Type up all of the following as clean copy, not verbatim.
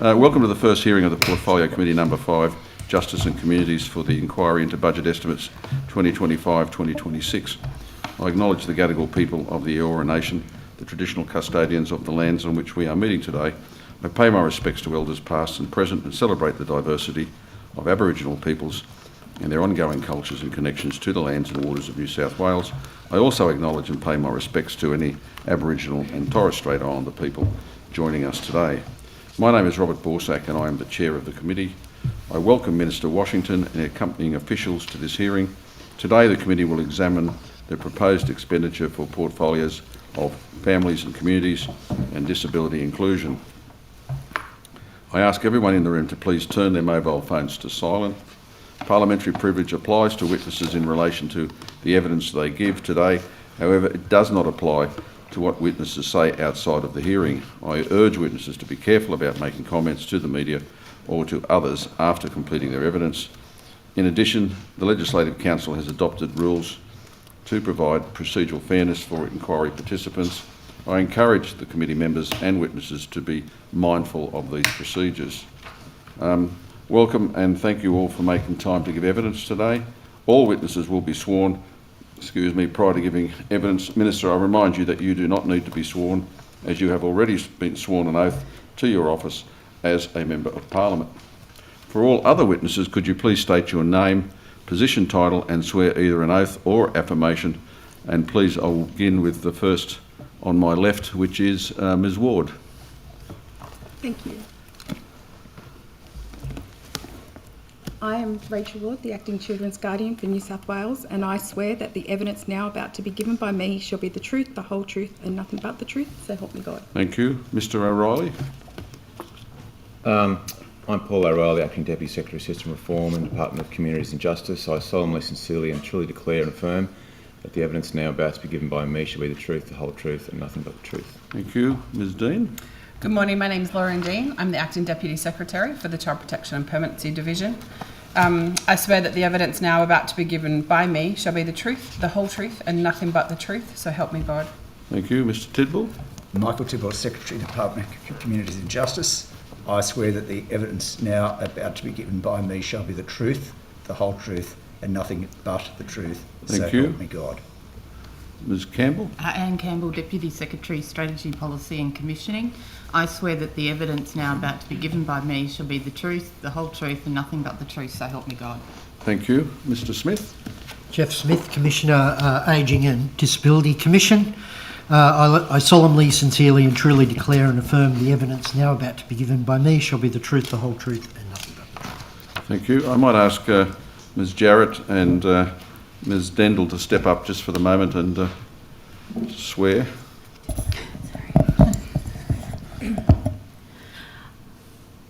Welcome to the first hearing of the Portfolio Committee number 5, Justice and Communities, for the inquiry into budget estimates 2025-2026. I acknowledge the Gadigal people of the Eora Nation, the traditional custodians of the lands on which we are meeting today. I pay my respects to elders past and present and celebrate the diversity of Aboriginal peoples and their ongoing cultures and connections to the lands and waters of New South Wales. I also acknowledge and pay my respects to any Aboriginal and Torres Strait Islander people joining us today. My name is Robert Borsak and I am the Chair of the Committee. I welcome Minister Washington and accompanying officials to this hearing. Today the Committee will examine the proposed expenditure for portfolios of families and communities and disability inclusion. I ask everyone in the room to please turn their mobile phones to silent. Parliamentary privilege applies to witnesses in relation to the evidence they give today. However, it does not apply to what witnesses say outside of the hearing. I urge witnesses to be careful about making comments to the media or to others after completing their evidence. In addition, the Legislative Council has adopted rules to provide procedural fairness for inquiry participants. I encourage the committee members and witnesses to be mindful of these procedures. Welcome and thank you all for making time to give evidence today. All witnesses will be sworn prior to giving evidence. Minister, I remind you that you do not need to be sworn, as you have already been sworn an oath to your office as a Member of Parliament. For all other witnesses, could you please state your name, position, title and swear either an oath or affirmation? And please, I will begin with the first on my left, which is Ms Ward. Thank you. I am Rachel Ward, the Acting Children's Guardian for New South Wales, and I swear that the evidence now about to be given by me shall be the truth, the whole truth and nothing but the truth, so help me God. Thank you. Mr O'Reilly. I'm Paul O'Reilly, Acting Deputy Secretary of System Reform and Department of Communities and Justice. I solemnly, sincerely and truly declare and affirm that the evidence now about to be given by me shall be the truth, the whole truth and nothing but the truth. Thank you. Ms Dean. Good morning, my name is Lauren Dean. I'm the Acting Deputy Secretary for the Child Protection and Permanency Division. I swear that the evidence now about to be given by me shall be the truth, the whole truth and nothing but the truth, so help me God. Thank you. Mr Tidball. Michael Tidball, Secretary, Department of Communities and Justice. I swear that the evidence now about to be given by me shall be the truth, the whole truth and nothing but the truth, so help me God. Ms Campbell. Anne Campbell, Deputy Secretary, Strategy, Policy and Commissioning. I swear that the evidence now about to be given by me shall be the truth, the whole truth and nothing but the truth, so help me God. Thank you. Mr Smith. Jeff Smith, Commissioner, Ageing and Disability Commission. I solemnly, sincerely and truly declare and affirm the evidence now about to be given by me shall be the truth, the whole truth and nothing but the truth. Thank you. I might ask Ms Jarrett and Ms Dendel to step up just for the moment and swear.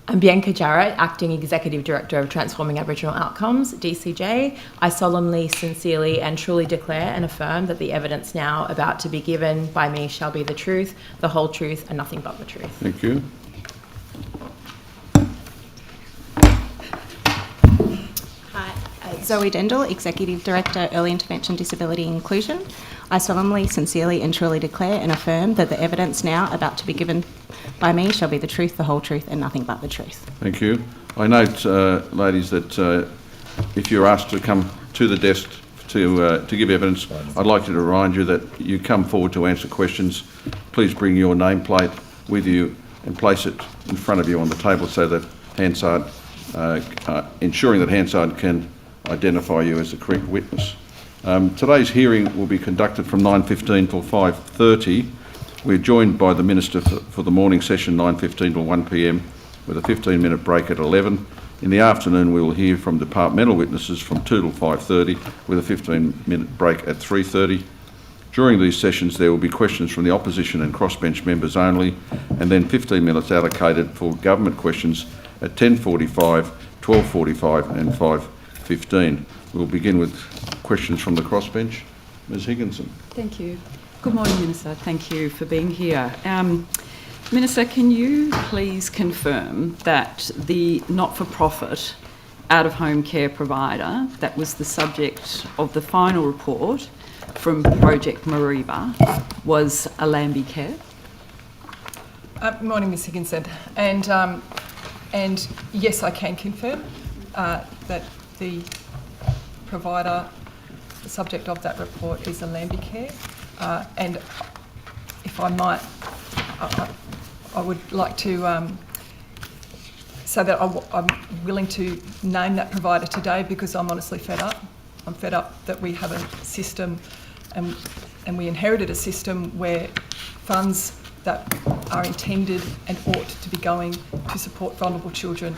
I'm Bianca Jarrett, Acting Executive Director of Transforming Aboriginal Outcomes, DCJ. I solemnly, sincerely and truly declare and affirm that the evidence now about to be given by me shall be the truth, the whole truth and nothing but the truth. Thank you. Zoe Dendel, Executive Director, Early Intervention Disability Inclusion. I solemnly, sincerely and truly declare and affirm that the evidence now about to be given by me shall be the truth, the whole truth and nothing but the truth. Thank you. I note, ladies, that if you're asked to come to the desk to give evidence, I'd like to remind you that you come forward to answer questions. Please bring your nameplate with you and place it in front of you on the table so that Hansard, ensuring that Hansard can identify you as the correct witness. Today's hearing will be conducted from 9:15 till 5:30. We're joined by the Minister for the morning session 9:15 till 1 p.m. with a 15-minute break at 11. In the afternoon we will hear from departmental witnesses from 2 till 5:30 with a 15-minute break at 3:30. During these sessions there will be questions from the opposition and crossbench members only, and then 15 minutes allocated for government questions at 10:45, 12:45 and 5:15. We'll begin with questions from the crossbench. Ms Higginson. Thank you. Good morning, Minister. Thank you for being here. Minister, can you please confirm that the not-for-profit out-of-home care provider that was the subject of the final report from Project Mariba was Alambi Care? Morning, Ms Higginson. And And yes, I can confirm that the provider, the subject of that report, is Alembi Care. And if I might, I would like to say that I'm willing to name that provider today because I'm honestly fed up. I'm fed up that we have a system and we inherited a system where funds that are intended and ought to be going to support vulnerable children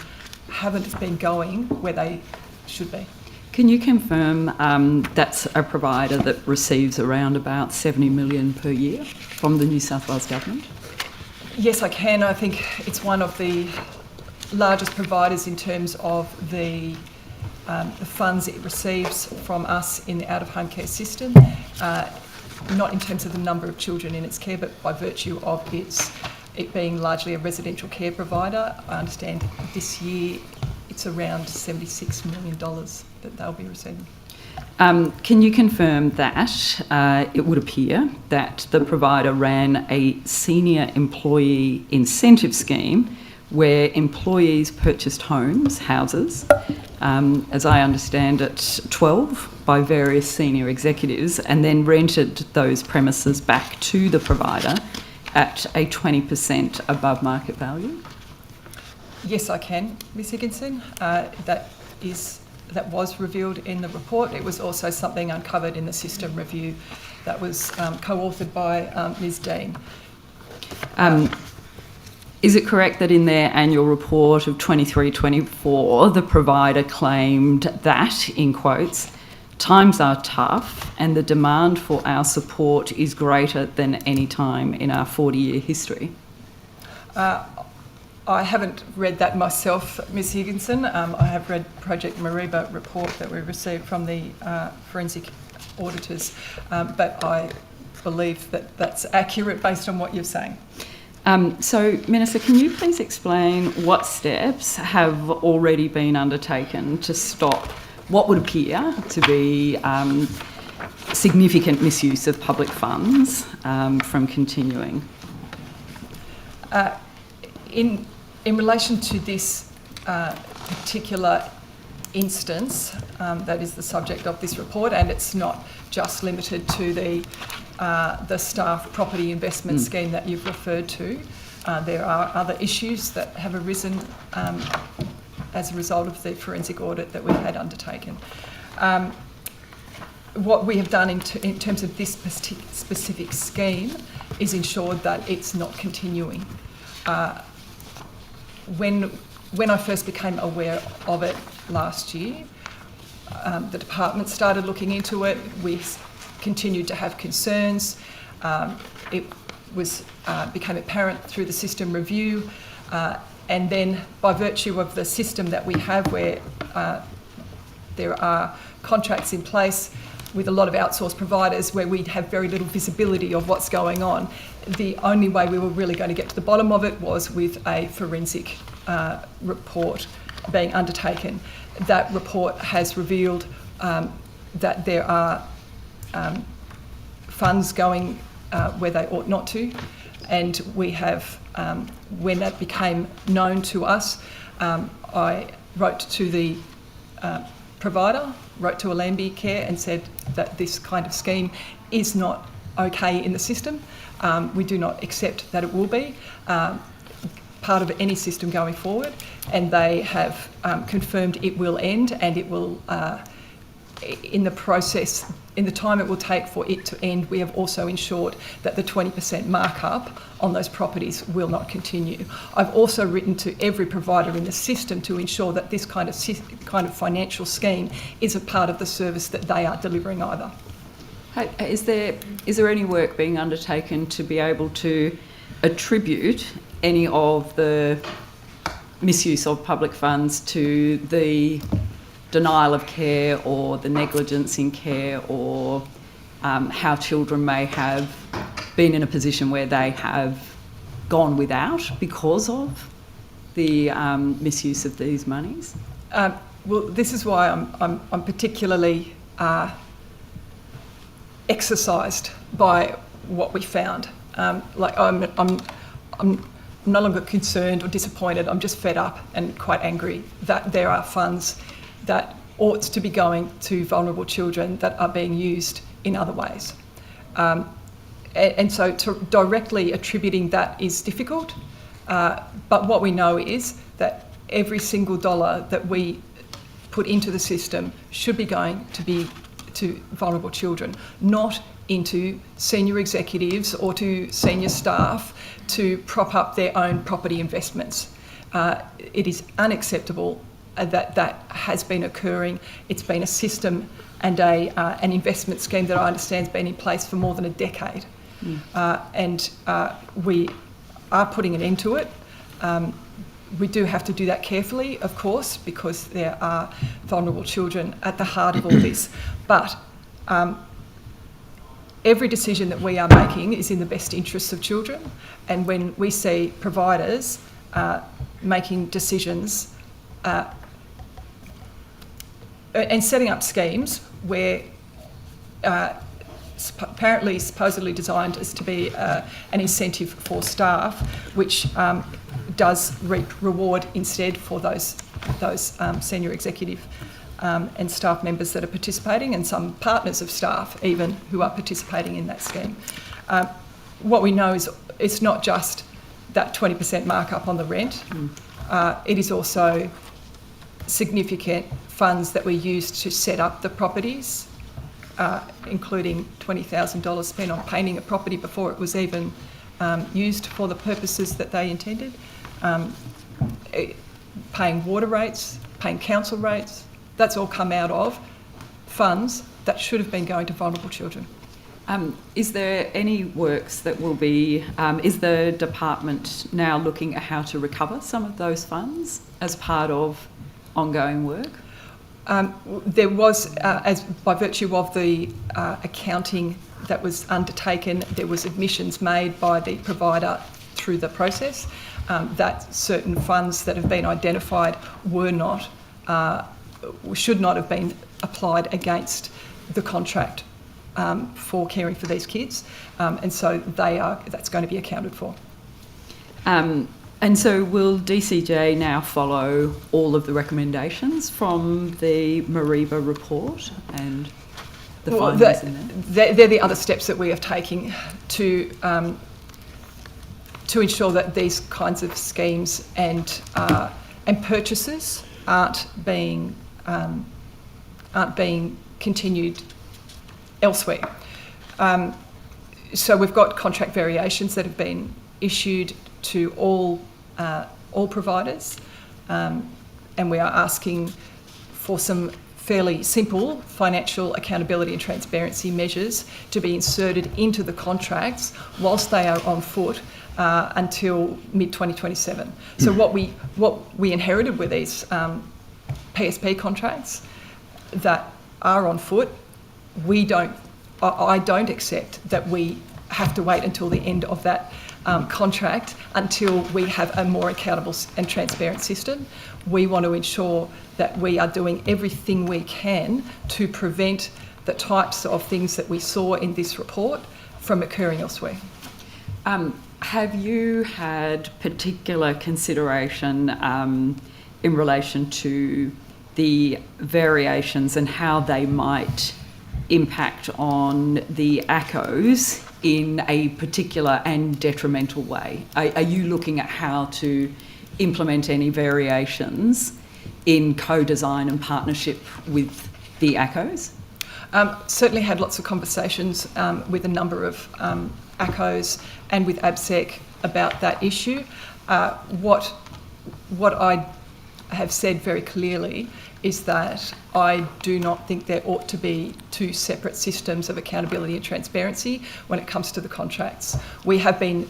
haven't been going where they should be. Can you confirm that's a provider that receives around about $70 million per year from the New South Wales Government? Yes, I can. I think it's one of the largest providers in terms of the funds it receives from us in the out-of-home care system, not in terms of the number of children in its care, but by virtue of it being largely a residential care provider. I understand this year it's around $76 million that they'll be receiving. Can you confirm that it would appear that the provider ran a senior employee incentive scheme where employees purchased houses, as I understand it, 12 by various senior executives, and then rented those premises back to the provider at a 20% above market value? Yes, I can, Ms Higginson. That was revealed in the report. It was also something uncovered in the system review that was co-authored by Ms Dean. Is it correct that in their annual report of 23-24, the provider claimed that, in quotes, times are tough and the demand for our support is greater than any time in our 40-year history? I haven't read that myself, Ms Higginson. I have read Project Mariba report that we received from the forensic auditors, but I believe that that's accurate based on what you're saying. So, Minister, can you please explain what steps have already been undertaken to stop what would appear to be significant misuse of public funds from continuing? In relation to this particular instance that is the subject of this report, and it's not just limited to the staff property investment scheme that you've referred to. There are other issues that have arisen as a result of the forensic audit that we've had undertaken. What we have done in terms of this specific scheme is ensured that it's not continuing. When I first became aware of it last year, the department started looking into it. We continued to have concerns. It became apparent through the system review, and then by virtue of the system that we have where there are contracts in place with a lot of outsourced providers where we have very little visibility of what's going on, the only way we were really going to get to the bottom of it was with a forensic report being undertaken. That report has revealed that there are funds going where they ought not to, and we have, when that became known to us, I wrote to the provider, wrote to Alembi Care and said that this kind of scheme is not okay in the system. We do not accept that it will be part of any system going forward, and they have confirmed it will end, and it will, in the process, in the time it will take for it to end, we have also ensured that the 20% markup on those properties will not continue. I've also written to every provider in the system to ensure that this kind of financial scheme is a part of the service that they are delivering either. Is there any work being undertaken to be able to attribute any of the misuse of public funds to the denial of care or the negligence in care, or how children may have been in a position where they have gone without because of the misuse of these monies? Well, this is why I'm particularly exercised by what we found. I'm no longer concerned or disappointed. I'm just fed up and quite angry that there are funds that ought to be going to vulnerable children that are being used in other ways. And so directly attributing that is difficult, but what we know is that every single dollar that we put into the system should be going to vulnerable children, not into senior executives or to senior staff to prop up their own property investments. It is unacceptable that has been occurring. It's been a system and an investment scheme that I understand has been in place for more than a decade. And we are putting an end to it. We do have to do that carefully, of course, because there are vulnerable children at the heart of all this. But every decision that we are making is in the best interests of children. And when we see providers making decisions and setting up schemes where apparently supposedly designed as to be an incentive for staff, which does reap reward instead for those senior executive and staff members that are participating, and some partners of staff even who are participating in that scheme. What we know is it's not just that 20% markup on the rent. It is also significant funds that were used to set up the properties, including $20,000 spent on painting a property before it was even used for the purposes that they intended, paying water rates, paying council rates. That's all come out of funds that should have been going to vulnerable children. Is there any works that will be, is the department now looking at how to recover some of those funds as part of ongoing work? There was, as by virtue of the accounting that was undertaken, there was admissions made by the provider through the process that certain funds that have been identified were not, should not have been applied against the contract for caring for these kids, and so that's going to be accounted for. And so will DCJ now follow all of the recommendations from the Mariba report and the findings in there? They're the other steps that we are taking to ensure that these kinds of schemes and purchases aren't being continued elsewhere. So we've got contract variations that have been issued to all providers, and we are asking for some fairly simple financial accountability and transparency measures to be inserted into the contracts whilst they are on foot until mid-2027. So what we inherited were these PSP contracts that are on foot. I don't accept that we have to wait until the end of that contract until we have a more accountable and transparent system. We want to ensure that we are doing everything we can to prevent the types of things that we saw in this report from occurring elsewhere. Have you had particular consideration in relation to the variations and how they might impact on the ACOs in a particular and detrimental way? Are you looking at how to implement any variations in co-design and partnership with the ACOs? Certainly had lots of conversations with a number of ACOs and with ABSEC about that issue. What I have said very clearly is that I do not think there ought to be two separate systems of accountability and transparency when it comes to the contracts. We have been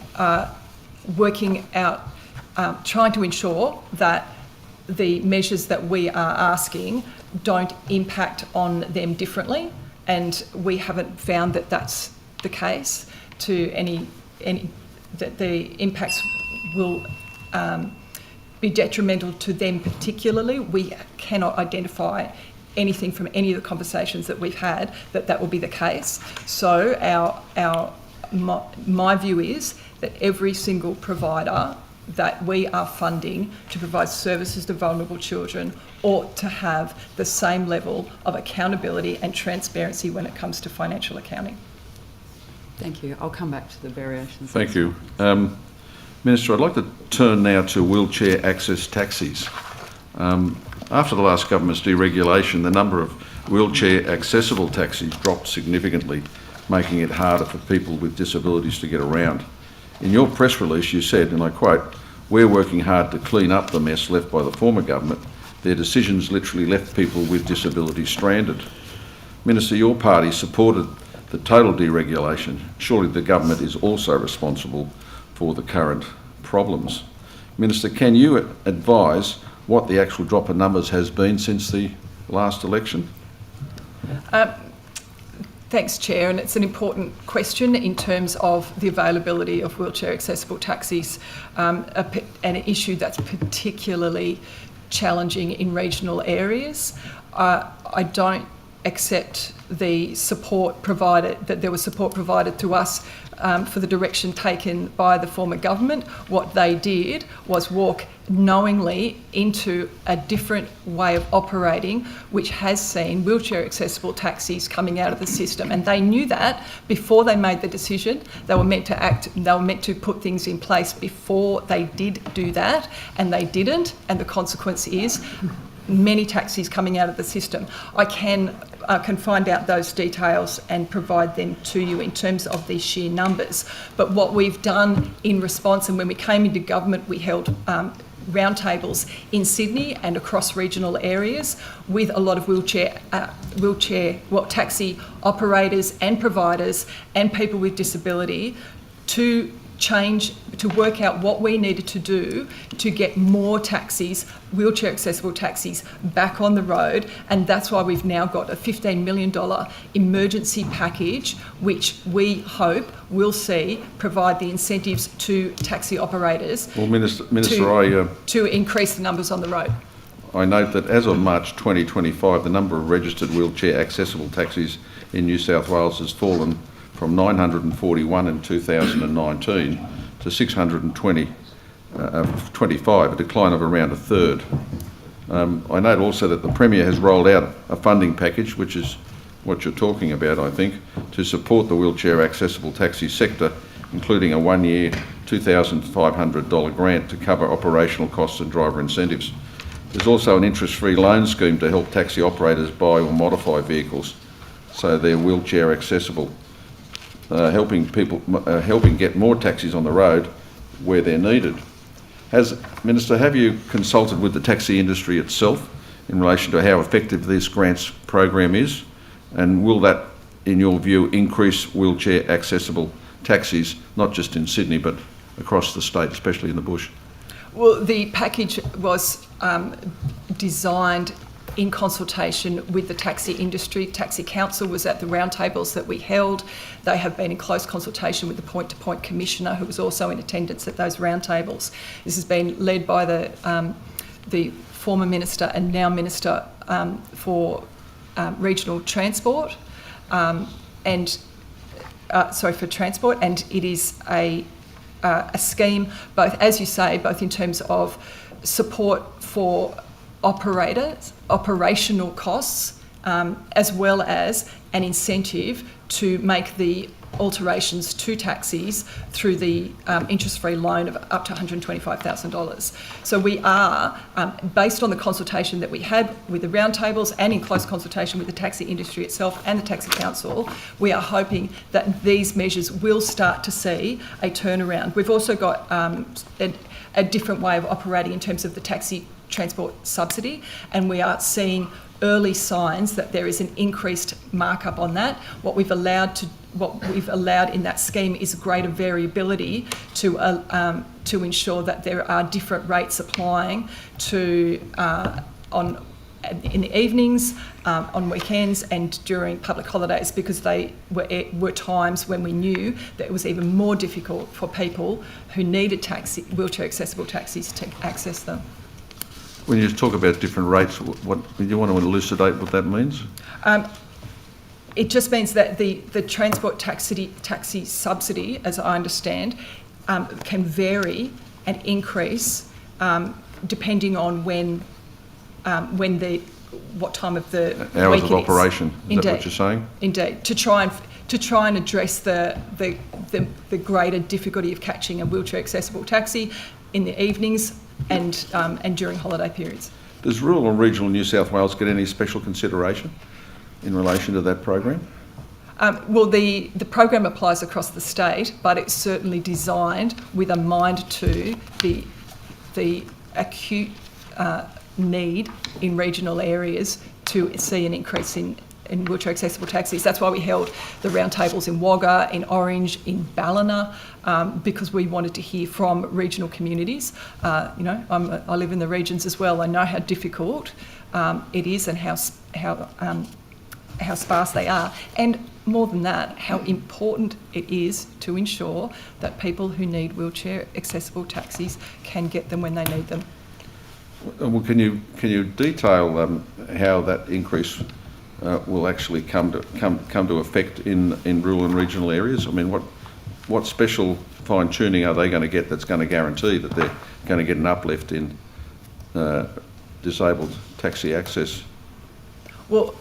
working out, trying to ensure that the measures that we are asking don't impact on them differently, and we haven't found that that's the case to any that the impacts will be detrimental to them particularly. We cannot identify anything from any of the conversations that we've had that will be the case. So my view is that every single provider that we are funding to provide services to vulnerable children ought to have the same level of accountability and transparency when it comes to financial accounting. Thank you. I'll come back to the variations. Thank you. Minister, I'd like to turn now to wheelchair access taxis. After the last government's deregulation, the number of wheelchair accessible taxis dropped significantly, making it harder for people with disabilities to get around. In your press release, you said, and I quote, "We're working hard to clean up the mess left by the former government. Their decisions literally left people with disabilities stranded." Minister, your party supported the total deregulation. Surely the government is also responsible for the current problems. Minister, can you advise what the actual drop in numbers has been since the last election? Thanks, Chair, and it's an important question in terms of the availability of wheelchair accessible taxis, an issue that's particularly challenging in regional areas. I don't accept the support provided, that there was support provided to us for the direction taken by the former government. What they did was walk knowingly into a different way of operating, which has seen wheelchair accessible taxis coming out of the system. And they knew that before they made the decision. They were meant to act, they were meant to put things in place before they did do that, and they didn't. And the consequence is many taxis coming out of the system. I can find out those details and provide them to you in terms of the sheer numbers. But what we've done in response, and when we came into government, we held roundtables in Sydney and across regional areas with a lot of taxi operators and providers and people with disability to work out what we needed to do to get more taxis, wheelchair accessible taxis, back on the road. And that's why we've now got a $15 million emergency package, which we hope will see provide the incentives to taxi operators. Well, Minister, to increase the numbers on the road. I note that as of March 2025, the number of registered wheelchair accessible taxis in New South Wales has fallen from 941 in 2019 to 625, a decline of around a third. I note also that the Premier has rolled out a funding package, which is what you're talking about, I think, to support the wheelchair accessible taxi sector, including a one-year $2,500 grant to cover operational costs and driver incentives. There's also an interest-free loan scheme to help taxi operators buy or modify vehicles so they're wheelchair accessible, helping get more taxis on the road where they're needed. Minister, have you consulted with the taxi industry itself in relation to how effective this grants program is? And will that, in your view, increase wheelchair accessible taxis, not just in Sydney, but across the state, especially in the bush? Well, the package was designed in consultation with the taxi industry. Taxi Council was at the roundtables that we held. They have been in close consultation with the Point-to-Point Commissioner, who was also in attendance at those roundtables. This has been led by the former Minister and now Minister for Regional Transport, for Transport, and it is a scheme, both, as you say, both in terms of support for operational costs, as well as an incentive to make the alterations to taxis through the interest-free loan of up to $125,000. So we are, based on the consultation that we had with the roundtables and in close consultation with the taxi industry itself and the Taxi Council, we are hoping that these measures will start to see a turnaround. We've also got a different way of operating in terms of the taxi transport subsidy, and we are seeing early signs that there is an increased markup on that. What we've allowed in that scheme is greater variability to ensure that there are different rates applying to in the evenings, on weekends, and during public holidays, because they were times when we knew that it was even more difficult for people who needed wheelchair accessible taxis to access them. When you talk about different rates, what do you want to elucidate what that means? It just means that the transport taxi subsidy, as I understand, can vary an increase depending on what time of the hours week of it is. operation. Is Indeed. that what you're saying? Indeed, to try and address the greater difficulty of catching a wheelchair accessible taxi in the evenings and during holiday periods. Does rural and regional New South Wales get any special consideration in relation to that program? Well, the program applies across the state, but it's certainly designed with a mind to the acute need in regional areas to see an increase in wheelchair accessible taxis. That's why we held the roundtables in Wagga, in Orange, in Ballina, because we wanted to hear from regional communities. I live in the regions as well. I know how difficult it is and how sparse they are, and more than that, how important it is to ensure that people who need wheelchair accessible taxis can get them when they need them. Well, can you detail how that increase will actually come to effect in rural and regional areas? I mean, what special fine tuning are they going to get that's going to guarantee that they're going to get an uplift in disabled taxi access? Well,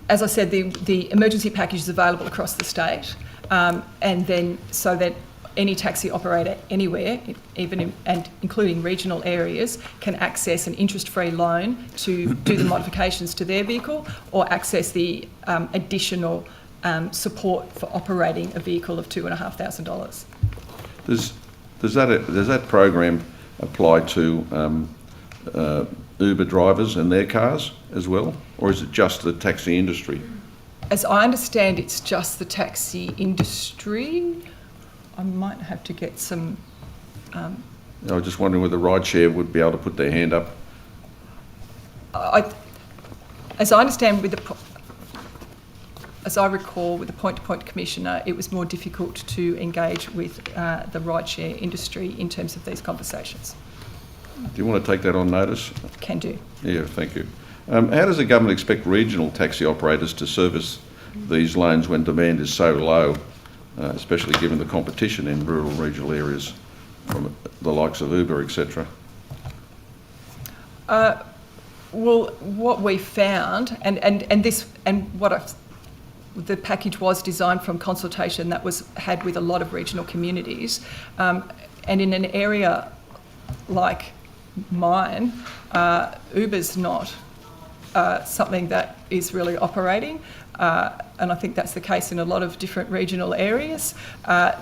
as I said, the emergency package is available across the state, and then so that any taxi operator anywhere, and including regional areas, can access an interest-free loan to do the modifications to their vehicle or access the additional support for operating a vehicle of $2,500. Does that program apply to Uber drivers and their cars as well, or is it just the taxi industry? As I understand, it's just the taxi industry. I might have to get some... I was just wondering whether rideshare would be able to put their hand up. As I understand, as I recall, with the point-to-point commissioner, it was more difficult to engage with the rideshare industry in terms of these conversations. Do you want to take that on notice? Can do. Yeah, thank you. How does the government expect regional taxi operators to service these loans when demand is so low, especially given the competition in rural and regional areas from the likes of Uber, etc.? Well, what we found, the package was designed from consultation that was had with a lot of regional communities, and in an area like mine, Uber's not something that is really operating, and I think that's the case in a lot of different regional areas.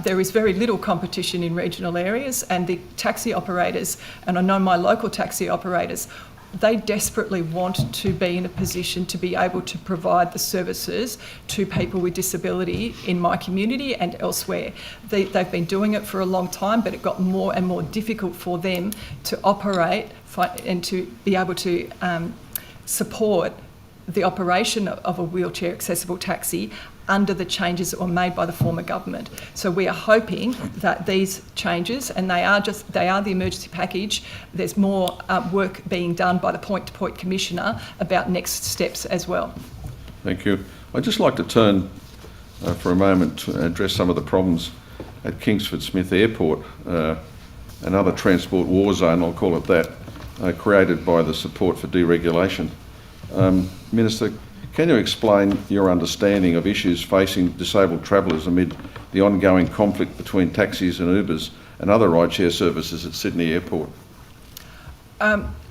There is very little competition in regional areas, and the taxi operators, and I know my local taxi operators, they desperately want to be in a position to be able to provide the services to people with disability in my community and elsewhere. They've been doing it for a long time, but it got more and more difficult for them to operate and to be able to support the operation of a wheelchair accessible taxi under the changes that were made by the former government. So we are hoping that these changes, and they are the emergency package, there's more work being done by the point-to-point commissioner about next steps as well. Thank you. I'd just like to turn for a moment to address some of the problems at Kingsford Smith Airport, another transport war zone, I'll call it that, created by the support for deregulation. Minister, can you explain your understanding of issues facing disabled travellers amid the ongoing conflict between taxis and Ubers and other rideshare services at Sydney Airport?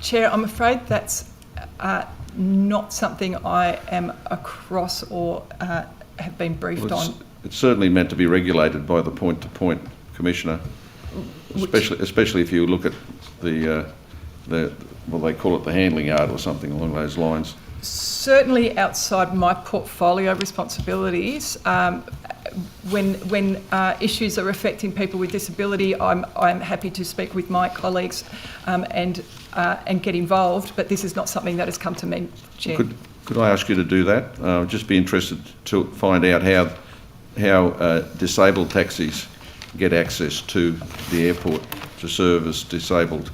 Chair, I'm afraid that's not something I am across or have been briefed on. It's certainly meant to be regulated by the point-to-point commissioner, especially if you look at the they call it the handling yard or something along those lines. Certainly outside my portfolio responsibilities, when issues are affecting people with disability, I'm happy to speak with my colleagues and get involved, but this is not something that has come to me, Chair. Could I ask you to do that? I'd just be interested to find out how disabled taxis get access to the airport to service disabled,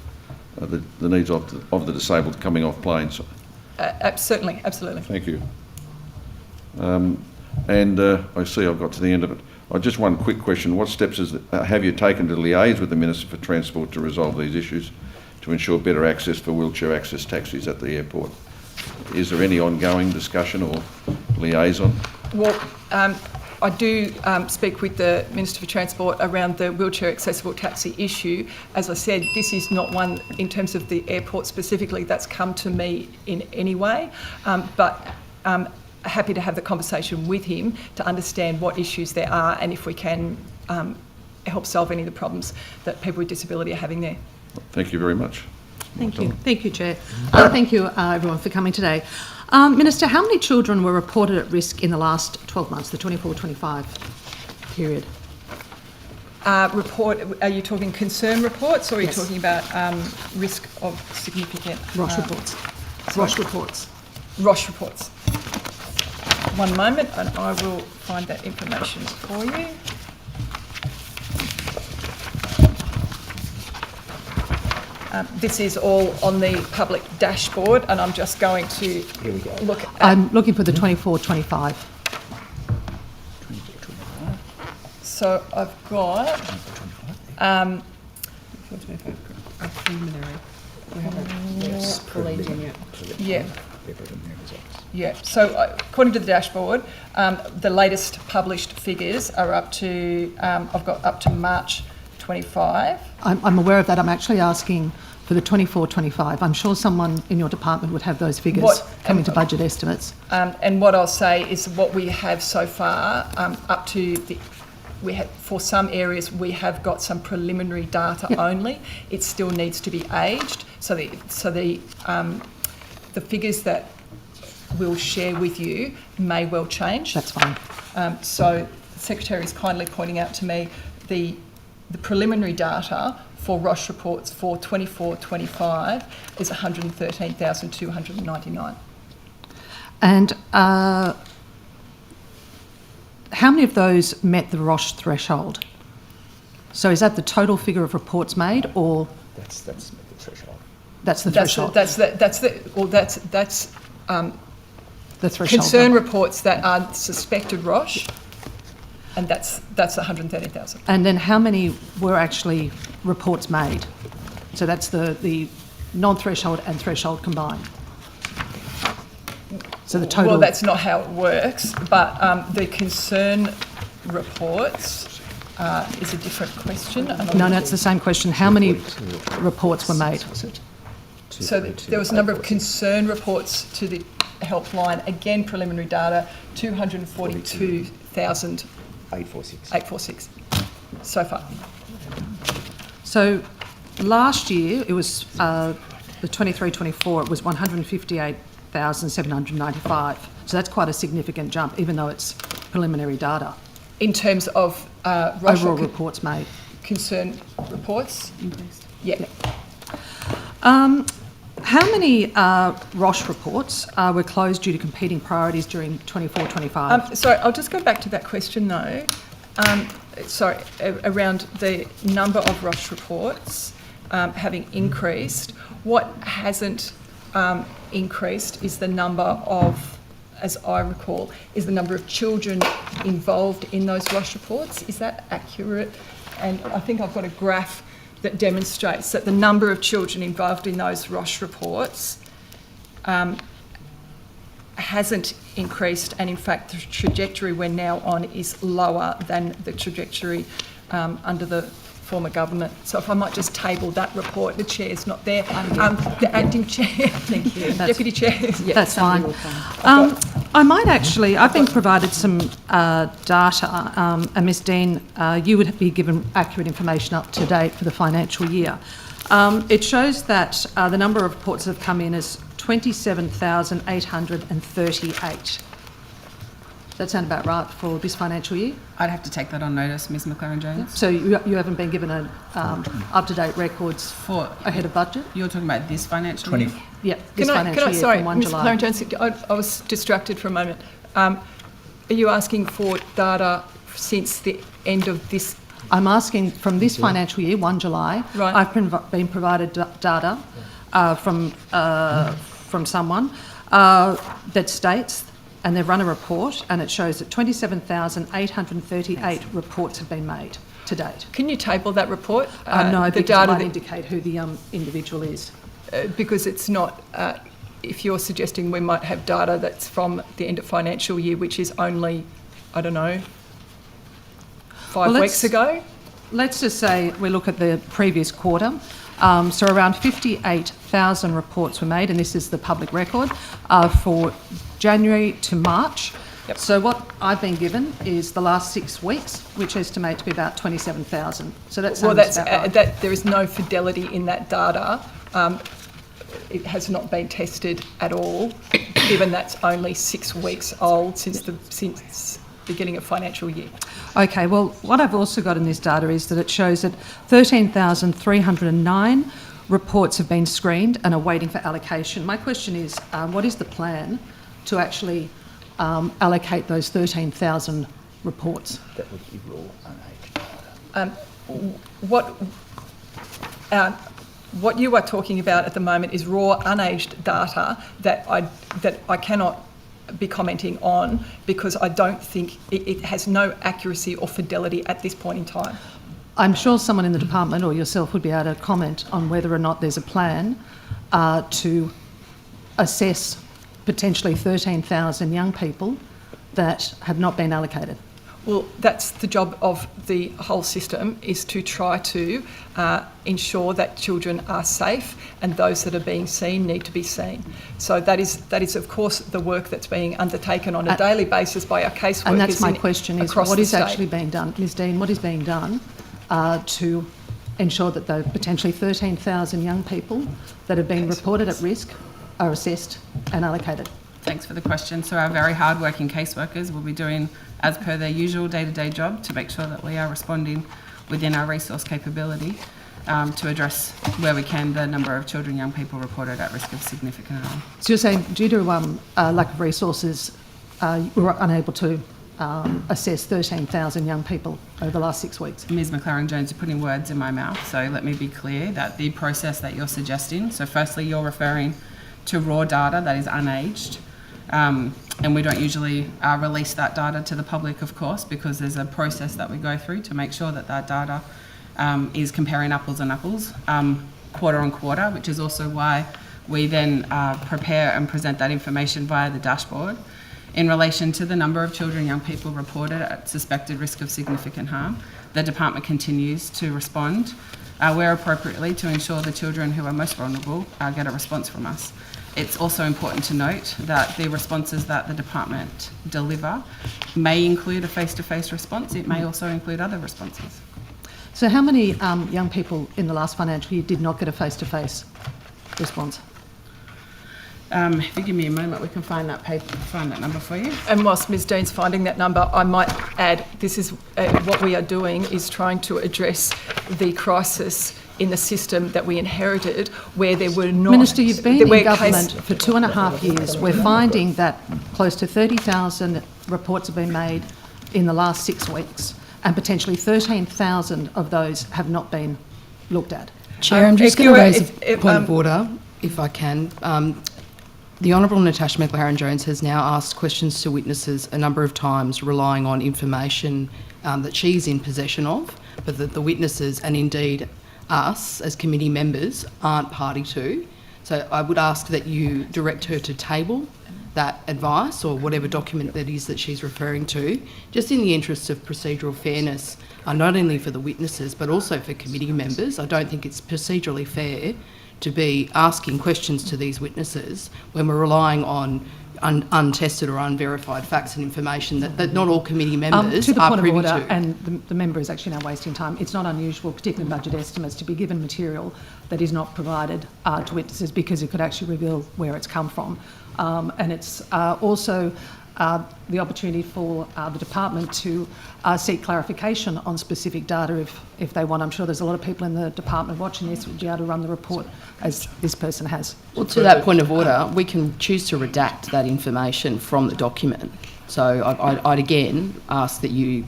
the needs of the disabled coming off planes. Certainly, absolutely. Thank you. And I see I've got to the end of it. Just one quick question. What steps have you taken to liaise with the Minister for Transport to resolve these issues to ensure better access for wheelchair access taxis at the airport? Is there any ongoing discussion or liaison? Well, I do speak with the Minister for Transport around the wheelchair accessible taxi issue. As I said, this is not one in terms of the airport specifically that's come to me in any way, but happy to have the conversation with him to understand what issues there are and if we can help solve any of the problems that people with disability are having there. Thank you very much. Thank you. Thank you, Chair. Thank you, everyone, for coming today. Minister, how many children were reported at risk in the last 12 months, the 24-25 period? Are you talking concern reports or are you talking about risk of significant... ROSH reports. ROSH reports. ROSH reports. One moment and I will find that information for you. This is all on the public dashboard and I'm just going to look at... I'm looking for the 24-25. So I've got... Yeah. Yeah, so according to the dashboard, the latest published figures are up to, I've got up to March 25. I'm aware of that. I'm actually asking for the 24-25. I'm sure someone in your department would have those figures coming to budget estimates. And what I'll say is what we have so far, up to the... for some areas, we have got some preliminary data only. It still needs to be aged. So the figures that we'll share with you may well change. That's fine. So the Secretary is kindly pointing out to me the preliminary data for ROSH reports for 24-25 is 113,299. And how many of those met the ROSH threshold? So is that the total figure of reports made, or That's the threshold. that's the threshold? That's the threshold. concern reports that are suspected ROSH, and that's 130,000. And then how many were actually reports made? So that's the non-threshold and threshold combined. So the total... Well, that's not how it works, but the concern reports is a different question. No, it's the same question. How many reports were made? So there was a number of concern reports to the helpline. Again, preliminary data, 242,846 so far. So last year, it was the 23-24, it was 158,795. So that's quite a significant jump, even though it's preliminary data. In terms of overall reports made. Concern reports? Increased. Yeah. How many ROSH reports were closed due to competing priorities during 24-25? Sorry, I'll just go back to that question though. Around the number of ROSH reports having increased. What hasn't increased is the number of, as I recall, is the number of children involved in those ROSH reports. Is that accurate? And I think I've got a graph that demonstrates that the number of children involved in those ROSH reports hasn't increased, and in fact the trajectory we're now on is lower than the trajectory under the former government. So if I might just table that report. The chair's not there. The acting chair. Thank you. Deputy chair. That's fine. I might actually, I've been provided some data, and Ms Dean, you would be given accurate information up to date for the financial year. It shows that the number of reports that have come in is 27,838. Does that sound about right for this financial year? I'd have to take that on notice, Ms McLaren-Jones. So you haven't been given a up-to-date records for ahead of budget? You're talking about this financial year? Yeah, this financial year sorry, from 1 Ms July. McLaren-Jones, I was distracted for a moment. Are you asking for data since the end of this? I'm asking from this financial year, 1 July. Right. I've been provided data from someone that states, and they've run a report, and it shows that 27,838 reports have been made to date. Can you table that report? No, the because data it might that, indicate who the individual is. because it's not. If you're suggesting we might have data that's from the end of financial year, which is only, I don't know, 5 weeks ago. Let's just say we look at the previous quarter. So around 58,000 reports were made, and this is the public record, for January to March. Yep. So what I've been given is the last 6 weeks, which estimate to be about 27,000. So that sounds about right. That there is no fidelity in that data. It has not been tested at all, given that's only 6 weeks old since beginning of financial year. Okay, well, what I've also got in this data is that it shows that 13,309 reports have been screened and are waiting for allocation. My question is, what is the plan to actually allocate those 13,000 reports? That would be raw unaged data. What you are talking about at the moment is raw unaged data that I cannot be commenting on, because I don't think it has no accuracy or fidelity at this point in time. I'm sure someone in the department or yourself would be able to comment on whether or not there's a plan to assess potentially 13,000 young people that have not been allocated. Well, that's the job of the whole system, is to try to ensure that children are safe, and those that are being seen need to be seen. So that is of course the work that's being undertaken on a daily basis by our caseworkers. And that's my question, is what is actually being done? Ms Dean, what is being done to ensure that the potentially 13,000 young people that have been reported at risk are assessed and allocated? Thanks for the question. So our very hard-working caseworkers will be doing as per their usual day-to-day job to make sure that we are responding within our resource capability to address where we can the number of children, young people reported at risk of significant harm. So you're saying due to lack of resources, we were unable to assess 13,000 young people over the last 6 weeks? Ms McLaren-Jones, you're putting words in my mouth, so let me be clear that the process that you're suggesting, so firstly you're referring to raw data that is unaged, and we don't usually release that data to the public, of course, because there's a process that we go through to make sure that that data is comparing apples and apples quarter on quarter, which is also why we then prepare and present that information via the dashboard. In relation to the number of children and young people reported at suspected risk of significant harm, the department continues to respond where appropriately to ensure the children who are most vulnerable get a response from us. It's also important to note that the responses that the department deliver may include a face-to-face response. It may also include other responses. So how many young people in the last financial year did not get a face-to-face response? If you give me a moment, we can find that number for you. And whilst Ms Dean's finding that number, I might add, this is what we are doing is trying to address the crisis in the system that we inherited, where there were not... Minister, you've been in government for 2.5 years. We're finding that close to 30,000 reports have been made in the last 6 weeks, and potentially 13,000 of those have not been looked at. Chair, I'm just going to raise a point of order, if I can. The Honourable Natasha McLaren-Jones has now asked questions to witnesses a number of times, relying on information that she's in possession of, but that the witnesses, and indeed us as committee members, aren't party to. So I would ask that you direct her to table that advice or whatever document that is that she's referring to, just in the interests of procedural fairness, not only for the witnesses but also for committee members. I don't think it's procedurally fair to be asking questions to these witnesses when we're relying on untested or unverified facts and information that not all committee members are privy to. And the member is actually now wasting time. It's not unusual, particularly in budget estimates, to be given material that is not provided to witnesses, because it could actually reveal where it's come from. And it's also the opportunity for the department to seek clarification on specific data if they want. I'm sure there's a lot of people in the department watching this who would be able to run the report as this person has. Well, to that point of order, we can choose to redact that information from the document. So I'd again ask that you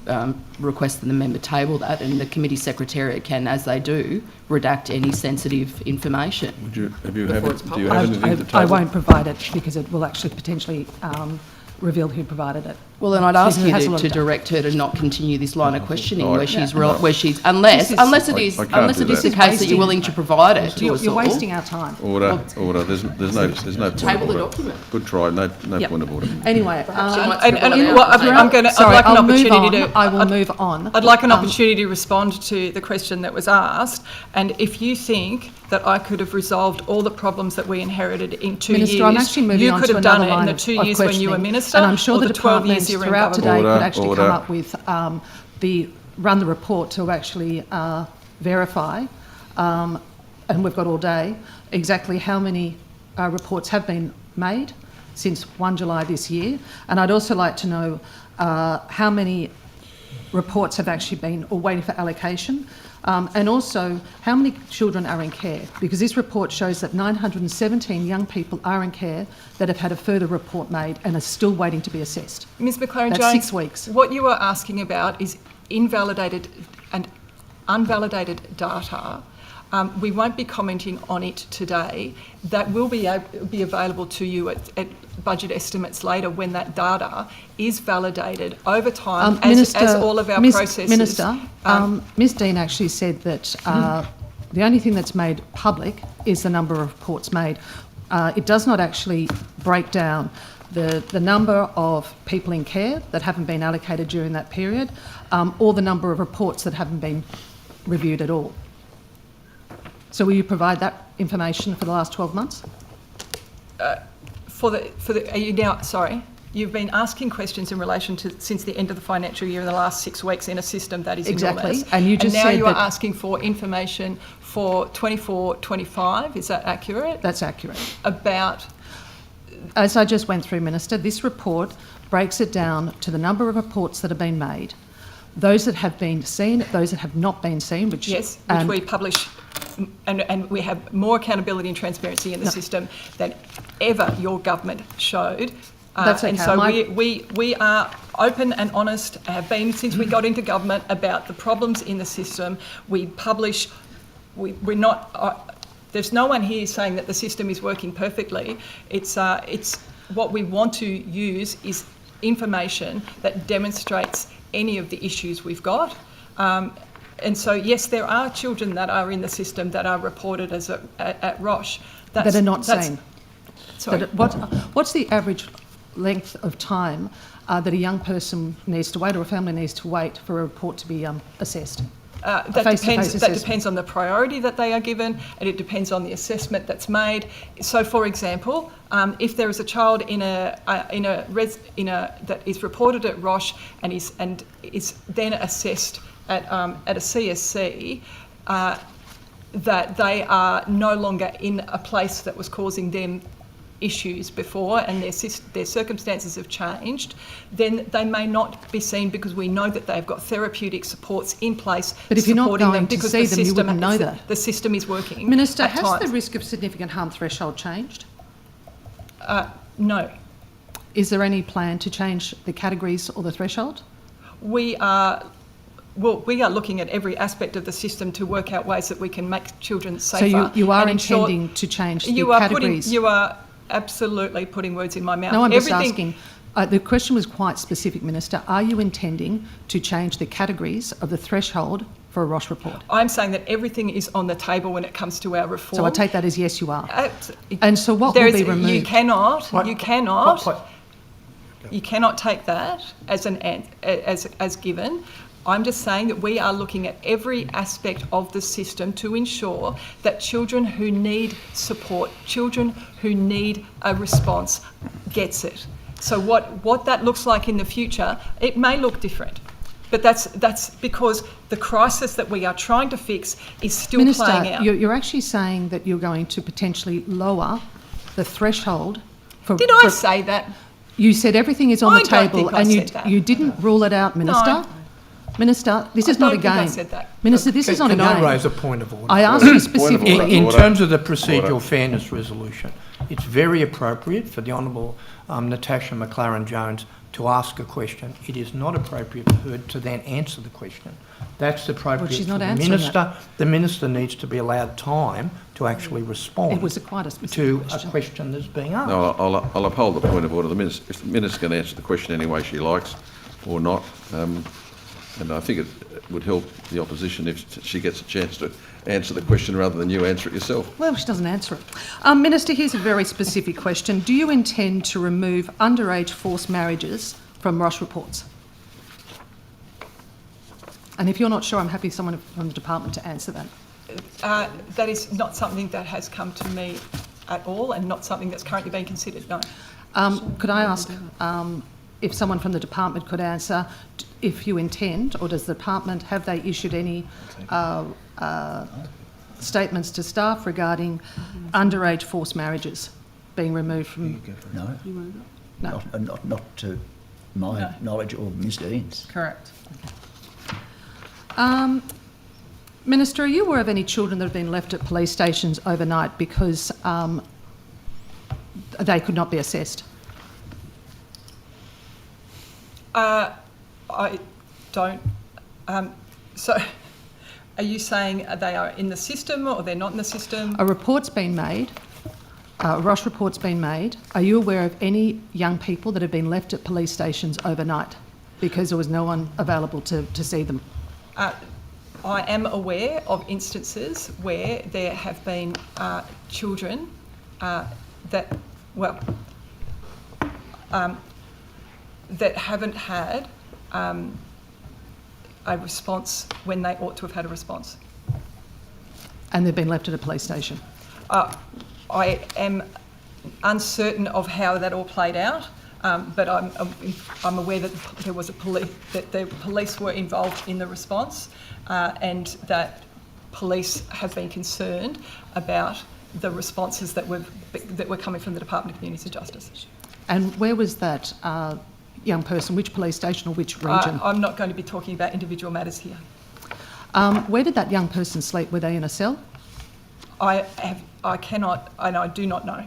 request that the member table that, and the committee secretariat can, as they do, redact any sensitive information. Do you have anything to table? I won't provide it because it will actually potentially reveal who provided it. Well, then I'd ask It you has a lot to of data. direct her to not continue this line of questioning Oh, where yeah. she's unless it is I can't do the that. case that you're willing to provide it to us You're all. wasting our time. Order. There's no point Table of the order. document. Good try. No Yep. point of order. Anyway, I will move on. I'd like an opportunity to respond to the question that was asked, and if you think that I could have resolved all the problems that we inherited in 2 years, Minister, I'm actually moving you on could to have done another it in line the of 2 years when you were questioning. minister, And I'm sure or the the 12 departments years you were in throughout government. today Order, could actually order. come up with run the report to actually verify, and we've got all day, exactly how many reports have been made since 1 July this year. And I'd also like to know how many reports have actually been or waiting for allocation, and also how many children are in care, because this report shows that 917 young people are in care that have had a further report made and are still waiting to be assessed. Ms McLaren-Jones, That's 6 weeks. what you are asking about is invalidated and unvalidated data. We won't be commenting on it today. That will be available to you at budget estimates later when that data is validated over time as all of our processes. Minister, Ms Dean actually said that the only thing that's made public is the number of reports made. It does not actually break down the number of people in care that haven't been allocated during that period, or the number of reports that haven't been reviewed at all. So will you provide that information for the last 12 months? Are you now, sorry, you've been asking questions in relation to since the end of the financial year in the last 6 weeks in a system that is Exactly. enormous. And you just now said you are that- asking for information for 24-25, is that accurate? That's accurate. About, As I just went through, Minister, this report breaks it down to the number of reports that have been made, those that have been seen, those that have not been seen, which we publish, and we have more accountability and transparency in the system than ever your government showed. That's okay. And so we are open and honest, have been since we got into government, about the problems in the system. We publish, we're not, there's no one here saying that the system is working perfectly. It's what we want to use is information that demonstrates any of the issues we've got. And so, yes, there are children that are in the system that are reported as at Roche. that are not seen. Sorry. What's the average length of time that a young person needs to wait or a family needs to wait for a report to be assessed? That depends on the priority that they are given, and it depends on the assessment that's made. So, for example, if there is a child that is reported at Roche and is then assessed at a CSC, that they are no longer in a place that was causing them issues before, and their circumstances have changed, then they may not be seen because we know that they've got therapeutic supports in place. But if you're not supporting going them to because see the them, you system, wouldn't know that. The system is working. Minister, at has times. the risk of significant harm threshold changed? No. Is there any plan to change the categories or the threshold? We are looking at every aspect of the system to work out ways that we can make children safer. So you are and ensure intending to change the you are categories? You are absolutely putting words in my mouth. No, I'm just asking. The question was quite specific, Minister. Are you intending to change the categories of the threshold for a Roche report? I'm saying that everything is on the table when it comes to our reform. So I take that as yes, you are. And so what will be removed? You cannot take that as given. I'm just saying that we are looking at every aspect of the system to ensure that children who need support, children who need a response, gets it. So what that looks like in the future, it may look different. But that's because the crisis that we are trying to fix is still playing out. Minister, you're actually saying that you're going to potentially lower the threshold for... Did I say that? You said everything is on the table, and you didn't rule it out, Minister. No. Minister, this is not a game. I said that. Minister, this is not a game. Can I raise a point of order? I asked you specifically. In terms of the procedural fairness resolution, it's very appropriate for the Honourable Natasha McLaren-Jones to ask a question. It is not appropriate for her to then answer the question. That's appropriate she's for not the answering Minister. The Minister needs to be allowed time to actually respond It was quite a specific to question. a question that's being asked. No, I'll uphold the point of order. If the Minister can answer the question any way she likes or not, and I think it would help the opposition if she gets a chance to answer the question rather than you answer it yourself. Well, she doesn't answer it. Minister, here's a very specific question. Do you intend to remove underage forced marriages from Ross reports? And if you're not sure, I'm happy someone from the department to answer that. That is not something that has come to me at all, and not something that's currently being considered, no. Could I ask if someone from the department could answer if you intend, or does the department, have they issued any statements to staff regarding underage forced marriages being removed from... No. No. Not to my knowledge or Ms Dean's. Correct. Minister, are you aware of any children that have been left at police stations overnight because they could not be assessed? I don't. So, are you saying they are in the system or they're not in the system? A report's been made. A Ross report's been made. Are you aware of any young people that have been left at police stations overnight because there was no one available to see them? I am aware of instances where there have been children that haven't had a response when they ought to have had a response. And they've been left at a police station? I am uncertain of how that all played out, but I'm aware that there was that the police were involved in the response, and that police have been concerned about the responses that were coming from the Department of Communities and Justice. And where was that young person? Which police station or which region? I'm not going to be talking about individual matters here. Where did that young person sleep? Were they in a cell? I cannot, and I do not know.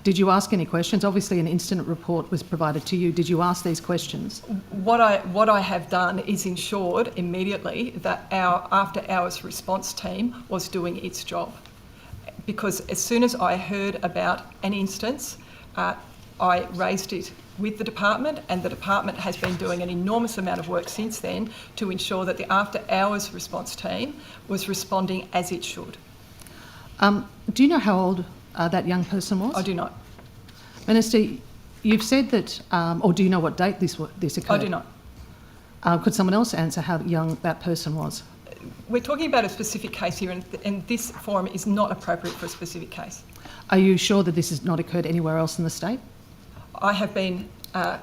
Did you ask any questions? Obviously an incident report was provided to you. Did you ask these questions? What I have done is ensured immediately that our after-hours response team was doing its job. Because as soon as I heard about an instance, I raised it with the department, and the department has been doing an enormous amount of work since then to ensure that the after-hours response team was responding as it should. Do you know how old that young person was? I do not. Minister, you've said that, or do you know what date this occurred? I do not. Could someone else answer how young that person was? We're talking about a specific case here, and this forum is not appropriate for a specific case. Are you sure that this has not occurred anywhere else in the state? I have been, the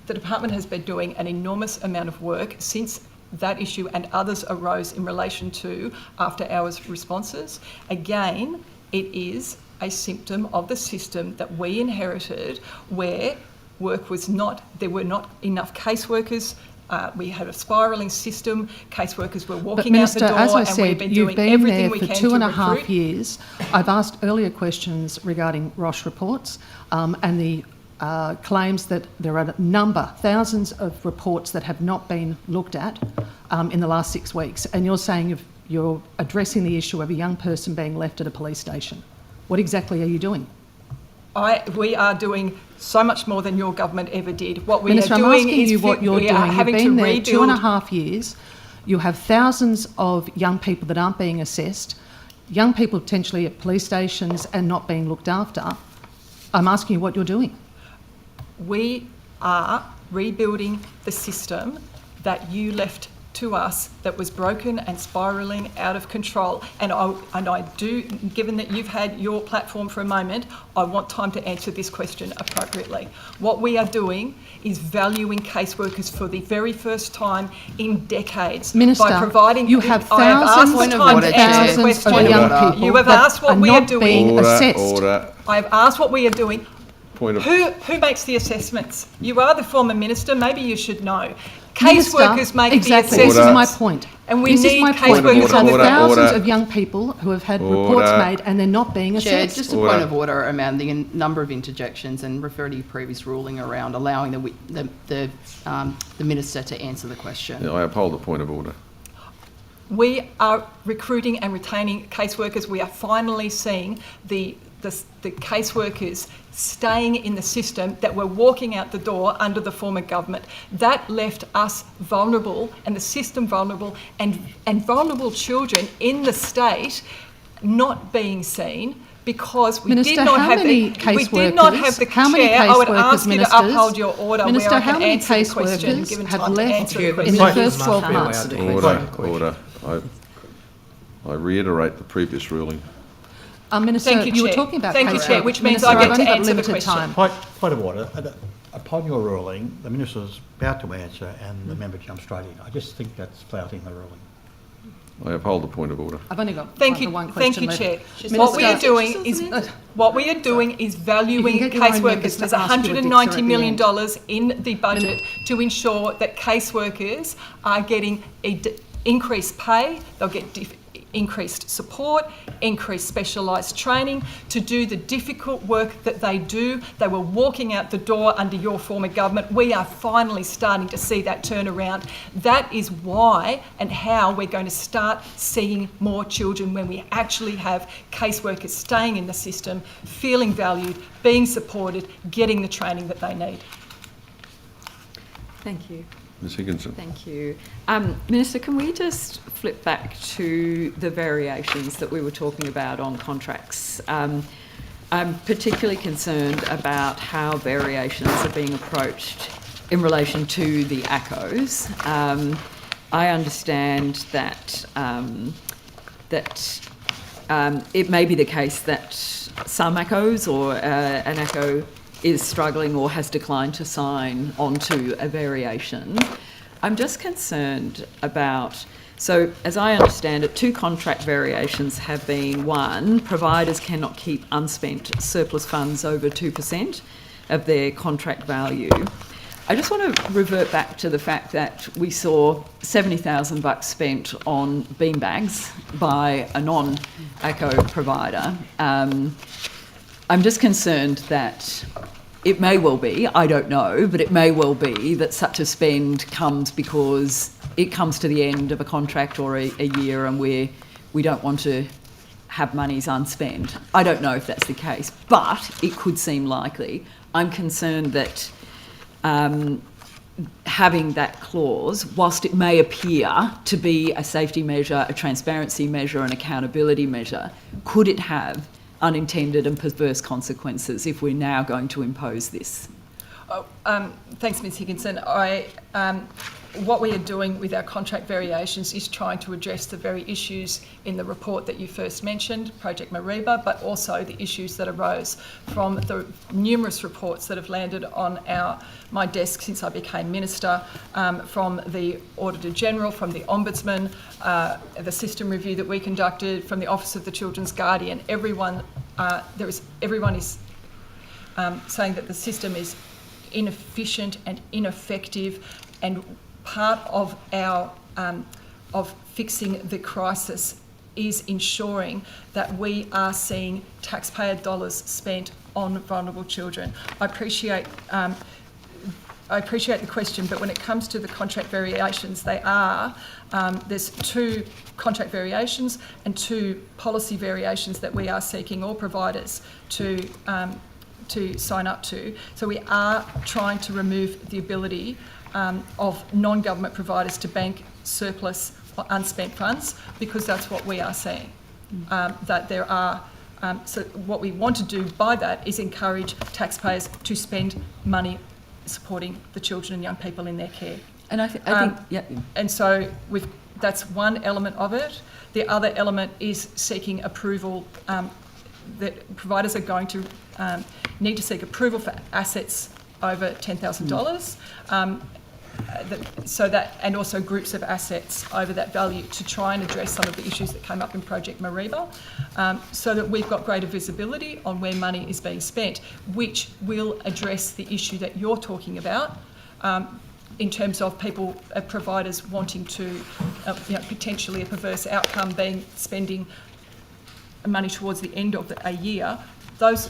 department has been doing an enormous amount of work since that issue and others arose in relation to after-hours responses. Again, it is a symptom of the system that we inherited, where work was not, there were not enough caseworkers. We had a spiralling system. Caseworkers were walking out the door, as I and said, we've been you've doing been everything there we for can to 2.5 years. I've asked earlier questions regarding Ross reports and the claims that there are thousands of reports that have not been looked at in the last 6 weeks, and you're saying you're addressing the issue of a young person being left at a police station. What exactly are you doing? We are doing so much more than your government ever did. What we Minister, are doing I'm asking is you what you're doing. You've been there 2.5 years. You have thousands of young people that aren't being assessed, young people potentially at police stations and not being looked after. I'm asking you what you're doing. We are rebuilding the system that you left to us that was broken and spiralling out of control. And I do, given that you've had your platform for a moment, I want time to answer this question appropriately. What we are doing is valuing caseworkers for the very first time in decades. Minister, by providing, you have thousands of young people. You have asked what we are doing. Order. I have asked what we are doing. Point of... Who makes the assessments? You are the former minister, maybe you should know. caseworkers make exactly. the This assessments. is my point. And we this need is my point. caseworkers We've on got the thousands order. of young people who have had reports made and they're not being Chair, assessed. just a point of order around the number of interjections and refer to your previous ruling around allowing the minister to answer the question. Yeah, I uphold the point of order. We are recruiting and retaining caseworkers. We are finally seeing the caseworkers staying in the system that were walking out the door under the former government. That left us vulnerable and the system vulnerable and vulnerable children in the state not being seen because we Minister, did not have the chair. I would ask you to uphold your order Minister, where I how can many answer the question and caseworkers given have time to left answer the in question. the first 12 months? Order. I reiterate the previous ruling. Minister, Thank you, you were Chair. talking about Thank you, casework. Chair, which means Minister, I get I've to only got answer the limited question. time. Point of order. Upon your ruling, the minister's about to answer and the member jumps straight in. I just think that's flouting the ruling. I uphold the point of order. I've only got Thank you, one question left. Chair. Minister, What we are doing is valuing You can get your own members caseworkers. to There's ask you a $190 dictator million at the in the budget to ensure that caseworkers are getting increased pay. They'll get increased support, increased specialised training to do the difficult work that they do. They were walking out the door under your former government. We are finally starting to see that turnaround. That is why and how we're going to start seeing more children when we actually have caseworkers staying in the system, feeling valued, being supported, getting the training that they need. Thank you. Ms Higginson. Thank you. Minister, can we just flip back to the variations that we were talking about on contracts? I'm particularly concerned about how variations are being approached in relation to the ACOs. I understand that it may be the case that some ACOs or an ACO is struggling or has declined to sign onto a variation. I'm just concerned about, so as I understand it, 2 contract variations have been: 1, providers cannot keep unspent surplus funds over 2% of their contract value. I just want to revert back to the fact that we saw $70,000 spent on beanbags by a non-ACO provider. I'm just concerned that it may well be, I don't know, but it may well be that such a spend comes because it comes to the end of a contract or a year and we don't want to have monies unspent. I don't know if that's the case, but it could seem likely. I'm concerned that having that clause, whilst it may appear to be a safety measure, a transparency measure, an accountability measure, could it have unintended and perverse consequences if we're now going to impose this? Thanks, Ms Higginson. What we are doing with our contract variations is trying to address the very issues in the report that you first mentioned, Project Mariba, but also the issues that arose from the numerous reports that have landed on my desk since I became Minister, from the Auditor General, from the Ombudsman, the system review that we conducted, from the Office of the Children's Guardian. Everyone is saying that the system is inefficient and ineffective, and part of our of fixing the crisis is ensuring that we are seeing taxpayer dollars spent on vulnerable children. I appreciate the question, but when it comes to the contract variations, there's 2 contract variations and 2 policy variations that we are seeking all providers to sign up to. So we are trying to remove the ability of non-government providers to bank surplus or unspent funds, because that's what we are seeing. That there are, so what we want to do by that is encourage taxpayers to spend money supporting the children and young people in their care. And I think, yeah. And so that's one element of it. The other element is seeking approval, that providers are going to need to seek approval for assets over $10,000, so that, and also groups of assets over that value, to try and address some of the issues that came up in Project Mariba, so that we've got greater visibility on where money is being spent, which will address the issue that you're talking about. in terms of people, providers wanting to, potentially a perverse outcome being spending money towards the end of a year, those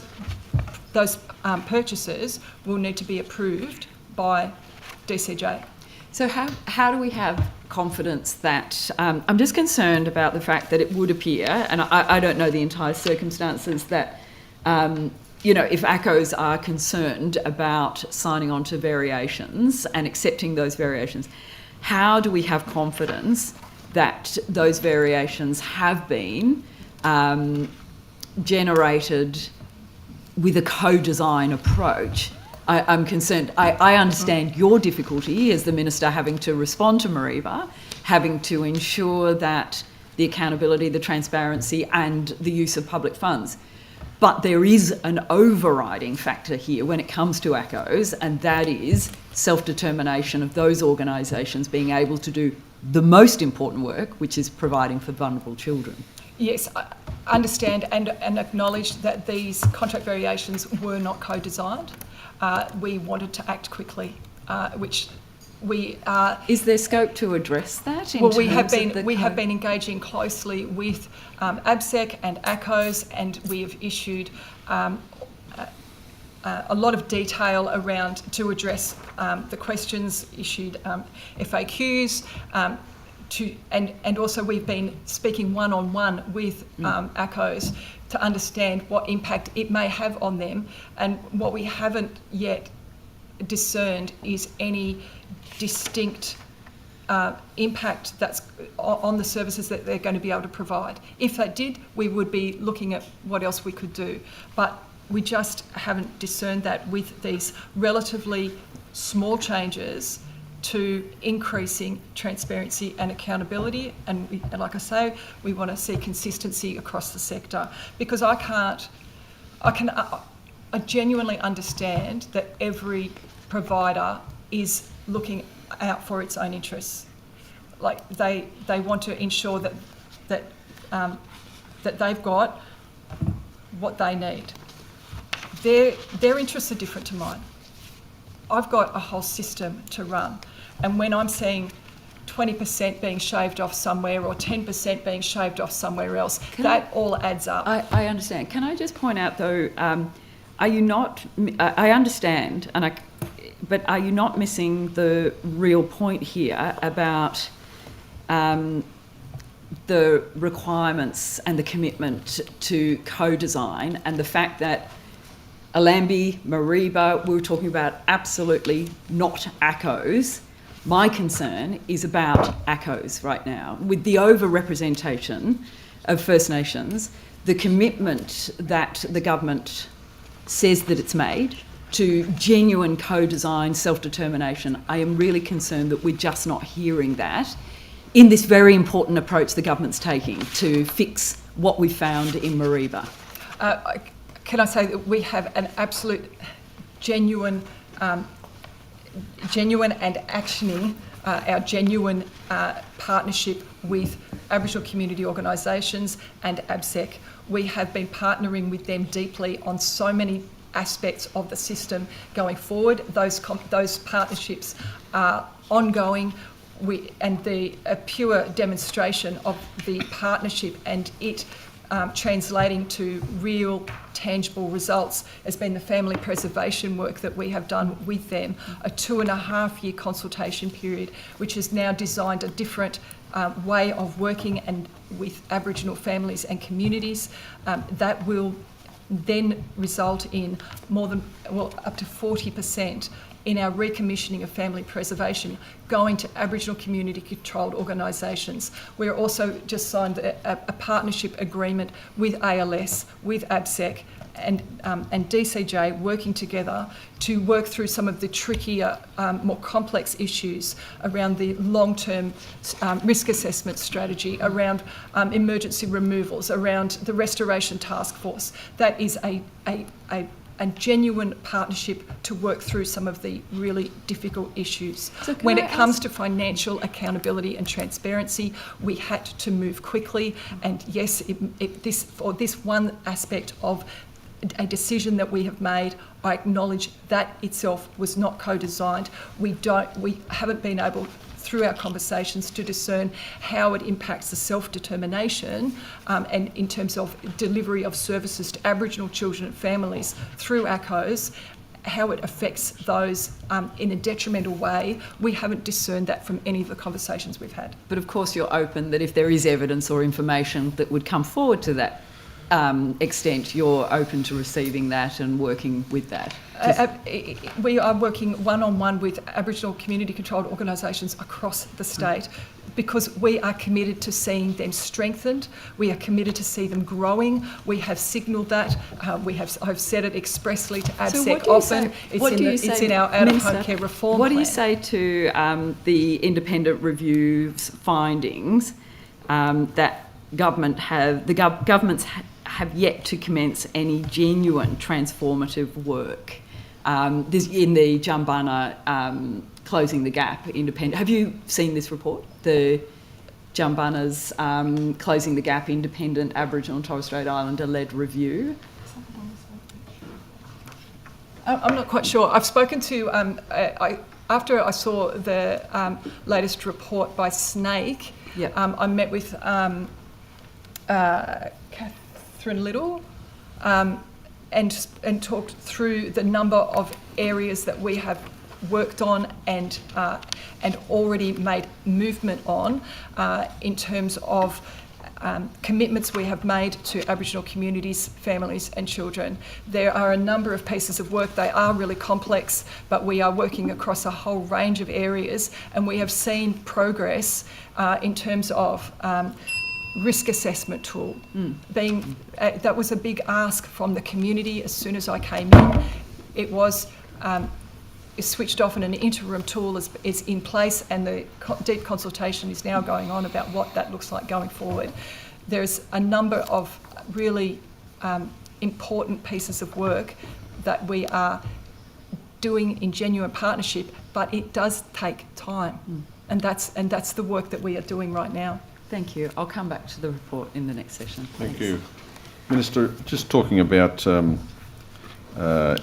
purchases will need to be approved by DCJ. So how do we have confidence that... I'm just concerned about the fact that it would appear, and I don't know the entire circumstances, that, if ACCOs are concerned about signing on to variations and accepting those variations, how do we have confidence that those variations have been generated with a co-design approach? I'm concerned. I understand your difficulty as the Minister having to respond to Mariba, having to ensure that the accountability, the transparency and the use of public funds. But there is an overriding factor here when it comes to ACCOs, and that is self-determination of those organisations being able to do the most important work, which is providing for vulnerable children. Yes, I understand and acknowledge that these contract variations were not co-designed. We wanted to act quickly, which we are... Is there scope to address that? We have been engaging closely with ABSEC and ACCOs, and we have issued a lot of detail around to address the questions, issued FAQs, and also we've been speaking one-on-one with ACCOs to understand what impact it may have on them, and what we haven't yet discerned is any distinct impact that's on the services that they're going to be able to provide. If they did, we would be looking at what else we could do, but we just haven't discerned that with these relatively small changes to increasing transparency and accountability, and like I say, we want to see consistency across the sector, because I genuinely understand that every provider is looking out for its own interests. Like they want to ensure that they've got what they need. Their interests are different to mine. I've got a whole system to run, and when I'm seeing 20% being shaved off somewhere or 10% being shaved off somewhere else, all adds up. I understand. Can I just point out though, are you not? I understand, but are you not missing the real point here about the requirements and the commitment to co-design, and the fact that Alambi, Mariba, we were talking about absolutely not ACCOs. My concern is about ACCOs right now. With the over-representation of First Nations, the commitment that the government says that it's made to genuine co-design, self-determination, I am really concerned that we're just not hearing that in this very important approach the government's taking to fix what we found in Mariba. Can I say that we have an absolute genuine and actioning our genuine partnership with Aboriginal community organisations and ABSEC. We have been partnering with them deeply on so many aspects of the system going forward. Those partnerships are ongoing, and a pure demonstration of the partnership and it translating to real tangible results has been the family preservation work that we have done with them, a 2.5-year consultation period, which has now designed a different way of working and with Aboriginal families and communities that will then result in up to 40% in our recommissioning of family preservation going to Aboriginal community controlled organisations. We're also just signed a partnership agreement with ALS, with ABSEC and DCJ, working together to work through some of the trickier, more complex issues around the long-term risk assessment strategy, around emergency removals, around the restoration task force. That is a genuine partnership to work through some of the really difficult issues. So when it comes to financial accountability and transparency, we had to move quickly. And yes, for this one aspect of a decision that we have made. I acknowledge that itself was not co-designed. We haven't been able, through our conversations, to discern how it impacts the self-determination and in terms of delivery of services to Aboriginal children and families through ACOs, how it affects those in a detrimental way. We haven't discerned that from any of the conversations we've had. But of course you're open that if there is evidence or information that would come forward to that extent, you're open to receiving that and working with that. We are working one-on-one with Aboriginal community-controlled organisations across the state because we are committed to seeing them strengthened. We are committed to see them growing. We have signalled that. I've said it expressly to ABSEC often. It's in our out-of-home care reform What do you plan. say to the independent review's findings that governments have yet to commence any genuine transformative work? There's in the Jumbunna Closing the Gap independent. Have you seen this report? The Jumbunna's Closing the Gap independent Aboriginal and Torres Strait Islander-led review. I'm not quite sure. I've spoken to, after I saw the latest report by Snake, Yep. I met with Catherine Little and talked through the number of areas that we have worked on and already made movement on in terms of commitments we have made to Aboriginal communities, families and children. There are a number of pieces of work. They are really complex, but we are working across a whole range of areas, and we have seen progress in terms of risk assessment tool. Being that was a big ask from the community as soon as I came in. It was switched off and an interim tool is in place, and the deep consultation is now going on about what that looks like going forward. There's a number of really important pieces of work that we are doing in genuine partnership, but it does take time, and that's the work that we are doing right now. Thank you. I'll come back to the report in the next session. Thank you. Minister, just talking about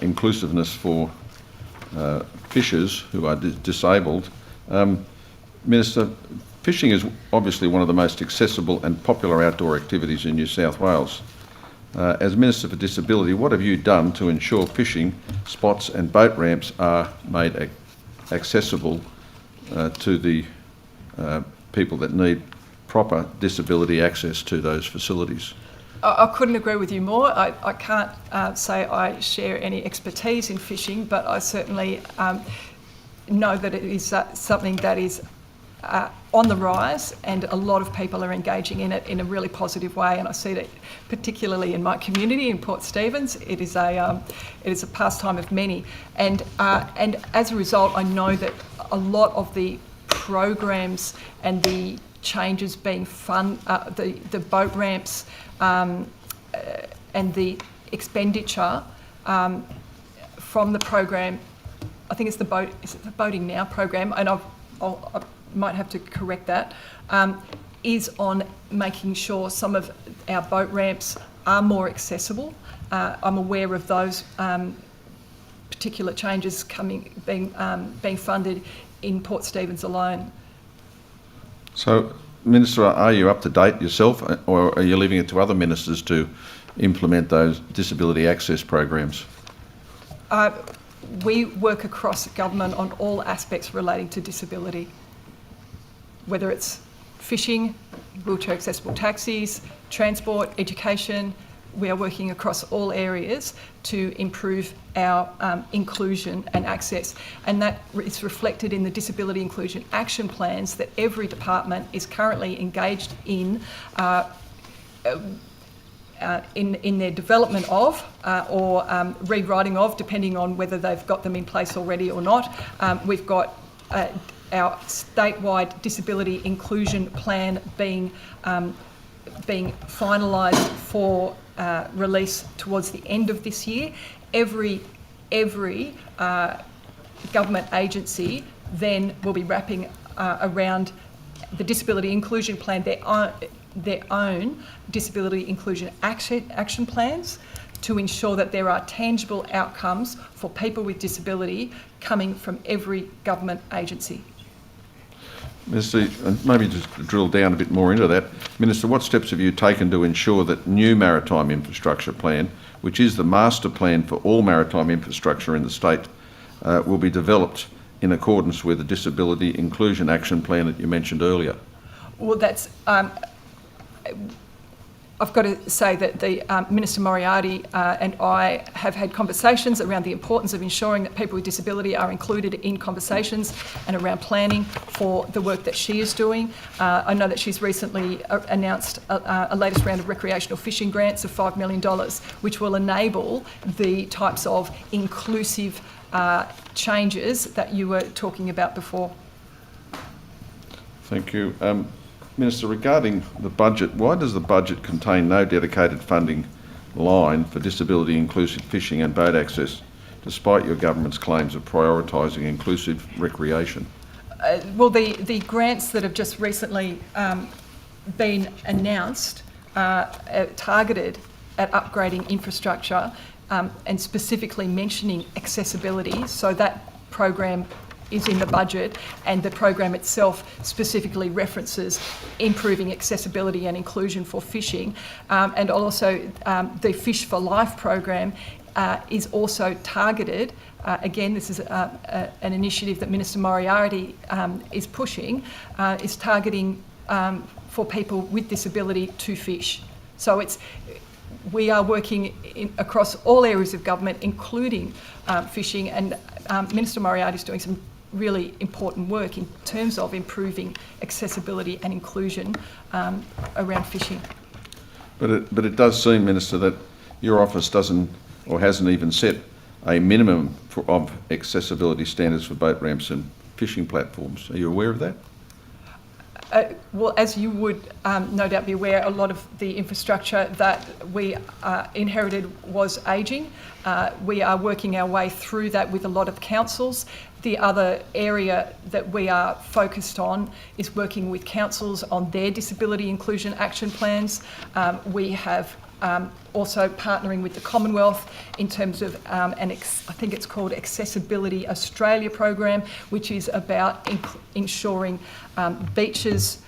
inclusiveness for fishers who are disabled. Minister, fishing is obviously one of the most accessible and popular outdoor activities in New South Wales. As Minister for Disability, what have you done to ensure fishing spots and boat ramps are made accessible to the people that need proper disability access to those facilities? I couldn't agree with you more. I can't say I share any expertise in fishing, but I certainly know that it is something that is on the rise, and a lot of people are engaging in it in a really positive way, and I see that particularly in my community in Port Stephens. It is a pastime of many, and as a result, I know that a lot of the programs and the changes being the boat ramps and the expenditure from the program, I think it's the Boating Now program, and I might have to correct that, is on making sure some of our boat ramps are more accessible. I'm aware of those particular changes being funded in Port Stephens alone. So, Minister, are you up to date yourself, or are you leaving it to other ministers to implement those disability access programs? We work across government on all aspects relating to disability, whether it's fishing, wheelchair accessible taxis, transport, education. We are working across all areas to improve our inclusion and access, and that is reflected in the disability inclusion action plans that every department is currently engaged in their development of or rewriting of, depending on whether they've got them in place already or not. We've got our statewide disability inclusion plan being finalised for release towards the end of this year. Every government agency then will be wrapping around the disability inclusion plan their own disability inclusion action plans. to ensure that there are tangible outcomes for people with disability coming from every government agency. Minister, and maybe just to drill down a bit more into that, Minister, what steps have you taken to ensure that new maritime infrastructure plan, which is the master plan for all maritime infrastructure in the state, will be developed in accordance with the Disability Inclusion Action Plan that you mentioned earlier? Well, that's... I've got to say that the Minister Moriarty and I have had conversations around the importance of ensuring that people with disability are included in conversations and around planning for the work that she is doing. I know that she's recently announced a latest round of recreational fishing grants of $5 million, which will enable the types of inclusive changes that you were talking about before. Thank you. Minister, regarding the budget, why does the budget contain no dedicated funding line for disability inclusive fishing and boat access, despite your government's claims of prioritising inclusive recreation? Well, the grants that have just recently been announced are targeted at upgrading infrastructure and specifically mentioning accessibility. So that program is in the budget, and the program itself specifically references improving accessibility and inclusion for fishing. And also the Fish for Life program is also targeted, again this is an initiative that Minister Moriarty is pushing, is targeting for people with disability to fish. So we are working across all areas of government, including fishing, and Minister Moriarty is doing some really important work in terms of improving accessibility and inclusion around fishing. But it does seem, Minister, that your office doesn't or hasn't even set a minimum of accessibility standards for boat ramps and fishing platforms. Are you aware of that? Well, as you would no doubt be aware, a lot of the infrastructure that we inherited was ageing. We are working our way through that with a lot of councils. The other area that we are focused on is working with councils on their disability inclusion action plans. We have also partnering with the Commonwealth in terms of I think it's called Accessibility Australia program, which is about ensuring beaches,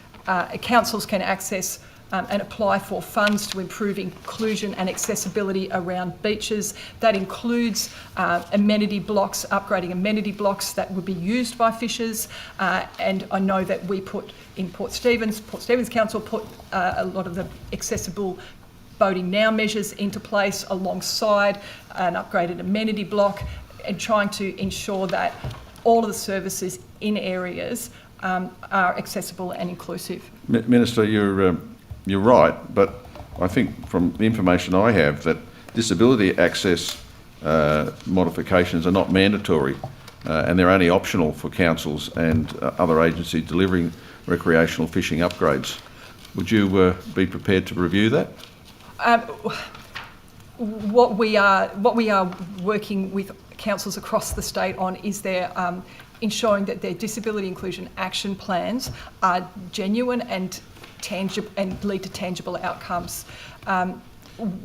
councils can access and apply for funds to improve inclusion and accessibility around beaches. That includes amenity blocks, upgrading amenity blocks that would be used by fishers. And I know that we put in Port Stephens Council put a lot of the accessible boating now measures into place alongside an upgraded amenity block, and trying to ensure that all of the services in areas are accessible and inclusive. Minister, you're right, but I think from the information I have that disability access modifications are not mandatory and they're only optional for councils and other agencies delivering recreational fishing upgrades. Would you be prepared to review that? What we are working with councils across the state on is ensuring that their disability inclusion action plans are genuine and tangible and lead to tangible outcomes.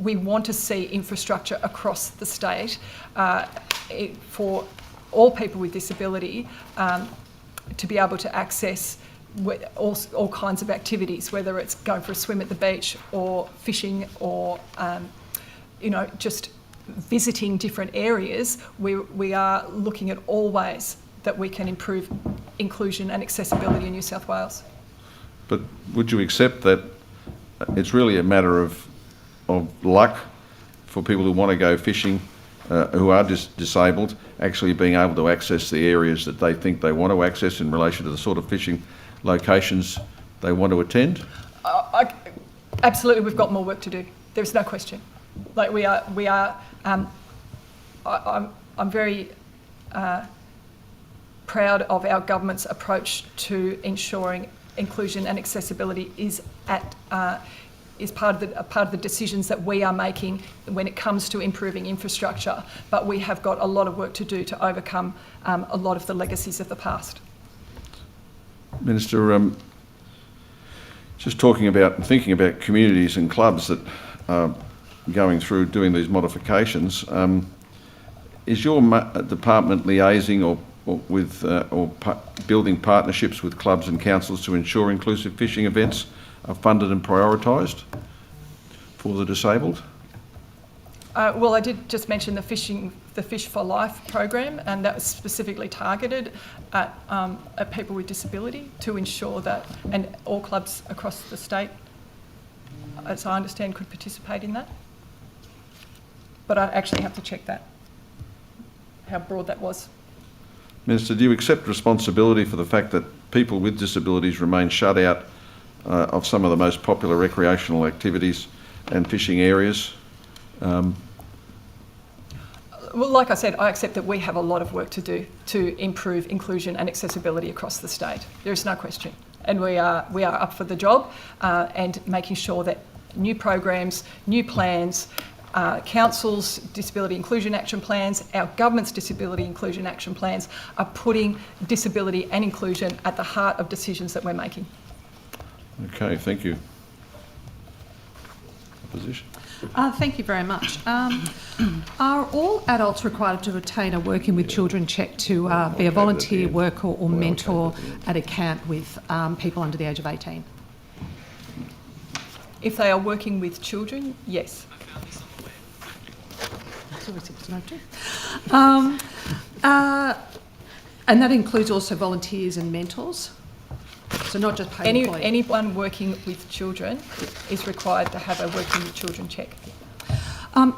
We want to see infrastructure across the state for all people with disability to be able to access all kinds of activities, whether it's going for a swim at the beach or fishing or just visiting different areas. We are looking at all ways that we can improve inclusion and accessibility in New South Wales. But would you accept that it's really a matter of luck for people who want to go fishing, who are disabled, actually being able to access the areas that they think they want to access in relation to the sort of fishing locations they want to attend? Absolutely, we've got more work to do. There's no question. Like we are. I'm very proud of our government's approach to ensuring inclusion and accessibility is part of the decisions that we are making when it comes to improving infrastructure. But we have got a lot of work to do to overcome a lot of the legacies of the past. Minister, just talking about and thinking about communities and clubs that going through doing these modifications, is your department liaising or building partnerships with clubs and councils to ensure inclusive fishing events are funded and prioritised for the disabled? Well, I did just mention the Fish for Life program, and that was specifically targeted at people with disability to ensure that, and all clubs across the state, as I understand, could participate in that. But I actually have to check that, how broad that was. Minister, do you accept responsibility for the fact that people with disabilities remain shut out of some of the most popular recreational activities and fishing areas? Well, like I said, I accept that we have a lot of work to do to improve inclusion and accessibility across the state. There is no question. And we are up for the job and making sure that new programs, new plans, councils' disability inclusion action plans, our government's disability inclusion action plans are putting disability and inclusion at the heart of decisions that we're making. Okay, thank you. Opposition? Thank you very much. Are all adults required to retain a working with children check to be a volunteer worker or mentor at a camp with people under the age of 18? If they are working with children, yes. And that includes also volunteers and mentors? So not just paid employees? Anyone working with children is required to have a working with children check.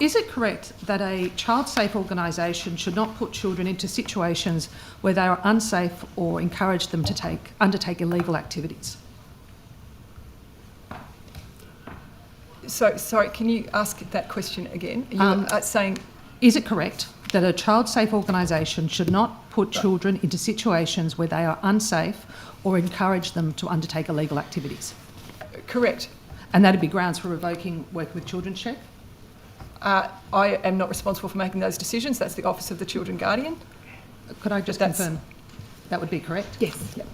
Is it correct that a child-safe organisation should not put children into situations where they are unsafe or encourage them to undertake illegal activities? So, sorry, can you ask that question again? You are saying... Is it correct that a child-safe organisation should not put children into situations where they are unsafe or encourage them to undertake illegal activities? Correct. And that'd be grounds for revoking work with children check? I am not responsible for making those decisions. That's the Office of the Children Guardian. Could I just confirm that would be correct? Yes. Yep.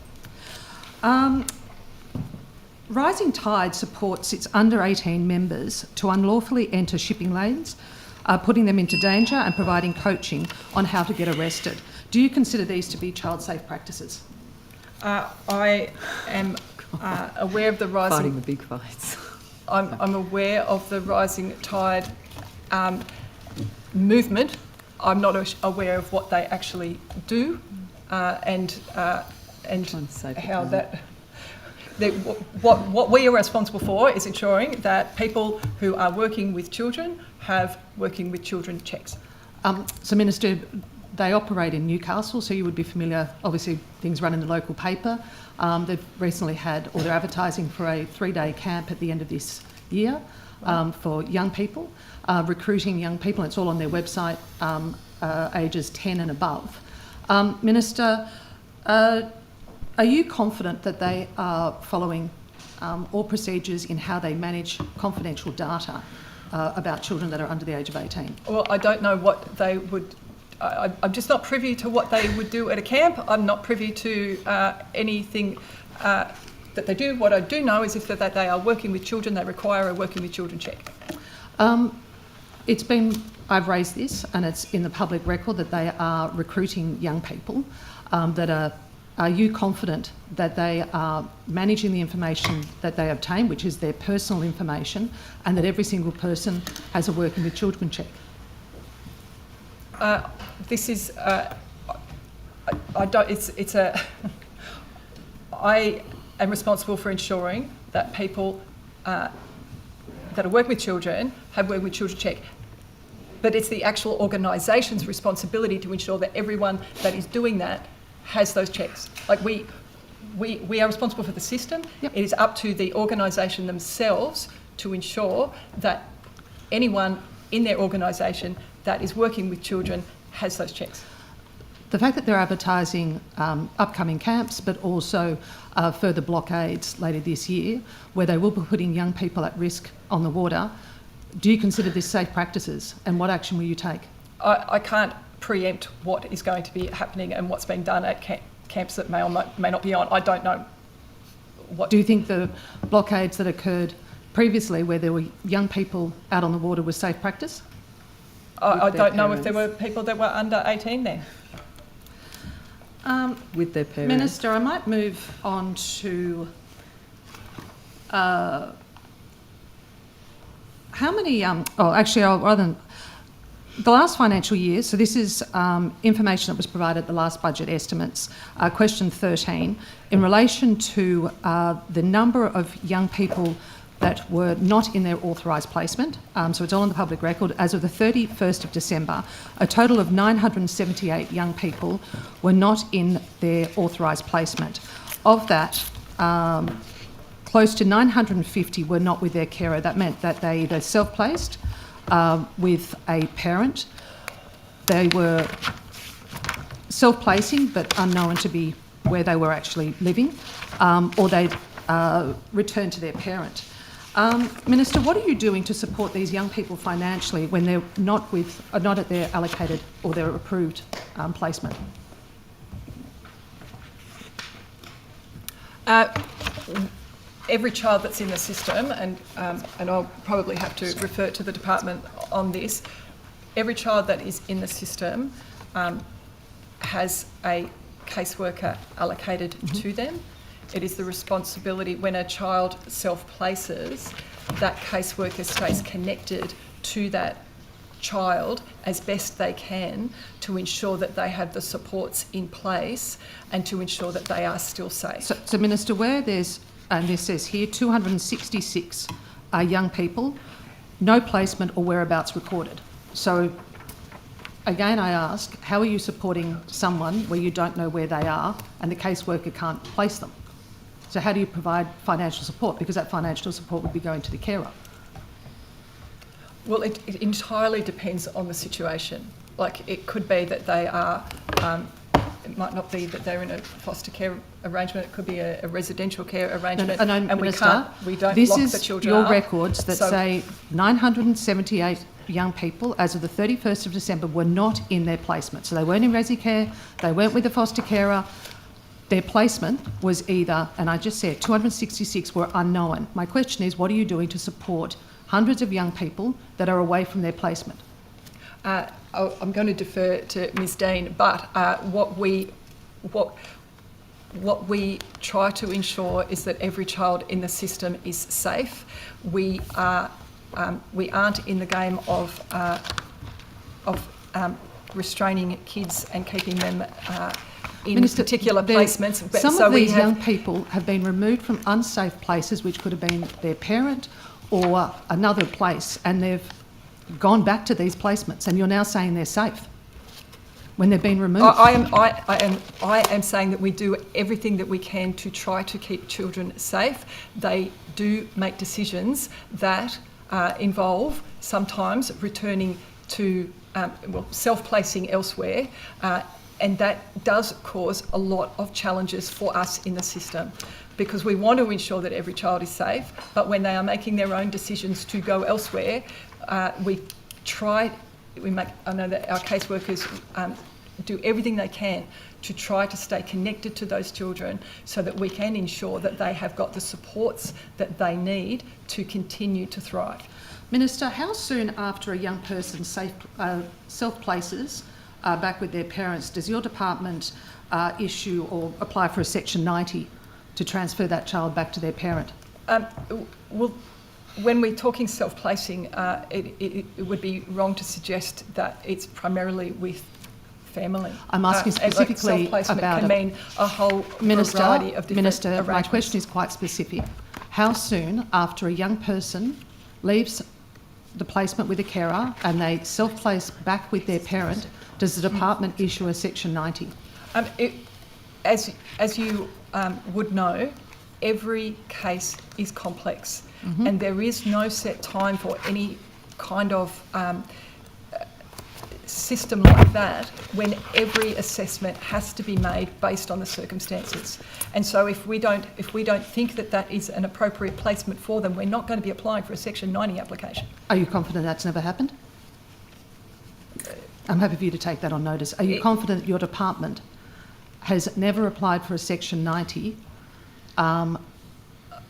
Rising Tide supports its under 18 members to unlawfully enter shipping lanes, putting them into danger and providing coaching on how to get arrested. Do you consider these to be child-safe practices? I am aware of the rising... Fighting the big fights. I'm aware of the Rising Tide movement. I'm not aware of what they actually do and how that... What we are responsible for is ensuring that people who are working with children have working with children checks. So, Minister, they operate in Newcastle, so you would be familiar, obviously things run in the local paper. They've recently had, or they're advertising for a 3-day camp at the end of this year for young people, recruiting young people. It's all on their website, ages 10 and above. Minister, are you confident that they are following all procedures in how they manage confidential data about children that are under the age of 18? Well, I don't know what they would... I'm just not privy to what they would do at a camp. I'm not privy to anything that they do. What I do know is if that they are working with children, they require a working with children check. I've raised this and it's in the public record that they are recruiting young people that are you confident that they are managing the information that they obtain, which is their personal information, and that every single person has a working with children check? This is... I don't... It's a... I am responsible for ensuring that people that are working with children have working with children check. But it's the actual organisation's responsibility to ensure that everyone that is doing that has those checks. Like we are responsible for the system. Yep. It is up to the organisation themselves to ensure that anyone in their organisation that is working with children has those checks. The fact that they're advertising upcoming camps, but also further blockades later this year, where they will be putting young people at risk on the water, do you consider this safe practices, and what action will you take? I can't preempt what is going to be happening and what's being done at camps that may or may not be on. I don't know what... Do you think the blockades that occurred previously where there were young people out on the water was safe practice? I don't know if there were people that were under 18 then. With their parents. Minister, I might move on to how many, rather than the last financial year, so this is information that was provided at the last budget estimates, question 13, in relation to the number of young people that were not in their authorised placement, so it's all on the public record. As of the 31st of December, a total of 978 young people were not in their authorised placement. Of that, close to 950 were not with their carer. That meant that they either self-placed with a parent, they were self-placing but unknown to be where they were actually living, or they returned to their parent. Minister, what are you doing to support these young people financially when they're not at their allocated or their approved placement? Every child that's in the system, and I'll probably have to refer to the department on this, every child that is in the system has a caseworker allocated to them. It is the responsibility when a child self-places, that caseworker stays connected to that child as best they can to ensure that they have the supports in place and to ensure that they are still safe. So Minister, where there's, and this says here, 266 young people, no placement or whereabouts recorded. So again, I ask, how are you supporting someone where you don't know where they are and the caseworker can't place them? So how do you provide financial support? Because that financial support would be going to the carer. Well, it entirely depends on the situation. Like, it could be that they are, it might not be that they're in a foster care arrangement, it could be a residential care arrangement, and Minister, we don't this lock is the children your up. records that say 978 young people as of the 31st of December were not in their placement. So they weren't in resi care, they weren't with a foster carer. Their placement was either, and I just said 266 were unknown. My question is, what are you doing to support hundreds of young people that are away from their placement? I'm going to defer to Ms Dean, but what we try to ensure is that every child in the system is safe. We aren't in the game of restraining kids and keeping them in Minister, particular placements. Some of these young people have been removed from unsafe places, which could have been their parent or another place, and they've gone back to these placements, and you're now saying they're safe when they've been removed. I am saying that we do everything that we can to try to keep children safe. They do make decisions that involve sometimes returning to self-placing elsewhere. And that does cause a lot of challenges for us in the system, because we want to ensure that every child is safe, but when they are making their own decisions to go elsewhere, I know that our caseworkers do everything they can to try to stay connected to those children so that we can ensure that they have got the supports that they need to continue to thrive. Minister, how soon after a young person self-places back with their parents, does your department issue or apply for a Section 90 to transfer that child back to their parent? Well, when we're talking self-placing, it would be wrong to suggest that it's primarily with family. I'm asking specifically self-placement about can mean a whole variety of different Minister, my arrangements. question is quite specific. How soon after a young person leaves the placement with a carer and they self-place back with their parent, does the department issue a Section 90? As you would know, every case is complex, and there is no set time for any kind of system like that when every assessment has to be made based on the circumstances. And so if we don't think that that is an appropriate placement for them, we're not going to be applying for a Section 90 application. Are you confident that's never happened? I'm happy for you to take that on notice. Are you confident that your department has never applied for a Section 90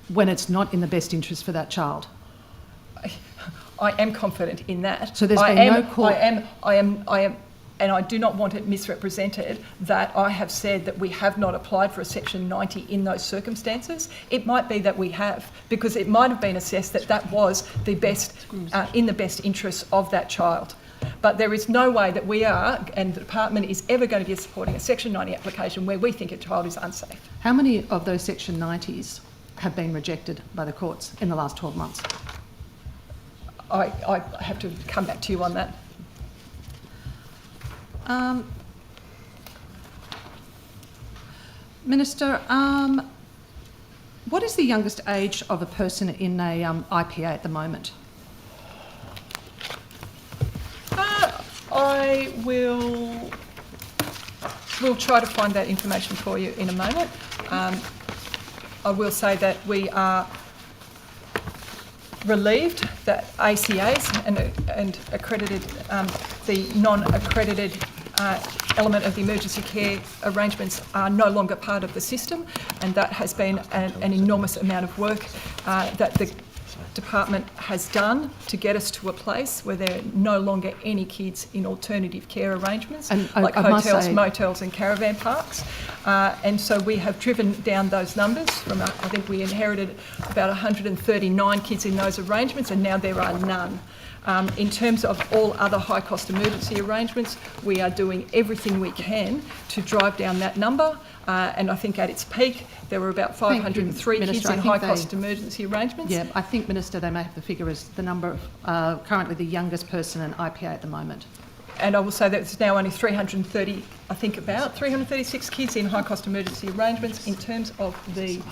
when it's not in the best interest for that child? I am confident in that. So there's been no court... I am, and I do not want it misrepresented that I have said that we have not applied for a Section 90 in those circumstances. It might be that we have, because it might have been assessed that that was the best, in the best interests of that child. But there is no way that we are, and the department is ever going to be supporting a Section 90 application where we think a child is unsafe. How many of those Section 90s have been rejected by the courts in the last 12 months? I have to come back to you on that. Minister, what is the youngest age of a person in a IPA at the moment? I will try to find that information for you in a moment. I will say that we are relieved that ACAs and accredited, the non-accredited element of the emergency care arrangements are no longer part of the system, and that has been an enormous amount of work that the department has done to get us to a place where there are no longer any kids in alternative care arrangements, like hotels, motels and caravan parks. And so we have driven down those numbers from, I think we inherited about 139 kids in those arrangements, and now there are none. In terms of all other high-cost emergency arrangements, we are doing everything we can to drive down that number. And I think at its peak, there were about 503 kids in high-cost emergency arrangements. Yeah, I think, Minister, they may have the figure as the number of currently the youngest person in IPA at the moment. And I will say that it's now only 330, I think about 336 kids in high-cost emergency arrangements. In terms of the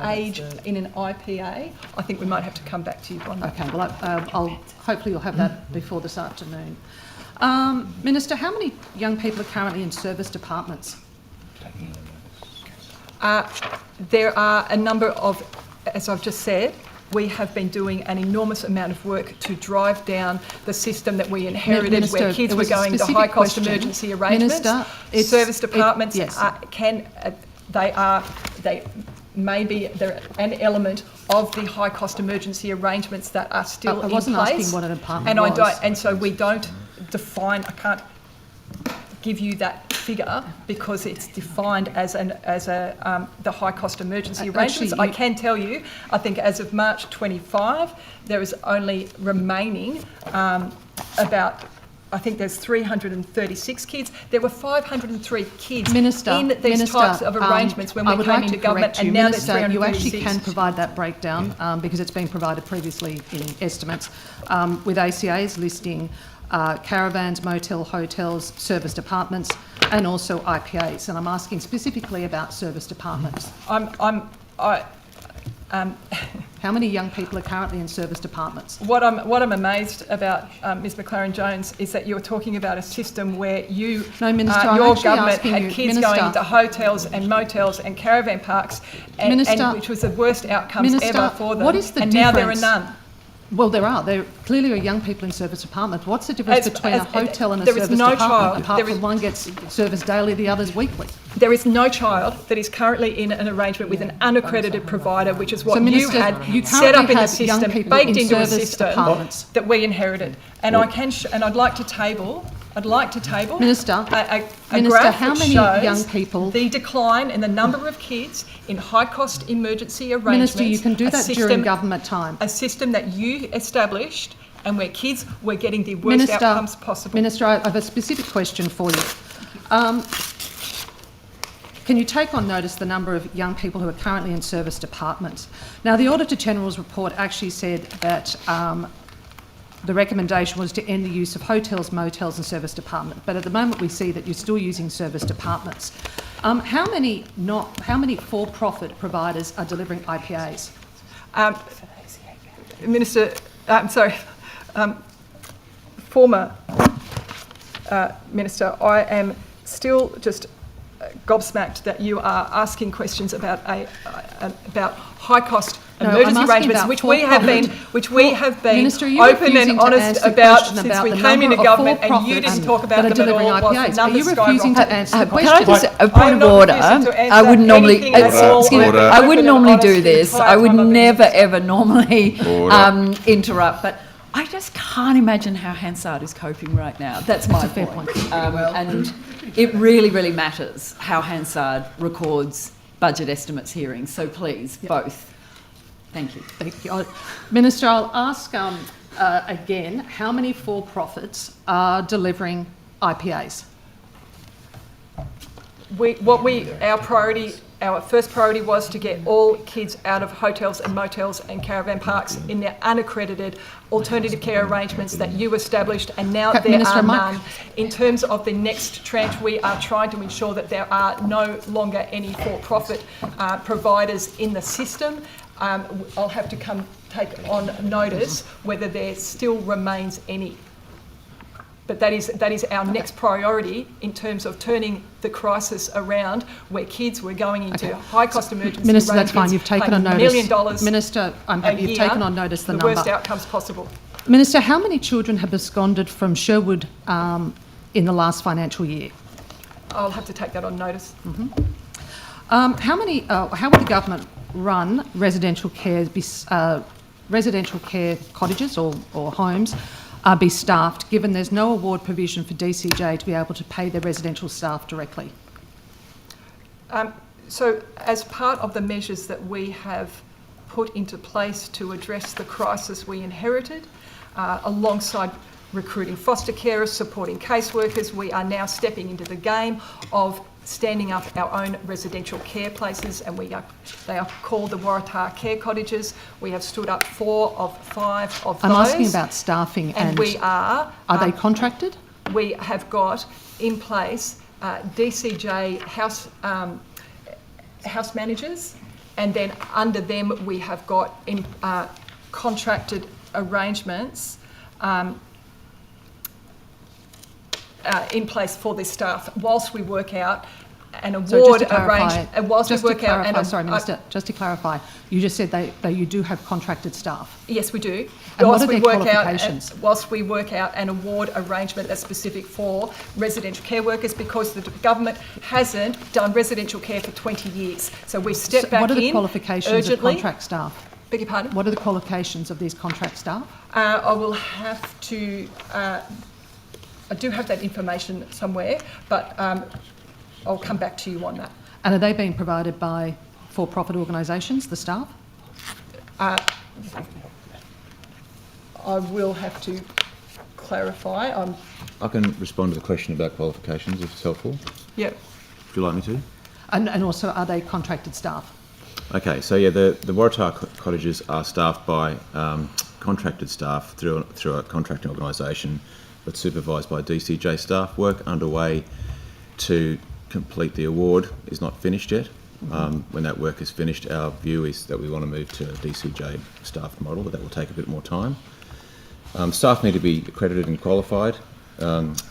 age in an IPA, I think we might have to come back to you on that. Okay, well, hopefully you'll have that before this afternoon. Minister, how many young people are currently in service departments? There are a number of, as I've just said, we have been doing an enormous amount of work to drive down the system that we inherited, Minister, where kids were going to high-cost emergency arrangements. Minister, service departments yes. they may be an element of the high-cost emergency arrangements that are still in place. I wasn't asking what an department was. And so we don't define. I can't give you that figure because it's defined as the high cost emergency arrangements. I can tell you, I think as of March 25, there is only remaining about, I think there's 336 kids. There were 503 kids in these types of arrangements when we came into government, and now there's 336. You actually can provide that breakdown because it's been provided previously in estimates with ACAs listing caravans, motel, hotels, service departments, and also IPAs. And I'm asking specifically about service departments. How many young people are currently in service departments? What I'm amazed about, Ms McLaren-Jones, is that you're talking about a system where your government had kids going into hotels and motels and caravan parks, and which was the worst outcomes ever for them. What is the difference? Now there are none. Well, there are. There clearly are young people in service departments. What's the difference between a hotel and a service department? Apart from one gets service daily, the other's weekly. There is no child that is currently in an arrangement with an unaccredited provider, which is what you had set up in the system, baked into a system that we inherited. And I'd like to table. Minister, a Minister, graph how which many shows young people? The decline in the number of kids in high-cost emergency arrangements. Minister, you can do that during government time. A system that you established, and where kids were getting the worst outcomes possible. Minister, I have a specific question for you. Can you take on notice the number of young people who are currently in service departments? Now, the Auditor General's report actually said that the recommendation was to end the use of hotels, motels and service departments. But at the moment we see that you're still using service departments. How many for-profit providers are delivering IPAs? Minister, former Minister, I am still just gobsmacked that you are asking questions about high-cost emergency arrangements, which we have been Minister, open and honest about since we came into government, and you didn't talk about them at all. IPAs. Are you refusing to answer the question? Can I just a point of order? I wouldn't normally. I wouldn't normally do this. I would never ever normally interrupt. But I just can't imagine how Hansard is coping right now. That's my point. And it really, really matters how Hansard records budget estimates hearings. So please, both. Thank you. Thank you. Minister, I'll ask again, how many for-profits are delivering IPAs? Our first priority was to get all kids out of hotels and motels and caravan parks in their unaccredited alternative care arrangements that you established, and now there are none. In terms of the next tranche, we are trying to ensure that there are no longer any for-profit providers in the system. I'll have to come take on notice whether there still remains any. But that is our next priority in terms of turning the crisis around, where kids were going into high-cost emergency Minister, that's fine. You've taken on notice. $1 million Minister, I'm happy you've taken on notice the number. The worst outcomes possible. Minister, how many children have absconded from Sherwood in the last financial year? I'll have to take that on notice. How would the government run residential care cottages or homes be staffed, given there's no award provision for DCJ to be able to pay their residential staff directly? So as part of the measures that we have put into place to address the crisis we inherited, alongside recruiting foster carers, supporting caseworkers, we are now stepping into the game of standing up our own residential care places, and they are called the Waratah Care Cottages. We have stood up 4 of 5 of those. I'm asking about staffing, and we are they contracted? We have got in place DCJ house managers, and then under them we have got contracted arrangements in place for this staff, whilst we work out an award arrangement. Sorry, Minister, just to clarify, you just said that you do have contracted staff. Yes, we do. And what are their qualifications? Whilst we work out an award arrangement that's specific for residential care workers, because the government hasn't done residential care for 20 years. So we've stepped back in urgently. What are the qualifications of contract staff? Beg your pardon? What are the qualifications of these contract staff? I will have to... I do have that information somewhere, but I'll come back to you on that. And are they being provided by for-profit organisations, the staff? I will have to clarify. I can respond to the question about qualifications if it's helpful. Yep. Would you like me to? And also, are they contracted staff? Okay, so yeah, the Waratah cottages are staffed by contracted staff through a contracting organisation, but supervised by DCJ staff. Work underway to complete the award is not finished yet. When that work is finished, our view is that we want to move to a DCJ staff model, but that will take a bit more time. Staff need to be accredited and qualified.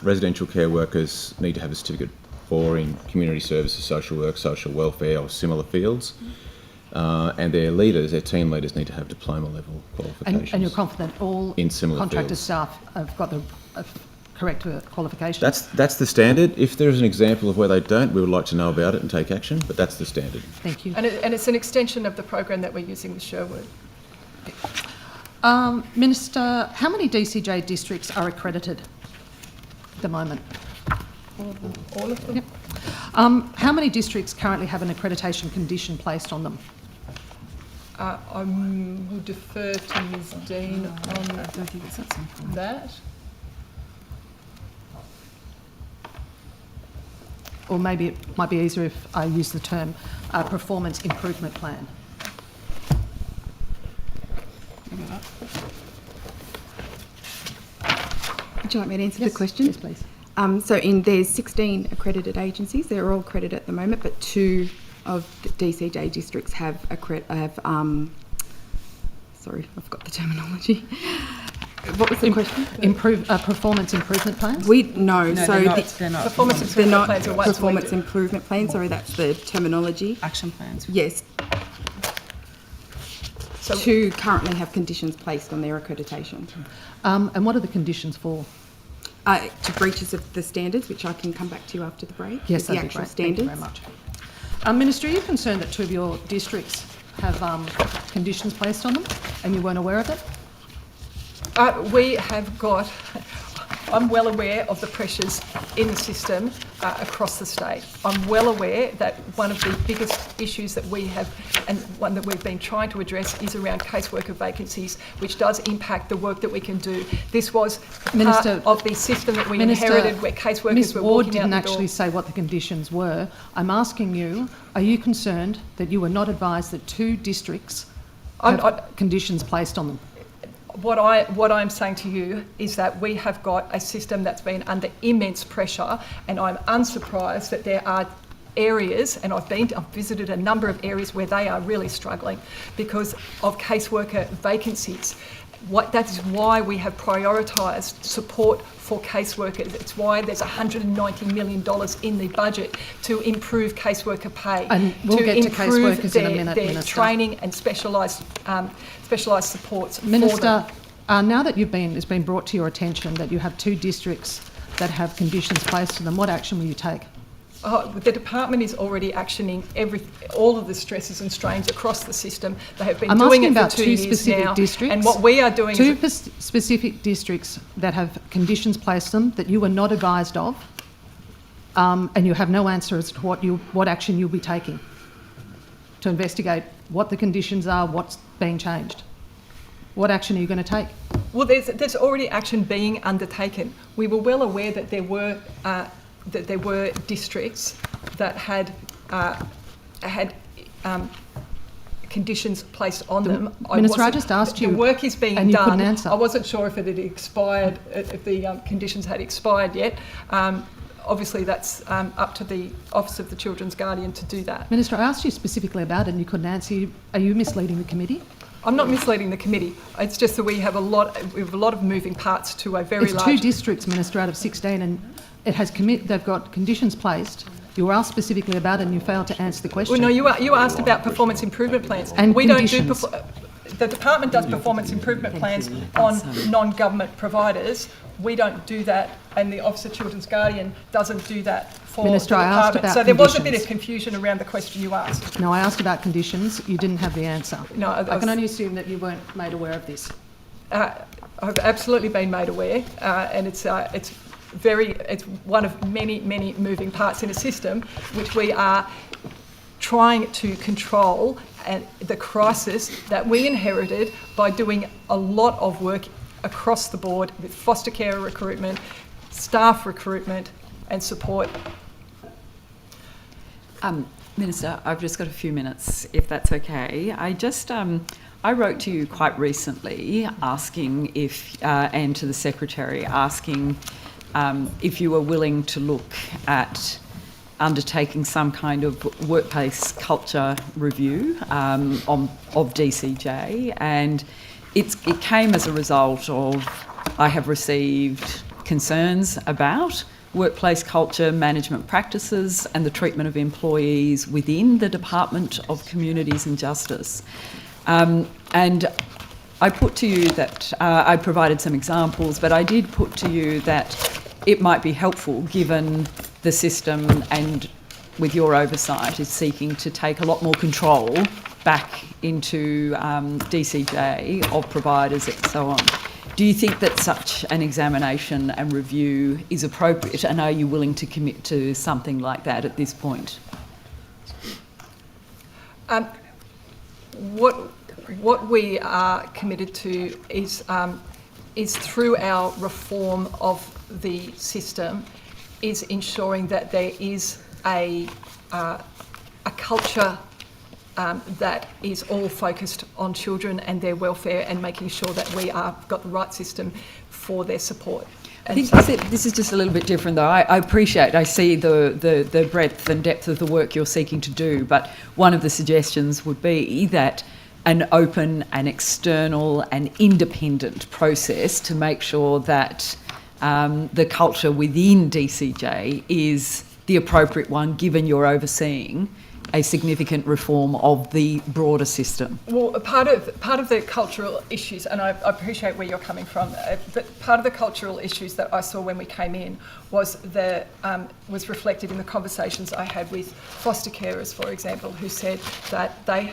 Residential care workers need to have a certificate in community services, social work, social welfare or similar fields. And their team leaders need to have diploma level qualifications. And you're confident all in similar contracted fields. staff have got the correct qualifications? That's the standard. If there is an example of where they don't, we would like to know about it and take action, but that's the standard. Thank you. And it's an extension of the program that we're using with Sherwood. Minister, how many DCJ districts are accredited at the moment? All of them. Yep. How many districts currently have an accreditation condition placed on them? I will defer to Ms Dean on that. Or maybe it might be easier if I use the term performance improvement plan. Would you like me to answer the question? Yes, please. There's 16 accredited agencies. They're all accredited at the moment, but 2 of the DCJ districts have sorry, I've got the terminology. What was the question? Performance improvement plans? No, they're not. Performance improvement plans are performance improvement plans. Sorry, that's the terminology. Action plans. Yes. So 2 currently have conditions placed on their accreditation. And what are the conditions for? To breaches of the standards, which I can come back to you after the break. Yes, the that'd actual be great. standards. Thank you very much. Minister, are you concerned that 2 of your districts have conditions placed on them and you weren't aware of it? We have got, I'm well aware of the pressures in the system across the state. I'm well aware that one of the biggest issues that we have, and one that we've been trying to address, is around caseworker vacancies, which does impact the work that we can do. This was part of the system that we inherited, where caseworkers were walking out the door. Ms Ward didn't actually say what the conditions were. I'm asking you, are you concerned that you were not advised that 2 districts have conditions placed on them? What I'm saying to you is that we have got a system that's been under immense pressure, and I'm unsurprised that there are areas, and I've visited a number of areas where they are really struggling because of caseworker vacancies. That is why we have prioritised support for caseworkers. It's why there's $190 million in the budget to improve caseworker pay, and we'll to get to improve caseworkers in a minute, their Minister. training and specialised supports. Minister, now that it's been brought to your attention that you have 2 districts that have conditions placed on them, what action will you take? The department is already actioning all of the stresses and strains across the system. They have been I'm doing asking it about for 2 2 years specific now. districts. And what we are doing 2 specific districts that have conditions placed on them that you were not advised of, and you have no answer as to what action you'll be taking to investigate what the conditions are, what's being changed. What action are you going to take? Well, there's already action being undertaken. We were well aware that there were districts that had conditions placed on them. Minister, I just asked you. The work is being and you done. couldn't answer. I wasn't sure if it had expired, if the conditions had expired yet. Obviously, that's up to the Office of the Children's Guardian to do that. Minister, I asked you specifically about it and you couldn't answer. Are you misleading the committee? I'm not misleading the committee. It's just that we have a lot of moving parts to a very large... It's 2 districts, Minister, out of 16, and they've got conditions placed. You were asked specifically about it and you failed to answer the question. Well, no, you asked about performance improvement plans. And we conditions. Don't do... The department does performance improvement plans on non-government providers. We don't do that, and the Office of Children's Guardian doesn't do that for Minister, the I asked department. about So there was a bit conditions. of confusion around the question you asked. No, I asked about conditions. You didn't have the answer. No, I can only assume that you weren't made aware of this. I've absolutely been made aware, and it's one of many moving parts in a system which we are trying to control, and the crisis that we inherited by doing a lot of work across the board with foster care recruitment, staff recruitment and support. Minister, I've just got a few minutes, if that's okay. I wrote to you quite recently asking and to the Secretary, asking if you were willing to look at undertaking some kind of workplace culture review of DCJ, and it came as a result of I have received concerns about workplace culture, management practices and the treatment of employees within the Department of Communities and Justice. And I put to you that I provided some examples, but I did put to you that it might be helpful, given the system and with your oversight is seeking to take a lot more control back into DCJ of providers and so on. Do you think that such an examination and review is appropriate, and are you willing to commit to something like that at this point? What we are committed to is through our reform of the system, is ensuring that there is a culture that is all focused on children and their welfare, and making sure that we have got the right system for their support. I think this is just a little bit different, though. I appreciate, I see the breadth and depth of the work you're seeking to do, but one of the suggestions would be that an open and external and independent process to make sure that the culture within DCJ is the appropriate one, given your overseeing, a significant reform of the broader system? Well, part of the cultural issues, and I appreciate where you're coming from, but part of the cultural issues that I saw when we came in was reflected in the conversations I had with foster carers, for example, who said that they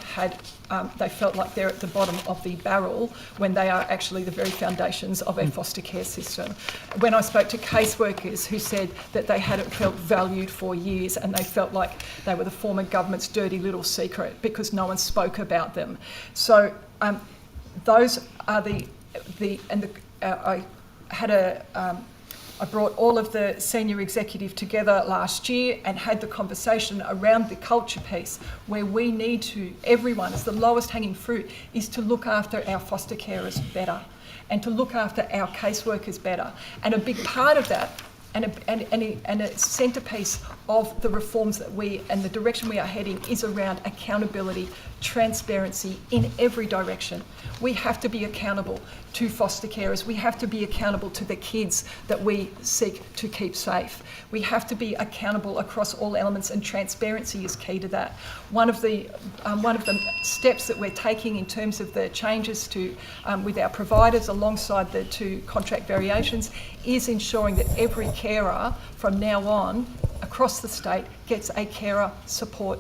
felt like they're at the bottom of the barrel when they are actually the very foundations of a foster care system. When I spoke to caseworkers who said that they hadn't felt valued for years and they felt like they were the former government's dirty little secret because no one spoke about them. So those are I brought all of the senior executive together last year and had the conversation around the culture piece where we need to, everyone, as the lowest hanging fruit, is to look after our foster carers better and to look after our caseworkers better. And a big part of that and a centrepiece of the reforms that and the direction we are heading is around accountability, transparency in every direction. We have to be accountable to foster carers. We have to be accountable to the kids that we seek to keep safe. We have to be accountable across all elements, and transparency is key to that. One of the steps that we're taking in terms of the changes to with our providers alongside the 2 contract variations is ensuring that every carer from now on across the state gets a carer support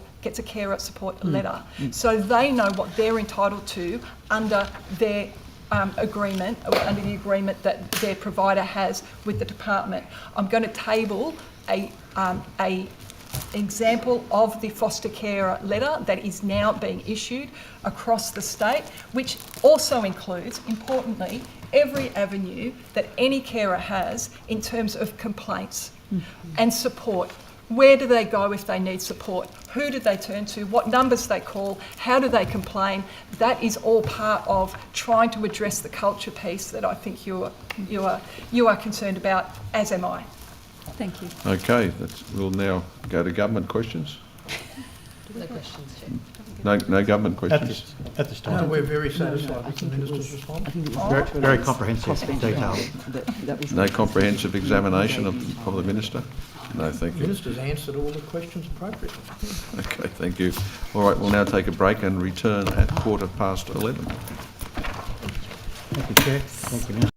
letter, so they know what they're entitled to under their agreement, or under the agreement that their provider has with the department. I'm going to table a example of the foster carer letter that is now being issued across the state, which also includes, importantly, every avenue that any carer has in terms of complaints and support. Where do they go if they need support? Who do they turn to? What numbers they call? How do they complain? That is all part of trying to address the culture piece that I think you are concerned about, as am I. Thank you. Okay, we'll now go to government questions. No questions, Chair. No government questions? At this time. No, we're very satisfied with the Minister's response. Very comprehensive, detailed. No comprehensive examination of the Minister? No, thank you. The Minister's answered all the questions appropriately. Okay, thank you. All right, we'll now take a break and return at 11:15. Thank you, Chair. Thank you, Minister.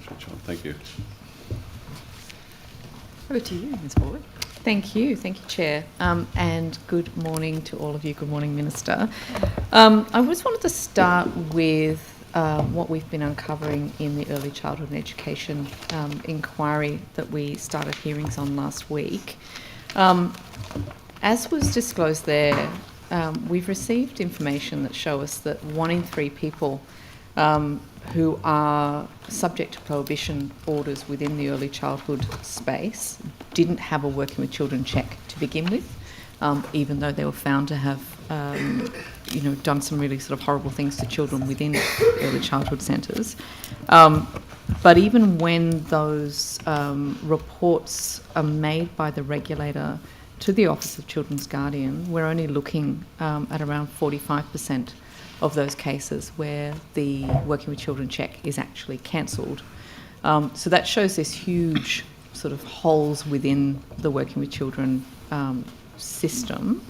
switch on. Thank you. Over to you, Ms Boyd. Thank you, Chair, and good morning to all of you. Good morning, Minister. I just wanted to start with what we've been uncovering in the early childhood and education inquiry that we started hearings on last week. As was disclosed there, we've received information that show us that 1 in 3 people who are subject to prohibition orders within the early childhood space didn't have a working with children check to begin with, even though they were found to have done some really sort of horrible things to children within early childhood centres. But even when those reports are made by the regulator to the Office of Children's Guardian, we're only looking at around 45% of those cases where the working with children check is actually cancelled. So that shows this huge sort of holes within the working with children system.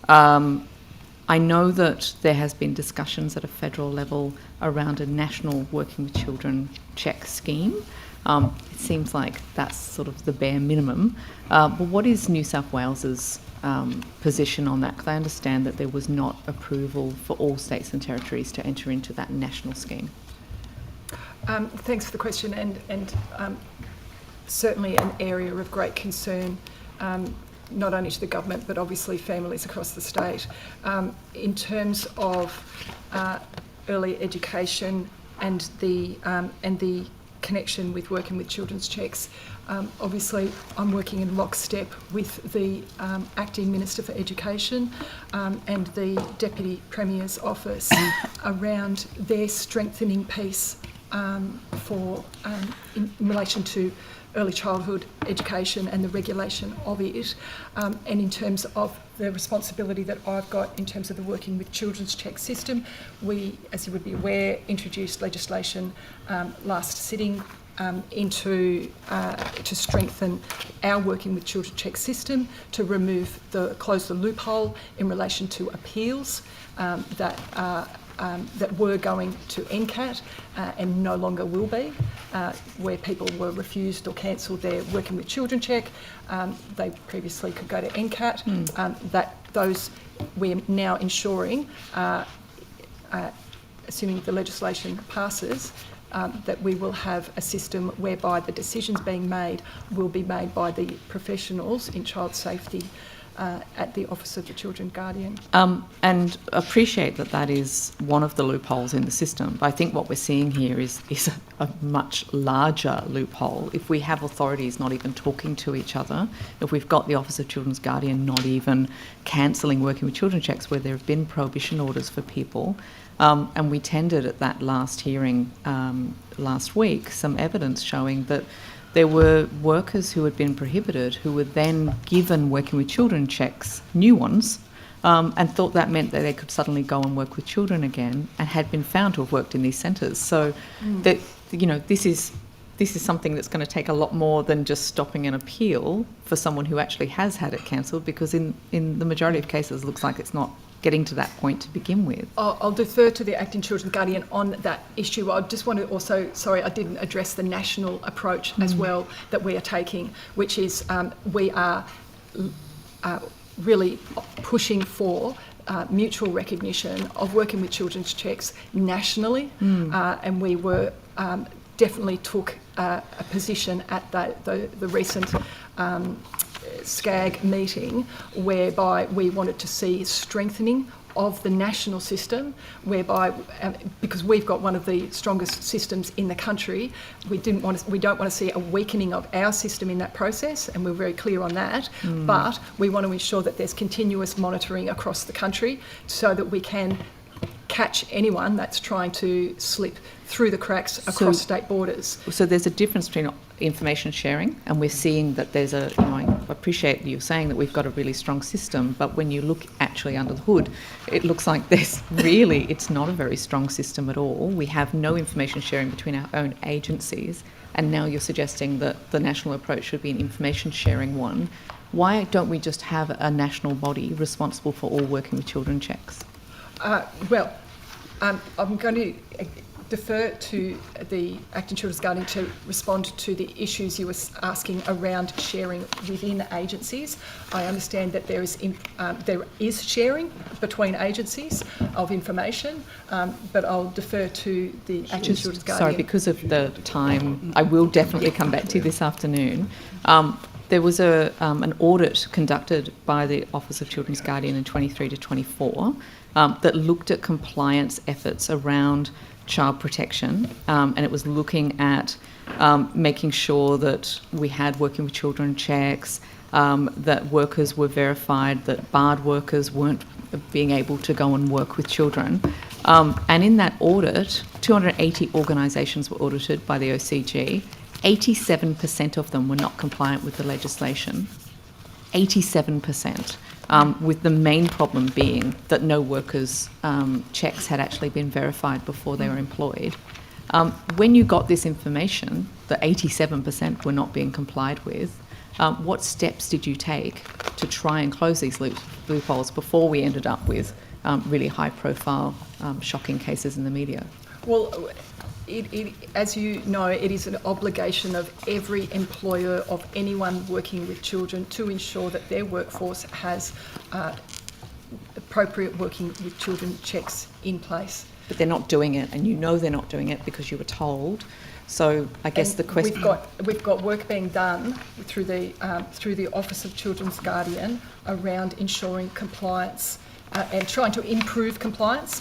I know that there has been discussions at a federal level around a national working with children check scheme. It seems like that's sort of the bare minimum. But what is New South Wales's position on that? Because I understand that there was not approval for all states and territories to enter into that national scheme. Thanks for the question, and certainly an area of great concern, not only to the government but obviously families across the state. In terms of early education and the connection with working with children's checks, obviously I'm working in lockstep with the Acting Minister for Education and the Deputy Premier's Office around their strengthening piece in relation to early childhood education and the regulation of it, and in terms of the responsibility that I've got in terms of the working with children's check system. We, as you would be aware, introduced legislation last sitting to strengthen our working with children check system, to close the loophole in relation to appeals that were going to NCAT and no longer will be, where people were refused or cancelled their working with children check. They previously could go to NCAT. That those we're now ensuring, assuming the legislation passes, that we will have a system whereby the decisions being made will be made by the professionals in child safety at the Office of the Children's Guardian. And appreciate that is one of the loopholes in the system. But I think what we're seeing here is a much larger loophole. If we have authorities not even talking to each other, if we've got the Office of Children's Guardian not even cancelling working with children checks where there have been prohibition orders for people, and we tendered at that last hearing last week some evidence showing that there were workers who had been prohibited who were then given working with children checks, new ones, and thought that meant that they could suddenly go and work with children again, and had been found to have worked in these centres. So that, this is something that's going to take a lot more than just stopping an appeal for someone who actually has had it cancelled, because in the majority of cases it looks like it's not getting to that point to begin with. I'll defer to the Acting Children's Guardian on that issue. I just want to also, sorry, I didn't address the national approach as well that we are taking, which is we are really pushing for mutual recognition of working with children's checks nationally, and we were definitely took a position at the recent SCAG meeting, whereby we wanted to see strengthening of the national system, whereby because we've got one of the strongest systems in the country, we don't want to see a weakening of our system in that process, and we're very clear on that. But we want to ensure that there's continuous monitoring across the country so that we can catch anyone that's trying to slip through the cracks across state borders. So there's a difference between information sharing, and we're seeing that there's I appreciate you saying that we've got a really strong system, but when you look actually under the hood, it looks like it's not a very strong system at all. We have no information sharing between our own agencies, and now you're suggesting that the national approach should be an information sharing one. Why don't we just have a national body responsible for all working with children checks? I'm going to defer to the Acting Children's Guardian to respond to the issues you were asking around sharing within agencies. I understand that there is sharing between agencies of information, but I'll defer to the Acting Children's Guardian. Sorry, because of the time, I will definitely come back to you this afternoon. There was an audit conducted by the Office of Children's Guardian in 23 to 24 that looked at compliance efforts around child protection, and it was looking at making sure that we had working with children checks, that workers were verified, that barred workers weren't being able to go and work with children. And in that audit, 280 organisations were audited by the OCG. 87% of them were not compliant with the legislation. 87%. With the main problem being that no workers' checks had actually been verified before they were employed. When you got this information, that 87% were not being complied with, what steps did you take to try and close these loopholes before we ended up with really high-profile, shocking cases in the media? Well, as you know, it is an obligation of every employer of anyone working with children to ensure that their workforce has appropriate working with children checks in place. But they're not doing it, and you know they're not doing it because you were told. So I guess the question... We've got work being done through the Office of Children's Guardian around ensuring compliance and trying to improve compliance.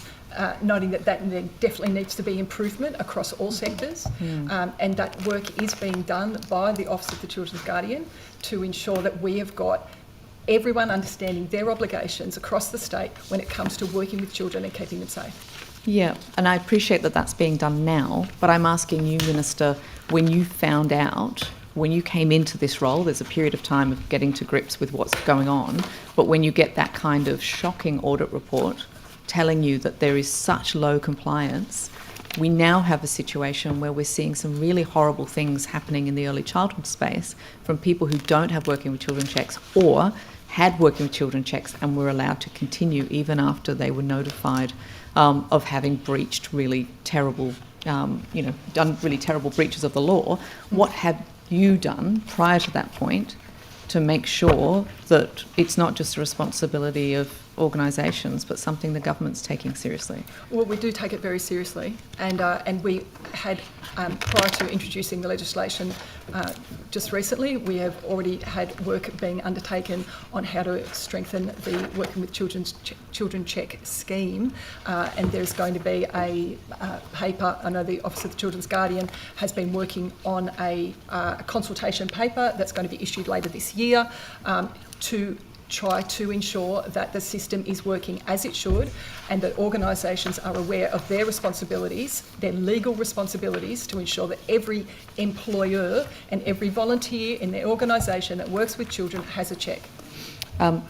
Noting that there definitely needs to be improvement across all sectors, and that work is being done by the Office of the Children's Guardian to ensure that we have got everyone understanding their obligations across the state when it comes to working with children and keeping them safe. Yeah, and I appreciate that that's being done now, but I'm asking you, Minister, when you found out, when you came into this role, there's a period of time of getting to grips with what's going on, but when you get that kind of shocking audit report telling you that there is such low compliance, we now have a situation where we're seeing some really horrible things happening in the early childhood space from people who don't have working with children checks or had working with children checks and were allowed to continue even after they were notified of having breached really terrible, done really terrible breaches of the law. What have you done prior to that point to make sure that it's not just a responsibility of organisations, but something the government's taking seriously? Well, we do take it very seriously, and we had, prior to introducing the legislation just recently, we have already had work being undertaken on how to strengthen the Working with Children Check scheme, and there's going to be a paper. I know the Office of the Children's Guardian has been working on a consultation paper that's going to be issued later this year to try to ensure that the system is working as it should and that organisations are aware of their responsibilities, their legal responsibilities, to ensure that every employer and every volunteer in their organisation that works with children has a check.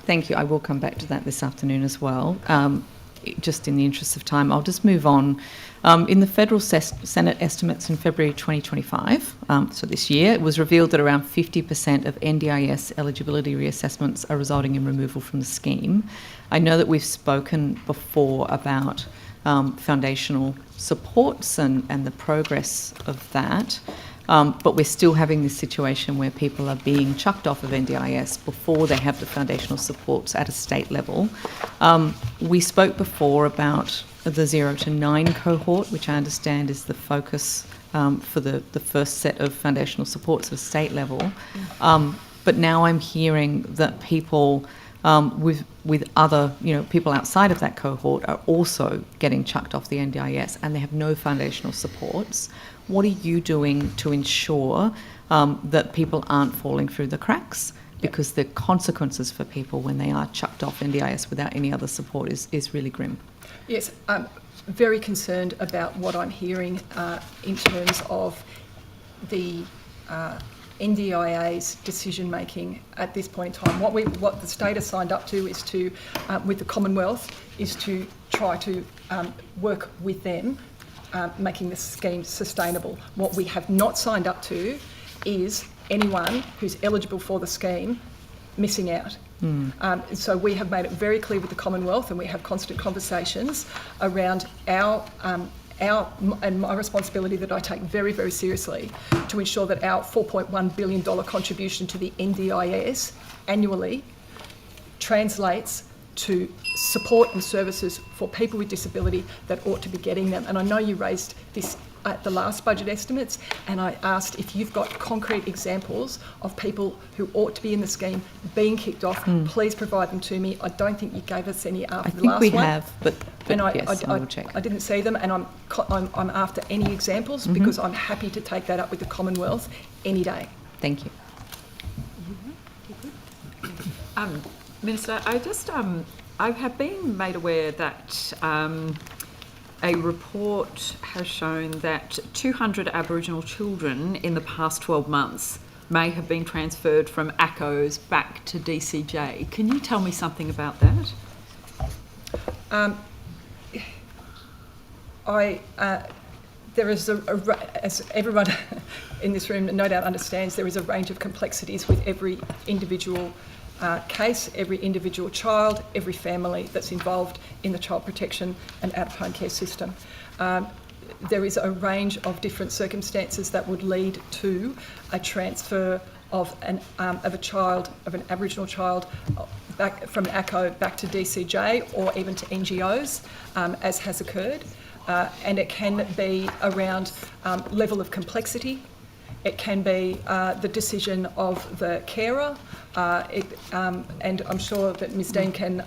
Thank you. I will come back to that this afternoon as well. Just in the interest of time, I'll just move on. In the Federal Senate estimates in February 2025, so this year, it was revealed that around 50% of NDIS eligibility reassessments are resulting in removal from the scheme. I know that we've spoken before about foundational supports and the progress of that. But we're still having this situation where people are being chucked off of NDIS before they have the foundational supports at a state level. We spoke before about the 0 to 9 cohort, which I understand is the focus for the first set of foundational supports at a state level. But now I'm hearing that people with other, people outside of that cohort are also getting chucked off the NDIS and they have no foundational supports. What are you doing to ensure that people aren't falling through the cracks? Because the consequences for people when they are chucked off NDIS without any other support is really grim. Yes, I'm very concerned about what I'm hearing in terms of the NDIA's decision making at this point in time. What the state has signed up to is to, with the Commonwealth, is to try to work with them, making the scheme sustainable. What we have not signed up to is anyone who's eligible for the scheme missing out. So we have made it very clear with the Commonwealth, and we have constant conversations around our my responsibility that I take very, very seriously to ensure that our $4.1 billion contribution to the NDIS annually translates to support and services for people with disability that ought to be getting them. And I know you raised this at the last budget estimates, and I asked if you've got concrete examples of people who ought to be in the scheme being kicked off, please provide them to me. I don't think you gave us any after the last one. I think we have, but yes, I will check. I didn't see them, and I'm after any examples because I'm happy to take that up with the Commonwealth any day. Thank you. Minister, I have been made aware that a report has shown that 200 Aboriginal children in the past 12 months may have been transferred from ACOs back to DCJ. Can you tell me something about that? There is as everyone in this room no doubt understands, there is a range of complexities with every individual case, every individual child, every family that's involved in the child protection and out-of-home care system. There is a range of different circumstances that would lead to a transfer of an Aboriginal child back from ACO back to DCJ or even to NGOs, as has occurred. And it can be around level of complexity. It can be the decision of the carer, and I'm sure that Ms Dean can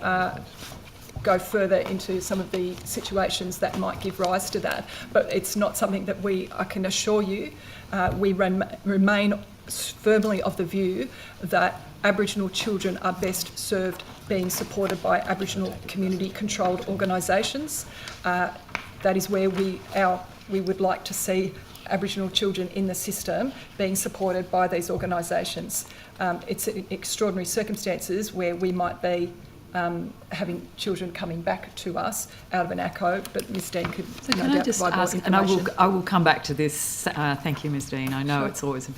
go further into some of the situations that might give rise to that. But it's not something that I can assure you, we remain firmly of the view that Aboriginal children are best served being supported by Aboriginal community-controlled organisations. That is where we would like to see Aboriginal children in the system being supported by these organisations. It's extraordinary circumstances where we might be having children coming back to us out of an ACO, but Ms Dean could no doubt provide more information. And I will come back to this. Thank you, Ms Dean. I know it's always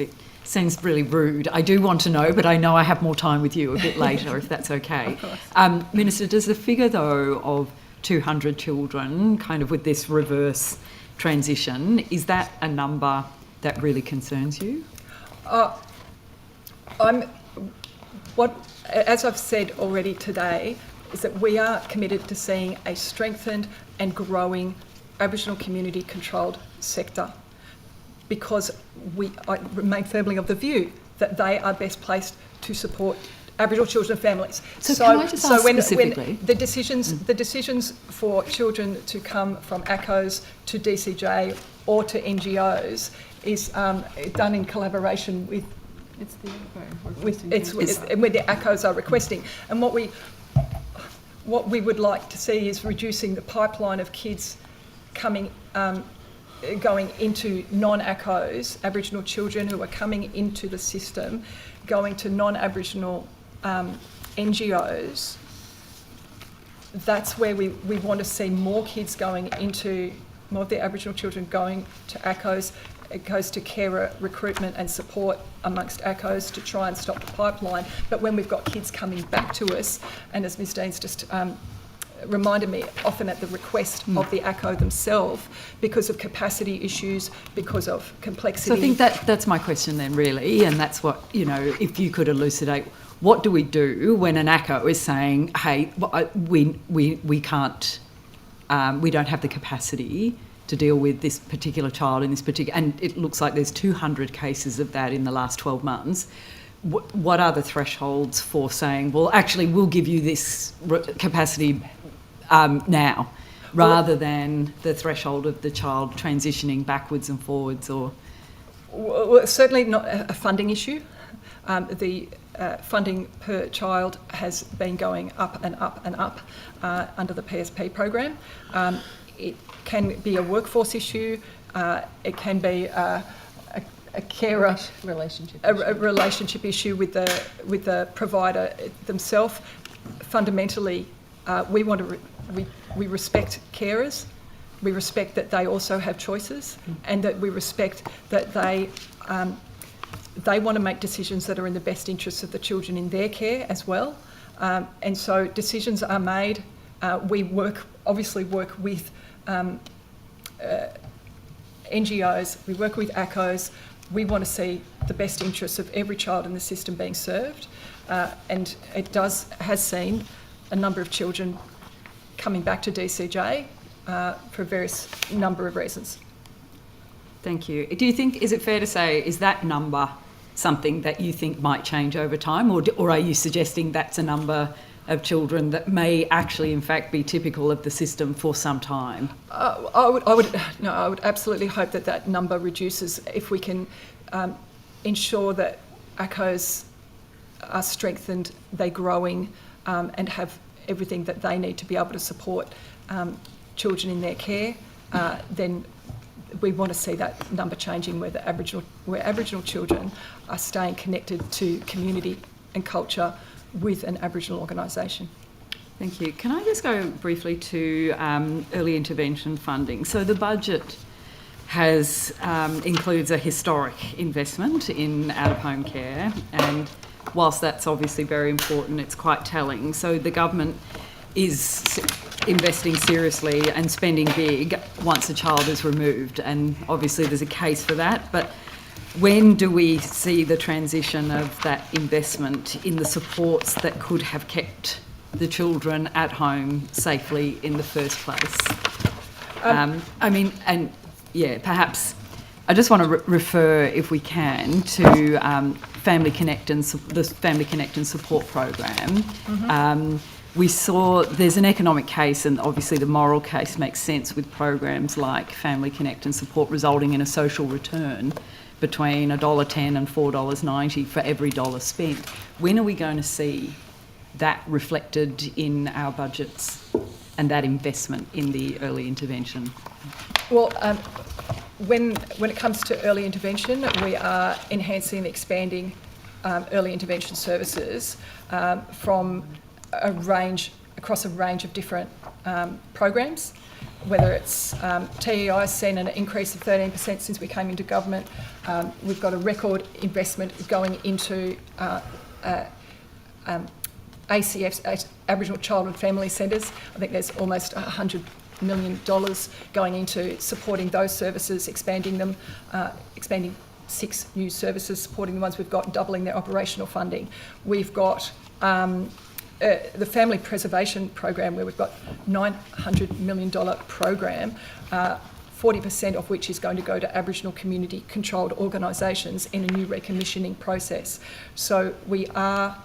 seems really rude. I do want to know, but I know I have more time with you a bit later, if that's okay. Minister, does the figure, though, of 200 children, kind of with this reverse transition, is that a number that really concerns you? As I've said already today, is that we are committed to seeing a strengthened and growing Aboriginal community-controlled sector, because I remain firmly of the view that they are best placed to support Aboriginal children and families. So can I just ask specifically? When the decisions for children to come from ACOs to DCJ or to NGOs is done in collaboration with where the ACOs are requesting. And what we would like to see is reducing the pipeline of kids going into non-ACOs, Aboriginal children who are coming into the system, going to non-Aboriginal NGOs. That's where we want to see more kids going into, more of the Aboriginal children going to ACOs. It goes to carer recruitment and support amongst ACOs to try and stop the pipeline. But when we've got kids coming back to us, and as Ms Dean's just reminded me, often at the request of the ACO themselves, because of capacity issues, because of complexity. So I think that's my question then, really, and that's what, if you could elucidate, what do we do when an ACO is saying, hey, we can't, we don't have the capacity to deal with this particular child in this particular, and it looks like there's 200 cases of that in the last 12 months. What are the thresholds for saying, well, actually, we'll give you this capacity now, rather than the threshold of the child transitioning backwards and forwards? Or well, it's certainly not a funding issue. The funding per child has been going up and up and up under the PSP program. It can be a workforce issue. It can be a carer relationship issue with the provider themselves. Fundamentally, we respect carers. We respect that they also have choices, and that we respect that they want to make decisions that are in the best interests of the children in their care as well. And so decisions are made. We obviously work with NGOs, we work with ACOs. We want to see the best interests of every child in the system being served, and it has seen a number of children coming back to DCJ for a various number of reasons. Thank you. Do you think, is it fair to say, is that number something that you think might change over time, or are you suggesting that's a number of children that may actually, in fact, be typical of the system for some time? I would absolutely hope that that number reduces if we can ensure that ACOs are strengthened, they're growing, and have everything that they need to be able to support children in their care. Then we want to see that number changing, where Aboriginal children are staying connected to community and culture with an Aboriginal organisation. Thank you. Can I just go briefly to early intervention funding? So the budget has includes a historic investment in out-of-home care, and whilst that's obviously very important, it's quite telling. So the government is investing seriously and spending big once a child is removed, and obviously there's a case for that, but when do we see the transition of that investment in the supports that could have kept the children at home safely in the first place? Perhaps I just want to refer, if we can, to Family Connect and the Family Connect and Support Program. Mm-hmm. We saw there's an economic case, and obviously the moral case makes sense with programs like Family Connect and Support resulting in a social return between $1.10 and $4.90 for every dollar spent. When are we going to see that reflected in our budgets and that investment in the early intervention? Well, when it comes to early intervention, we are enhancing and expanding early intervention services from across a range of different programs. Whether it's TEI's seen an increase of 13% since we came into government. We've got a record investment going into ACF's, Aboriginal Child and Family Centres. I think there's almost $100 million going into supporting those services, expanding them, expanding 6 new services, supporting the ones we've got, and doubling their operational funding. We've got the Family Preservation Program, where we've got $900 million program, 40% of which is going to go to Aboriginal community-controlled organisations in a new recommissioning process. So we are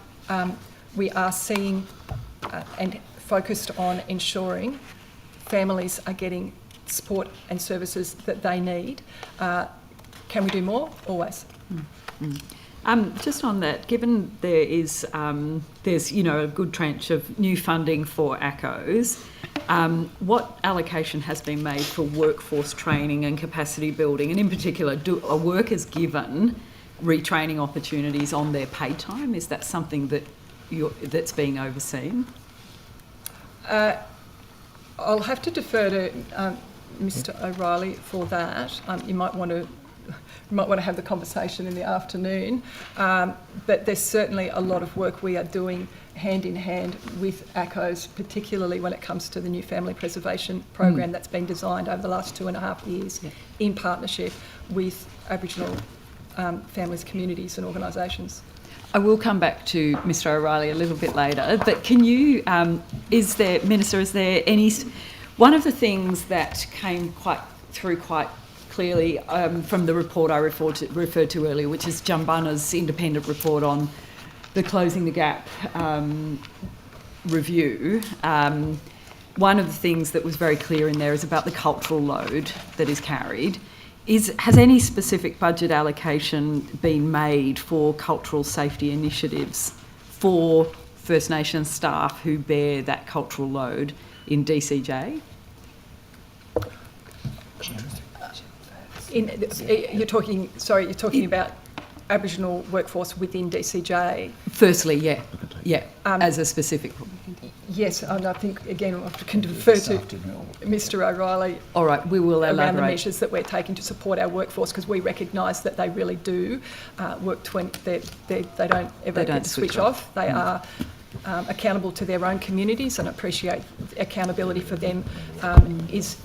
seeing and focused on ensuring families are getting support and services that they need. Can we do more? Always. Just on that, given there's a good tranche of new funding for ACOs, what allocation has been made for workforce training and capacity building, and in particular, are workers given retraining opportunities on their paid time? Is that something that's being overseen? I'll have to defer to Mr. O'Reilly for that. You might want to have the conversation in the afternoon, but there's certainly a lot of work we are doing hand in hand with ACOs, particularly when it comes to the new family preservation program that's been designed over the last 2.5 years in partnership with Aboriginal families, communities and organisations. I will come back to Mr. O'Reilly a little bit later, but can you, Minister, is there any... One of the things that came quite clearly from the report I referred to earlier, which is Jumbunna's independent report on the Closing the Gap review. One of the things that was very clear in there is about the cultural load that is carried. Has any specific budget allocation been made for cultural safety initiatives for First Nations staff who bear that cultural load in DCJ? You're talking about Aboriginal workforce within DCJ? Firstly, yeah, as a specific... Yes, and I think, again, I can defer to Mr. O'Reilly. All right, we will elaborate. Around the measures that we're taking to support our workforce, because we recognise that they really do work they don't ever get to switch off. They are accountable to their own communities, and appreciate accountability for them is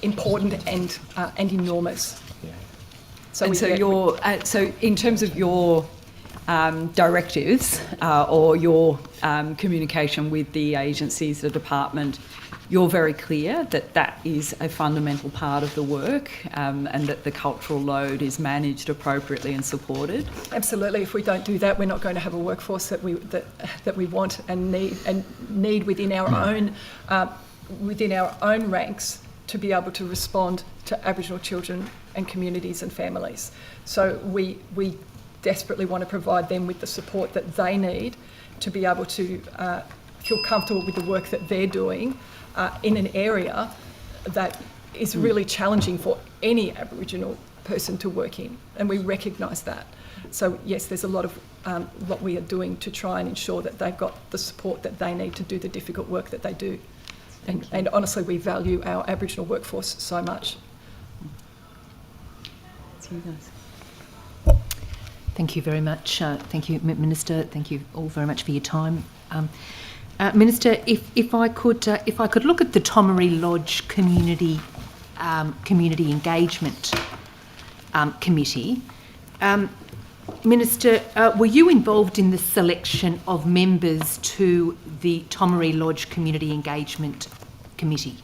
important and enormous. Yeah. So in terms of your directives or your communication with the agencies, the department, you're very clear that that is a fundamental part of the work and that the cultural load is managed appropriately and supported. Absolutely. If we don't do that, we're not going to have a workforce that we want and need within our own ranks to be able to respond to Aboriginal children and communities and families. So we desperately want to provide them with the support that they need to be able to feel comfortable with the work that they're doing in an area that is really challenging for any Aboriginal person to work in, and we recognise that. So yes, there's a lot of what we are doing to try and ensure that they've got the support that they need to do the difficult work that they do. And honestly, we value our Aboriginal workforce so much. It's you guys. Thank you very much. Thank you, Minister. Thank you all very much for your time. Minister, if I could look at the Tomaree Lodge Community Engagement Committee. Minister, were you involved in the selection of members to the Tomaree Lodge Community Engagement Committee?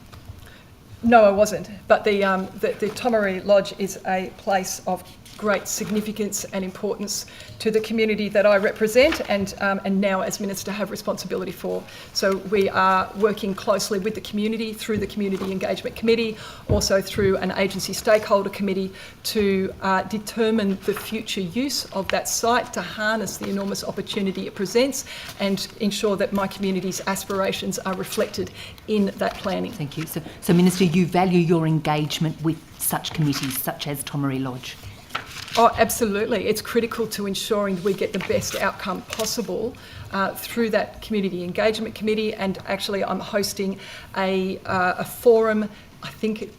No, I wasn't. But the Tomaree Lodge is a place of great significance and importance to the community that I represent and now as Minister have responsibility for. So we are working closely with the community through the Community Engagement Committee, also through an agency stakeholder committee to determine the future use of that site to harness the enormous opportunity it presents and ensure that my community's aspirations are reflected in that planning. Thank you. So Minister, you value your engagement with such committees such as Tomaree Lodge? Oh, absolutely. It's critical to ensuring we get the best outcome possible through that Community Engagement Committee. And actually, I'm hosting a forum. I think it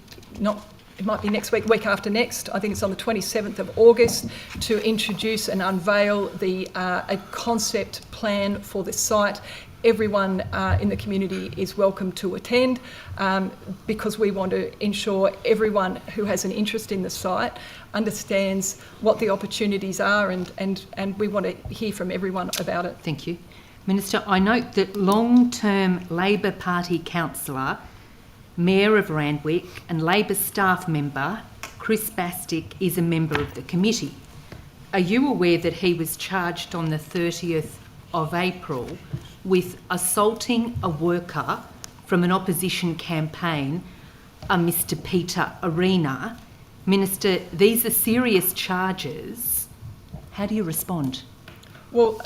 might be next week after next. I think it's on the 27th of August to introduce and unveil a concept plan for the site. Everyone in the community is welcome to attend because we want to ensure everyone who has an interest in the site understands what the opportunities are and we want to hear from everyone about it. Thank you. Minister, I note that long-term Labor Party councillor, Mayor of Randwick and Labor staff member Chris Bastick is a member of the committee. Are you aware that he was charged on the 30th of April with assaulting a worker from an opposition campaign, Mr. Peter Arena? Minister, these are serious charges. How do you respond? Well,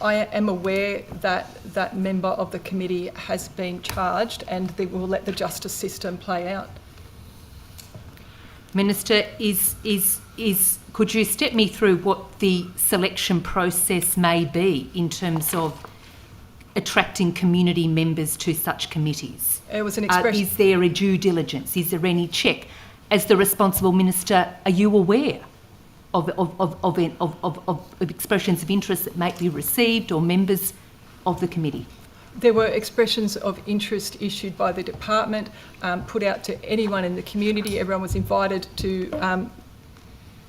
I am aware that that member of the committee has been charged and we will let the justice system play out. Minister, could you step me through what the selection process may be in terms of attracting community members to such committees? It was an expression. Is there a due diligence? Is there any check? As the responsible minister, are you aware of expressions of interest that may be received or members of the committee? There were expressions of interest issued by the department, put out to anyone in the community. Everyone was invited to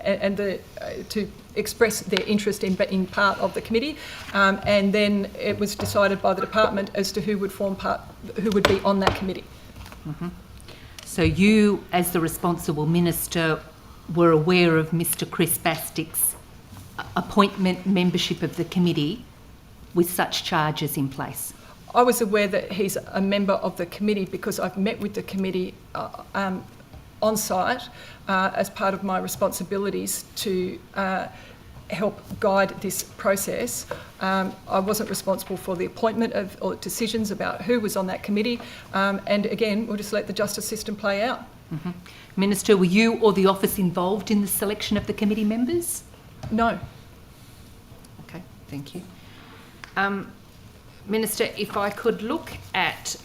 to express their interest in being part of the committee, and then it was decided by the department as to who would be on that committee. Mm-hmm. So you, as the responsible minister, were aware of Mr. Chris Bastick's appointment membership of the committee with such charges in place? I was aware that he's a member of the committee because I've met with the committee on site as part of my responsibilities to help guide this process. I wasn't responsible for the appointment of or decisions about who was on that committee, and again, we'll just let the justice system play out. Mm-hmm. Minister, were you or the office involved in the selection of the committee members? No. Okay, thank you. Minister, if I could look at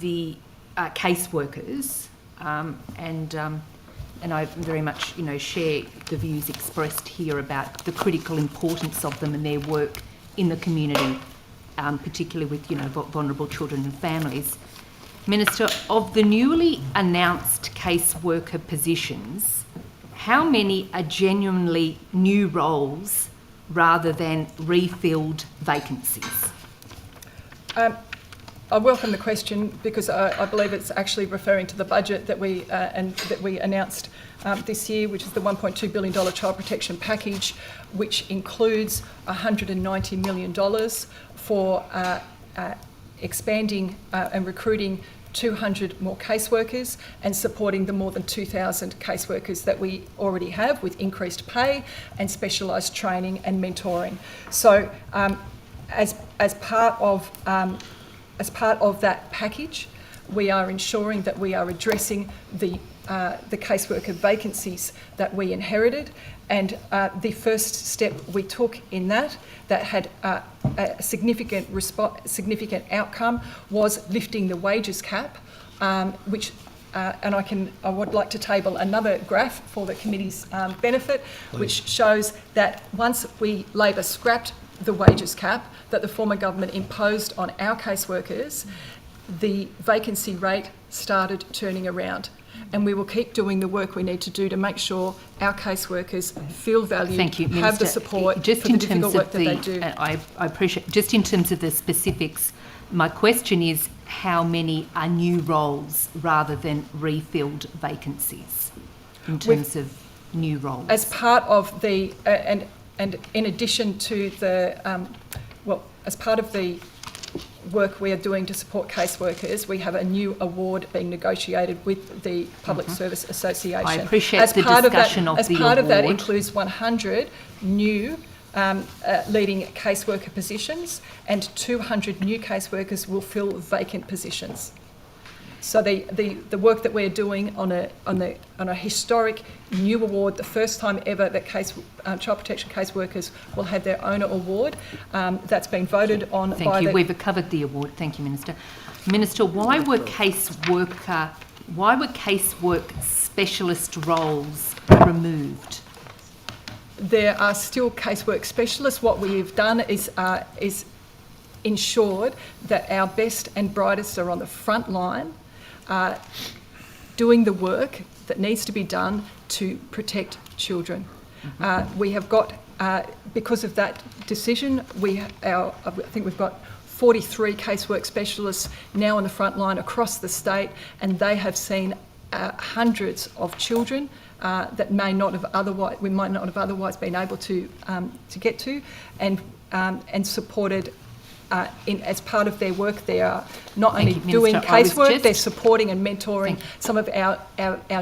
the caseworkers, and I very much, share the views expressed here about the critical importance of them and their work in the community, particularly with, vulnerable children and families. Minister, of the newly announced caseworker positions, how many are genuinely new roles rather than refilled vacancies? I welcome the question because I believe it's actually referring to the budget that we announced this year, which is the $1.2 billion child protection package, which includes $190 million for expanding and recruiting 200 more caseworkers and supporting the more than 2,000 caseworkers that we already have with increased pay and specialised training and mentoring. So as part of that package, we are ensuring that we are addressing the caseworker vacancies that we inherited, and the first step we took in that had a significant outcome was lifting the wages cap, which and I would like to table another graph for the committee's benefit, which shows that once Labor scrapped the wages cap that the former government imposed on our caseworkers, the vacancy rate started turning around. And we will keep doing the work we need to do to make sure our caseworkers feel valued, Thank you, have the Minister. support just for in the terms difficult work of that the, they do. I appreciate, just in terms of the specifics, my question is how many are new roles rather than refilled vacancies in terms of new roles? As part of the, and in addition to the, as part of the work we are doing to support caseworkers, we have a new award being negotiated with the Public Service Association. I appreciate the discussion of the award. As part of that includes 100 new leading caseworker positions, and 200 new caseworkers will fill vacant positions. So the work that we're doing on a historic new award, the first time ever that child protection caseworkers will have their own award, that's been voted on by Thank you. We've covered the award. Thank you, Minister. Minister, why were casework specialist roles removed? There are still casework specialists. What we've done is ensured that our best and brightest are on the front line, doing the work that needs to be done to protect children. We have got, because of that decision, I think we've got 43 casework specialists now on the front line across the state, and they have seen hundreds of children that we might not have otherwise been able to get to, and supported. As part of their work, they are not only doing casework, they're supporting and mentoring some of our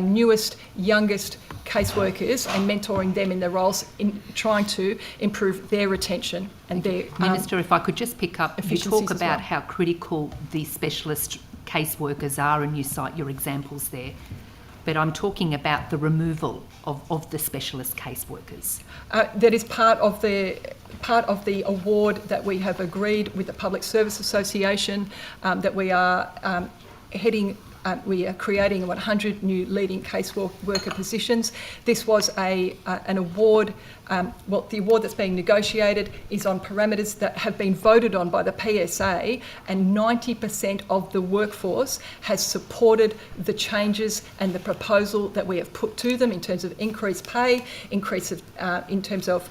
newest, youngest caseworkers and mentoring them in their roles in trying to improve their retention and their Minister, if I could just pick up, you talk about well. how critical the specialist caseworkers are, and you cite your examples there. But I'm talking about the removal of the specialist caseworkers. That is part of the award that we have agreed with the Public Service Association, that we are we are creating 100 new leading caseworker positions. This was an award. The award that's being negotiated is on parameters that have been voted on by the PSA, and 90% of the workforce has supported the changes and the proposal that we have put to them in terms of increased pay, in terms of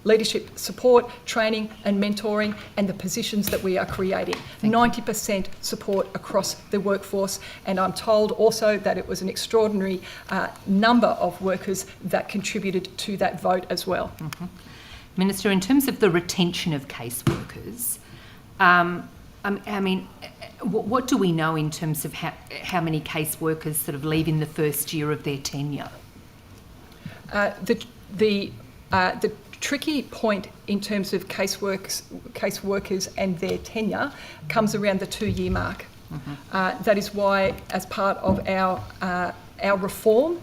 leadership support, training and mentoring, and the positions that we are creating. 90% support across the workforce, and I'm told also that it was an extraordinary number of workers that contributed to that vote as well. Minister, in terms of the retention of caseworkers, what do we know in terms of how many caseworkers sort of leave in the first year of their tenure? The tricky point in terms of caseworkers and their tenure comes around the 2-year mark. That is why, as part of our reform,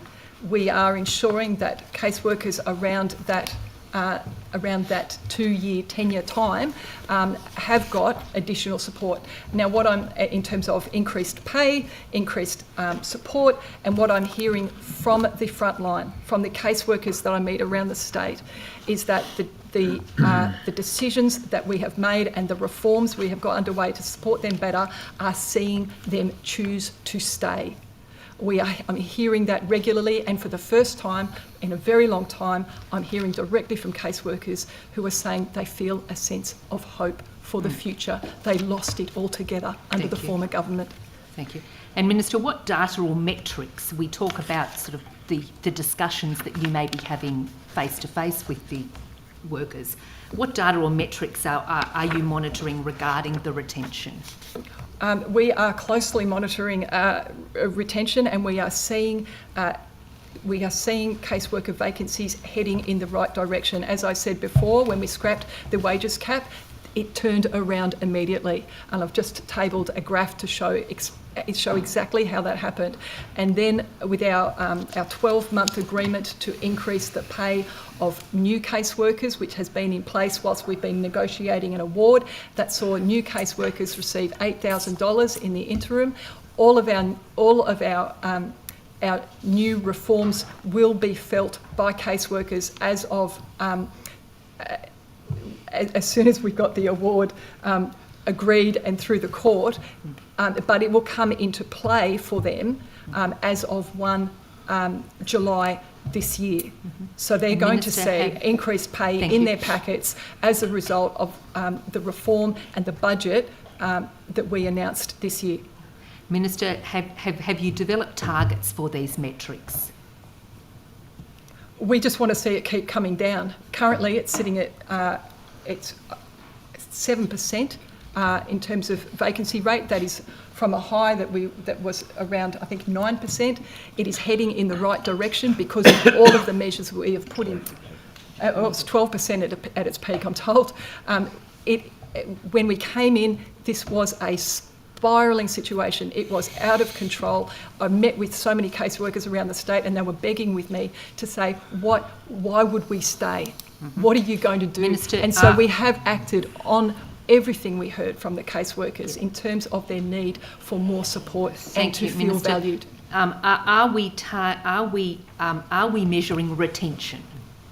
we are ensuring that caseworkers around that 2-year tenure time have got additional support. Now, in terms of increased pay, increased support, and what I'm hearing from the front line, from the caseworkers that I meet around the state, is that the decisions that we have made and the reforms we have got underway to support them better are seeing them choose to stay. I'm hearing that regularly, and for the first time in a very long time, I'm hearing directly from caseworkers who are saying they feel a sense of hope for the future. They lost it altogether under the former government. Thank you. And Minister, what data or metrics, we talk about sort of the discussions that you may be having face-to-face with the workers, what data or metrics are you monitoring regarding the retention? We are closely monitoring retention, and we are seeing caseworker vacancies heading in the right direction. As I said before, when we scrapped the wages cap, it turned around immediately, and I've just tabled a graph to show exactly how that happened. And then with our 12-month agreement to increase the pay of new caseworkers, which has been in place whilst we've been negotiating an award, that saw new caseworkers receive $8,000 in the interim. All of our new reforms will be felt by caseworkers as soon as we got the award agreed and through the court, but it will come into play for them as of 1 July this year. So they're going to see increased pay in their packets as a result of the reform and the budget that we announced this year. Minister, have you developed targets for these metrics? We just want to see it keep coming down. Currently, it's sitting at it's 7% in terms of vacancy rate. That is from a high that was around, I think, 9%. It is heading in the right direction because of all of the measures we have put in. It was 12% at its peak, I'm told. When we came in, this was a spiralling situation. It was out of control. I met with so many caseworkers around the state, and they were begging with me to say, why would we stay? What are you going to do? Minister, and so we have acted on everything we heard from the caseworkers in terms of their need for more support and to feel Minister, valued. Are we measuring retention?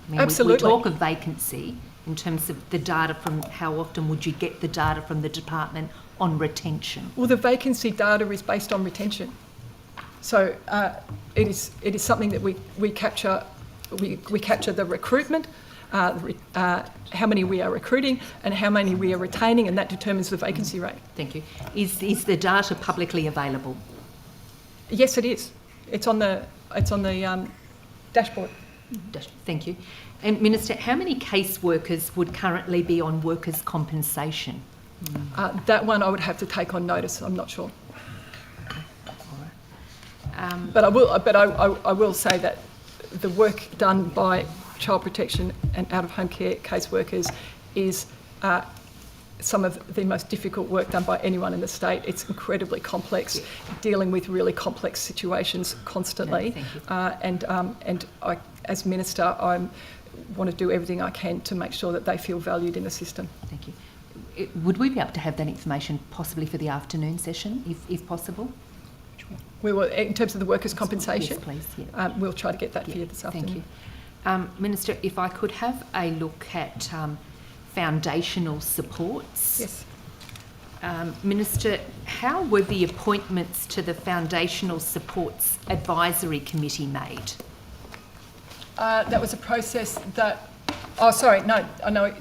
I mean, Absolutely. We talk of vacancy in terms of the data from how often would you get the data from the department on retention? Well, the vacancy data is based on retention. So it is something that we capture. We capture the recruitment, how many we are recruiting and how many we are retaining, and that determines the vacancy rate. Thank you. Is the data publicly available? Yes, it is. It's on the dashboard. Thank you. And Minister, how many caseworkers would currently be on workers' compensation? That one I would have to take on notice. I'm not sure. Okay. All right. But I will say that the work done by child protection and out-of-home care caseworkers is some of the most difficult work done by anyone in the state. It's incredibly complex, dealing with really complex situations constantly. And I, as Minister, I want to do everything I can to make sure that they feel valued in the system. Thank you. Would we be able to have that information possibly for the afternoon session, if possible? We will, in terms of the workers' compensation. Yes, please. Yeah. We'll try to get that for you this afternoon. Thank you. Minister, if I could have a look at foundational supports. Yes. Minister, how were the appointments to the Foundational Supports Advisory Committee made? That was a process that... Oh, sorry, no, I know.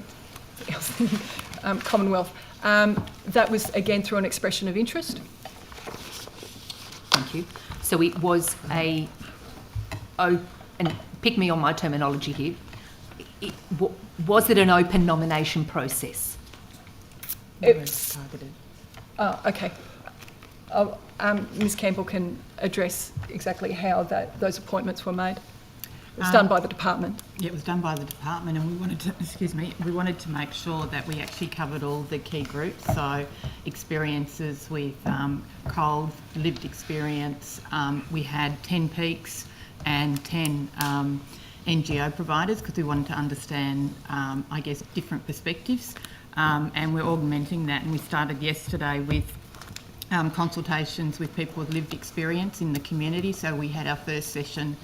Commonwealth. That was, again, through an expression of interest. Thank you. So it was and pick me on my terminology here, was it an open nomination process? It was targeted. Oh, okay. Ms Campbell can address exactly how those appointments were made. It was done by the department. Yeah, it was done by the department, and we wanted to make sure that we actually covered all the key groups. So experiences with cold, lived experience. We had 10 peaks and 10 NGO providers because we wanted to understand, I guess, different perspectives. And we're augmenting that, and we started yesterday with consultations with people with lived experience in the community. So we had our first session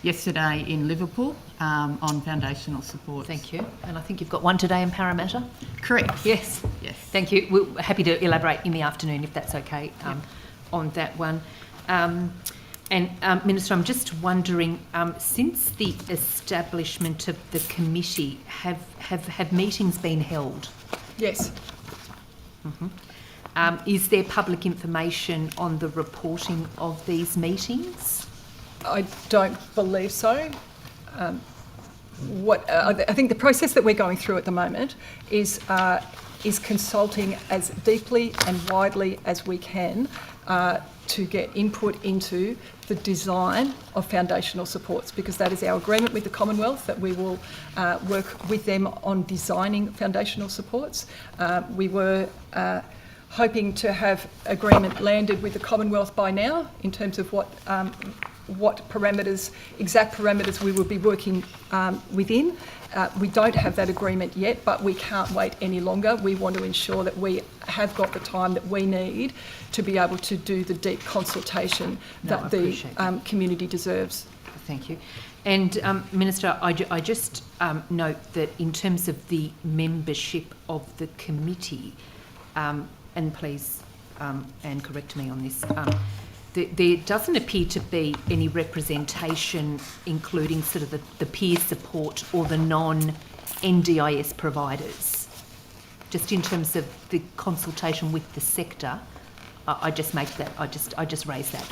yesterday in Liverpool on foundational support. Thank you. And I think you've got one today in Parramatta? Correct. Yes. Yes. Thank you. We're happy to elaborate in the afternoon if that's okay on that one. Minister, I'm just wondering, since the establishment of the committee, have meetings been held? Yes. Is there public information on the reporting of these meetings? I don't believe so. I think the process that we're going through at the moment is consulting as deeply and widely as we can to get input into the design of foundational supports, because that is our agreement with the Commonwealth that we will work with them on designing foundational supports. We were hoping to have agreement landed with the Commonwealth by now in terms of what parameters, exact parameters we will be working within. We don't have that agreement yet, but we can't wait any longer. We want to ensure that we have got the time that we need to be able to do the deep consultation that the community deserves. Thank you. And Minister, I just note that in terms of the membership of the committee, and please, Anne, correct me on this, there doesn't appear to be any representation, including sort of the peer support or the non-NDIS providers. Just in terms of the consultation with the sector, I just make that, I just raise that.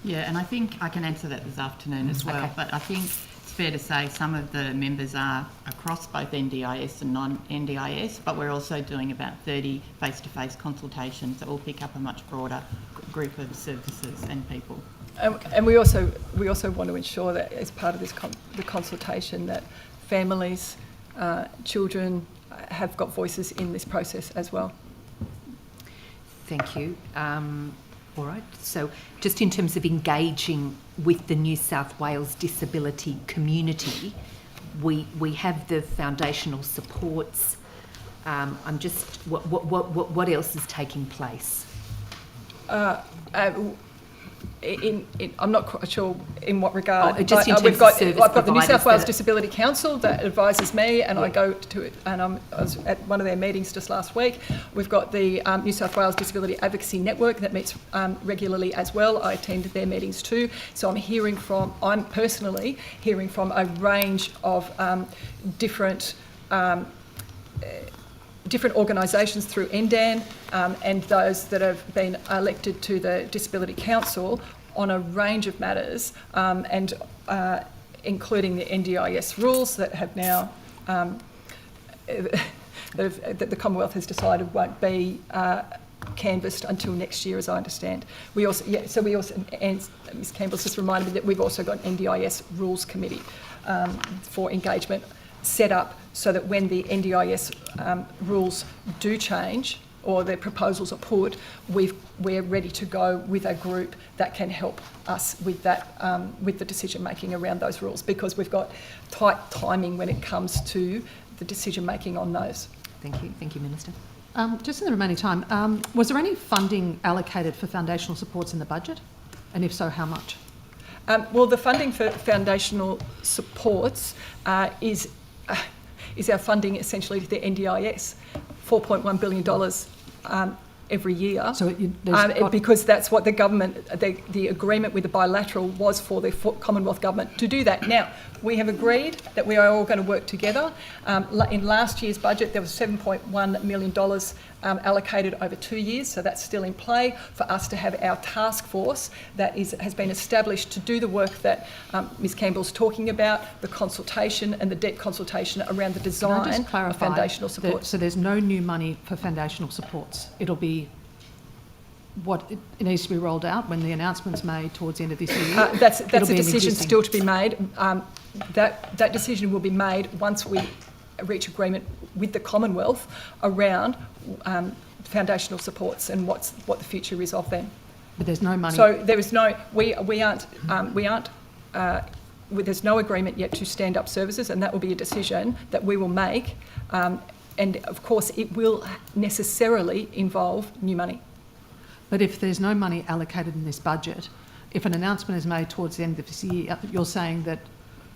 Yeah, and I think I can answer that this afternoon as well, but I think it's fair to say some of the members are across both NDIS and non-NDIS, but we're also doing about 30 face-to-face consultations that will pick up a much broader group of services and people. And we also want to ensure that as part of this the consultation that families, children have got voices in this process as well. Thank you. All right, so just in terms of engaging with the New South Wales disability community, we have the foundational supports. I'm just, what else is taking place? I'm not quite sure in what regard. Just in terms I've got the New South Wales that... Disability Council that advises me, and I go to it, and I was at one of their meetings just last week. We've got the New South Wales Disability Advocacy Network that meets regularly as well. I attend their meetings too. So I'm personally hearing from a range of different organisations through NDAN and those that have been elected to the Disability Council on a range of matters, and including the NDIS rules that have now that the Commonwealth has decided won't be canvassed until next year, as I understand. And Ms Campbell's just reminded me that we've also got an NDIS rules committee for engagement set up so that when the NDIS rules do change or their proposals are put, we're ready to go with a group that can help us with that, with the decision making around those rules, because we've got tight timing when it comes to the decision making on those. Thank you, Minister. Just in the remaining time, was there any funding allocated for foundational supports in the budget? And if so, how much? Well, the funding for foundational supports is our funding essentially to the NDIS, $4.1 billion every year. So because that's what the government, the agreement with the bilateral was for the Commonwealth Government to do that. Now, we have agreed that we are all going to work together. In last year's budget, there was $7.1 million allocated over 2 years, so that's still in play for us to have our task force that has been established to do the work that Ms Campbell's talking about, the consultation and the debt consultation around the design of foundational supports. So there's no new money for foundational supports. It'll be what it needs to be rolled out when the announcement's made towards the end of this year. That's a decision still to be made. That decision will be made once we reach agreement with the Commonwealth around foundational supports and what the future is of them. But there's no money. So there is no. There's no agreement yet to stand up services, and that will be a decision that we will make. And of course, it will necessarily involve new money. But if there's no money allocated in this budget, if an announcement is made towards the end of this year, you're saying that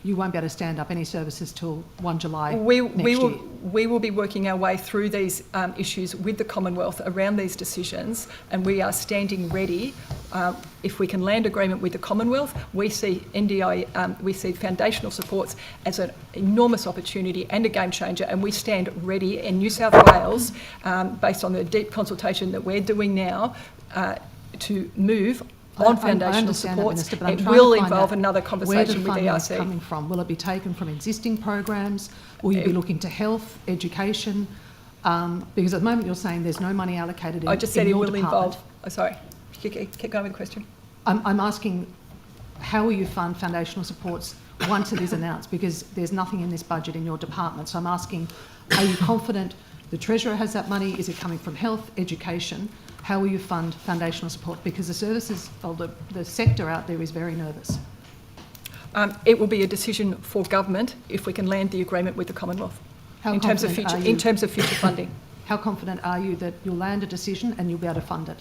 you won't be able to stand up any services till 1 July next year? We will be working our way through these issues with the Commonwealth around these decisions, and we are standing ready. If we can land agreement with the Commonwealth, we see we see foundational supports as an enormous opportunity and a game changer, and we stand ready in New South Wales, based on the deep consultation that we're doing now, to move on foundational supports. It will involve another conversation with ERC. Where the funding is coming from? Will it be taken from existing programs? Will you be looking to health, education? Because at the moment you're saying there's no money allocated in your department. I just said it will involve... Oh, sorry, keep going with the question. I'm asking, how will you fund foundational supports once it is announced? Because there's nothing in this budget in your department. So I'm asking, are you confident the Treasurer has that money? Is it coming from health, education? How will you fund foundational support? Because the services, or the sector out there is very nervous. It will be a decision for government if we can land the agreement with the Commonwealth in terms of future funding. How confident are you that you'll land a decision and you'll be able to fund it?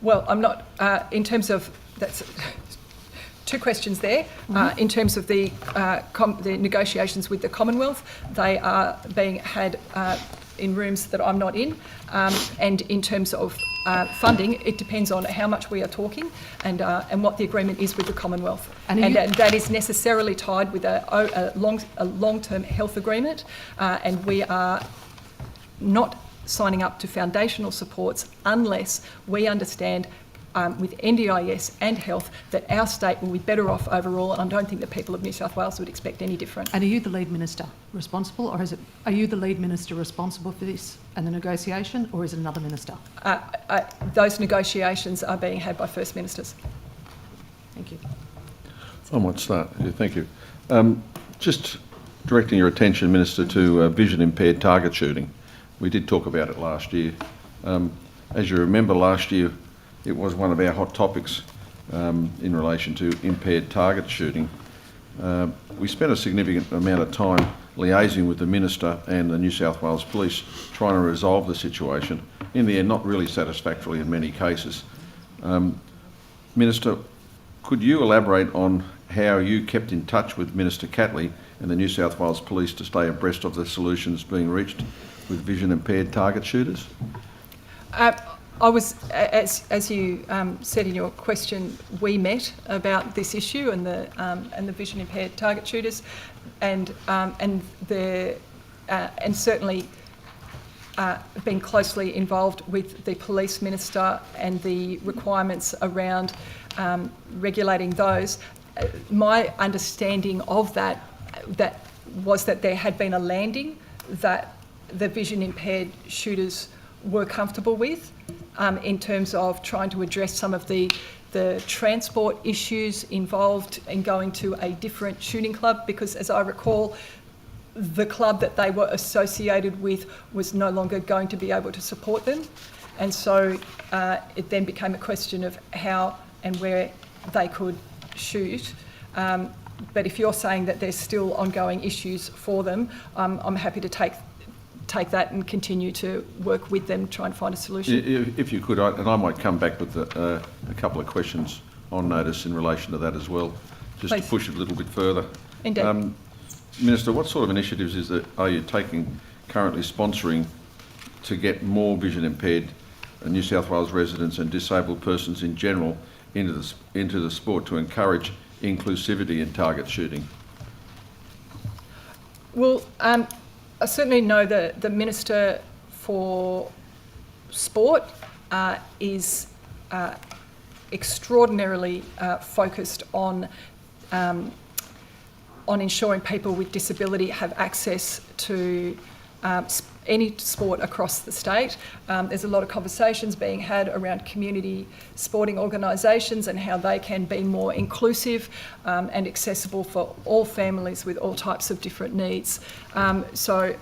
Well, I'm not, in terms of, that's two questions there. In terms of the negotiations with the Commonwealth, they are being had in rooms that I'm not in. And in terms of funding, it depends on how much we are talking and what the agreement is with the Commonwealth. And that is necessarily tied with a long-term health agreement, and we are not signing up to foundational supports unless we understand with NDIS and health that our state will be better off overall, and I don't think the people of New South Wales would expect any different. And are you the lead minister responsible, or are you the lead minister responsible for this and the negotiation, or is it another minister? Those negotiations are being had by First Ministers. Thank you. I might start. Yeah, thank you. Just directing your attention, Minister, to vision impaired target shooting. We did talk about it last year. As you remember, last year it was one of our hot topics in relation to impaired target shooting. We spent a significant amount of time liaising with the Minister and the New South Wales Police trying to resolve the situation. In the end, not really satisfactorily in many cases. Minister, could you elaborate on how you kept in touch with Minister Catley and the New South Wales Police to stay abreast of the solutions being reached with vision impaired target shooters? I was, as you said in your question, we met about this issue and the vision impaired target shooters, and certainly been closely involved with the police minister and the requirements around regulating those. My understanding of that was that there had been a landing that the vision impaired shooters were comfortable with, in terms of trying to address some of the transport issues involved in going to a different shooting club, because as I recall, the club that they were associated with was no longer going to be able to support them. And so it then became a question of how and where they could shoot. But if you're saying that there's still ongoing issues for them, I'm happy to take that and continue to work with them, try and find a solution. If you could, and I might come back with a couple of questions on notice in relation to that as well, just Please. to push it a little bit further. Indeed. Minister, what sort of initiatives are you taking, currently sponsoring, to get more vision impaired New South Wales residents and disabled persons in general into the sport to encourage inclusivity in target shooting? Well, I certainly know that the Minister for Sport is extraordinarily focused on ensuring people with disability have access to any sport across the state. There's a lot of conversations being had around community sporting organisations and how they can be more inclusive and accessible for all families with all types of different needs. So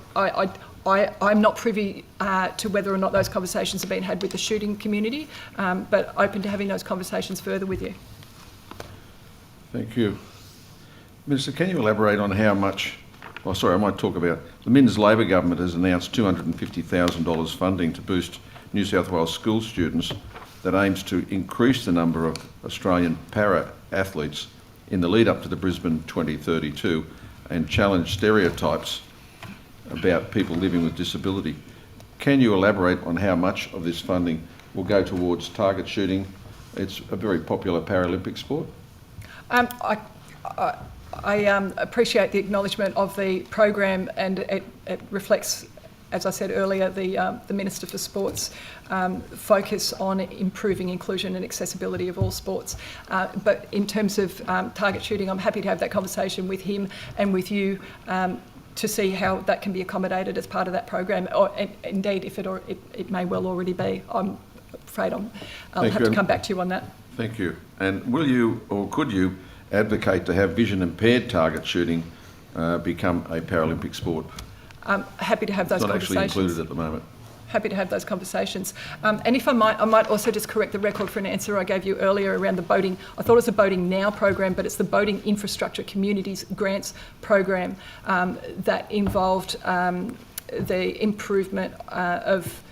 I'm not privy to whether or not those conversations have been had with the shooting community, but open to having those conversations further with you. Thank you. Minister, can you elaborate on how much, I might talk about, the Minns Labor government has announced $250,000 funding to boost New South Wales school students that aims to increase the number of Australian para-athletes in the lead up to the Brisbane 2032 and challenge stereotypes about people living with disability. Can you elaborate on how much of this funding will go towards target shooting? It's a very popular Paralympic sport. I appreciate the acknowledgement of the program, and it reflects, as I said earlier, the Minister for Sport's focus on improving inclusion and accessibility of all sports. But in terms of target shooting, I'm happy to have that conversation with him and with you to see how that can be accommodated as part of that program, or indeed if it may well already be. I'm afraid I'll have to come back to you on that. Thank you. And will you, or could you, advocate to have vision impaired target shooting become a Paralympic sport? I'm happy to have those conversations. It's not actually included at the moment. Happy to have those conversations. And if I might also just correct the record for an answer I gave you earlier around the boating. I thought it was a Boating Now program, but it's the Boating Infrastructure Communities Grants program that involved the improvement of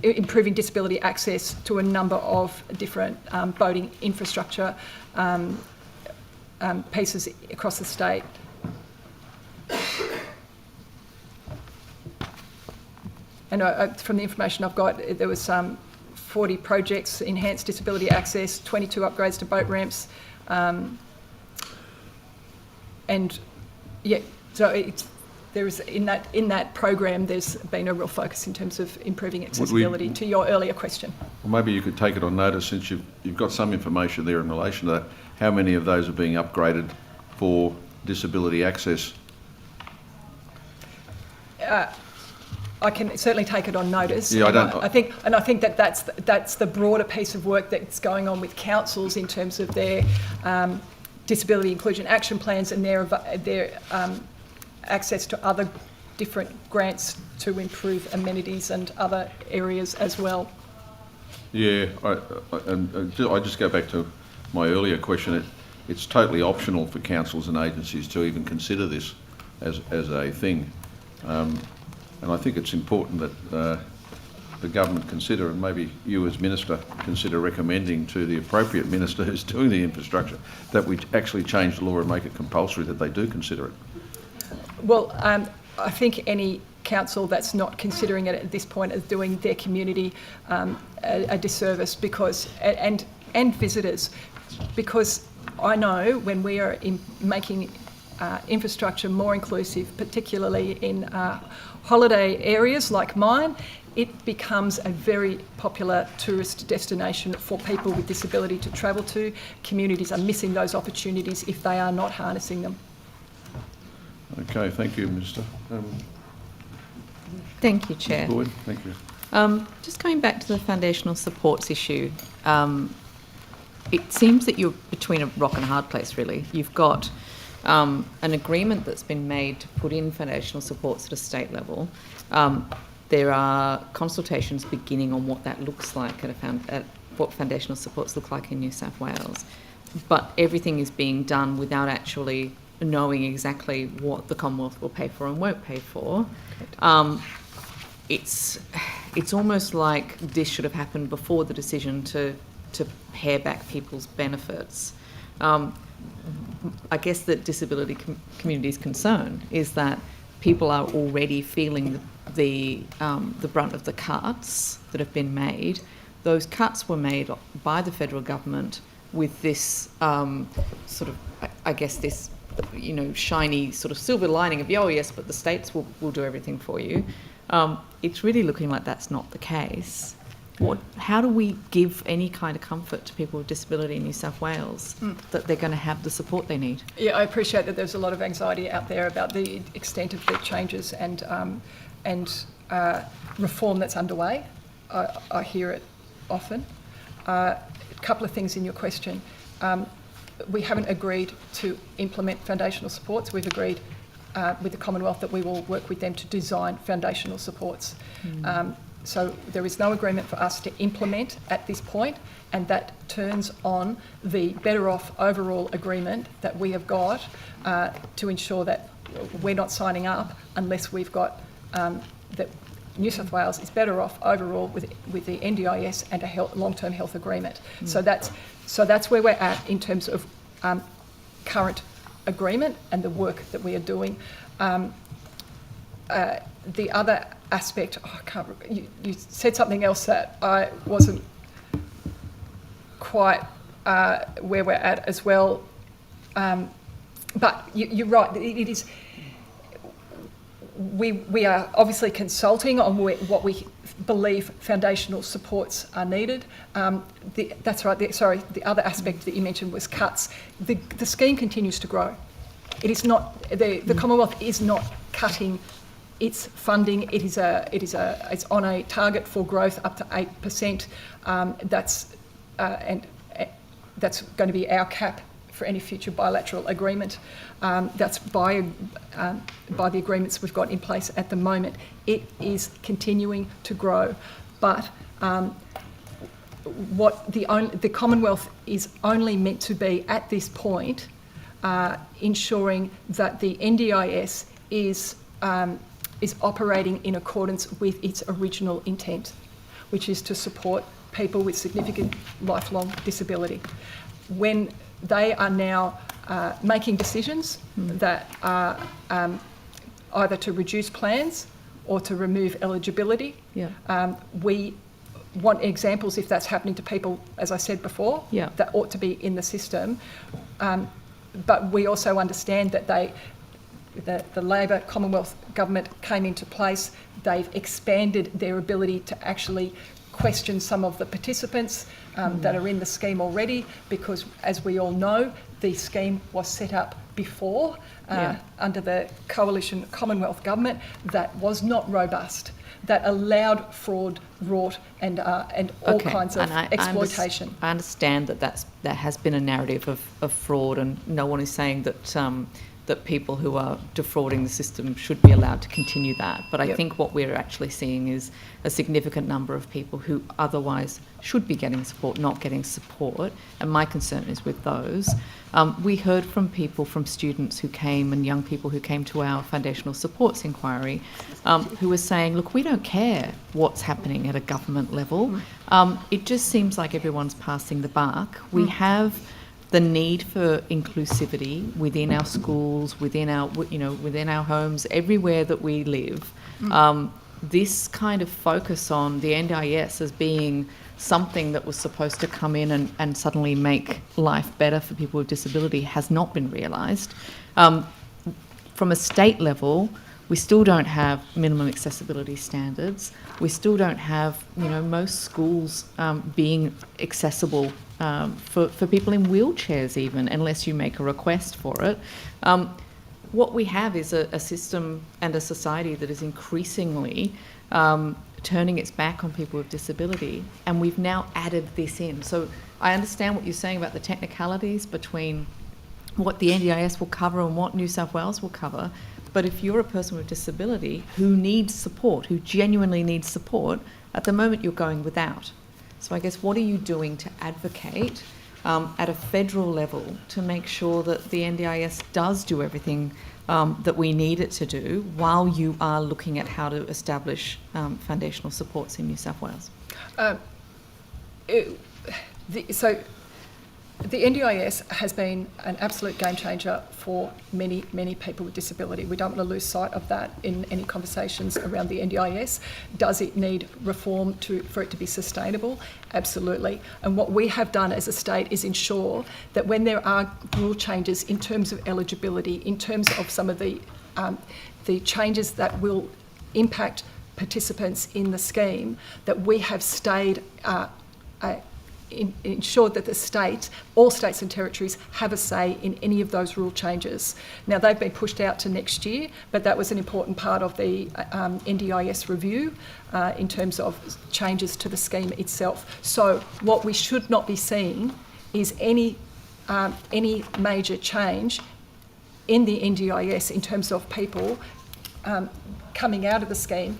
improving disability access to a number of different boating infrastructure pieces across the state. And from the information I've got, there was 40 projects, enhanced disability access, 22 upgrades to boat ramps, and yeah, so there is in that program. There's been a real focus in terms of improving accessibility. To your earlier question, well, maybe you could take it on notice, since you've got some information there in relation to that. How many of those are being upgraded for disability access? I can certainly take it on notice. Yeah, I think that's the broader piece of work that's going on with councils in terms of their disability inclusion action plans and their access to other different grants to improve amenities and other areas as well. Yeah, I just go back to my earlier question. It's totally optional for councils and agencies to even consider this as a thing. And I think it's important that the government consider, and maybe you as Minister consider recommending to the appropriate minister who's doing the infrastructure, that we actually change the law and make it compulsory that they do consider it. Well, I think any council that's not considering it at this point is doing their community a disservice, because and visitors, because I know when we are making infrastructure more inclusive, particularly in holiday areas like mine, it becomes a very popular tourist destination for people with disability to travel to. Communities are missing those opportunities if they are not harnessing them. Okay, thank you, Minister. Thank you, Chair. Boyd, thank you. Just going back to the foundational supports issue, it seems that you're between a rock and a hard place, really. You've got an agreement that's been made to put in foundational supports at a state level. There are consultations beginning on what that looks like at what foundational supports look like in New South Wales. But everything is being done without actually knowing exactly what the Commonwealth will pay for and won't pay for. It's almost like this should have happened before the decision to pare back people's benefits. I guess that disability community's concern is that people are already feeling the brunt of the cuts that have been made. Those cuts were made by the federal government with this sort of, I guess, this shiny sort of silver lining of, oh yes, but the states will do everything for you. It's really looking like that's not the case. How do we give any kind of comfort to people with disability in New South Wales that they're going to have the support they need? Yeah, I appreciate that there's a lot of anxiety out there about the extent of the changes and reform that's underway. I hear it often. A couple of things in your question. We haven't agreed to implement foundational supports. We've agreed with the Commonwealth that we will work with them to design foundational supports. So there is no agreement for us to implement at this point, and that turns on the Better Off overall agreement that we have got to ensure that we're not signing up unless we've got that New South Wales is better off overall with the NDIS and a long-term health agreement. So that's where we're at in terms of current agreement and the work that we are doing. The other aspect, you said something else that I wasn't quite where we're at as well. But you're right, it is. We are obviously consulting on what we believe foundational supports are needed. That's right. The other aspect that you mentioned was cuts. The scheme continues to grow. It is not the Commonwealth is not cutting its funding. It's on a target for growth up to 8%. That's going to be our cap for any future bilateral agreement. That's by the agreements we've got in place at the moment. It is continuing to grow, but what the Commonwealth is only meant to be at this point, ensuring that the NDIS is operating in accordance with its original intent, which is to support people with significant lifelong disability. When they are now making decisions that are either to reduce plans or to remove eligibility. We want examples if that's happening to people, as I said before, that ought to be in the system. But we also understand that the Labor Commonwealth government came into place. They've expanded their ability to actually question some of the participants that are in the scheme already, because as we all know, the scheme was set up before under the coalition Commonwealth government that was not robust, that allowed fraud, rort and all kinds of exploitation. I understand that has been a narrative of fraud, and no one is saying that that people who are defrauding the system should be allowed to continue that. But I think what we're actually seeing is a significant number of people who otherwise should be getting support, not getting support. And my concern is with those. We heard from people, from students who came and young people who came to our foundational supports inquiry, who were saying, look, we don't care what's happening at a government level. It just seems like everyone's passing the buck. We have the need for inclusivity within our schools, within our homes, everywhere that we live. This kind of focus on the NDIS as being something that was supposed to come in and suddenly make life better for people with disability has not been realised. From a state level, we still don't have minimum accessibility standards. We still don't have, most schools being accessible for people in wheelchairs even, unless you make a request for it. What we have is a system and a society that is increasingly turning its back on people with disability, and we've now added this in. So I understand what you're saying about the technicalities between what the NDIS will cover and what New South Wales will cover, but if you're a person with disability who needs support, who genuinely needs support, at the moment you're going without. So I guess what are you doing to advocate at a federal level to make sure that the NDIS does do everything that we need it to do while you are looking at how to establish foundational supports in New South Wales? The NDIS has been an absolute game changer for many, many people with disability. We don't want to lose sight of that in any conversations around the NDIS. Does it need reform for it to be sustainable? Absolutely. And what we have done as a state is ensure that when there are rule changes in terms of eligibility, in terms of some of the changes that will impact participants in the scheme, that we have stayed ensured that all states and territories have a say in any of those rule changes. Now, they've been pushed out to next year, but that was an important part of the NDIS review in terms of changes to the scheme itself. So what we should not be seeing is any major change in the NDIS in terms of people coming out of the scheme,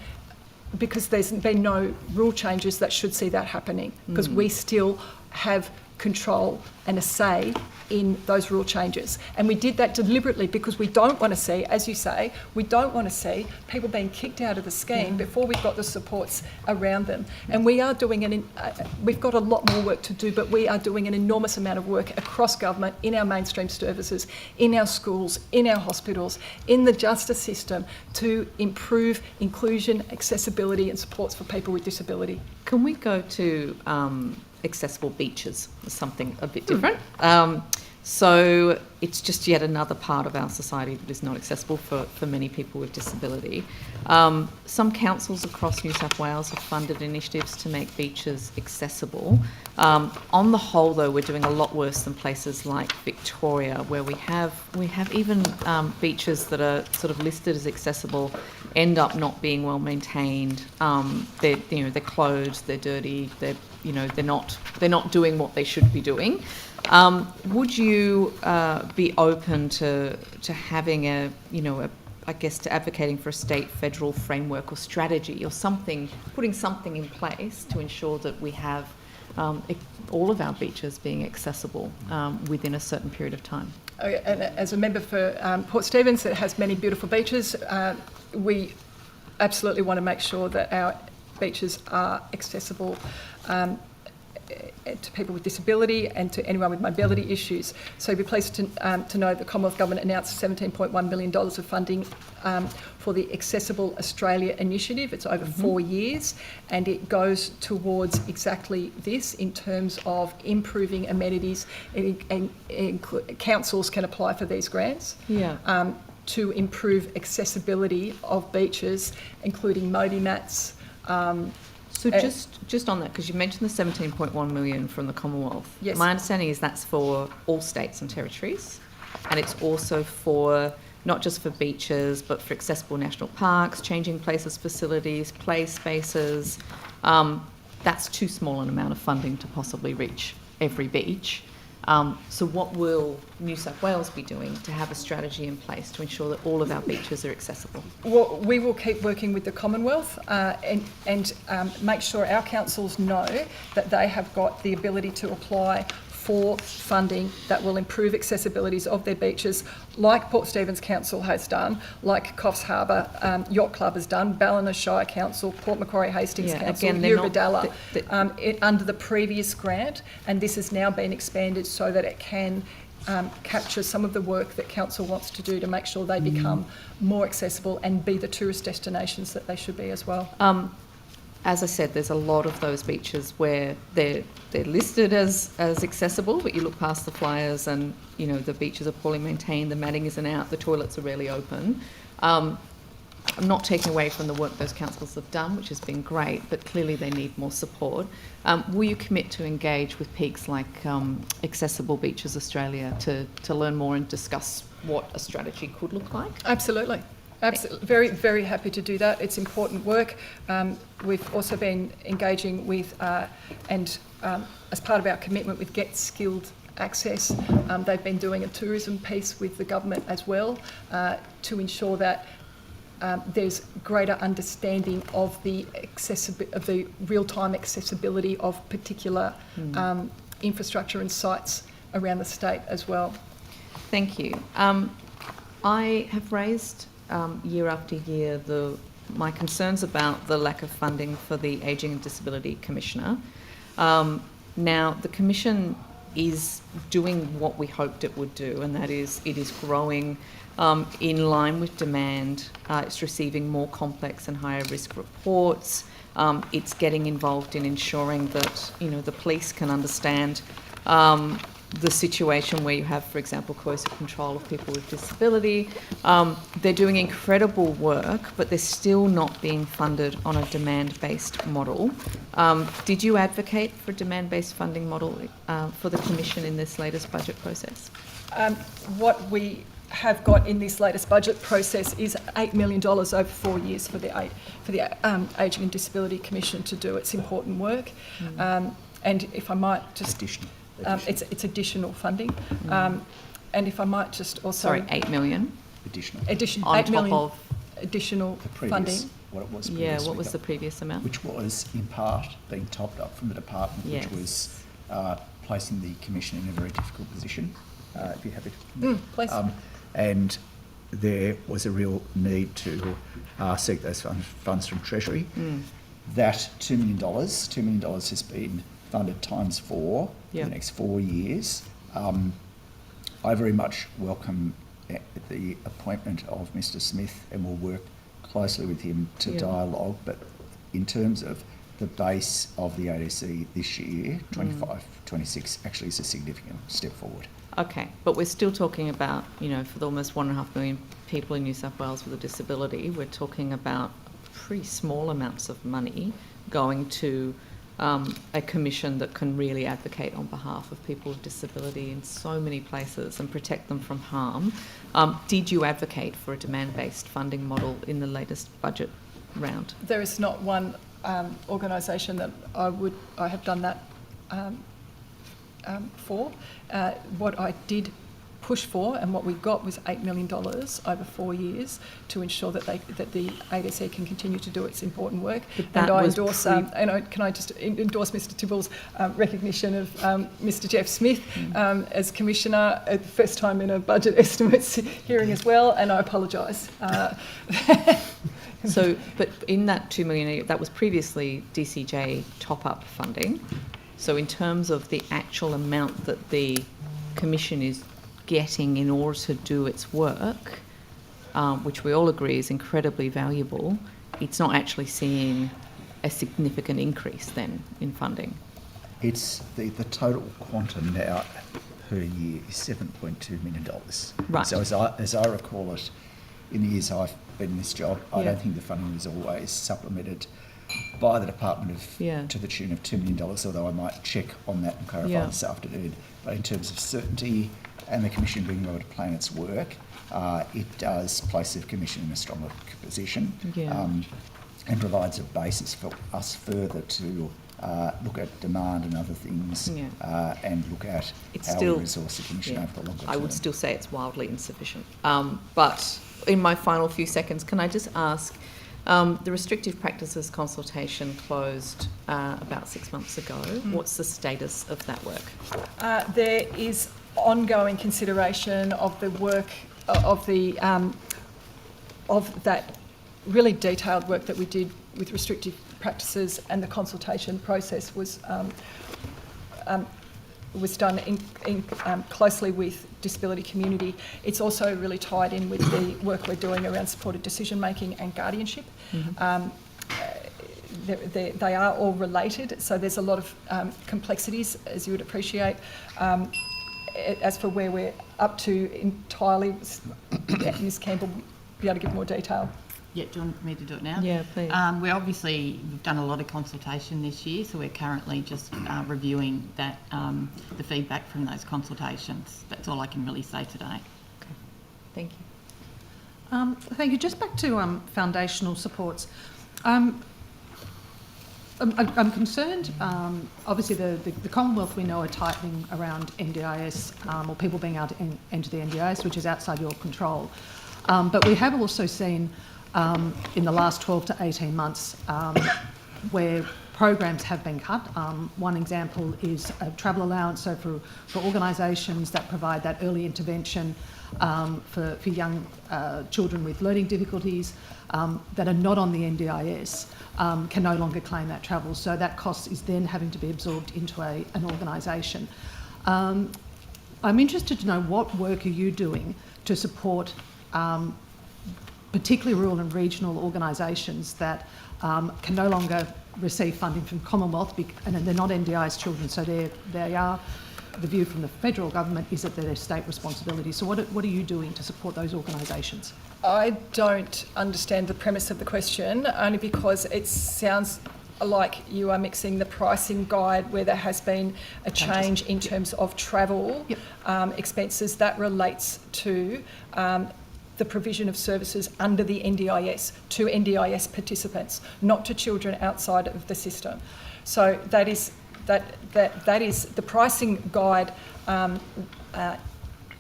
because there's been no rule changes that should see that happening, because we still have control and a say in those rule changes. And we did that deliberately because we don't want to see, as you say, we don't want to see people being kicked out of the scheme before we've got the supports around them. And we are doing we've got a lot more work to do, but we are doing an enormous amount of work across government, in our mainstream services, in our schools, in our hospitals, in the justice system to improve inclusion, accessibility and supports for people with disability. Can we go to accessible beaches, something a bit different? So it's just yet another part of our society that is not accessible for many people with disability. Some councils across New South Wales have funded initiatives to make beaches accessible. On the whole, though, we're doing a lot worse than places like Victoria, where we have even beaches that are sort of listed as accessible end up not being well maintained. They're closed, they're dirty, they're not doing what they should be doing. Would you be open to having to advocating for a state federal framework or strategy or something, putting something in place to ensure that we have all of our beaches being accessible within a certain period of time? And as a member for Port Stephens, that has many beautiful beaches, we absolutely want to make sure that our beaches are accessible to people with disability and to anyone with mobility issues. So we're pleased to know the Commonwealth Government announced $17.1 million of funding for the Accessible Australia initiative. It's over 4 years and it goes towards exactly this in terms of improving amenities, and councils can apply for these grants. To improve accessibility of beaches, including Moby mats. So just on that, because you mentioned the 17.1 million from the Commonwealth. Yes. My understanding is that's for all states and territories, and it's also for not just for beaches, but for accessible national parks, changing places, facilities, play spaces. That's too small an amount of funding to possibly reach every beach. So what will New South Wales be doing to have a strategy in place to ensure that all of our beaches are accessible? Well, we will keep working with the Commonwealth and make sure our councils know that they have got the ability to apply for funding that will improve accessibilities of their beaches, like Port Stephens Council has done, like Coffs Harbour Yacht Club has done, Ballina Shire Council, Port Macquarie Hastings Council, Urbadella, under the previous grant, and this has now been expanded so that it can capture some of the work that council wants to do to make sure they become more accessible and be the tourist destinations that they should be as well. As I said, there's a lot of those beaches where they're listed as accessible, but you look past the flyers and, the beaches are poorly maintained, the matting isn't out, the toilets are rarely open. I'm not taking away from the work those councils have done, which has been great, but clearly they need more support. Will you commit to engage with peaks like Accessible Beaches Australia to learn more and discuss what a strategy could look like? Absolutely. Absolutely. Very, very happy to do that. It's important work. We've also been engaging with, as part of our commitment with Get Skilled Access, they've been doing a tourism piece with the government as well to ensure that there's greater understanding of the real-time accessibility of particular infrastructure and sites around the state as well. Thank you. I have raised year after year my concerns about the lack of funding for the Ageing and Disability Commissioner. Now, the Commission is doing what we hoped it would do, and that is it is growing in line with demand. It's receiving more complex and higher risk reports. It's getting involved in ensuring that the police can understand the situation where you have, for example, coercive control of people with disability. They're doing incredible work, but they're still not being funded on a demand-based model. Did you advocate for a demand-based funding model for the Commission in this latest budget process? What we have got in this latest budget process is $8 million over 4 years for the Ageing and Disability Commission to do its important work. And if I might just... It's additional funding. And if I might just also... Sorry, 8 million? Additional. On 8 top million of... additional funding. What it was previously. Yeah, what was the previous amount? Which was in part being topped up from the department, yes. which was placing the Commission in a very difficult position. If you're happy to. Please. And there was a real need to seek those funds from Treasury. That $2 million has been funded times 4 for the next 4 years. I very much welcome the appointment of Mr. Smith and will work closely with him to dialogue, but in terms of the base of the ADC this year, 25-26, actually is a significant step forward. Okay, but we're still talking about, for the almost 1.5 million people in New South Wales with a disability, we're talking about pretty small amounts of money going to a commission that can really advocate on behalf of people with disability in so many places and protect them from harm. Did you advocate for a demand-based funding model in the latest budget round? There is not one organisation that I have done that for. What I did push for and what we got was $8 million over 4 years to ensure that the ADC can continue to do its important work. And I endorse, can I just endorse Mr. Tibble's recognition of Mr. Jeff Smith as Commissioner at the first time in a budget estimates hearing as well, and I apologise. So, but in that $2 million, that was previously DCJ top-up funding. So in terms of the actual amount that the Commission is getting in order to do its work, which we all agree is incredibly valuable, it's not actually seeing a significant increase then in funding. It's the total quantum now per year is $7.2 million. Right. So as I recall it, in the years I've been in this job, I don't think the funding is always supplemented by the department to the tune of $2 million, although I might check on that and clarify this afternoon. But in terms of certainty and the Commission being able to plan its work, it does place the Commission in a stronger position and provides a basis for us further to look at demand and other things and look at how we resource the Commission over the longer term. I would still say it's wildly insufficient. But in my final few seconds, can I just ask, the restrictive practices consultation closed about 6 months ago. What's the status of that work? There is ongoing consideration of the work of that really detailed work that we did with restrictive practices, and the consultation process was done in closely with disability community. It's also really tied in with the work we're doing around supported decision making and guardianship. They are all related, so there's a lot of complexities, as you would appreciate. As for where we're up to entirely, Ms. Campbell will be able to give more detail. Yeah, do you want me to do it now? Yeah, please. We've done a lot of consultation this year, so we're currently just reviewing that, the feedback from those consultations. That's all I can really say today. Okay, thank you. Thank you. Just back to foundational supports. I'm concerned, obviously the Commonwealth we know are tightening around NDIS or people being able to enter the NDIS, which is outside your control. But we have also seen in the last 12 to 18 months where programs have been cut. One example is a travel allowance, so for organisations that provide that early intervention for young children with learning difficulties that are not on the NDIS can no longer claim that travel. So that cost is then having to be absorbed into an organisation. I'm interested to know what work are you doing to support particularly rural and regional organisations that can no longer receive funding from Commonwealth, and they're not NDIS children, so they are, the view from the federal government is that they're state responsibility. So what are you doing to support those organisations? I don't understand the premise of the question, only because it sounds like you are mixing the pricing guide where there has been a change in terms of travel expenses. That relates to the provision of services under the NDIS to NDIS participants, not to children outside of the system. So that is the pricing guide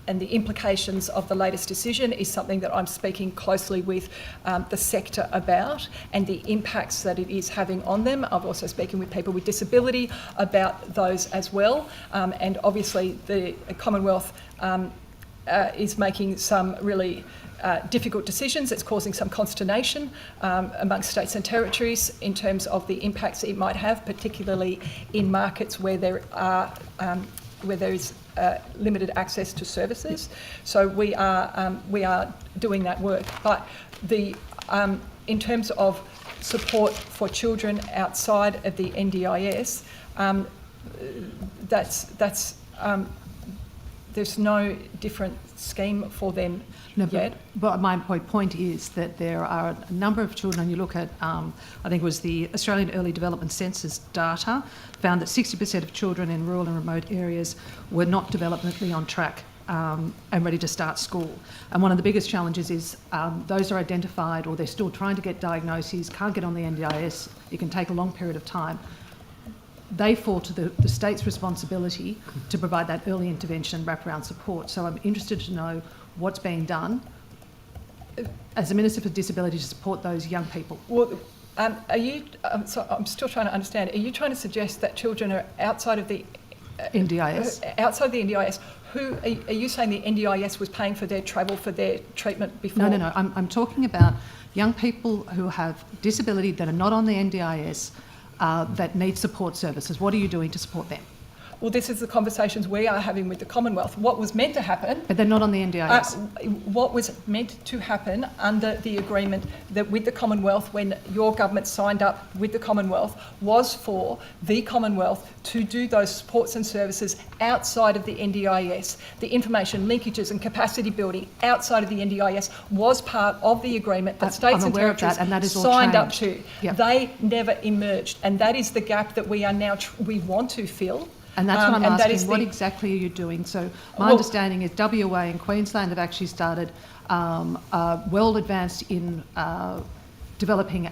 and the implications of the latest decision is something that I'm speaking closely with the sector about, and the impacts that it is having on them. I'm also speaking with people with disability about those as well, and obviously the Commonwealth is making some really difficult decisions. It's causing some consternation amongst states and territories in terms of the impacts it might have, particularly in markets where there is limited access to services. So we are doing that work. But in terms of support for children outside of the NDIS, there's no different scheme for them yet. But my point is that there are a number of children, and you look at, I think it was the Australian Early Development Census data, found that 60% of children in rural and remote areas were not developmentally on track and ready to start school. And one of the biggest challenges is those are identified, or they're still trying to get diagnoses, can't get on the NDIS, it can take a long period of time. They fall to the state's responsibility to provide that early intervention and wraparound support. So I'm interested to know what's being done as a Minister for Disability to support those young people. Well, so I'm still trying to understand. Are you trying to suggest that children are outside of the NDIS? Outside the NDIS. Who are you saying the NDIS was paying for their travel for their treatment before? No. I'm talking about young people who have disability that are not on the NDIS. That need support services. What are you doing to support them? Well, this is the conversations we are having with the Commonwealth. What was meant to happen... But they're not on the NDIS. What was meant to happen under the agreement that with the Commonwealth, when your government signed up with the Commonwealth, was for the Commonwealth to do those supports and services outside of the NDIS. The information linkages and capacity building outside of the NDIS was part of the agreement that states and territories signed up to. Yep. They never emerged, and that is the gap that we are now we want to fill. And that's what I'm asking, what exactly are you doing? So my understanding is WA and Queensland have actually started well advanced in developing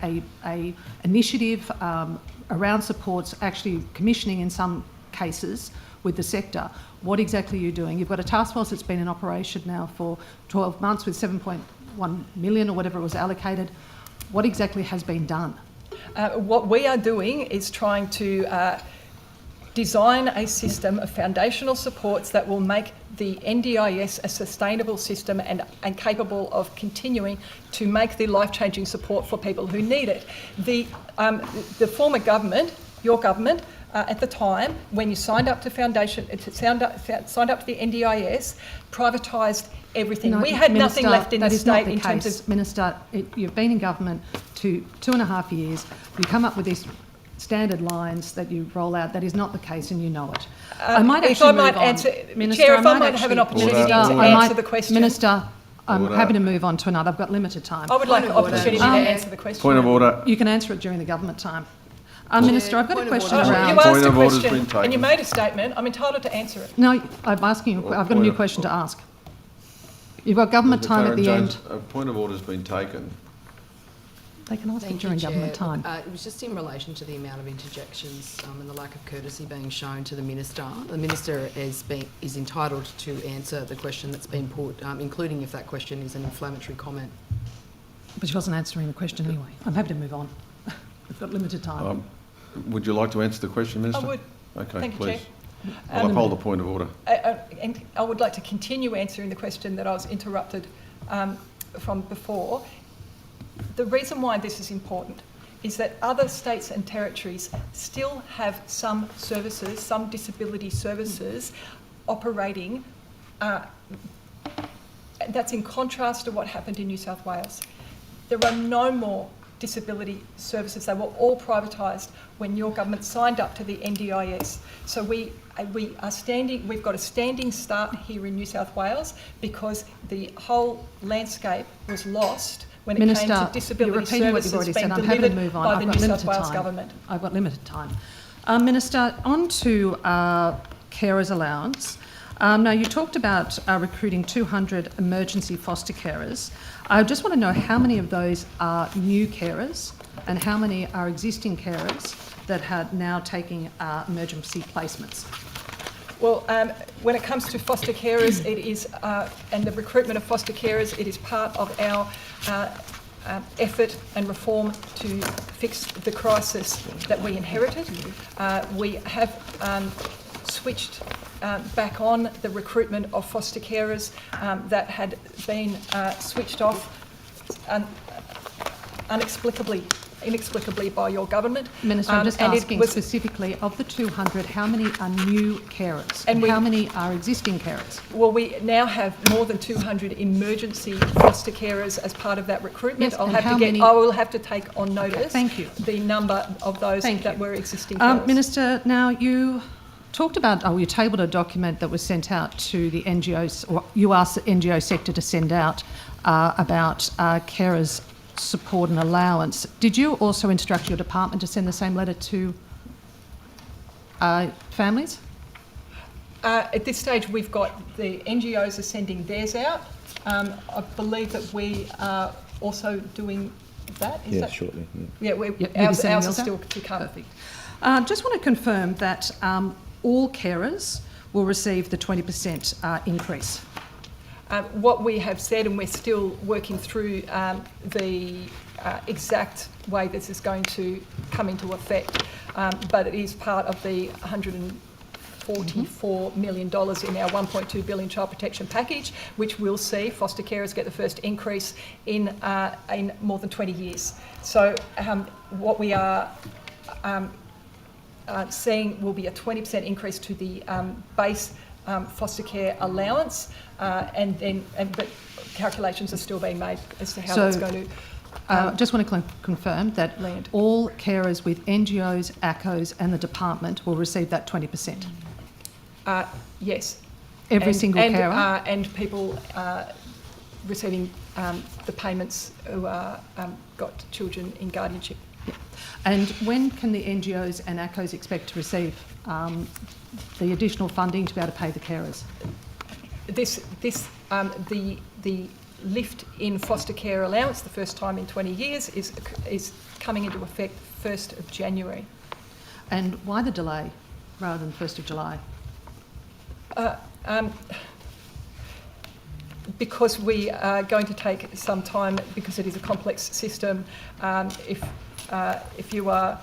a initiative around supports, actually commissioning in some cases with the sector. What exactly are you doing? You've got a task force that's been in operation now for 12 months with 7.1 million or whatever it was allocated. What exactly has been done? What we are doing is trying to design a system of foundational supports that will make the NDIS a sustainable system and capable of continuing to make the life-changing support for people who need it. The former government, your government, at the time, when you signed up to signed up to the NDIS, privatised everything. No, we had Minister, nothing left in the state in case. terms of... Minister, you've been in government 2.5 years. You come up with these standard lines that you roll out. That is not the case, and you know it. I might actually move on. Minister, Chair, if I might have an opportunity to answer the question. Minister, I'm happy to move on to another. I've got limited time. I would like an opportunity to answer the question. Point of order. You can answer it during the government time. Minister, I've got a question around... You asked a question and you made a statement. I'm entitled to answer it. No, I'm asking you. I've got a new question to ask. You've got government time at the end. A point of order has been taken. They can ask it during government time. It was just in relation to the amount of interjections and the lack of courtesy being shown to the Minister. The Minister is entitled to answer the question that's been put, including if that question is an inflammatory comment. But she wasn't answering the question anyway. I'm happy to move on. We've got limited time. Would you like to answer the question, Minister? I would. Okay, Thank you, please. Chair. I'll uphold the point of order. And I would like to continue answering the question that I was interrupted from before. The reason why this is important is that other states and territories still have some services, some disability services operating. That's in contrast to what happened in New South Wales. There are no more disability services. They were all privatised when your government signed up to the NDIS. So we've got a standing start here in New South Wales because the whole landscape was lost when it came to disability services being delivered by the New South Wales government. I've got limited time. Minister, on to carers allowance. Now, you talked about recruiting 200 emergency foster carers. I just want to know how many of those are new carers and how many are existing carers that are now taking emergency placements. Well, when it comes to foster carers, it is, and the recruitment of foster carers, it is part of our effort and reform to fix the crisis that we inherited. We have switched back on the recruitment of foster carers that had been switched off inexplicably by your government. Minister, I'm just asking specifically, of the 200, how many are new carers and how many are existing carers? Well, we now have more than 200 emergency foster carers as part of that recruitment. Yes, I will have to take on notice the number of those that were existing carers. Minister, now you talked about, you tabled a document that was sent out to the NGOs, or you asked the NGO sector to send out about carers' support and allowance. Did you also instruct your department to send the same letter to families? At this stage, we've got the NGOs are sending theirs out. I believe that we are also doing that. Is that shortly. Yeah, ours are still to come. Perfect. Just want to confirm that all carers will receive the 20% increase. What we have said, and we're still working through the exact way this is going to come into effect, but it is part of the $144 million in our $1.2 billion child protection package, which will see foster carers get the first increase in more than 20 years. So what we are seeing will be a 20% increase to the base foster care allowance, but calculations are still being made as to how that's going to. Just want to confirm that all carers with NGOs, ACOs and the department will receive that 20%. Yes. Every single carer? And people receiving the payments who are got children in guardianship. Yeah. And when can the NGOs and ACOs expect to receive the additional funding to be able to pay the carers? The lift in foster care allowance, the first time in 20 years, is coming into effect 1st of January. And why the delay rather than 1st of July? Because we are going to take some time, because it is a complex system. If you are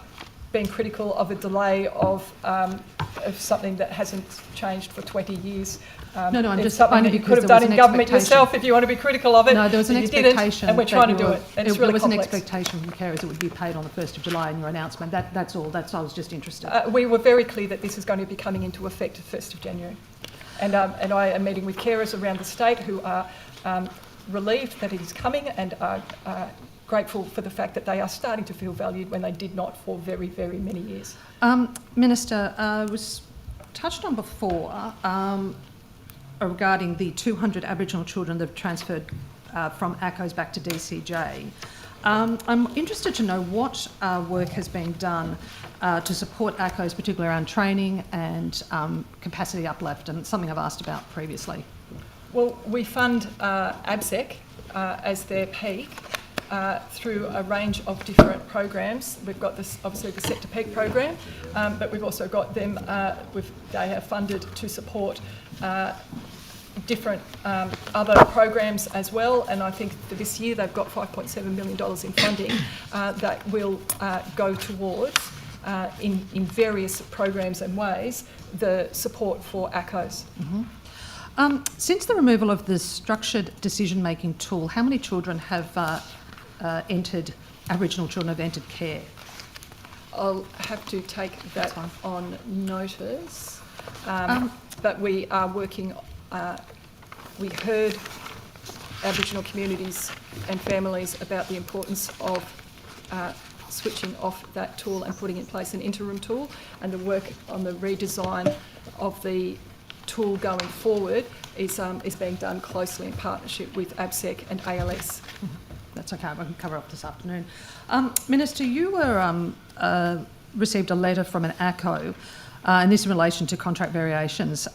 being critical of a delay of something that hasn't changed for 20 years. No, I'm just only because you could have done in government yourself if you want to be critical of it. No, there was an expectation, and we're trying to do it. And it's really there was complex. an expectation from carers it would be paid on the 1st of July in your announcement. That's all. I was just interested. We were very clear that this is going to be coming into effect 1st of January, and I am meeting with carers around the state who are relieved that it is coming and are grateful for the fact that they are starting to feel valued when they did not for very, very many years. Minister, was touched on before regarding the 200 Aboriginal children that have transferred from ACOs back to DCJ. I'm interested to know what work has been done to support ACOs, particularly around training and capacity uplift, and it's something I've asked about previously. Well, we fund ABSEC as their peak through a range of different programs. We've got this, obviously the Set to Peak program, but we've also got them, they have funded to support different other programs as well, and I think for this year they've got $5.7 million in funding that will go towards, in various programs and ways, the support for ACOs. Mm-hmm. Since the removal of the structured decision-making tool, how many children have Aboriginal children have entered care? I'll have to take that on notice, but we are working. We heard Aboriginal communities and families about the importance of switching off that tool and putting in place an interim tool, and the work on the redesign of the tool going forward is being done closely in partnership with ABSEC and ALS. That's okay, I can cover up this afternoon. Minister, you were received a letter from an ACO, and this in relation to contract variations.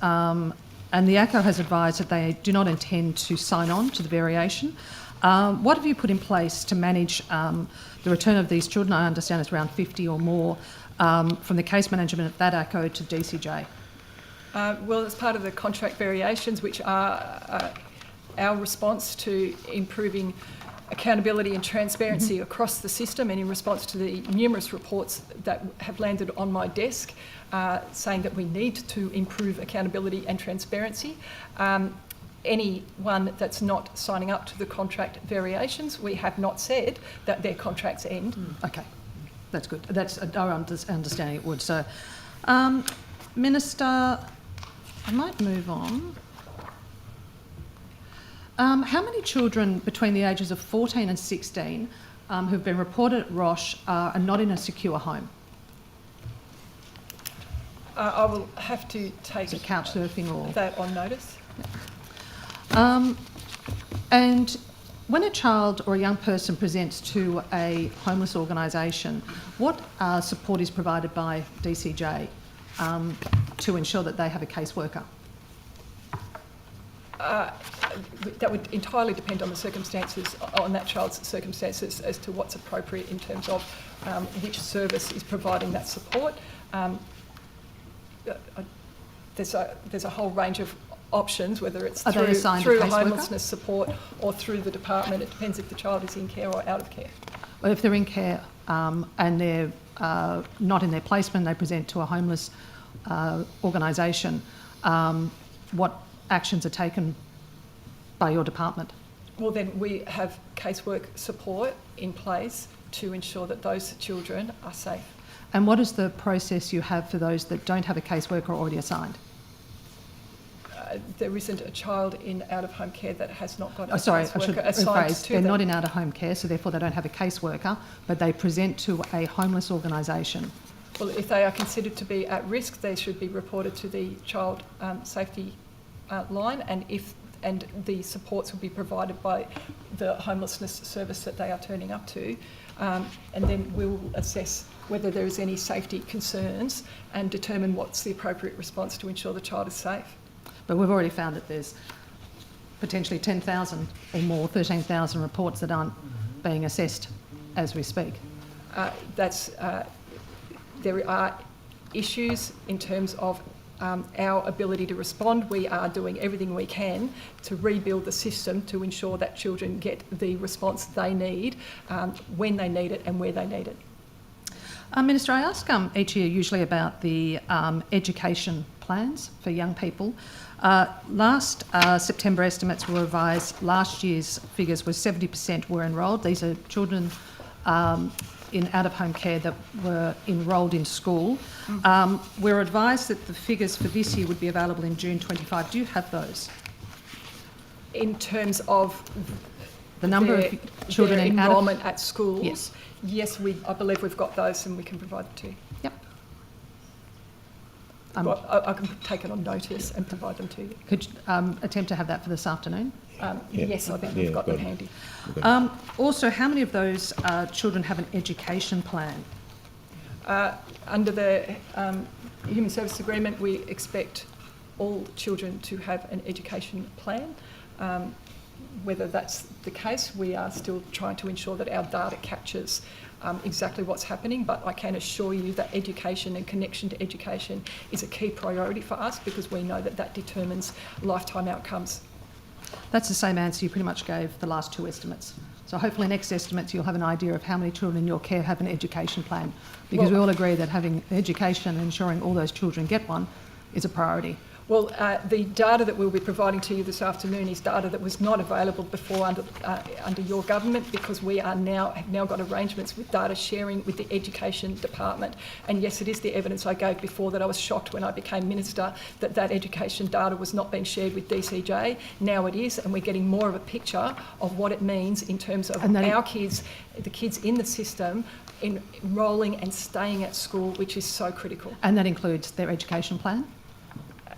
And the ACO has advised that they do not intend to sign on to the variation. What have you put in place to manage the return of these children? I understand it's around 50 or more from the case management at that ACO to DCJ. Well, it's part of the contract variations, which are our response to improving accountability and transparency across the system, and in response to the numerous reports that have landed on my desk saying that we need to improve accountability and transparency. Anyone that's not signing up to the contract variations, we have not said that their contracts end. Okay, that's good. That's our understanding it would. So, Minister, I might move on. How many children between the ages of 14 and 16 who've been reported at Roche are not in a secure home? I will have to take couch surfing or that on notice. And when a child or a young person presents to a homeless organisation, what support is provided by DCJ to ensure that they have a caseworker? That would entirely depend on the circumstances, on that child's circumstances, as to what's appropriate in terms of which service is providing that support. There's a whole range of options, whether it's through homelessness support or through the department. It depends if the child is in care or out of care. Well, if they're in care and they're not in their placement, they present to a homeless organisation, what actions are taken by your department? Well, then we have casework support in place to ensure that those children are safe. And what is the process you have for those that don't have a caseworker already assigned? There isn't a child in out-of-home care that has not got a caseworker assigned to They're them. not in out-of-home care, so therefore they don't have a caseworker, but they present to a homeless organisation. Well, if they are considered to be at risk, they should be reported to the child safety line, and the supports will be provided by the homelessness service that they are turning up to, and then we will assess whether there is any safety concerns and determine what's the appropriate response to ensure the child is safe. But we've already found that there's potentially 10,000 or more, 13,000 reports that aren't being assessed as we speak. There are issues in terms of our ability to respond. We are doing everything we can to rebuild the system to ensure that children get the response they need, when they need it and where they need it. Minister, I ask each year usually about the education plans for young people. Last September estimates were revised. Last year's figures were 70% were enrolled. These are children in out-of-home care that were enrolled in school. We're advised that the figures for this year would be available in June 25. Do you have those? In terms of the number of children their in enrolment at schools? Yes. Yes, I believe we've got those and we can provide them to you. Yep. I can take it on notice and provide them to you. Could you attempt to have that for this afternoon? Yes, I think we've got them handy. Also, how many of those children have an education plan? Under the Human Services Agreement, we expect all children to have an education plan. Whether that's the case, we are still trying to ensure that our data captures exactly what's happening, but I can assure you that education and connection to education is a key priority for us because we know that that determines lifetime outcomes. That's the same answer you pretty much gave the last two estimates. So hopefully next estimates you'll have an idea of how many children in your care have an education plan, because we all agree that having education and ensuring all those children get one is a priority. Well, the data that we'll be providing to you this afternoon is data that was not available before under your government, because we have now got arrangements with data sharing with the Education Department. And yes, it is the evidence I gave before that I was shocked when I became Minister that education data was not being shared with DCJ. Now it is, and we're getting more of a picture of what it means in terms of our kids, the kids in the system, enrolling and staying at school, which is so critical. And that includes their education plan?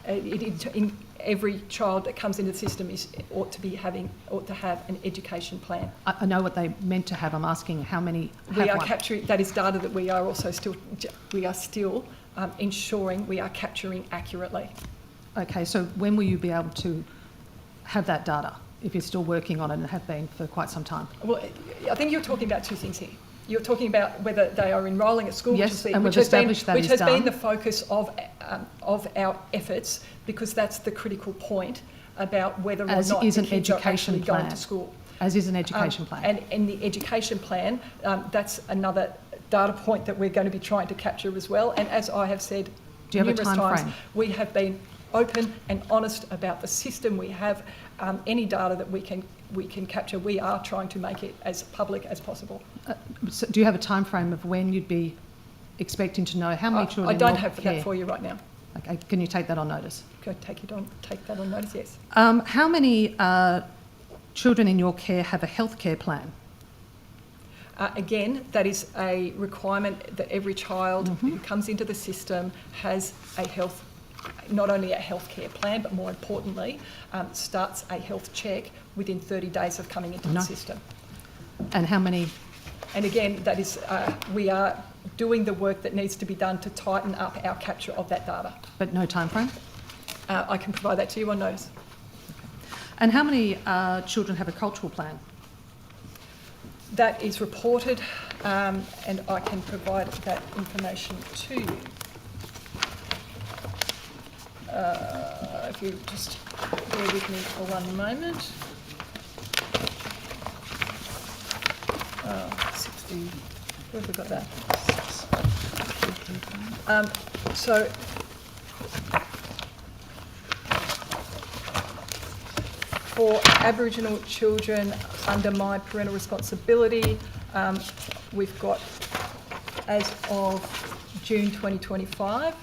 In every child that comes into the system ought to have an education plan. I know what they meant to have. I'm asking how many have we are one. capturing. That is data that we are also still ensuring we are capturing accurately. Okay, so when will you be able to have that data if you're still working on it and have been for quite some time? Well, I think you're talking about two things here. You're talking about whether they are enrolling at school, Yes, which and we've has been, established that which is has been done. the focus of our efforts, because that's the critical point about whether or As not is the an kids are education actually going plan. to school. As is an education plan. And in the education plan, that's another data point that we're going to be trying to capture as well. And as I have said Do you have a numerous time times, frame? we have been open and honest about the system. We have any data that we can capture. We are trying to make it as public as possible. So do you have a time frame of when you'd be expecting to know how many children? I in don't your have care? that for you right now. Okay, can you take that on notice? Go take that on notice. Yes. How many children in your care have a healthcare plan? Again, that is a requirement that every child who comes into the system has not only a healthcare plan, but more importantly, starts a health check within 30 days of coming into the system. And how many? And again, that is, we are doing the work that needs to be done to tighten up our capture of that data. But no time frame? I can provide that to you on notice. And how many children have a cultural plan? That is reported, and I can provide that information to you. If you just bear with me for one moment. 16. Where have we got that? So for Aboriginal children under my parental responsibility, we've got, as of June 2025,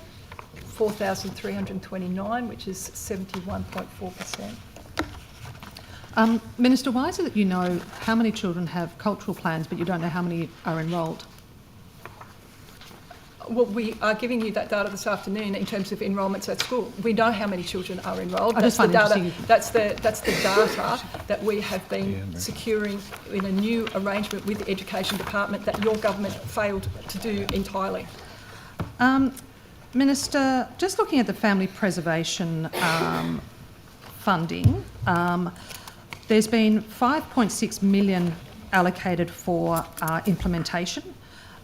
4,329, which is 71.4%. Minister, why is it that you know how many children have cultural plans but you don't know how many are enrolled? Well, we are giving you that data this afternoon in terms of enrolments at school. We know how many children are enrolled. I just find it That's the data that we have been securing in a new arrangement with the Education Department that your government failed to do entirely. Minister, just looking at the family preservation funding, there's been 5.6 million allocated for implementation.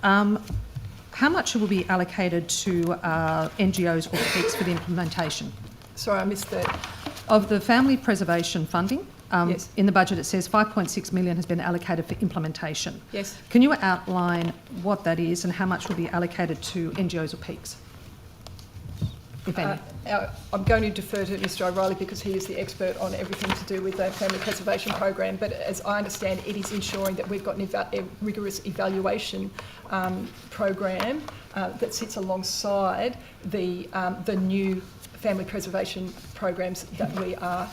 How much will be allocated to NGOs or PECs for the implementation? Sorry, I missed that. Of the family preservation funding, Yes. in the budget it says 5.6 million has been allocated for implementation. Yes. Can you outline what that is and how much will be allocated to NGOs or PECs, if any? I'm going to defer to Mr O'Reilly because he is the expert on everything to do with the family preservation program, but as I understand, it is ensuring that we've got a rigorous evaluation program that sits alongside the new family preservation programs that we are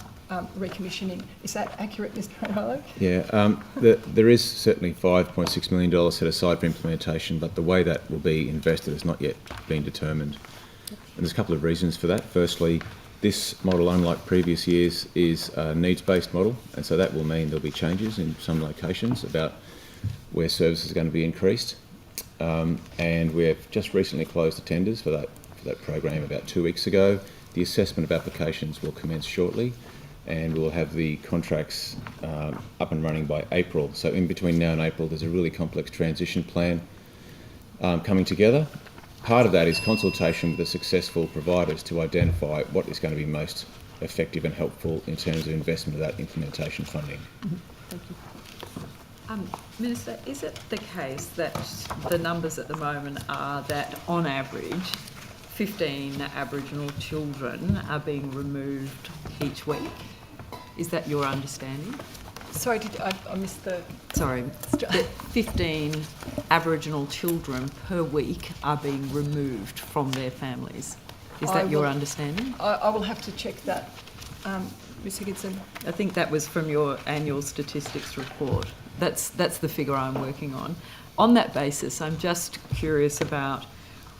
recommissioning. Is that accurate, Mr O'Reilly? Yeah, there is certainly $5.6 million set aside for implementation, but the way that will be invested has not yet been determined. And there's a couple of reasons for that. Firstly, this model, unlike previous years, is a needs-based model, and so that will mean there'll be changes in some locations about where services are going to be increased. And we've just recently closed the tenders for that program about 2 weeks ago. The assessment of applications will commence shortly, and we'll have the contracts up and running by April. So in between now and April, there's a really complex transition plan coming together. Part of that is consultation with the successful providers to identify what is going to be most effective and helpful in terms of investment of that implementation funding. Thank you. Minister, is it the case that the numbers at the moment are that on average 15 Aboriginal children are being removed each week? Is that your understanding? Sorry, I missed the... Sorry, that 15 Aboriginal children per week are being removed from their families. Is that your understanding? I will have to check that, Ms Higginson. I think that was from your annual statistics report. That's the figure I'm working on. On that basis, I'm just curious about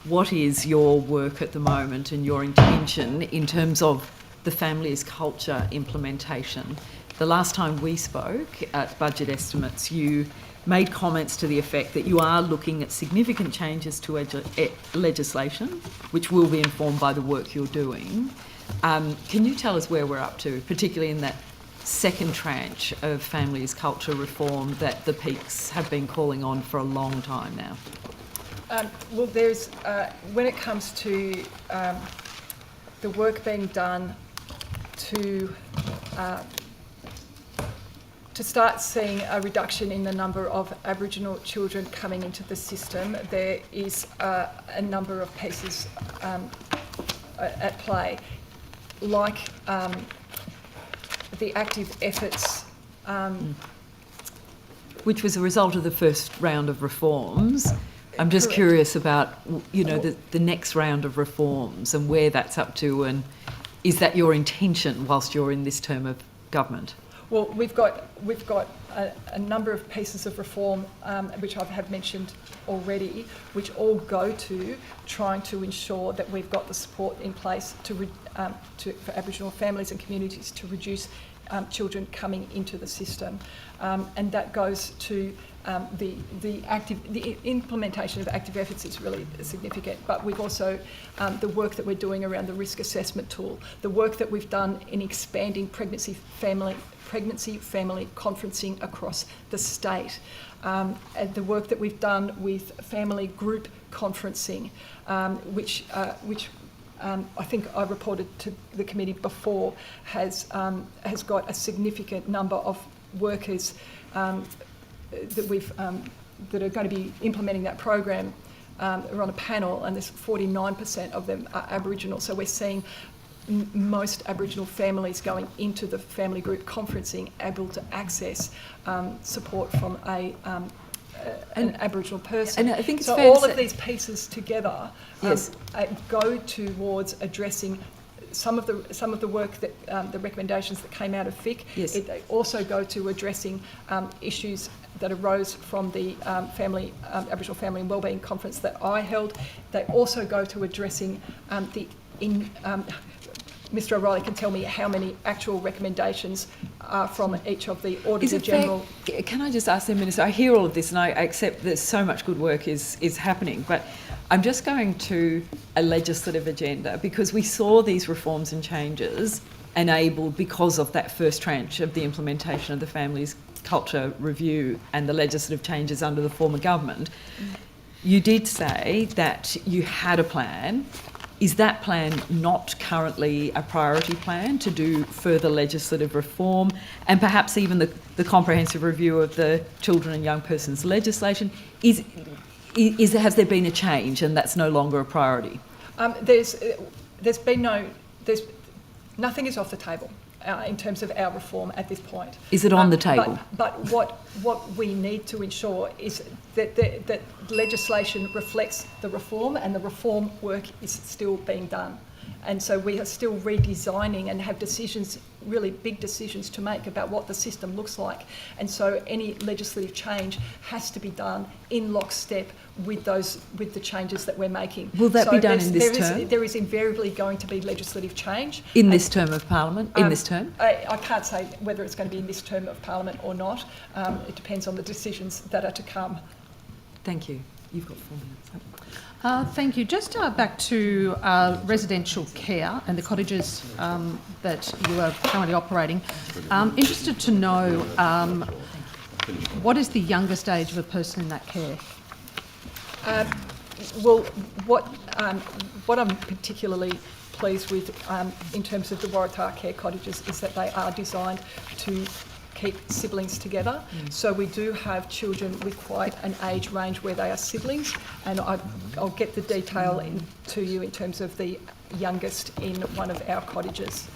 what is your work at the moment and your intention in terms of the family's culture implementation. The last time we spoke at budget estimates, you made comments to the effect that you are looking at significant changes to legislation, which will be informed by the work you're doing. Can you tell us where we're up to, particularly in that second tranche of families culture reform that the Peaks have been calling on for a long time now? Well, there's when it comes to the work being done to start seeing a reduction in the number of Aboriginal children coming into the system, there is a number of pieces at play, like the active efforts. Which was a result of the first round of reforms. I'm just curious about, you know, the next round of reforms and where that's up to, and is that your intention whilst you're in this term of government? Well, we've got a number of pieces of reform which I have mentioned already, which all go to trying to ensure that we've got the support in place for Aboriginal families and communities to reduce children coming into the system, and that goes to the implementation of active efforts is really significant, but we've also the work that we're doing around the risk assessment tool, the work that we've done in expanding pregnancy family conferencing across the state, and the work that we've done with family group conferencing, which I think I reported to the committee before, has got a significant number of workers that are going to be implementing that program. Are on a panel, and there's 49% of them are Aboriginal. So we're seeing most Aboriginal families going into the family group conferencing able to access support from an Aboriginal person. And I think it's so fair all to of these pieces together go towards addressing some of the work that the recommendations that came out of FIC. Yes. They also go to addressing issues that arose from the Aboriginal Family and Wellbeing Conference that I held. They also go to addressing Mr. O'Reilly can tell me how many actual recommendations are from each of the Auditor General. Can I just ask the Minister, I hear all of this and I accept that so much good work is happening, but I'm just going to a legislative agenda because we saw these reforms and changes enabled because of that first tranche of the implementation of the Families Culture Review and the legislative changes under the former government. You did say that you had a plan. Is that plan not currently a priority plan to do further legislative reform and perhaps even the comprehensive review of the children and young persons legislation? Has there been a change and that's no longer a priority? Nothing is off the table in terms of our reform at this point. Is it on the table? But what we need to ensure is that legislation reflects the reform, and the reform work is still being done. And so we are still redesigning and have decisions, really big decisions to make about what the system looks like. And so any legislative change has to be done in lockstep with the changes that we're making. Will that be done in this term? There is invariably going to be legislative change. In this term of Parliament? In this term? I can't say whether it's going to be in this term of Parliament or not. It depends on the decisions that are to come. Thank you. You've got 4 minutes. Thank you. Just back to residential care and the cottages that you are currently operating. Interested to know what is the youngest age of a person in that care? Well, what I'm particularly pleased with in terms of the Waratah care cottages is that they are designed to keep siblings together. So we do have children with quite an age range where they are siblings, and I'll get the detail to you in terms of the youngest in one of our cottages.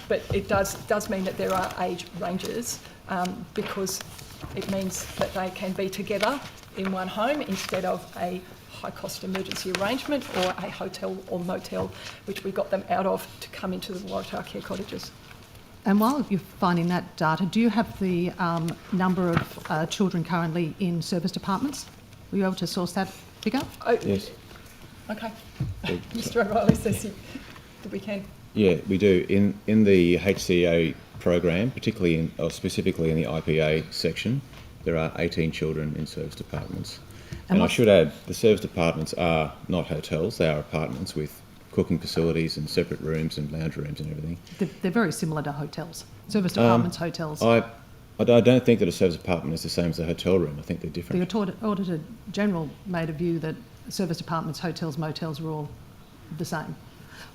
But it does mean that there are age ranges because it means that they can be together in one home instead of a high-cost emergency arrangement or a hotel or motel, which we got them out of to come into the Waratah care cottages. And while you're finding that data, do you have the number of children currently in service departments? Were you able to source that figure? Yes. Okay. Mr. O'Reilly says that we can. Yeah, we do. In the HCA program, particularly or specifically in the IPA section, there are 18 children in service departments. And I should add, the service departments are not hotels, they are apartments with cooking facilities and separate rooms and lounge rooms and everything. They're very similar to hotels, service departments, hotels. I don't think that a service apartment is the same as a hotel room. I think they're different. The Auditor General made a view that service departments, hotels, motels are all the same.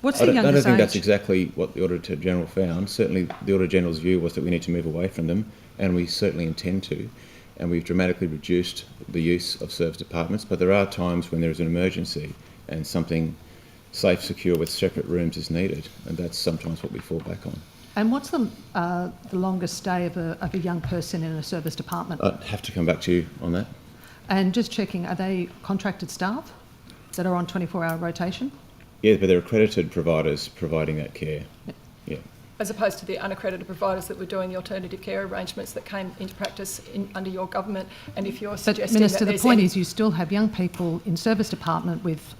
What's the youngest age? I don't think that's exactly what the Auditor General found. Certainly the Auditor General's view was that we need to move away from them, and we certainly intend to. And we've dramatically reduced the use of service departments, but there are times when there is an emergency and something safe, secure with separate rooms is needed, and that's sometimes what we fall back on. And what's the longest stay of a young person in a service department? I'd have to come back to you on that. And just checking, are they contracted staff that are on 24-hour rotation? Yeah, but they're accredited providers providing that care. Yeah. As opposed to the unaccredited providers that were doing the alternative care arrangements that came into practice under your government. And if you're suggesting but Minister, that the point is you still have young people in service department with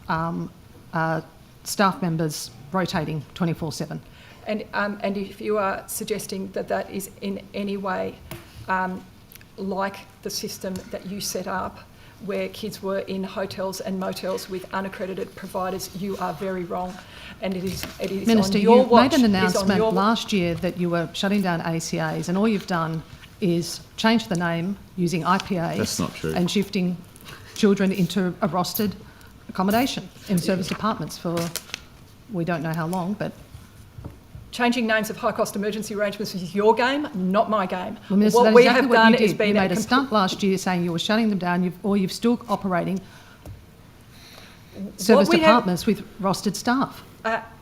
staff members rotating 24/7. And if you are suggesting that that is in any way like the system that you set up, where kids were in hotels and motels with unaccredited providers, you are very wrong. And it is Minister, on your you watch. made an announcement last year that you were shutting down ACAs, and all you've done is change the name using IPAs. That's not true. And shifting children into a rostered accommodation in service departments for we don't know how long, but... Changing names of high-cost emergency arrangements is your game, not my game. Well, Minister, what we have done is been... You made a stunt last year saying you were shutting them down, you're still operating service departments with rostered staff.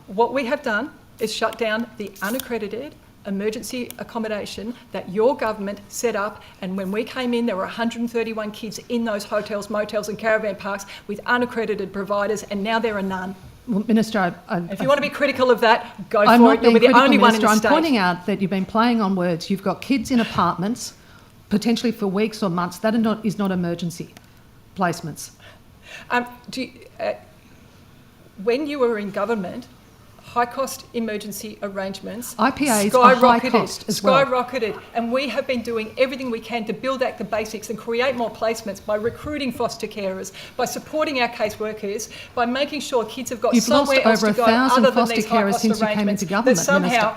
What we have done is shut down the unaccredited emergency accommodation that your government set up, and when we came in there were 131 kids in those hotels, motels and caravan parks with unaccredited providers, and now there are none. Well, Minister, if you want to be critical of that, go I'm for not it. You'll be being the only critical, one in Minister. the I'm state. pointing out that you've been playing on words. You've got kids in apartments, potentially for weeks or months. That is not emergency placements. When you were in government, high-cost emergency arrangements IPAs are high cost as well. skyrocketed, and we have been doing everything we can to build out the basics and create more placements by recruiting foster carers, by supporting our caseworkers, by making sure kids have got You've somewhere else lost to over go 1,000 other than foster these carers high-cost since you came arrangements. into government, That somehow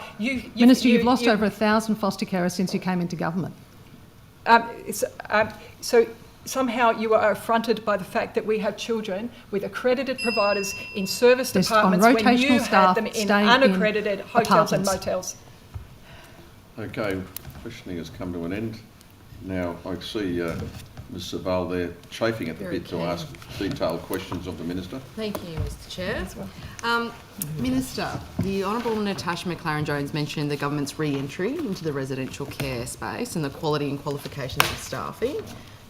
Minister, you've lost over 1,000 foster carers since you came into government. So somehow you are affronted by the fact that we have children with accredited providers in service There's departments on when rotational you staff had them in staying unaccredited in hotels and apartments. motels. Okay, questioning has come to an end. Now, I see Ms Sabal there chafing at the bit to ask detailed questions of the Minister. Thank you, Mr Chair. Minister, the Honourable Natasha McLaren-Jones mentioned the government's re-entry into the residential care space and the quality and qualifications of staffing.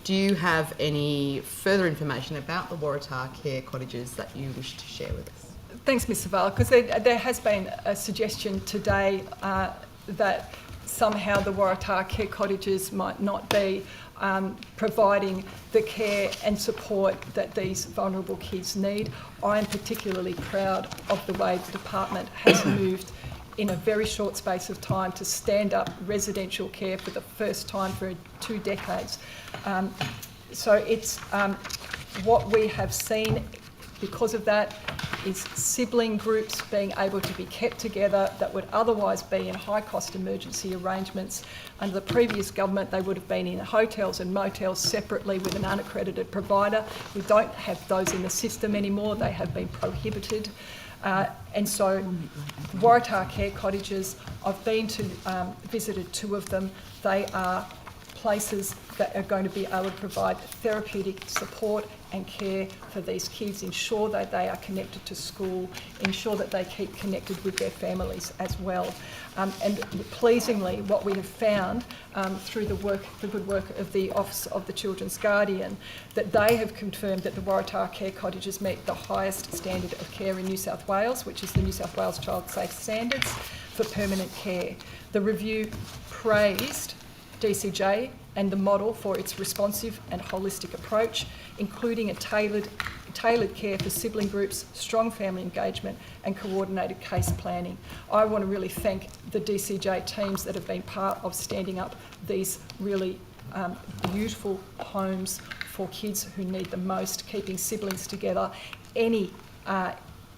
Do you have any further information about the Waratah care cottages that you wish to share with us? Thanks, Ms Saval, because there has been a suggestion today that somehow the Waratah care cottages might not be providing the care and support that these vulnerable kids need. I am particularly proud of the way the department has moved in a very short space of time to stand up residential care for the first time for 2 decades. So it's what we have seen because of that is sibling groups being able to be kept together that would otherwise be in high-cost emergency arrangements. Under the previous government, they would have been in hotels and motels separately with an unaccredited provider. We don't have those in the system anymore. They have been prohibited. And so Waratah care cottages, I've been to, visited 2 of them. They are places that are going to be able to provide therapeutic support and care for these kids, ensure that they are connected to school, ensure that they keep connected with their families as well. And pleasingly, what we have found through the good work of the Office of the Children's Guardian, that they have confirmed that the Waratah care cottages meet the highest standard of care in New South Wales, which is the New South Wales Child Safe Standards for permanent care. The review praised DCJ and the model for its responsive and holistic approach, including a tailored care for sibling groups, strong family engagement and coordinated case planning. I want to really thank the DCJ teams that have been part of standing up these really beautiful homes for kids who need them most, keeping siblings together. Any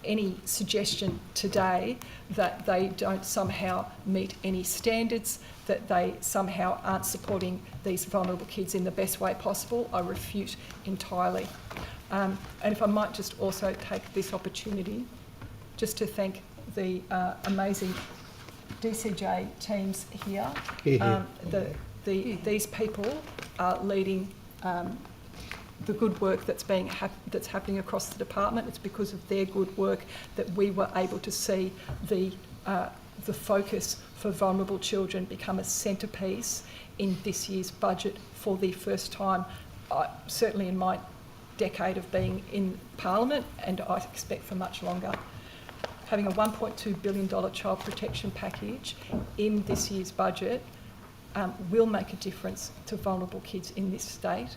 any suggestion today that they don't somehow meet any standards, that they somehow aren't supporting these vulnerable kids in the best way possible, I refute entirely. And if I might just also take this opportunity just to thank the amazing DCJ teams here. These people are leading the good work that's happening across the department. It's because of their good work that we were able to see the focus for vulnerable children become a centrepiece in this year's budget for the first time, certainly in my decade of being in Parliament, and I expect for much longer. Having a $1.2 billion child protection package in this year's budget will make a difference to vulnerable kids in this state.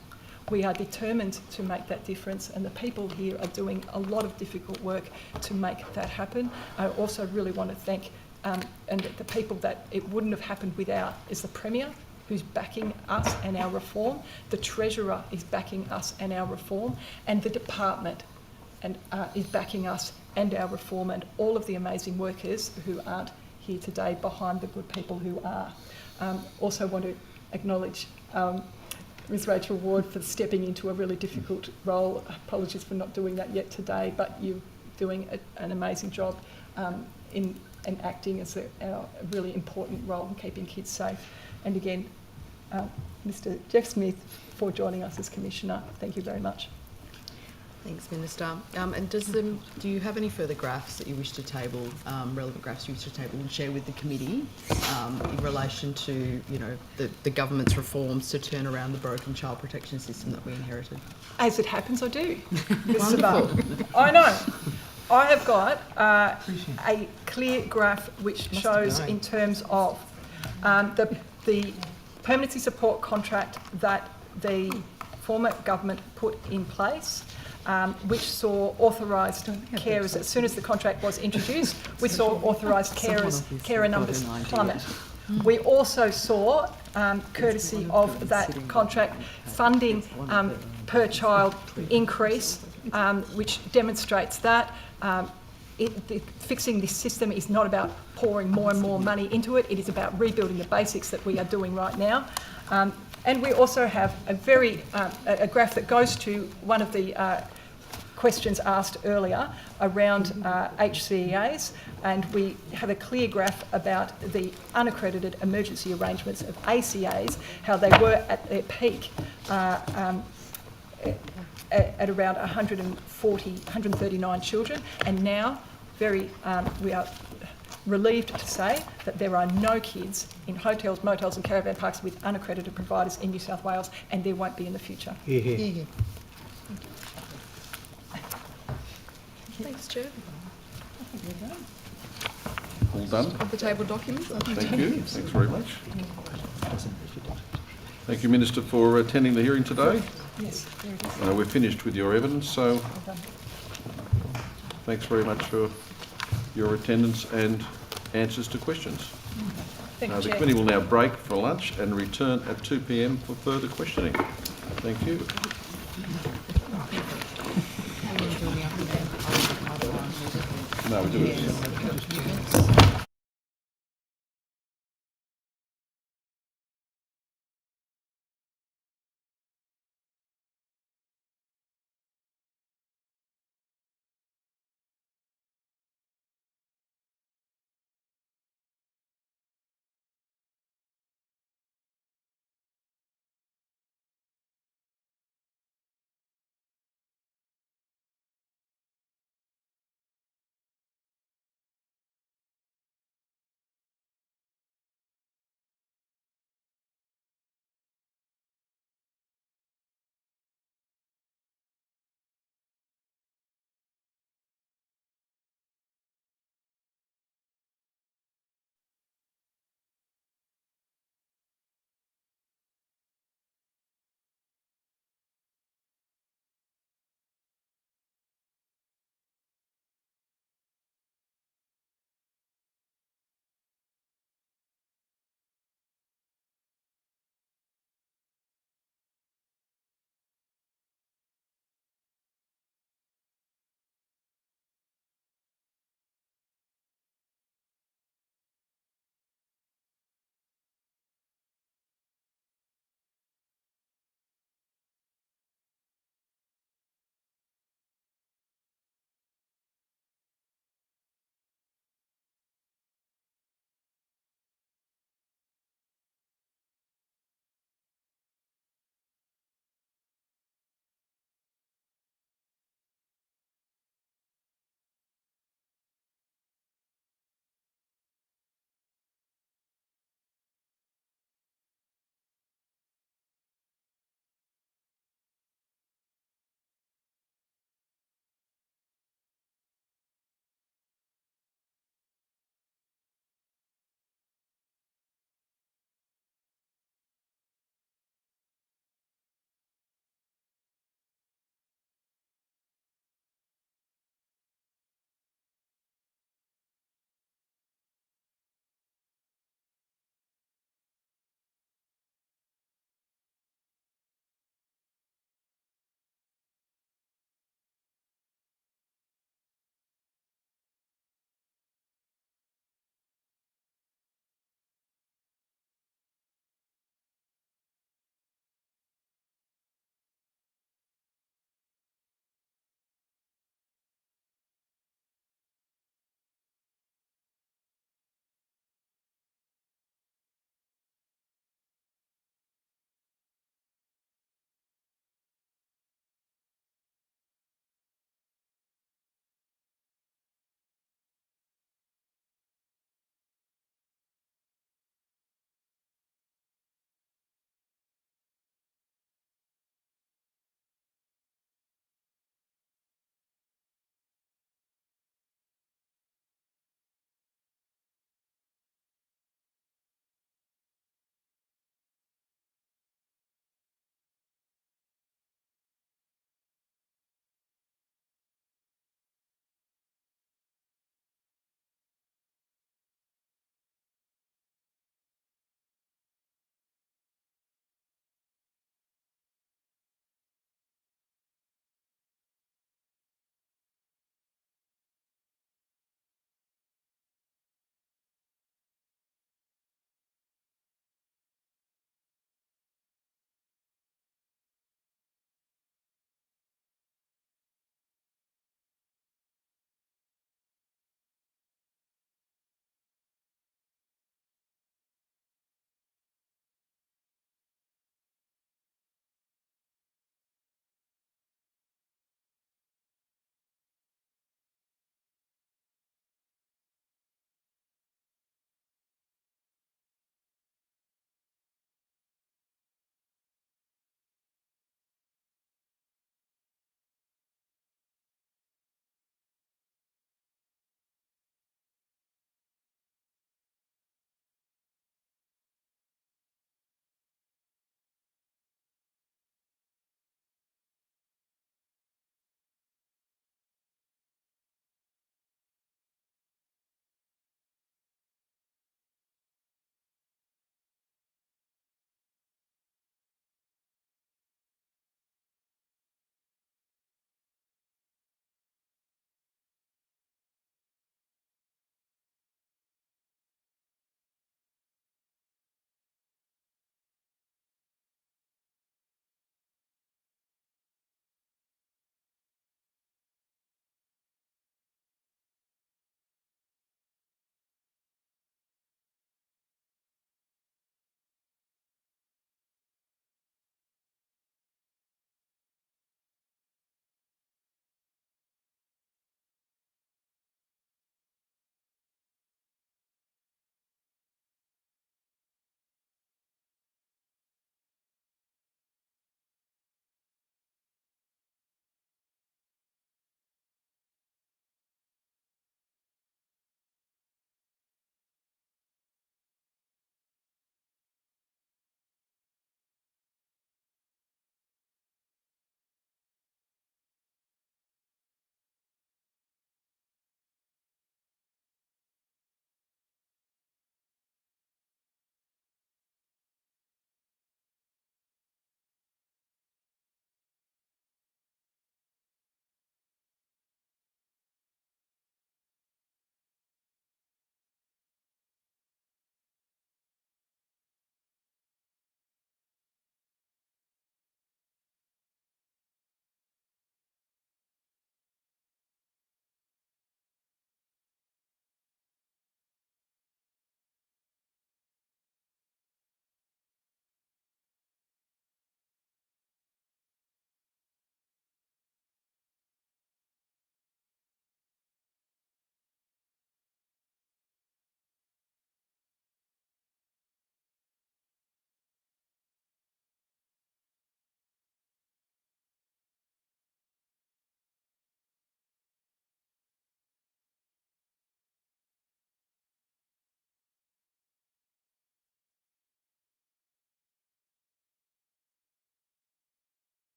We are determined to make that difference, and the people here are doing a lot of difficult work to make that happen. I also really want to thank and the people that it wouldn't have happened without is the Premier, who's backing us and our reform. The Treasurer is backing us and our reform, and the Department is backing us and our reform, and all of the amazing workers who aren't here today behind the good people who are. Also want to acknowledge Ms Rachel Ward for stepping into a really difficult role. Apologies for not doing that yet today, but you're doing an amazing job in acting as a really important role in keeping kids safe. And again, Mr Jeff Smith for joining us as Commissioner. Thank you very much. Thanks, Minister. And do you have any further graphs that you wish to table, relevant graphs you wish to table and share with the committee in relation to, the government's reforms to turn around the broken child protection system that we inherited? As it happens, I do. Wonderful. I know. I have got a clear graph which shows in terms of the permanency support contract that the former government put in place, which saw authorised carers, as soon as the contract was introduced, we saw authorised carer numbers plummet. We also saw, courtesy of that contract, funding per child increase, which demonstrates that fixing this system is not about pouring more and more money into it. It is about rebuilding the basics that we are doing right now. And we also have a graph that goes to one of the questions asked earlier around HCEAs, and we have a clear graph about the unaccredited emergency arrangements of ACAs, how they were at their peak at around 139 children, and now we are relieved to say that there are no kids in hotels, motels and caravan parks with unaccredited providers in New South Wales, and there won't be in the future. Thanks, Chair. All done? Of the table documents. Thank you. Thanks very much. Thank you, Minister, for attending the hearing today. Yes, there it is. We're finished with your evidence, so thanks very much for your attendance and answers to questions. Thank you, The Chair. committee will now break for lunch and return at 2 p.m. for further questioning. Thank you. No, we do it.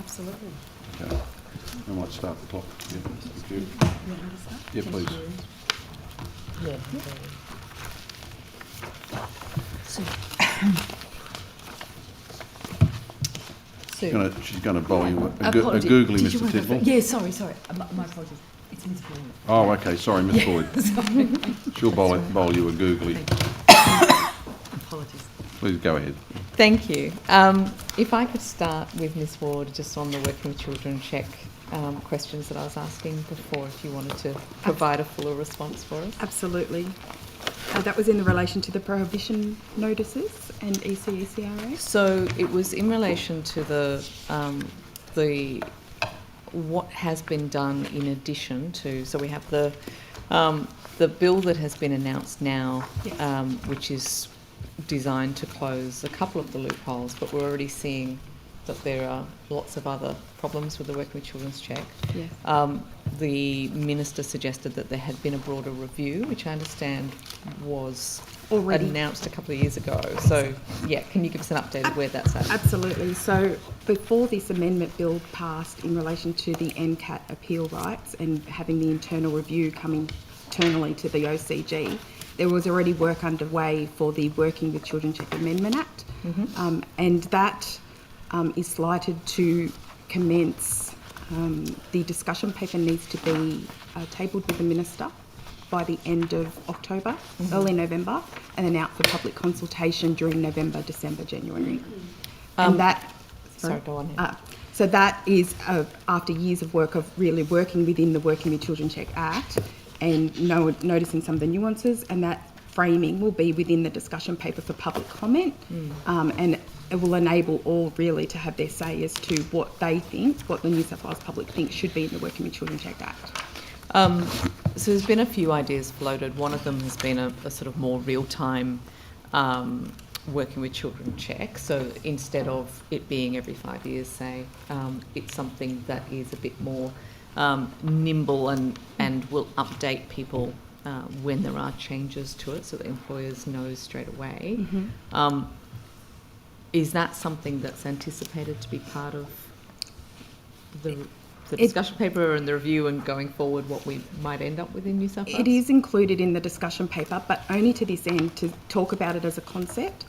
Absolutely. Okay. I might start the clock. Yeah, thank you. Yeah, please. She's going to bowl you a googly, Mr. Tidwell. Yeah, sorry. My apologies. It's Ms. Boyd. Oh, okay. Sorry, Miss Boyd. She'll bowl you a googly. Apologies. Please go ahead. Thank you. If I could start with Ms. Ward, just on the Working with Children check questions that I was asking before, if you wanted to provide a fuller response for us. Absolutely. That was in relation to the prohibition notices and ECECRA? So it was in relation to the what has been done in addition to, so we have the bill that has been announced now, Yes. which is designed to close a couple of the loopholes, but we're already seeing that there are lots of other problems with the Working with Children's check. Yes. The Minister suggested that there had been a broader review, which I understand was Already announced a couple of years ago. So, yeah, can you give us an update of where that's at? Absolutely. So before this amendment bill passed in relation to the NCAT appeal rights and having the internal review coming internally to the OCG, there was already work underway for the Working with Children Check Amendment Act, and that is slated to commence. The discussion paper needs to be tabled with the Minister by the end of October, early November, and then out for public consultation during November, December, January. And that... Sorry, go on. So that is after years of work of really working within the Working with Children Check Act and noticing some of the nuances, and that framing will be within the discussion paper for public comment, and it will enable all really to have their say as to what they think, what the New South Wales public thinks should be in the Working with Children Check Act. So there's been a few ideas floated. One of them has been a sort of more real-time Working with Children check. So instead of it being every 5 years, say, it's something that is a bit more nimble and will update people when there are changes to it, so that employers know straight away. Is that something that's anticipated to be part of the discussion paper and the review, and going forward what we might end up with in New South Wales? It is included in the discussion paper, but only to this end, to talk about it as a concept.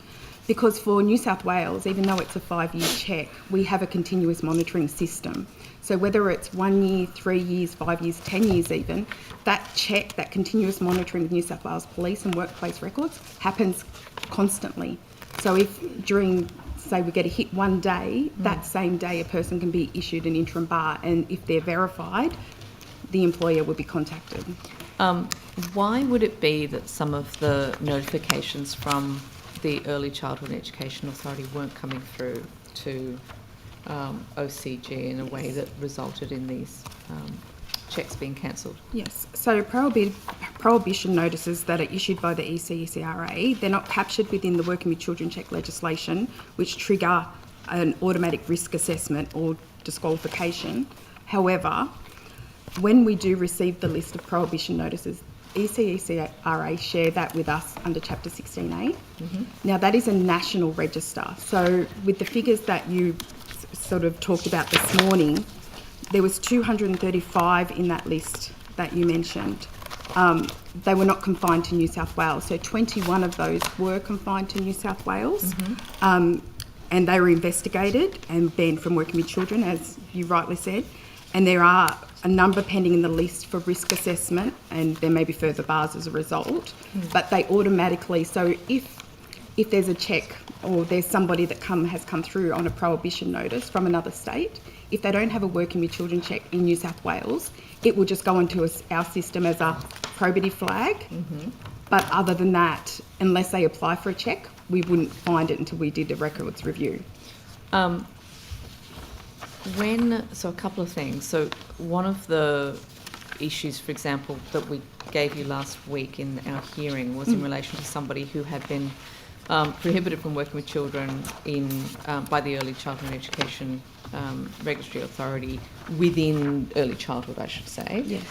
Because for New South Wales, even though it's a 5-year check, we have a continuous monitoring system. So whether it's 1 year, 3 years, 5 years, 10 years even, that check, that continuous monitoring of New South Wales police and workplace records happens constantly. So if during, say, we get a hit one day, that same day a person can be issued an interim bar, and if they're verified, the employer will be contacted. Why would it be that some of the notifications from the Early Childhood Education Authority weren't coming through to OCG in a way that resulted in these checks being cancelled? Yes, so prohibition notices that are issued by the ECECRA, they're not captured within the Working with Children check legislation, which trigger an automatic risk assessment or disqualification. However, when we do receive the list of prohibition notices, ECECRA share that with us under Chapter 16A. Now that is a national register, so with the figures that you sort of talked about this morning, there was 235 in that list that you mentioned. They were not confined to New South Wales, so 21 of those were confined to New South Wales, and they were investigated and banned from working with children, as you rightly said. And there are a number pending in the list for risk assessment, and there may be further bars as a result, but they automatically, so if there's a check or there's somebody that has come through on a prohibition notice from another state, if they don't have a Working with Children check in New South Wales, it will just go into our system as a probative flag. But other than that, unless they apply for a check, we wouldn't find it until we did a records review. So a couple of things. So one of the issues, for example, that we gave you last week in our hearing was in relation to somebody who had been prohibited from working with children by the Early Childhood Education Regulatory Authority within early childhood, I should say. Yes.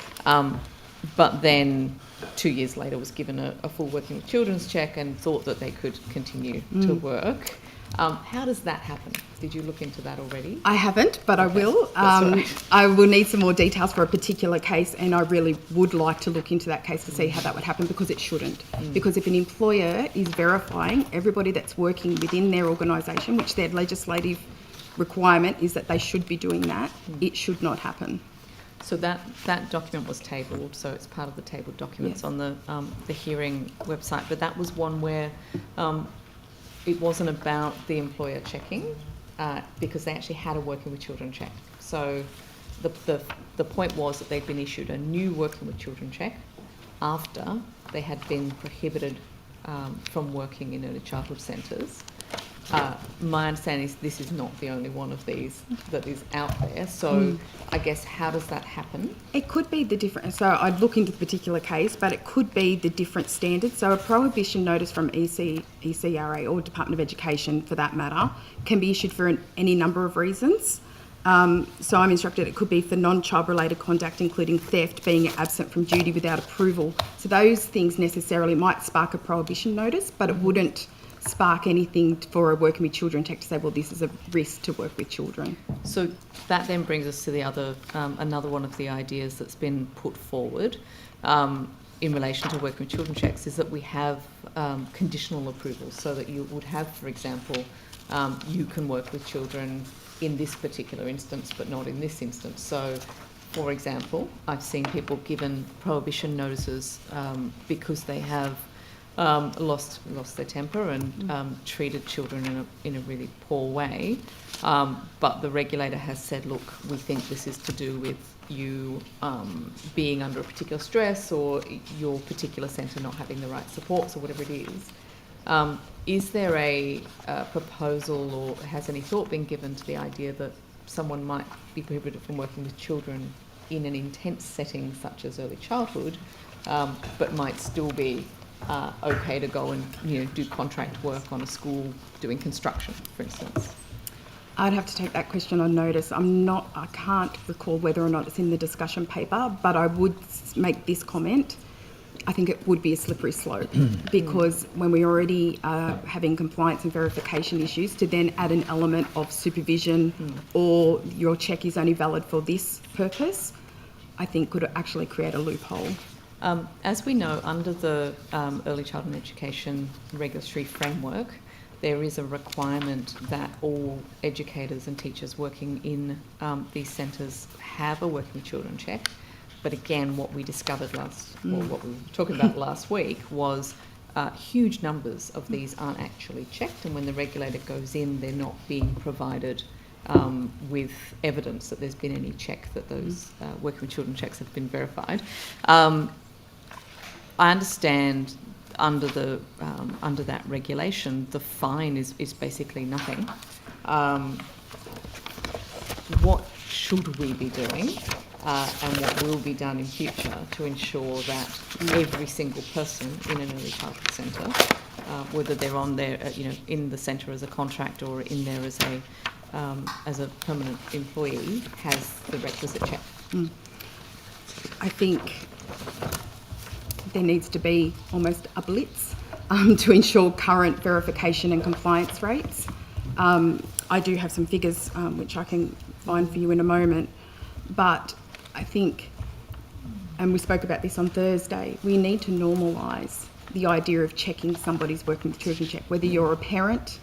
But then 2 years later was given a full Working with Children's check and thought that they could continue to work. How does that happen? Did you look into that already? I haven't, but I will. That's all right. I will need some more details for a particular case, and I really would like to look into that case to see how that would happen, because it shouldn't. Because if an employer is verifying everybody that's working within their organisation, which their legislative requirement is that they should be doing that, it should not happen. So that document was tabled, so it's part of the tabled documents on the hearing website. But that was one where it wasn't about the employer checking, because they actually had a working with children check. So the point was that they'd been issued a new working with children check after they had been prohibited from working in early childhood centres. My understanding is this is not the only one of these that is out there. So I guess, how does that happen? It could be the different, so I'd look into the particular case, but it could be the different standards. So a prohibition notice from ECRA or Department of Education, for that matter, can be issued for any number of reasons. So I'm instructed it could be for non-child related conduct, including theft, being absent from duty without approval. So those things necessarily might spark a prohibition notice, but it wouldn't spark anything for a working with children check to say, well, this is a risk to work with children. So that then brings us to the other, another one of the ideas that's been put forward in relation to working with children checks, is that we have conditional approvals, so that you would have, for example, you can work with children in this particular instance, but not in this instance. So, for example, I've seen people given prohibition notices because they have lost their temper and treated children in a really poor way, but the regulator has said, look, we think this is to do with you being under a particular stress, or your particular centre not having the right supports, or whatever it is. Is there a proposal, or has any thought been given to the idea that someone might be prohibited from working with children in an intense setting such as early childhood, but might still be okay to go and do contract work on a school doing construction, for instance? I'd have to take that question on notice. I can't recall whether or not it's in the discussion paper, but I would make this comment. I think it would be a slippery slope, because when we already are having compliance and verification issues, to then add an element of supervision or your check is only valid for this purpose, I think could actually create a loophole. As we know, under the Early Childhood Education Regulatory Framework, there is a requirement that all educators and teachers working in these centres have a working with children check. But again, what we discovered what we were talking about last week was huge numbers of these aren't actually checked, and when the regulator goes in, they're not being provided with evidence that there's been any check that those working with children checks have been verified. I understand under that regulation, the fine is basically nothing. What should we be doing, and what will be done in future to ensure that every single person in an early childhood centre, whether they're on there, in the centre as a contract or in there as a permanent employee, has the requisite check? I think there needs to be almost a blitz to ensure current verification and compliance rates. I do have some figures which I can find for you in a moment, but I think, and we spoke about this on Thursday, we need to normalise the idea of checking somebody's working with children check. Whether you're a parent,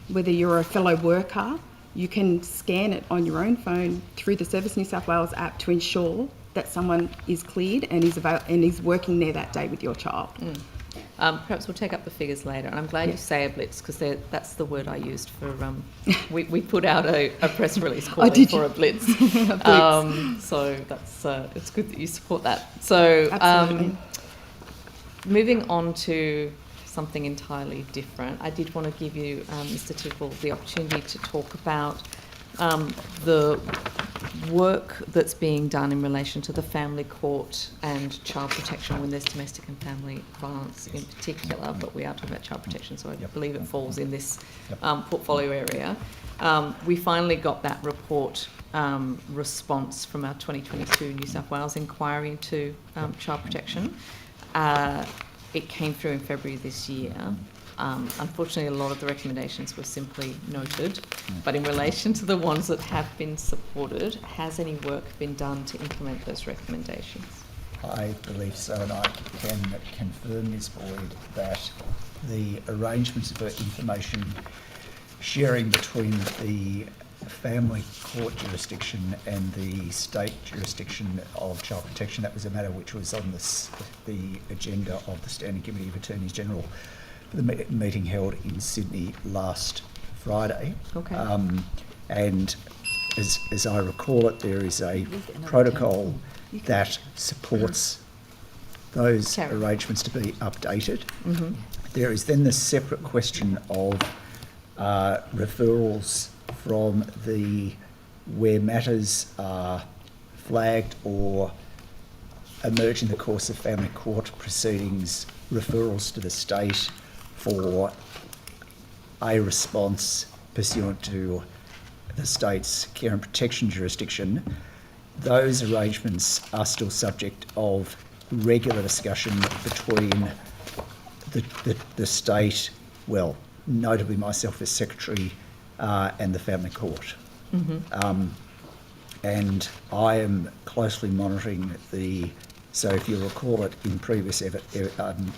whether you're a fellow worker, you can scan it on your own phone through the Service New South Wales app to ensure that someone is cleared and is working there that day with your child. Perhaps we'll take up the figures later, and I'm glad you say a blitz, because that's the word I used for. We put out a press release calling for a blitz. So that's it's good that you support that. So moving on to something entirely different, I did want to give you, Mr. Tickle, the opportunity to talk about the work that's being done in relation to the family court and child protection when there's domestic and family violence in particular, but we are talking about child protection, so I believe it falls in this portfolio area. We finally got that report response from our 2022 New South Wales inquiry into child protection. It came through in February this year. unfortunately, a lot of the recommendations were simply noted, but in relation to the ones that have been supported, has any work been done to implement those recommendations? I believe so, and I can confirm, Ms Boyd, that the arrangements for information sharing between the family court jurisdiction and the state jurisdiction of child protection, that was a matter which was on the agenda of the Standing Committee of Attorneys General for the meeting held in Sydney last Friday. Okay. And as I recall it, there is a protocol that supports those arrangements to be updated. Mm-hmm. There is then the separate question of referrals from where matters are flagged or emerge in the course of family court proceedings, referrals to the state for a response pursuant to the state's care and protection jurisdiction. Those arrangements are still subject of regular discussion between the state, well, notably myself as Secretary, and the family court. Mm-hmm. And I am closely monitoring so if you recall it, in previous evidence,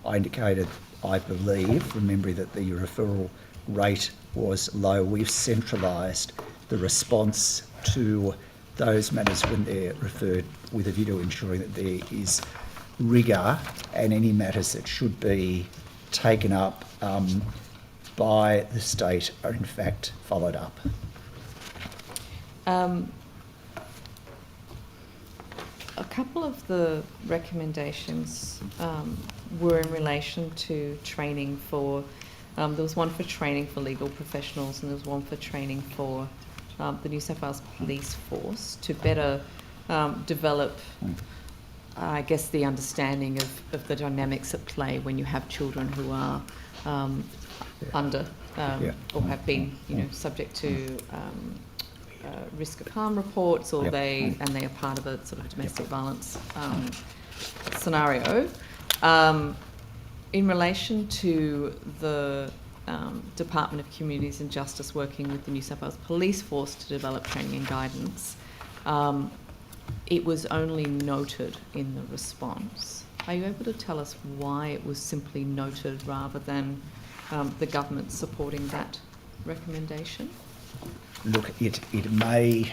I indicated, I believe, from memory, that the referral rate was low. We've centralised the response to those matters when they're referred with a view to ensuring that there is rigour, and any matters that should be taken up by the state are in fact followed up. A couple of the recommendations were in relation to training for, there was one for training for legal professionals, and there was one for training for the New South Wales Police Force to better develop, I guess, the understanding of the dynamics at play when you have children who are under or have been, subject to risk of harm reports, or they are part of a sort of domestic violence scenario. In relation to the Department of Communities and Justice working with the New South Wales Police Force to develop training and guidance, it was only noted in the response. Are you able to tell us why it was simply noted rather than the government supporting that recommendation? Look, it may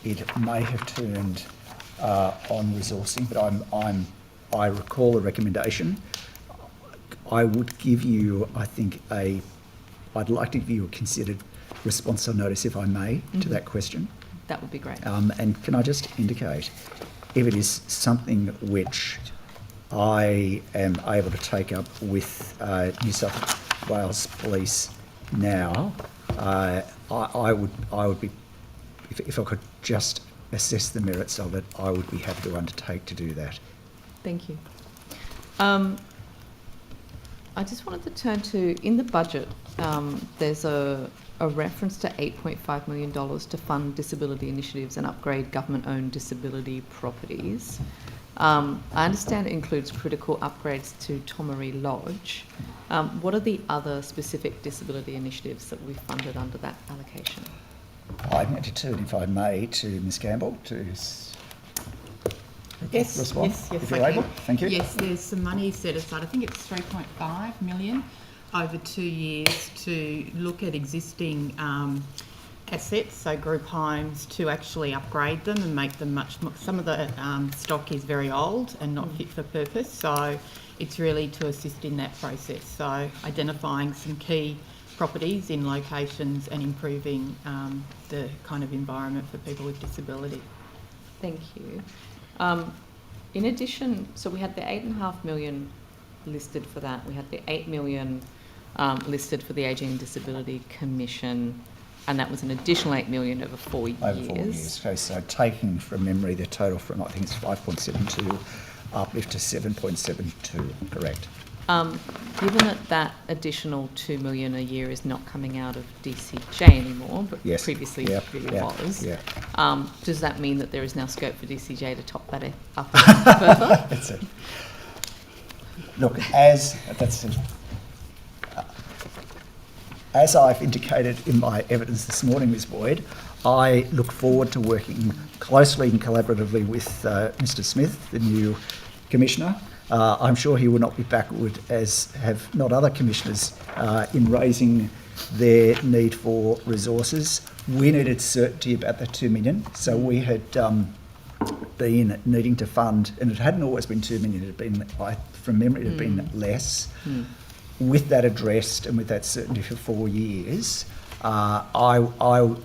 have turned on resourcing, but I recall a recommendation. I would give you, I'd like to give you a considered response on notice, if I may, to that question. That would be great. And can I just indicate, if it is something which I am able to take up with New South Wales Police now, I would be, if I could just assess the merits of it, I would be happy to undertake to do that. Thank you. I just wanted to turn to, in the budget, there's a reference to $8.5 million to fund disability initiatives and upgrade government-owned disability properties. I understand it includes critical upgrades to Tomaree Lodge. What are the other specific disability initiatives that we've funded under that allocation? I'm going to turn, if I may, to Ms Campbell to respond, if you're able. Thank you. Yes, there's some money set aside. I think it's 3.5 million over 2 years to look at existing assets, so group homes, to actually upgrade them and make them much more. Some of the stock is very old and not fit for purpose, so it's really to assist in that process. So identifying some key properties in locations and improving the kind of environment for people with disability. Thank you. In addition, so we had the $8.5 million listed for that. We had the $8 million listed for the Ageing and Disability Commission, and that was an additional $8 million over 4 years. Over 4 years. Okay, so taking from memory the total from, I think it's 5.72 uplift to 7.72, correct? Given that additional $2 million a year is not coming out of DCJ anymore, but previously really was, does that mean that there is now scope for DCJ to top that up further? Look, as I've indicated in my evidence this morning, Ms Boyd, I look forward to working closely and collaboratively with Mr Smith, the new Commissioner. I'm sure he will not be backward, as have not other commissioners, in raising their need for resources. We needed certainty about the $2 million, so we had been needing to fund, and it hadn't always been $2 million, it had been, from memory, it had been less. With that addressed and with that certainty for 4 years, I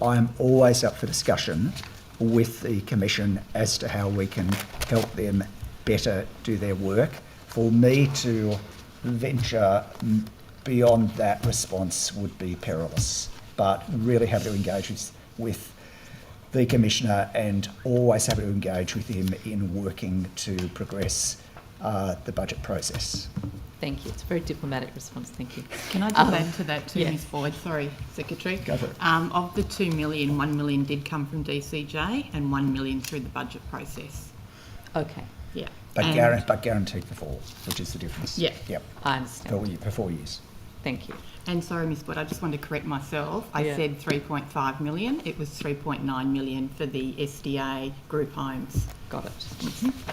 am always up for discussion with the Commission as to how we can help them better do their work. For me to venture beyond that response would be perilous, but really happy to engage with the Commissioner and always happy to engage with him in working to progress the budget process. Thank you. It's a very diplomatic response. Thank you. Can I just add to that too, yes. Ms Boyd? Sorry, Secretary. Go for it. Of the $2 million, $1 million did come from DCJ and $1 million through the budget process. Okay. Yeah. But guaranteed for 4, which is the difference. Yeah. Yep. I understand. For 4 years. Thank you. And sorry, Ms Boyd, I just wanted to correct myself. I said 3.5 million. It was 3.9 million for the SDA group homes. Got it.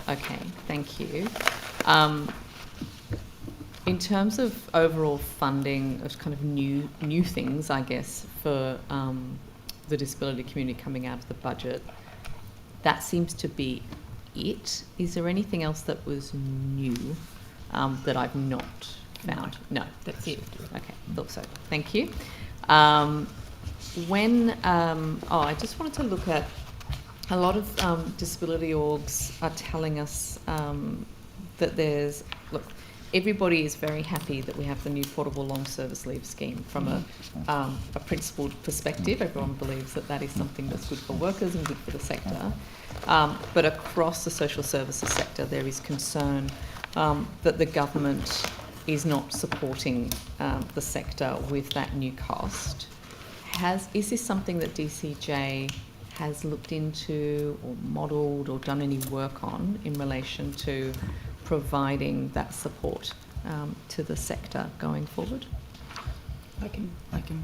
Okay, thank you. In terms of overall funding of kind of new things, I guess, for the disability community coming out of the budget, that seems to be it. Is there anything else that was new that I've not found? No, that's it. Okay, thought so. Thank you. I just wanted to look at a lot of disability orgs are telling us that there's, look, everybody is very happy that we have the new portable long service leave scheme from a principled perspective. Everyone believes that that is something that's good for workers and good for the sector. But across the social services sector, there is concern that the government is not supporting the sector with that new cost. Is this something that DCJ has looked into or modelled or done any work on in relation to providing that support to the sector going forward? I can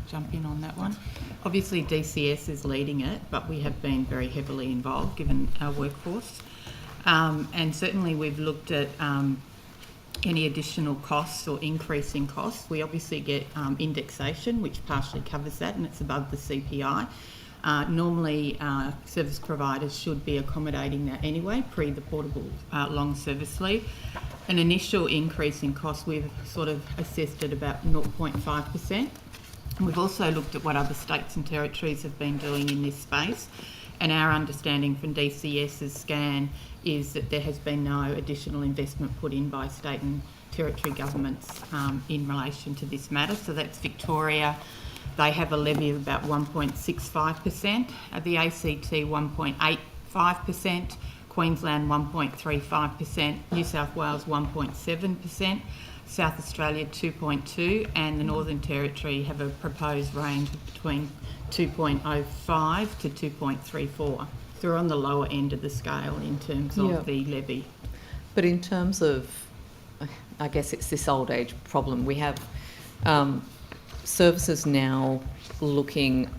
jump in on that one. Obviously DCS is leading it, but we have been very heavily involved given our workforce. And certainly we've looked at any additional costs or increase in costs. We obviously get indexation, which partially covers that, and it's above the CPI. Normally, service providers should be accommodating that anyway, pre the portable long service leave. An initial increase in cost, we've sort of assessed at about 0.5%. We've also looked at what other states and territories have been doing in this space, and our understanding from DCS's scan is that there has been no additional investment put in by state and territory governments in relation to this matter. So that's Victoria. They have a levy of about 1.65%, the ACT 1.85%, Queensland 1.35%, New South Wales 1.7%, South Australia 2.2%, and the Northern Territory have a proposed range of between 2.05 to 2.34. So we're on the lower end of the scale in terms of the levy. But in terms of, I guess it's this old age problem, we have services now looking,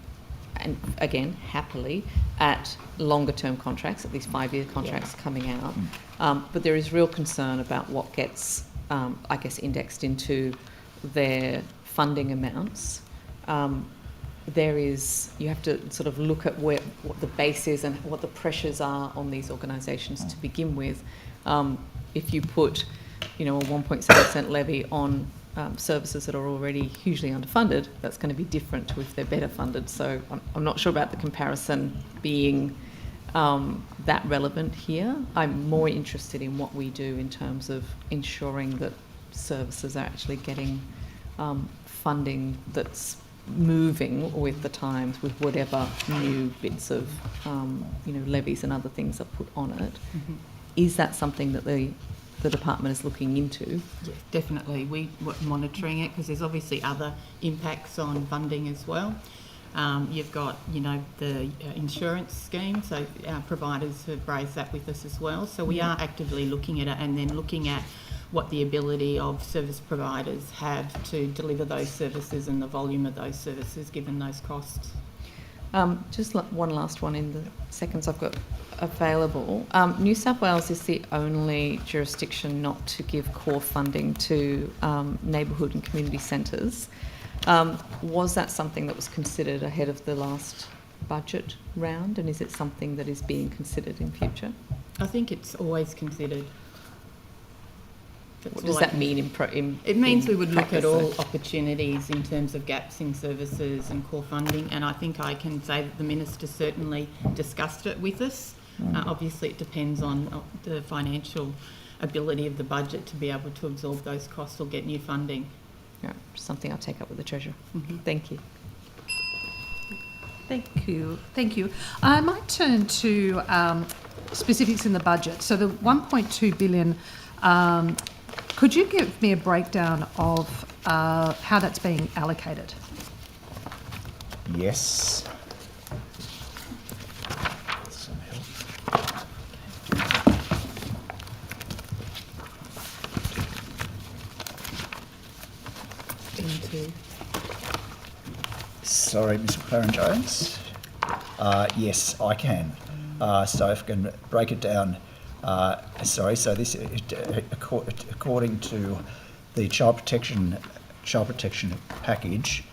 and again, happily, at longer term contracts, at least 5-year contracts coming out. But there is real concern about what gets, I guess, indexed into their funding amounts. You have to sort of look at what the base is and what the pressures are on these organisations to begin with. If you put, a 1.7% levy on services that are already hugely underfunded, that's going to be different to if they're better funded. So I'm not sure about the comparison being that relevant here. I'm more interested in what we do in terms of ensuring that services are actually getting funding that's moving with the times, with whatever new bits of levies and other things are put on it. Is that something that the department is looking into? Yes, definitely. We're monitoring it because there's obviously other impacts on funding as well. You've got, the insurance scheme, so our providers have raised that with us as well. So we are actively looking at it and then looking at what the ability of service providers have to deliver those services and the volume of those services given those costs. Just one last one in the seconds I've got available. New South Wales is the only jurisdiction not to give core funding to neighbourhood and community centres. Was that something that was considered ahead of the last budget round, and is it something that is being considered in future? I think it's always considered. What does that mean it means we would look practice, at all though? opportunities in terms of gaps in services and core funding, and I think I can say that the Minister certainly discussed it with us. Obviously it depends on the financial ability of the budget to be able to absorb those costs or get new funding. Yeah, something I'll take up with the Treasurer. Thank you. Thank you. Thank you. I might turn to specifics in the budget. So the 1.2 billion, could you give me a breakdown of how that's being allocated? Yes. Some help. Sorry, Ms. McLaren-Jones. Yes, I can. So if I can break it down. So this, according to the child protection package,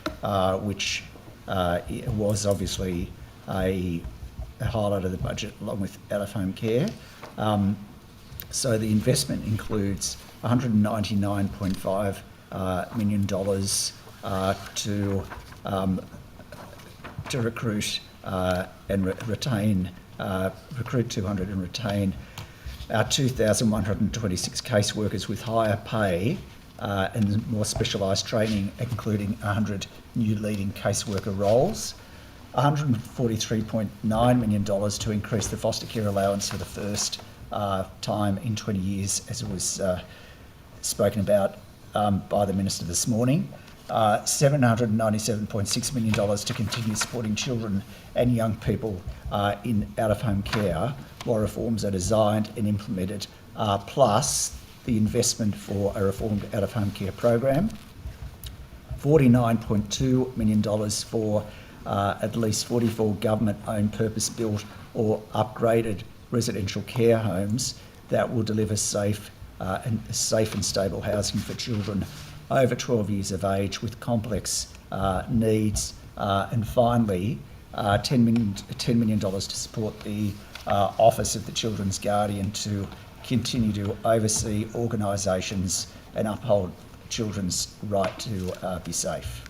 which was obviously a highlight of the budget, along with out-of-home care. So the investment includes $199.5 million to recruit and retain, recruit 200 and retain our 2,126 caseworkers with higher pay and more specialised training, including 100 new leading caseworker roles. $143.9 million to increase the foster care allowance for the first time in 20 years, as it was spoken about by the Minister this morning. $797.6 million to continue supporting children and young people in out-of-home care while reforms are designed and implemented, plus the investment for a reformed out-of-home care program. $49.2 million for at least 44 government-owned purpose-built or upgraded residential care homes that will deliver safe and stable housing for children over 12 years of age with complex needs. And finally, $10 million to support the Office of the Children's Guardian to continue to oversee organisations and uphold children's right to be safe.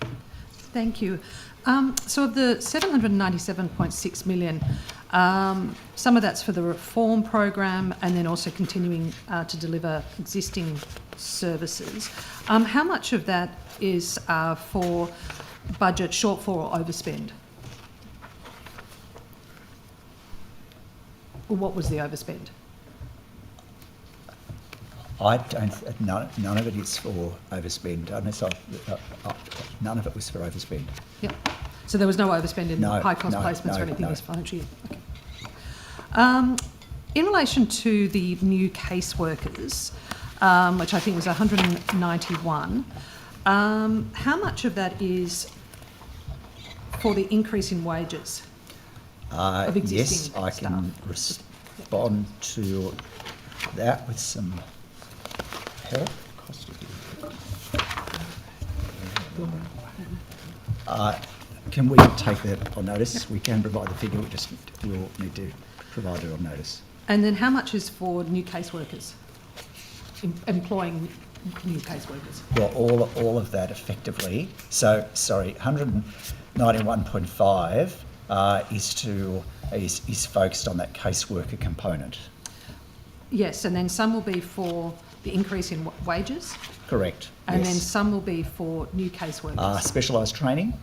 Thank you. So of the 797.6 million, some of that's for the reform program and then also continuing to deliver existing services. How much of that is for budget shortfall or overspend? Or what was the overspend? I don't. None of it is for overspend. None of it was for overspend. Yep. So there was no overspend in high-cost placements or anything this financial year. Okay. In relation to the new caseworkers, which I think was 191, how much of that is for the increase in wages of existing yes, I can respond to that with some help. Can we take that on notice? We can provide the figure, we'll need to provide it on notice. And then how much is for new caseworkers, employing new caseworkers? Well, all of that effectively. So, sorry, 191.5 is focused on that caseworker component. Yes, and then some will be for the increase in wages. Correct. And yes. then some will be for new caseworkers. Specialised training.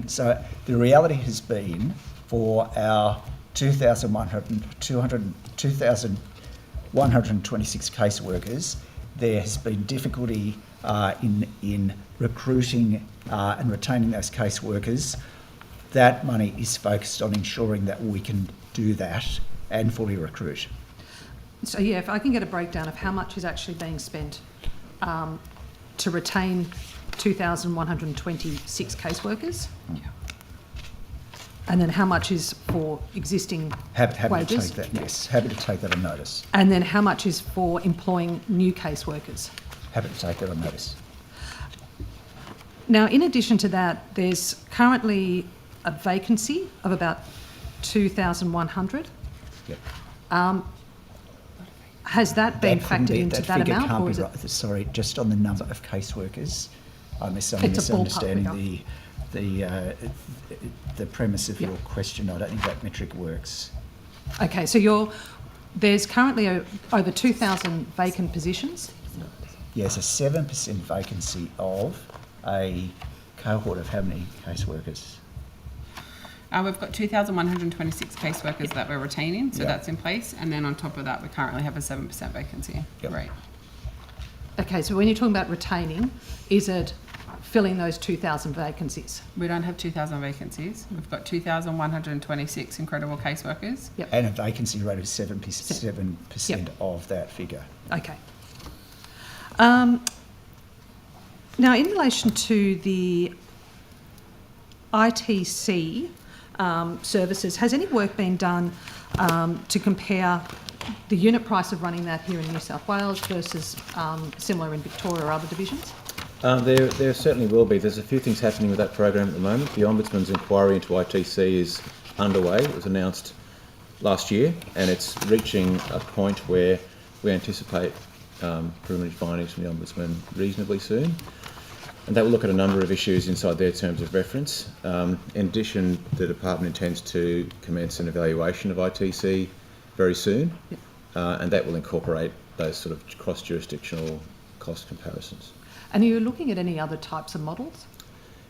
So the reality has been for our 2,126 caseworkers, there has been difficulty in recruiting and retaining those caseworkers. That money is focused on ensuring that we can do that and fully recruit. So yeah, if I can get a breakdown of how much is actually being spent to retain 2,126 caseworkers, and then how much is for existing Happy wages, to take that, yes. Happy to take that on notice. and then how much is for employing new caseworkers. Happy to take that on notice. Now, in addition to that, there's currently a vacancy of about 2,100. Yep. Has that been factored into that figure amount, can't or be is it? right. Sorry, just on the number of caseworkers. I'm It's a ballpark misunderstanding the premise of your question. I don't think that metric works. Okay, so there's currently over 2,000 vacant positions. Yes, a 7% vacancy of a cohort of how many caseworkers? We've got 2,126 caseworkers that we're retaining, so that's in place. And then on top of that, we currently have a 7% vacancy. Yep. Right. Okay, so when you're talking about retaining, is it filling those 2,000 vacancies? We don't have 2,000 vacancies. We've got 2,126 incredible caseworkers. Yep. And a vacancy rate of 7% of that figure. Okay. Now, in relation to the ITC services, has any work been done to compare the unit price of running that here in New South Wales versus similar in Victoria or other divisions? There certainly will be. There's a few things happening with that program at the moment. The Ombudsman's inquiry into ITC is underway. It was announced last year, and it's reaching a point where we anticipate preliminary findings from the Ombudsman reasonably soon. And that will look at a number of issues inside their terms of reference. In addition, the department intends to commence an evaluation of ITC very soon, and that will incorporate those sort of cross-jurisdictional cost comparisons. And are you looking at any other types of models?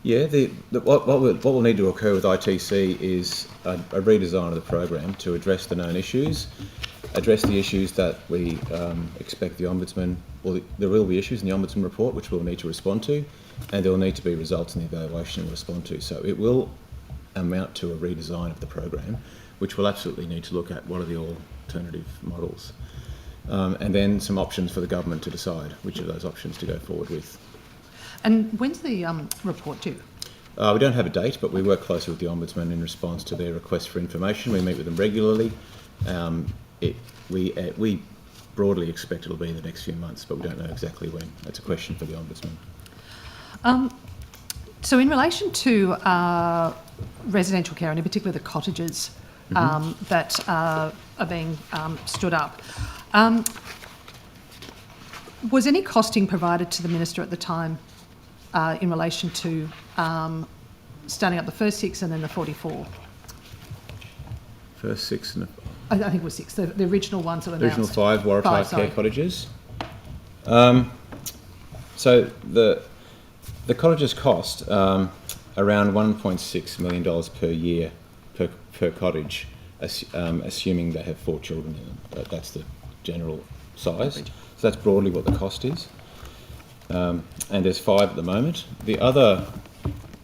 Yeah, what will need to occur with ITC is a redesign of the program to address the known issues, address the issues that we expect the Ombudsman, well, there will be issues in the Ombudsman report which we'll need to respond to, and there will need to be results in the evaluation we'll respond to. So it will amount to a redesign of the program, which will absolutely need to look at what are the alternative models. And then some options for the government to decide which of those options to go forward with. And when's the report due? We don't have a date, but we work closely with the Ombudsman in response to their requests for information. We meet with them regularly. We broadly expect it'll be in the next few months, but we don't know exactly when. That's a question for the Ombudsman. So in relation to residential care, and in particular the cottages that are being stood up, was any costing provided to the Minister at the time in relation to starting up the first 6 and then the 44? First 6 and I think it was 6, the original ones that were announced. original 5 Waratah care cottages. So the cottages cost around $1.6 million per year per cottage, assuming they have 4 children in them. That's the general size. So that's broadly what the cost is. And there's 5 at the moment. The other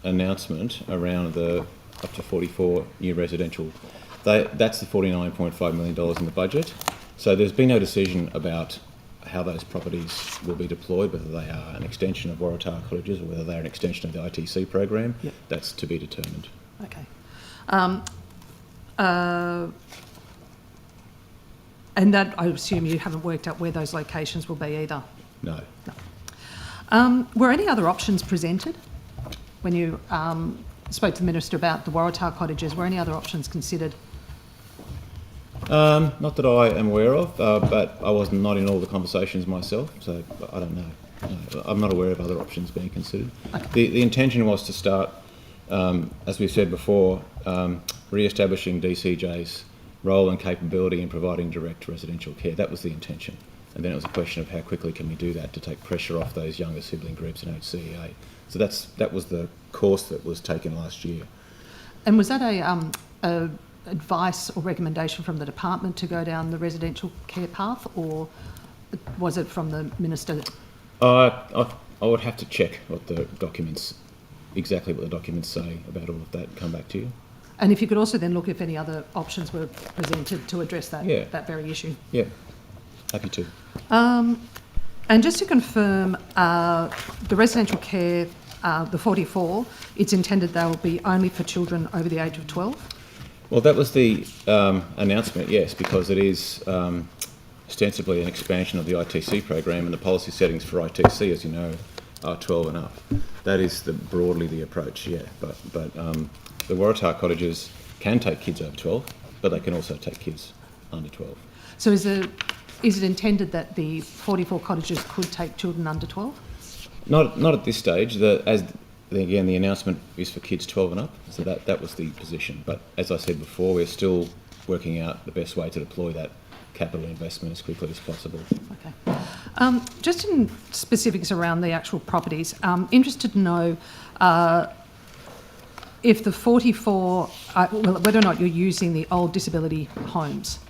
announcement around the up to 44 new residential, that's the $49.5 million in the budget. So there's been no decision about how those properties will be deployed, whether they are an extension of Waratah cottages or whether they're an extension of the ITC program. Yep. That's to be determined. Okay. And that, I assume you haven't worked out where those locations will be either? No. Were any other options presented when you spoke to the Minister about the Waratah cottages? Were any other options considered? Not that I am aware of, but I was not in all the conversations myself, so I don't know. No, I'm not aware of other options being considered. Okay. The intention was to start, as we've said before, re-establishing DCJ's role and capability in providing direct residential care. That was the intention. And then it was a question of how quickly can we do that to take pressure off those younger sibling groups in HCEA. So that was the course that was taken last year. And was that a advice or recommendation from the department to go down the residential care path, or was it from the Minister? I would have to check exactly what the documents say about all of that and come back to you. And if you could also then look if any other options were presented to address that, that very issue. Yeah. Happy to. And just to confirm, the residential care, the 44, it's intended they will be only for children over the age of 12? Well, that was the announcement, yes, because it is ostensibly an expansion of the ITC program, and the policy settings for ITC, as you know, are 12 and up. That is broadly the approach, yeah. But the Waratah cottages can take kids over 12, but they can also take kids under 12. So is it intended that the 44 cottages could take children under 12? Not at this stage. Again, the announcement is for kids 12 and up, so that was the position. But as I said before, we're still working out the best way to deploy that capital investment as quickly as possible. Okay. Just in specifics around the actual properties, interested to know if the 44, whether or not you're using the old disability homes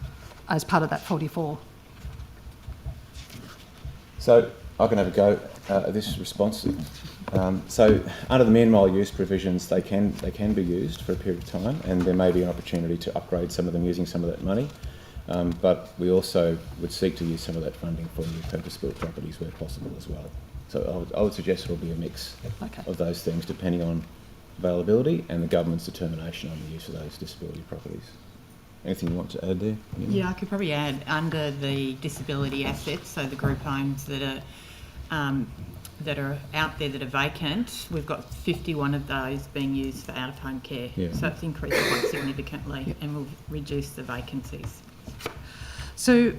as part of that 44. So I can have a go at this response. So under the minimal use provisions, they can be used for a period of time, and there may be an opportunity to upgrade some of them using some of that money. But we also would seek to use some of that funding for new purpose-built properties where possible as well. So I would suggest it will be a mix of those things depending on availability and the government's determination on the use of those disability properties. Anything you want to add there? Yeah, I could probably add under the disability assets, so the group homes that are out there that are vacant, we've got 51 of those being used for out-of-home care. Yeah. So it's increased quite significantly and will reduce the vacancies. So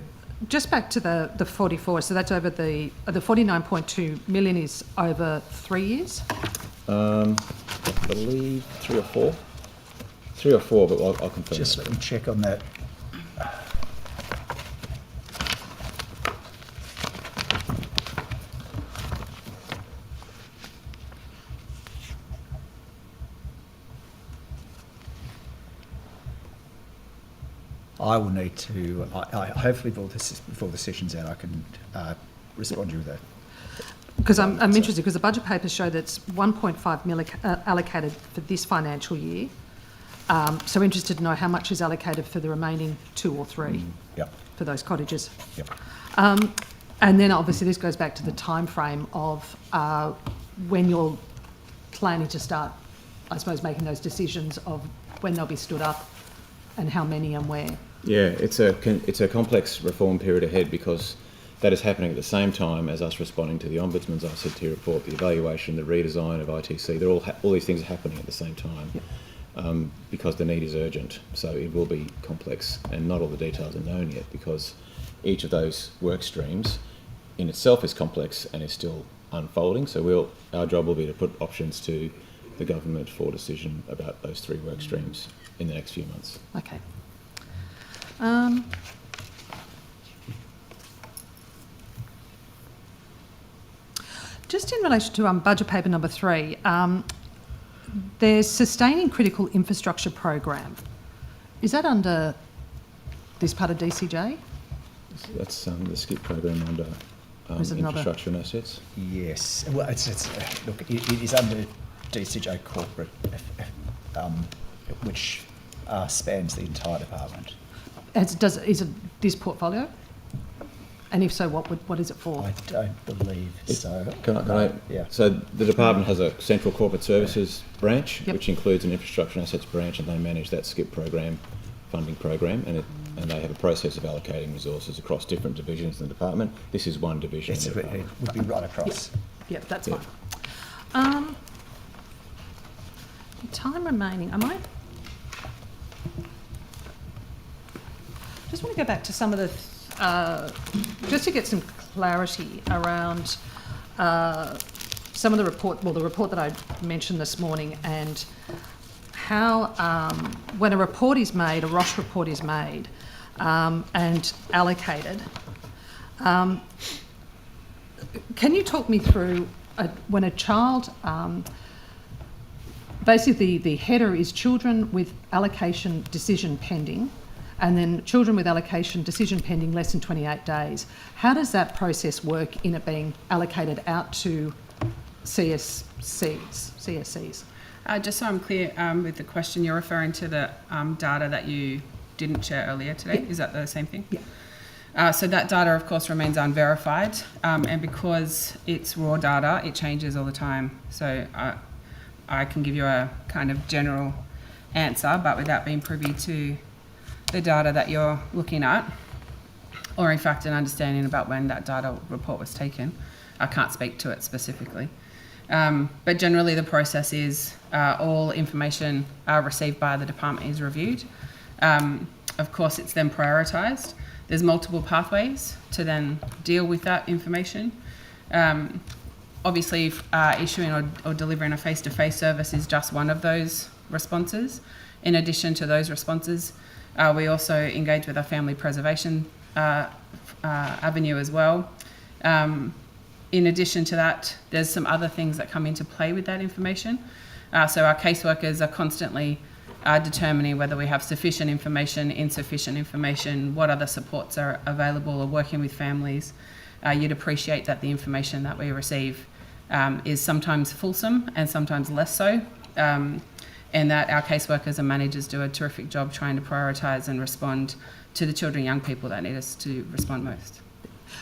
just back to the 44, so that's over the 49.2 million is over 3 years? I believe 3 or 4. 3 or 4, but I'll confirm. Just let me check on that. I will need to, hopefully before the session's out, I can respond to you with that. Because I'm interested, because the budget papers show that's 1.5 million allocated for this financial year. So interested to know how much is allocated for the remaining 2 or 3 for those cottages. Yep. And then obviously this goes back to the time frame of when you're planning to start, I suppose, making those decisions of when they'll be stood up and how many and where. Yeah, it's a complex reform period ahead because that is happening at the same time as us responding to the Ombudsman's ICT report, the evaluation, the redesign of ITC. They're all these things are happening at the same time because the need is urgent. So it will be complex, and not all the details are known yet because each of those work streams in itself is complex and is still unfolding. So our job will be to put options to the government for decision about those 3 work streams in the next few months. Okay. Just in relation to budget paper number 3, there's sustaining critical infrastructure program. Is that under this part of DCJ? That's the SCIP program under infrastructure and assets. Yes. Well, look, it is under DCJ corporate, which spans the entire department. Is it this portfolio? And if so, what is it for? I don't believe so. Can I? Yeah. So the department has a central corporate services branch, which includes an infrastructure and assets branch, and they manage that SCIP program, funding program, and they have a process of allocating resources across different divisions in the department. This is one division. It would be right across. Yep, that's fine. Time remaining. Just want to go back to some of the, just to get some clarity around some of the report, the report that I mentioned this morning, and how when a report is made, a ROSH report is made and allocated, can you talk me through when a child, basically the header is children with allocation decision pending, and then children with allocation decision pending less than 28 days. How does that process work in it being allocated out to CSCs? Just so I'm clear with the question, you're referring to the data that you didn't share earlier today? Yeah. Is that the same thing? Yeah. So that data, of course, remains unverified, and because it's raw data, it changes all the time. So I can give you a kind of general answer, but without being privy to the data that you're looking at, or in fact an understanding about when that data report was taken, I can't speak to it specifically. But generally the process is all information received by the department is reviewed. Of course, it's then prioritised. There's multiple pathways to then deal with that information. Obviously, issuing or delivering a face-to-face service is just one of those responses. In addition to those responses, we also engage with our family preservation avenue as well. In addition to that, there's some other things that come into play with that information. So our caseworkers are constantly determining whether we have sufficient information, insufficient information, what other supports are available, or working with families. You'd appreciate that the information that we receive is sometimes fulsome and sometimes less so, and that our caseworkers and managers do a terrific job trying to prioritise and respond to the children and young people that need us to respond most.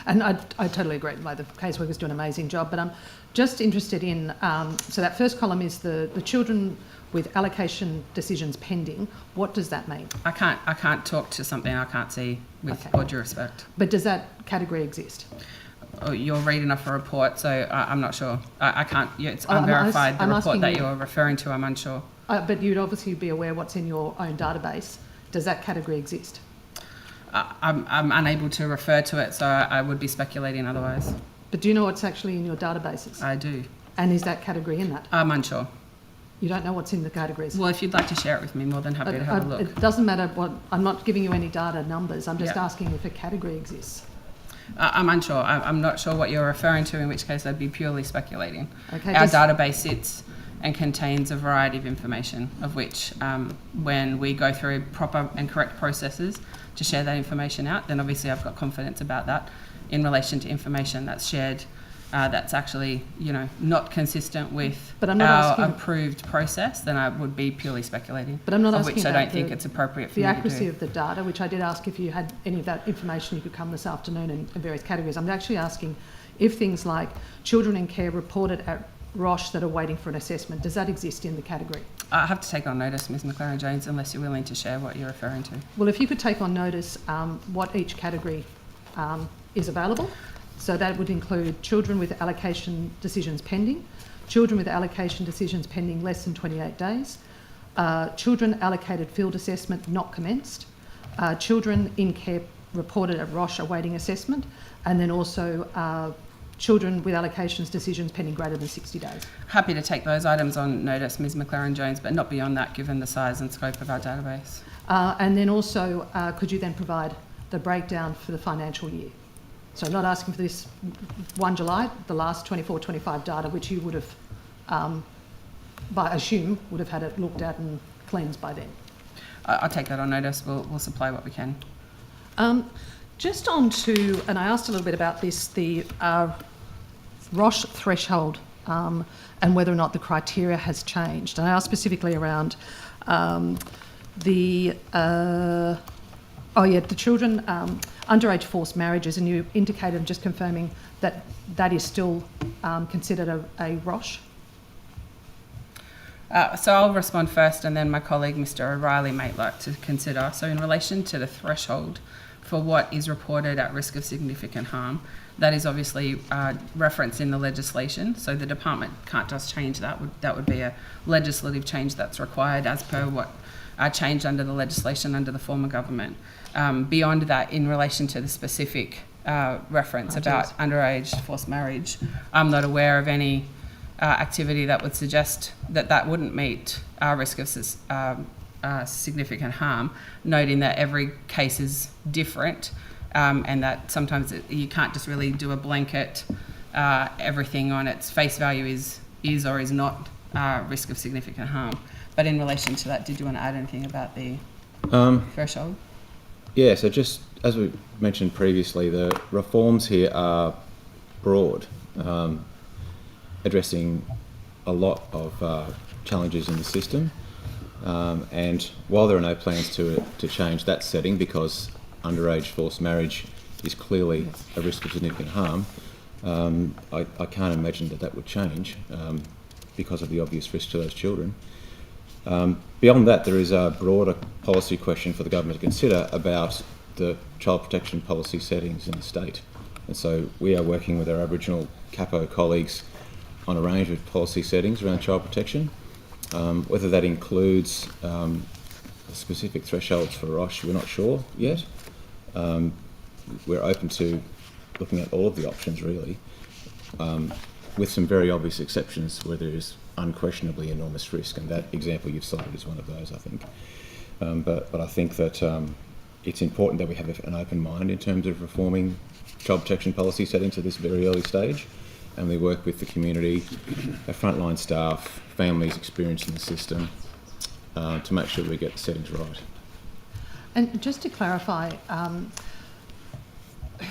And I totally agree. Like, the caseworkers do an amazing job, but I'm just interested in, so that first column is the children with allocation decisions pending. What does that mean? I can't talk to something I can't see, with all due respect. But does that category exist? Oh, you're reading off a report, so I'm not sure. I can't, it's unverified, the report that you're referring to, I'm unsure. But you'd obviously be aware what's in your own database. Does that category exist? I'm unable to refer to it, so I would be speculating otherwise. But do you know what's actually in your databases? I do. And is that category in that? I'm unsure. You don't know what's in the categories? Well, if you'd like to share it with me, more than happy to have a look. It doesn't matter what, I'm not giving you any data numbers, I'm just asking if a category exists. I'm unsure. I'm not sure what you're referring to, in which case I'd be purely speculating. Okay, our database sits and contains a variety of information, of which when we go through proper and correct processes to share that information out, then obviously I've got confidence about that. In relation to information that's shared that's actually, not consistent with our approved process, then I would be purely speculating. But I'm not of asking which I about don't think it's appropriate for the me accuracy to do. of the data, which I did ask if you had any of that information, you could come this afternoon in various categories. I'm actually asking if things like children in care reported at Roche that are waiting for an assessment, does that exist in the category? I have to take on notice, Ms McLaren-Jones, unless you're willing to share what you're referring to. Well, if you could take on notice what each category is available. So that would include children with allocation decisions pending, children with allocation decisions pending less than 28 days, children allocated field assessment not commenced, children in care reported at Roche awaiting assessment, and then also children with allocations decisions pending greater than 60 days. Happy to take those items on notice, Ms McLaren-Jones, but not beyond that, given the size and scope of our database. And then also, could you then provide the breakdown for the financial year? So I'm not asking for this 1 July, the last 24-25 data, which you would have, I assume, would have had it looked at and cleansed by then. I'll take that on notice. We'll supply what we can. Just on to, and I asked a little bit about this, the Roche threshold and whether or not the criteria has changed. And I asked specifically around the children, underage forced marriages, and you indicated, just confirming, that that is still considered a Roche? So I'll respond first, and then my colleague, Mr O'Reilly, might like to consider. So in relation to the threshold for what is reported at risk of significant harm, that is obviously referenced in the legislation, so the department can't just change that. That would be a legislative change that's required as per what changed under the legislation under the former government. Beyond that, in relation to the specific reference about underage forced marriage, I'm not aware of any activity that would suggest that wouldn't meet our risk of significant harm, noting that every case is different and that sometimes you can't just really do a blanket everything on its face value is or is not risk of significant harm. But in relation to that, did you want to add anything about the threshold? Yeah, so just as we mentioned previously, the reforms here are broad, addressing a lot of challenges in the system. And while there are no plans to change that setting, because underage forced marriage is clearly a risk of significant harm, I can't imagine that would change because of the obvious risk to those children. Beyond that, there is a broader policy question for the government to consider about the child protection policy settings in the state. And so we are working with our Aboriginal Capo colleagues on a range of policy settings around child protection. Whether that includes specific thresholds for ROSH, we're not sure yet. We're open to looking at all of the options, really, with some very obvious exceptions where there is unquestionably enormous risk, and that example you've cited is one of those, I think. But I think that it's important that we have an open mind in terms of reforming child protection policy settings at this very early stage, and we work with the community, our frontline staff, families experienced in the system, to make sure we get the settings right. And just to clarify,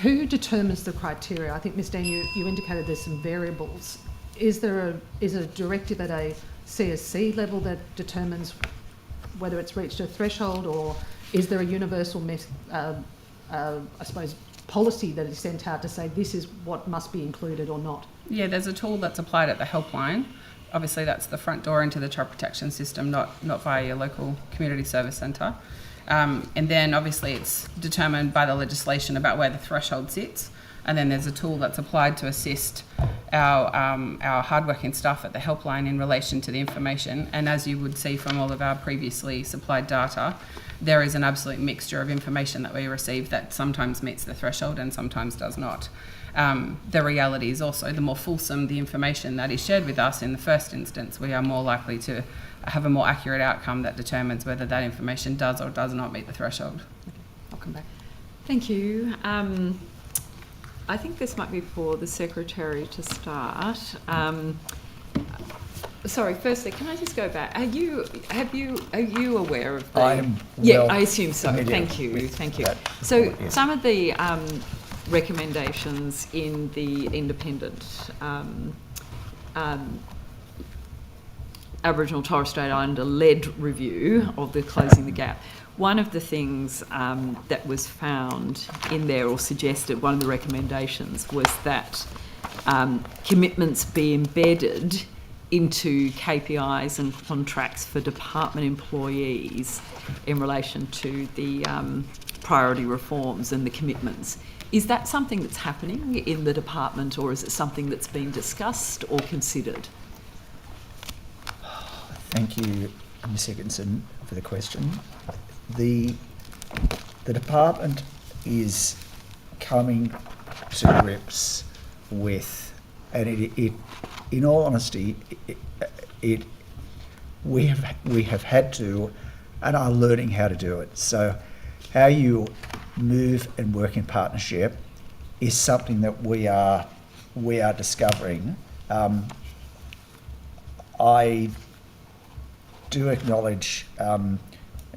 who determines the criteria? I think, Ms Dean, you indicated there's some variables. Is there a directive at a CSC level that determines whether it's reached a threshold, or is there a universal, I suppose, policy that is sent out to say this is what must be included or not? Yeah, there's a tool that's applied at the helpline. Obviously, that's the front door into the child protection system, not via your local community service centre. And then obviously it's determined by the legislation about where the threshold sits. And then there's a tool that's applied to assist our hardworking staff at the helpline in relation to the information. And as you would see from all of our previously supplied data, there is an absolute mixture of information that we receive that sometimes meets the threshold and sometimes does not. The reality is also the more fulsome the information that is shared with us in the first instance, we are more likely to have a more accurate outcome that determines whether that information does or does not meet the threshold. Okay, I'll come back. Thank you. I think this might be for the Secretary to start. Sorry, firstly, can I just go back? Are you aware of the... I am. Yeah, Well, I assume so. Thank you. So yes. some of the recommendations in the independent Aboriginal Torres Strait Islander-led review of the Closing the Gap, one of the things that was found in there or suggested, one of the recommendations was that commitments be embedded into KPIs and contracts for department employees in relation to the priority reforms and the commitments. Is that something that's happening in the department, or is it something that's been discussed or considered? Thank you, Ms Higginson, for the question. The department is coming to grips with, and it in all honesty, we have had to, and are learning how to do it. So, how you move and work in partnership is something that we are discovering. I do acknowledge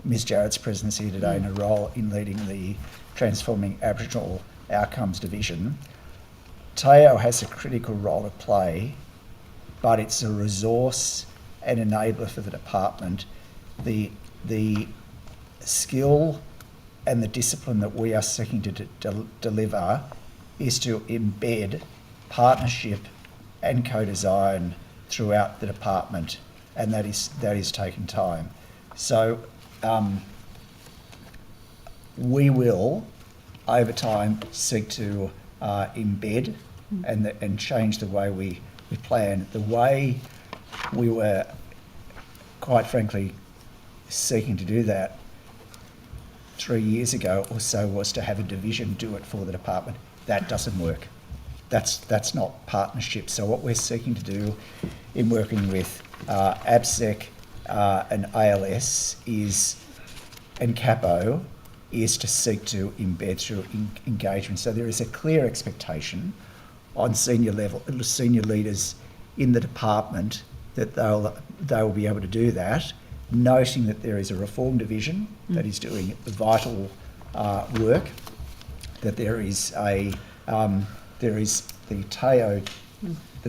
Ms Jarrett's presence here today in her role in leading the Transforming Aboriginal Outcomes Division. Teo has a critical role to play, but it's a resource and enabler for the department. The skill and the discipline that we are seeking to deliver is to embed partnership and co-design throughout the department, and that is taking time. So we will, over time, seek to embed and change the way we plan. The way we were, quite frankly, seeking to do that 3 years ago or so was to have a division do it for the department. That doesn't work. That's not partnership. So what we're seeking to do in working with ABSEC and ALS and CAPO is to seek to embed through engagement. So there is a clear expectation on senior leaders in the department that they will be able to do that, noting that there is a reform division that is doing vital work, that there is the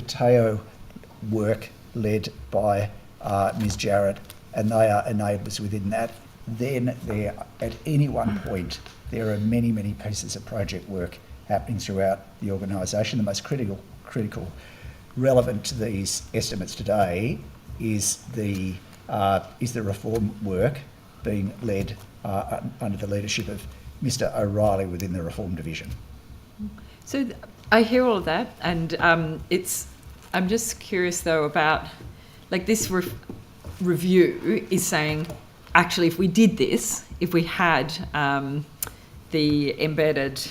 Teo work led by Ms Jarrett, and they are enablers within that. then there, at any one point, there are many, many pieces of project work happening throughout the organisation. The most critical relevant to these estimates today is the reform work being led under the leadership of Mr. O'Reilly within the Reform Division. So I hear all of that, and I'm just curious though about, like, this review is saying, actually, if we did this, if we had the embedded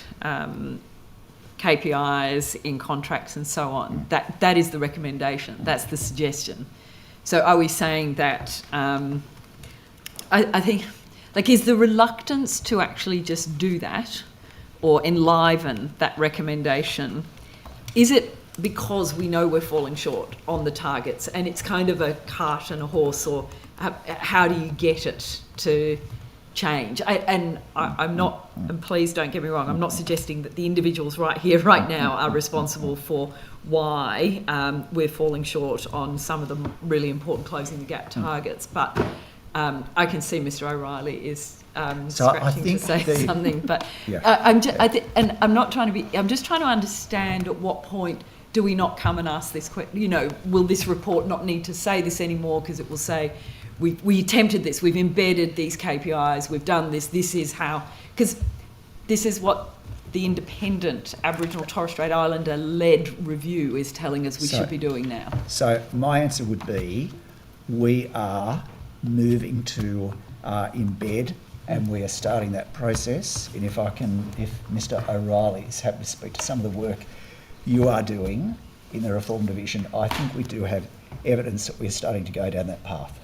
KPIs in contracts and so on, that is the recommendation, that's the suggestion. So are we saying that, I think, like, is the reluctance to actually just do that or enliven that recommendation, is it because we know we're falling short on the targets and it's kind of a cart and a horse, or how do you get it to change? I'm not, and please don't get me wrong, I'm not suggesting that the individuals right here, right now are responsible for why we're falling short on some of the really important closing the gap targets, but I can see Mr. O'Reilly is scratching to say something, but I'm just trying to understand at what point do we not come and ask this question, you know, will this report not need to say this anymore because it will say, we attempted this, we've embedded these KPIs, we've done this, this is how, because this is what the independent Aboriginal Torres Strait Islander led review is telling us we should be doing now. So my answer would be, we are moving to embed, and we are starting that process. And if Mr. O'Reilly is happy to speak to some of the work you are doing in the Reform Division, I think we do have evidence that we're starting to go down that path.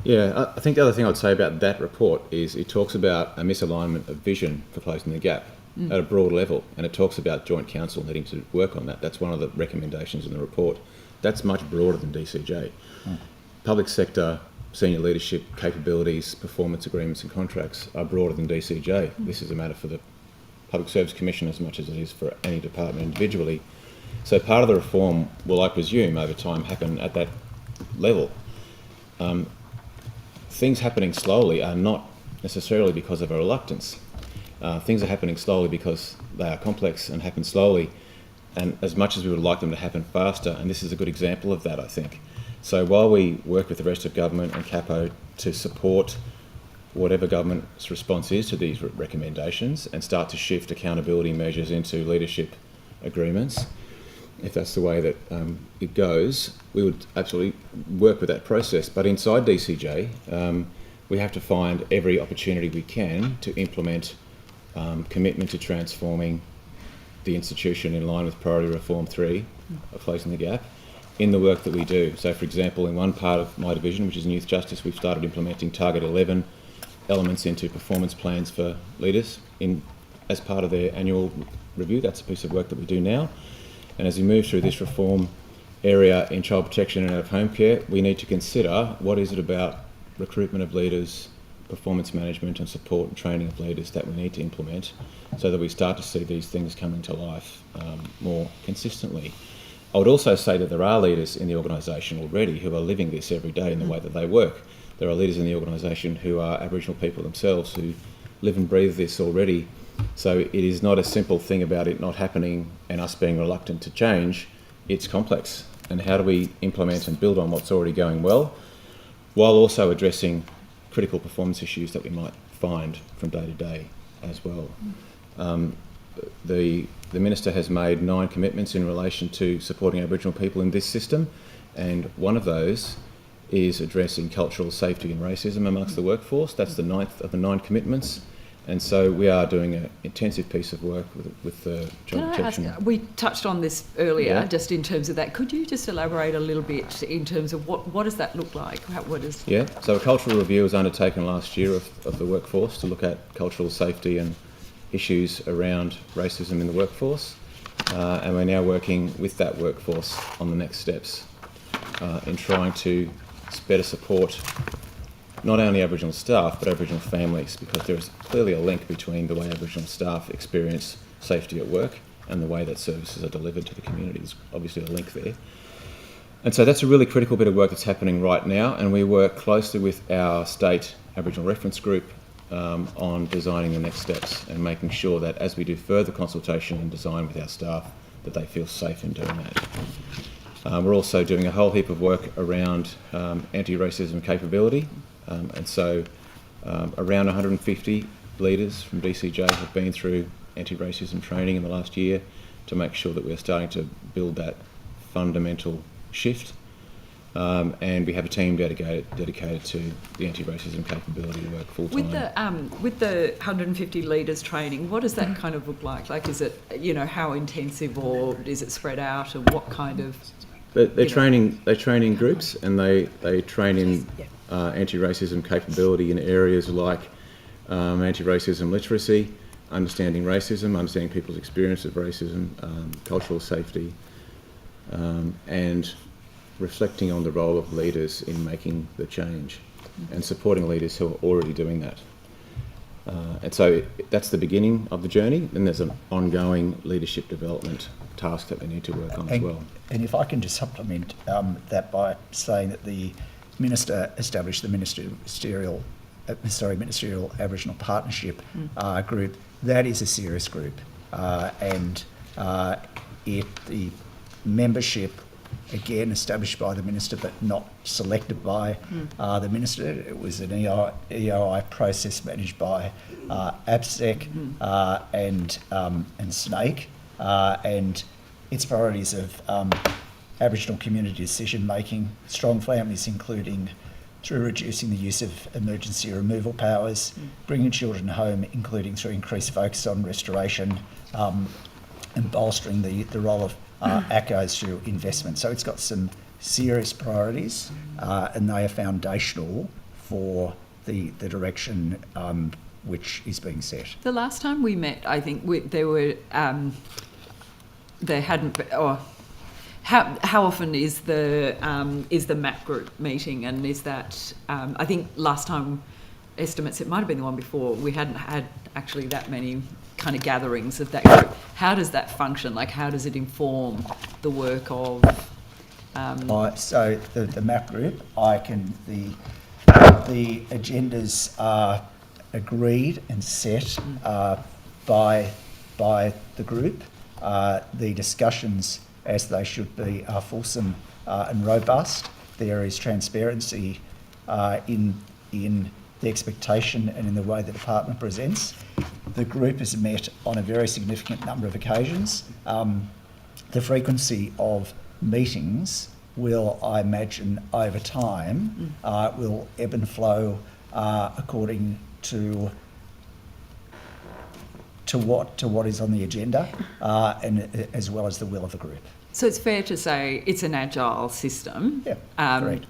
Yeah, I think the other thing I'd say about that report is it talks about a misalignment of vision for closing the gap at a broad level, and it talks about joint council needing to work on that. That's one of the recommendations in the report. That's much broader than DCJ. Public sector, senior leadership capabilities, performance agreements and contracts are broader than DCJ. This is a matter for the Public Service Commission as much as it is for any department individually. So part of the reform will, I presume, over time happen at that level. Things happening slowly are not necessarily because of a reluctance. Things are happening slowly because they are complex and happen slowly, and as much as we would like them to happen faster, and this is a good example of that, I think. So while we work with the rest of government and CAPO to support whatever government's response is to these recommendations and start to shift accountability measures into leadership agreements, if that's the way that it goes, we would absolutely work with that process. But inside DCJ, we have to find every opportunity we can to implement commitment to transforming the institution in line with Priority Reform 3 of Closing the Gap in the work that we do. So, for example, in one part of my division, which is in Youth Justice, we've started implementing Target 11 elements into performance plans for leaders as part of their annual review. That's a piece of work that we do now. And as we move through this reform area in child protection and out-of-home care, we need to consider what is it about recruitment of leaders, performance management and support and training of leaders that we need to implement so that we start to see these things coming to life more consistently. I would also say that there are leaders in the organisation already who are living this every day in the way that they work. There are leaders in the organisation who are Aboriginal people themselves who live and breathe this already. So it is not a simple thing about it not happening and us being reluctant to change. It's complex. And how do we implement and build on what's already going well, while also addressing critical performance issues that we might find from day to day as well. The Minister has made 9 commitments in relation to supporting Aboriginal people in this system, and one of those is addressing cultural safety and racism amongst the workforce. That's the 9th of the 9 commitments. And so we are doing an intensive piece of work with the child protection. We touched on this earlier, just in terms of that. Could you just elaborate a little bit in terms of what does that look like? Yeah, so a cultural review was undertaken last year of the workforce to look at cultural safety and issues around racism in the workforce. And we're now working with that workforce on the next steps in trying to better support not only Aboriginal staff, but Aboriginal families, because there is clearly a link between the way Aboriginal staff experience safety at work and the way that services are delivered to the community. There's obviously a link there. And so that's a really critical bit of work that's happening right now, and we work closely with our state Aboriginal reference group on designing the next steps and making sure that as we do further consultation and design with our staff, that they feel safe in doing that. We're also doing a whole heap of work around anti-racism capability, and so around 150 leaders from DCJ have been through anti-racism training in the last year to make sure that we're starting to build that fundamental shift. And we have a team dedicated to the anti-racism capability work full time. With the 150 leaders training, what does that kind of look like? Like, is it, you know, how intensive, or is it spread out, and what kind of? They train in groups, and they train in anti-racism capability in areas like anti-racism literacy, understanding racism, understanding people's experience of racism, cultural safety, and reflecting on the role of leaders in making the change and supporting leaders who are already doing that. And so that's the beginning of the journey, and there's an ongoing leadership development task that we need to work on as well. And if I can just supplement that by saying that the Minister established the Ministerial Aboriginal Partnership group. That is a serious group, and the membership, again, established by the Minister but not selected by the Minister. It was an EOI process managed by ABSEC and SNAKE, and its priorities of Aboriginal community decision making, strong families, including through reducing the use of emergency removal powers, bringing children home, including through increased focus on restoration, and bolstering the role of ACOs through investment. So it's got some serious priorities, and they are foundational for the direction which is being set. The last time we met, I think there hadn't. How often is the MAP group meeting, and is that? I think last time estimates, it might have been the one before, we hadn't had actually that many kind of gatherings of that group. How does that function? Like, how does it inform the work of? So the MAP group, the agendas are agreed and set by the group. The discussions, as they should be, are fulsome and robust. There is transparency in the expectation and in the way the department presents. The group has met on a very significant number of occasions. The frequency of meetings will, I imagine, over time, will ebb and flow according to what is on the agenda, and as well as the will of the group. So it's fair to say it's an agile system. Yeah, correct.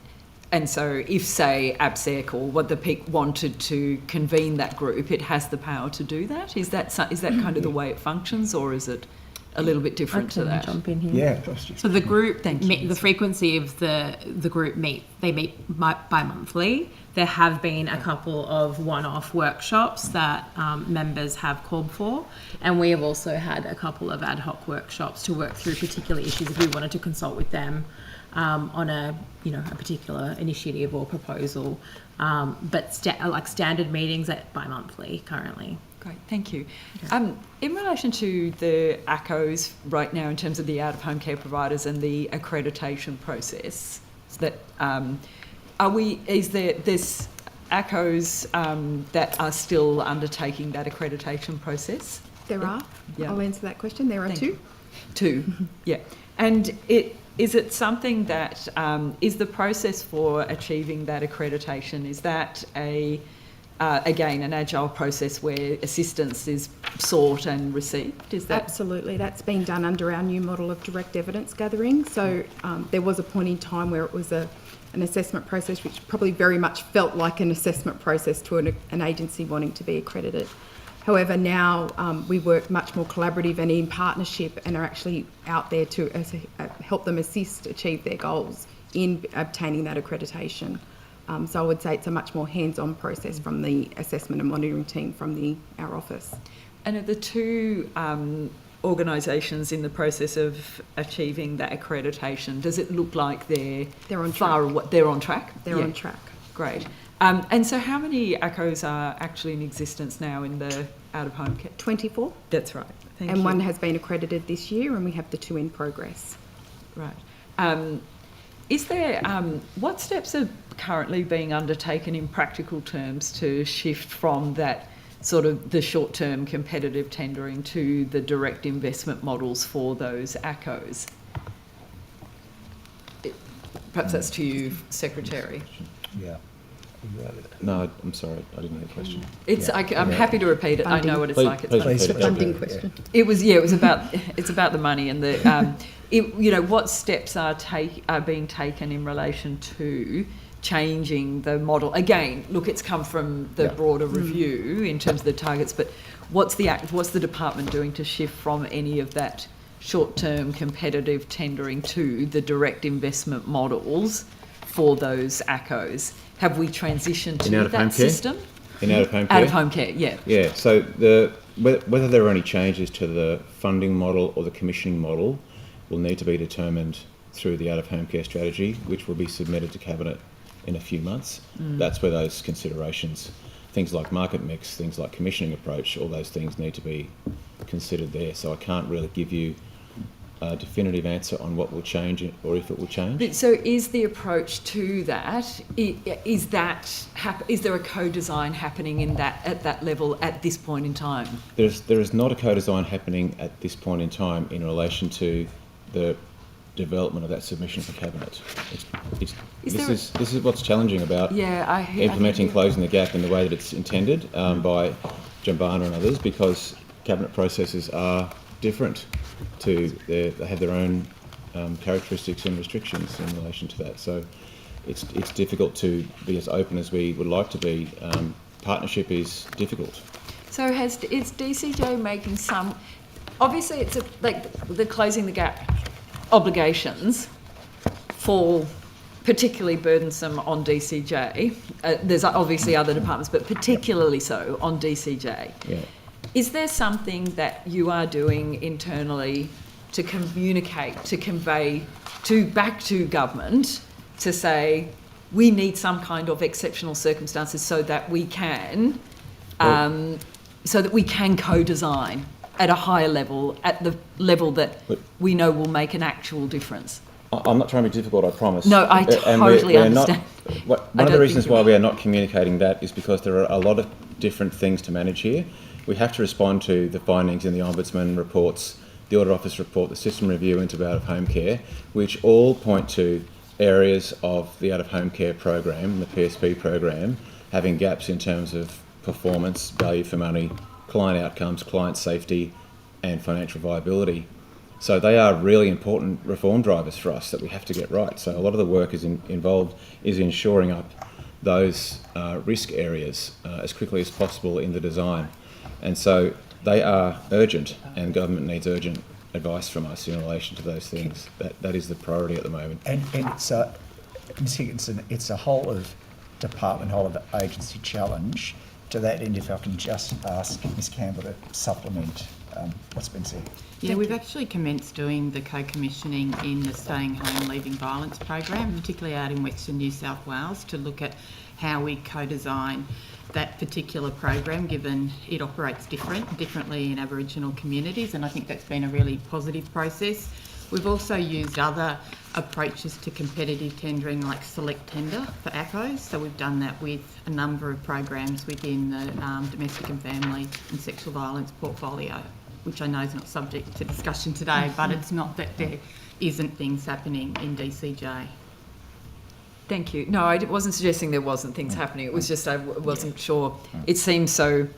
And so if, say, ABSEC or what the PIC wanted to convene that group, it has the power to do that? Is that kind of the way it functions, or is it a little bit different to that? Jump in here. Yeah. So the group, the frequency of the group they meet bi-monthly. There have been a couple of one-off workshops that members have called for, and we have also had a couple of ad hoc workshops to work through particular issues if we wanted to consult with them on a particular initiative or proposal. But standard meetings at bi-monthly currently. Great, thank you. In relation to the ACOs right now, in terms of the out-of-home care providers and the accreditation process, there's ACOs that are still undertaking that accreditation process? There are. Yeah. I'll answer that question. There are two. Two, yeah. And is it something that is the process for achieving that accreditation? Is that again, an agile process where assistance is sought and received? Is that Absolutely. That's been done under our new model of direct evidence gathering. So there was a point in time where it was an assessment process which probably very much felt like an assessment process to an agency wanting to be accredited. However, now we work much more collaborative and in partnership, and are actually out there to help them achieve their goals in obtaining that accreditation. So I would say it's a much more hands-on process from the assessment and monitoring team from our office. And are the two organisations in the process of achieving that accreditation, does it look like they're on track? They're on track? They're on track. Great. And so how many ACCOs are actually in existence now in the out-of-home care? 24. That's right. Thank And you. one has been accredited this year, and we have the 2 in progress. Right. Is there, what steps are currently being undertaken in practical terms to shift from that sort of the short-term competitive tendering to the direct investment models for those ACCOs? Perhaps that's to you, Secretary. Yeah. No, I'm sorry, I didn't hear the question. It's. I'm happy to repeat it. Funding. I know what it's Please- like. It's please like repeat it. Funding question. It was. Yeah. It was about. It's about the money and the. You know, what steps are being taken in relation to changing the model? Again, look, it's come from the broader review in terms of the targets, but what's the department doing to shift from any of that short-term competitive tendering to the direct investment models for those ACCOs? Have we transitioned to that system? In out-of-home care? Out-of-home care, yeah. Yeah, so whether there are any changes to the funding model or the commissioning model will need to be determined through the out-of-home care strategy, which will be submitted to Cabinet in a few months. That's where those considerations, things like market mix, things like commissioning approach, all those things need to be considered there. So I can't really give you a definitive answer on what will change or if it will change. But so is the approach to that, is there a co-design happening in that at that level at this point in time? There is not a co-design happening at this point in time in relation to the development of that submission for Cabinet. This is what's challenging about implementing Closing the Gap in the way that it's intended by Jambana and others, because Cabinet processes are different they have their own characteristics and restrictions in relation to that. So it's difficult to be as open as we would like to be. Partnership is difficult. So is DCJ making some? Obviously, it's like the Closing the Gap obligations fall particularly burdensome on DCJ. There's obviously other departments, but particularly so on DCJ. Yeah. Is there something that you are doing internally to communicate, to convey back to government to say we need some kind of exceptional circumstances so that we can co-design at a higher level, at the level that we know will make an actual difference? I'm not trying to be difficult, I promise. No, I totally understand. One of the reasons why we are not communicating that is because there are a lot of different things to manage here. We have to respond to the findings in the Ombudsman reports, the Audit Office report, the system review into out-of-home care, which all point to areas of the out-of-home care program, the PSP program, having gaps in terms of performance, value for money, client outcomes, client safety, and financial viability. So they are really important reform drivers for us that we have to get right. So a lot of the work involved is in shoring up those risk areas as quickly as possible in the design. And so they are urgent, and government needs urgent advice from us in relation to those things. That is the priority at the moment. And it's Ms Higginson, it's a whole of department, whole of agency challenge. To that end, if I can just ask Ms Campbell to supplement what's been said. Yeah, we've actually commenced doing the co-commissioning in the Staying Home Leaving Violence program, particularly out in Western New South Wales, to look at how we co-design that particular program, given it operates differently in Aboriginal communities, and I think that's been a really positive process. We've also used other approaches to competitive tendering, like select tender for ACCOs, so we've done that with a number of programs within the domestic and family and sexual violence portfolio, which I know is not subject to discussion today, but it's not that there isn't things happening in DCJ. Thank you. No, I wasn't suggesting there wasn't things happening. It was just I wasn't sure. It seems so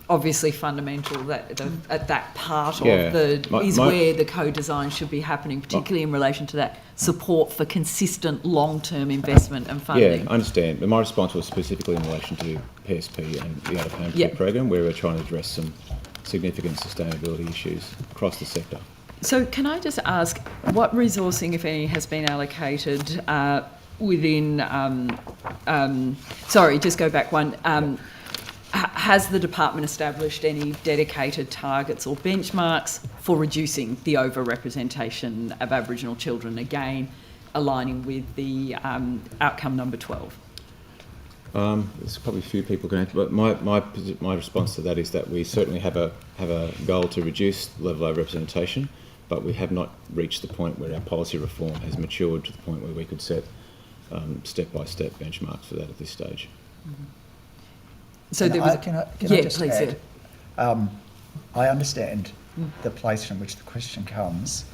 obviously fundamental that at that part of where the co-design should be happening, particularly in relation to that support for consistent long-term investment and funding. Yeah, I understand. But my response was specifically in relation to PSP and the out-of-home care program, where we're trying to address some significant sustainability issues across the sector. So can I just ask, what resourcing, if any, has been allocated within, sorry, just go back one, has the department established any dedicated targets or benchmarks for reducing the over-representation of Aboriginal children, again, aligning with the outcome number 12? There's probably a few people going to, but my response to that is that we certainly have a goal to reduce the level of representation, but we have not reached the point where our policy reform has matured to the point where we could set step-by-step benchmarks for that at this stage. Mm-hmm. So Can I just please, add? I understand the place from which the question comes.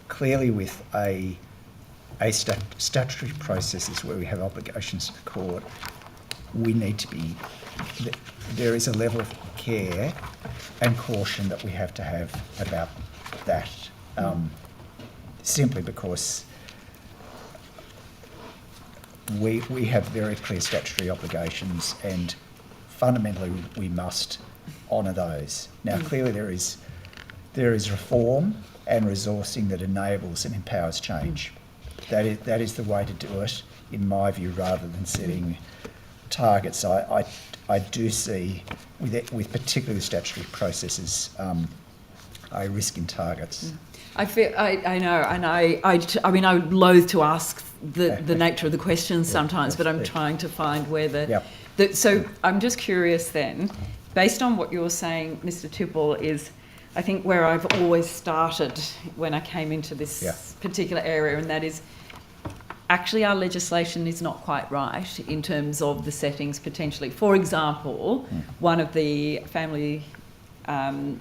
Clearly, with a statutory processes where we have obligations to the court, we need to be. There is a level of care and caution that we have to have about that, simply because we have very clear statutory obligations, and fundamentally we must honour those. Now, clearly there is reform and resourcing that enables and empowers change. That is the way to do it, in my view, rather than setting targets. I do see, with particularly statutory processes, a risk in targets. I know, and I mean, I would loathe to ask the nature of the questions sometimes, but I'm trying to find where so I'm just curious then, based on what you're saying, Mr. Tipple, is I think where I've always started when I came into this particular area, and that is actually our legislation is not quite right in terms of the settings potentially. For example, one of the family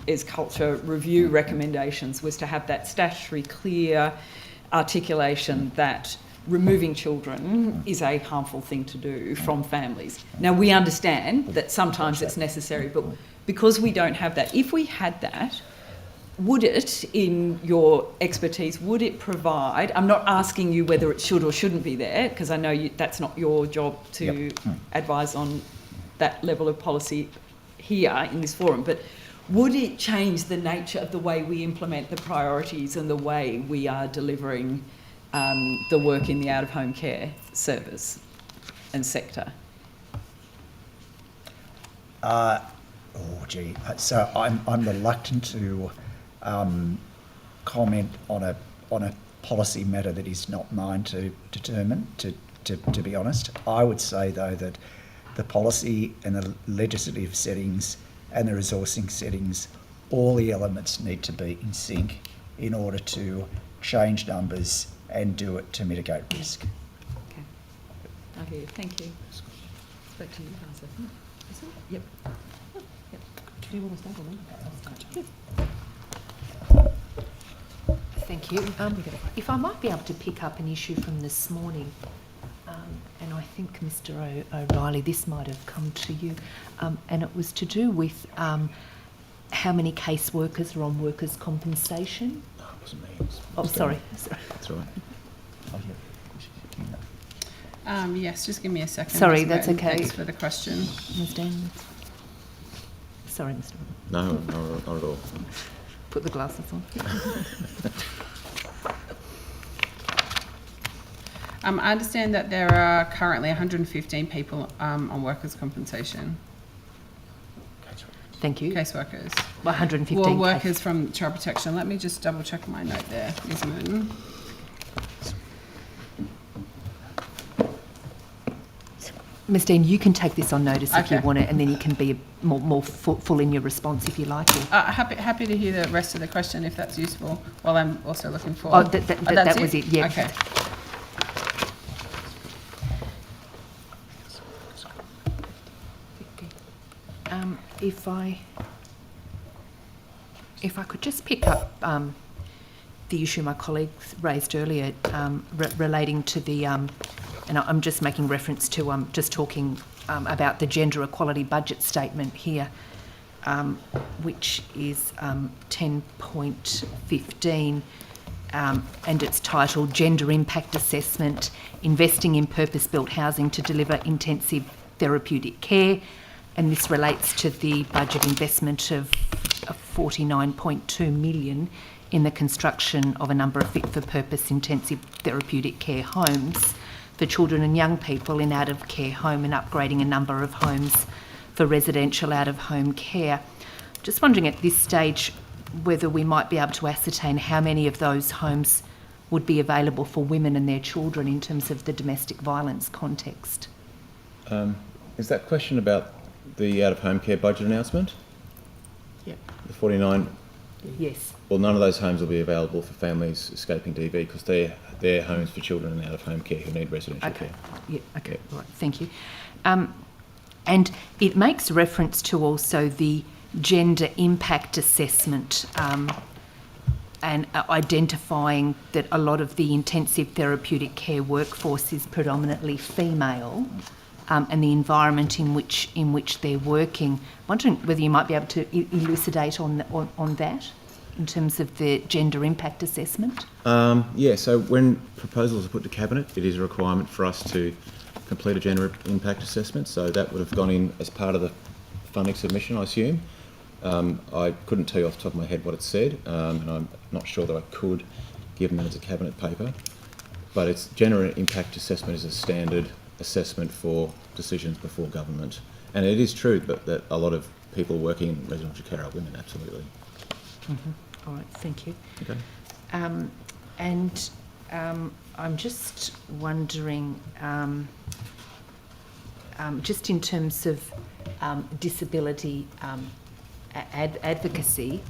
is culture review recommendations was to have that statutory clear articulation that removing children is a harmful thing to do from families. Now, we understand that sometimes it's necessary, but because we don't have that, if we had that, would it, in your expertise, would it provide, I'm not asking you whether it should or shouldn't be there, because I know that's not your job to advise on that level of policy here in this forum, but would it change the nature of the way we implement the priorities and the way we are delivering the work in the out-of-home care service and sector? So I'm reluctant to comment on a policy matter that is not mine to determine. To be honest, I would say though that the policy and the legislative settings and the resourcing settings, all the elements need to be in sync in order to change numbers and do it to mitigate risk. Okay, I hear you. Thank you. Back to you, Vanessa. Yep. Do you want to start on that? Thank you. If I might be able to pick up an issue from this morning, and I think Mr. O'Reilly, this might have come to you, and it was to do with how many caseworkers are on workers' compensation. No, it wasn't me. Oh, sorry. That's all right. Yes, just give me a second. Sorry, that's okay. Thanks for the question. Ms. Dan. Sorry, Mr. No, not at all. Put the glasses on. I understand that there are currently 115 people on workers' compensation. Thank you. Caseworkers. 115. Well, workers from child protection. Let me just double check my note there, Ms. Mooten. Ms. Dean, you can take this on notice if you want it, and then you can be more full in your response if you like. Happy to hear the rest of the question if that's useful, while I'm also looking for... Oh, that was it, yeah. Okay. If I could just pick up the issue my colleagues raised earlier relating to the... and I'm just making reference to just talking about the gender equality budget statement here, which is 10.15, and it's titled Gender Impact Assessment, Investing in Purpose-Built Housing to Deliver Intensive Therapeutic Care, and this relates to the budget investment of 49.2 million in the construction of a number of fit-for-purpose intensive therapeutic care homes for children and young people in out-of-care home and upgrading a number of homes for residential out-of-home care. Just wondering at this stage whether we might be able to ascertain how many of those homes would be available for women and their children in terms of the domestic violence context. Is that question about the out-of-home care budget announcement? Yep. The 49? Yes. Well, none of those homes will be available for families escaping DV because they're homes for children in out-of-home care who need residential care. Yeah, okay, right, thank you. And it makes reference to also the gender impact assessment and identifying that a lot of the intensive therapeutic care workforce is predominantly female, and the environment in which they're working. I'm wondering whether you might be able to elucidate on that in terms of the gender impact assessment. Yeah, so when proposals are put to Cabinet, it is a requirement for us to complete a gender impact assessment, so that would have gone in as part of the funding submission, I assume. I couldn't tell you off the top of my head what it said, and I'm not sure that I could, given that it's a Cabinet paper. But it's gender impact assessment is a standard assessment for decisions before government. And it is true that a lot of people working in residential care are women, absolutely. Mm-hmm. All right, thank you. Okay. I'm just wondering, just in terms of disability advocacy,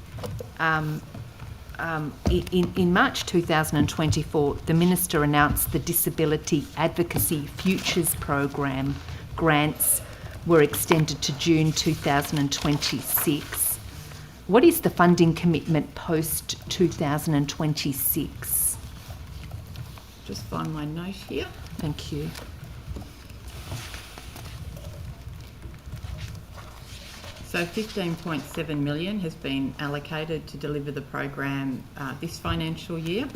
in March 2024, the Minister announced the Disability Advocacy Futures Program grants were extended to June 2026. What is the funding commitment post 2026? Just find my note here. Thank you. So 15.7 million has been allocated to deliver the program this financial year,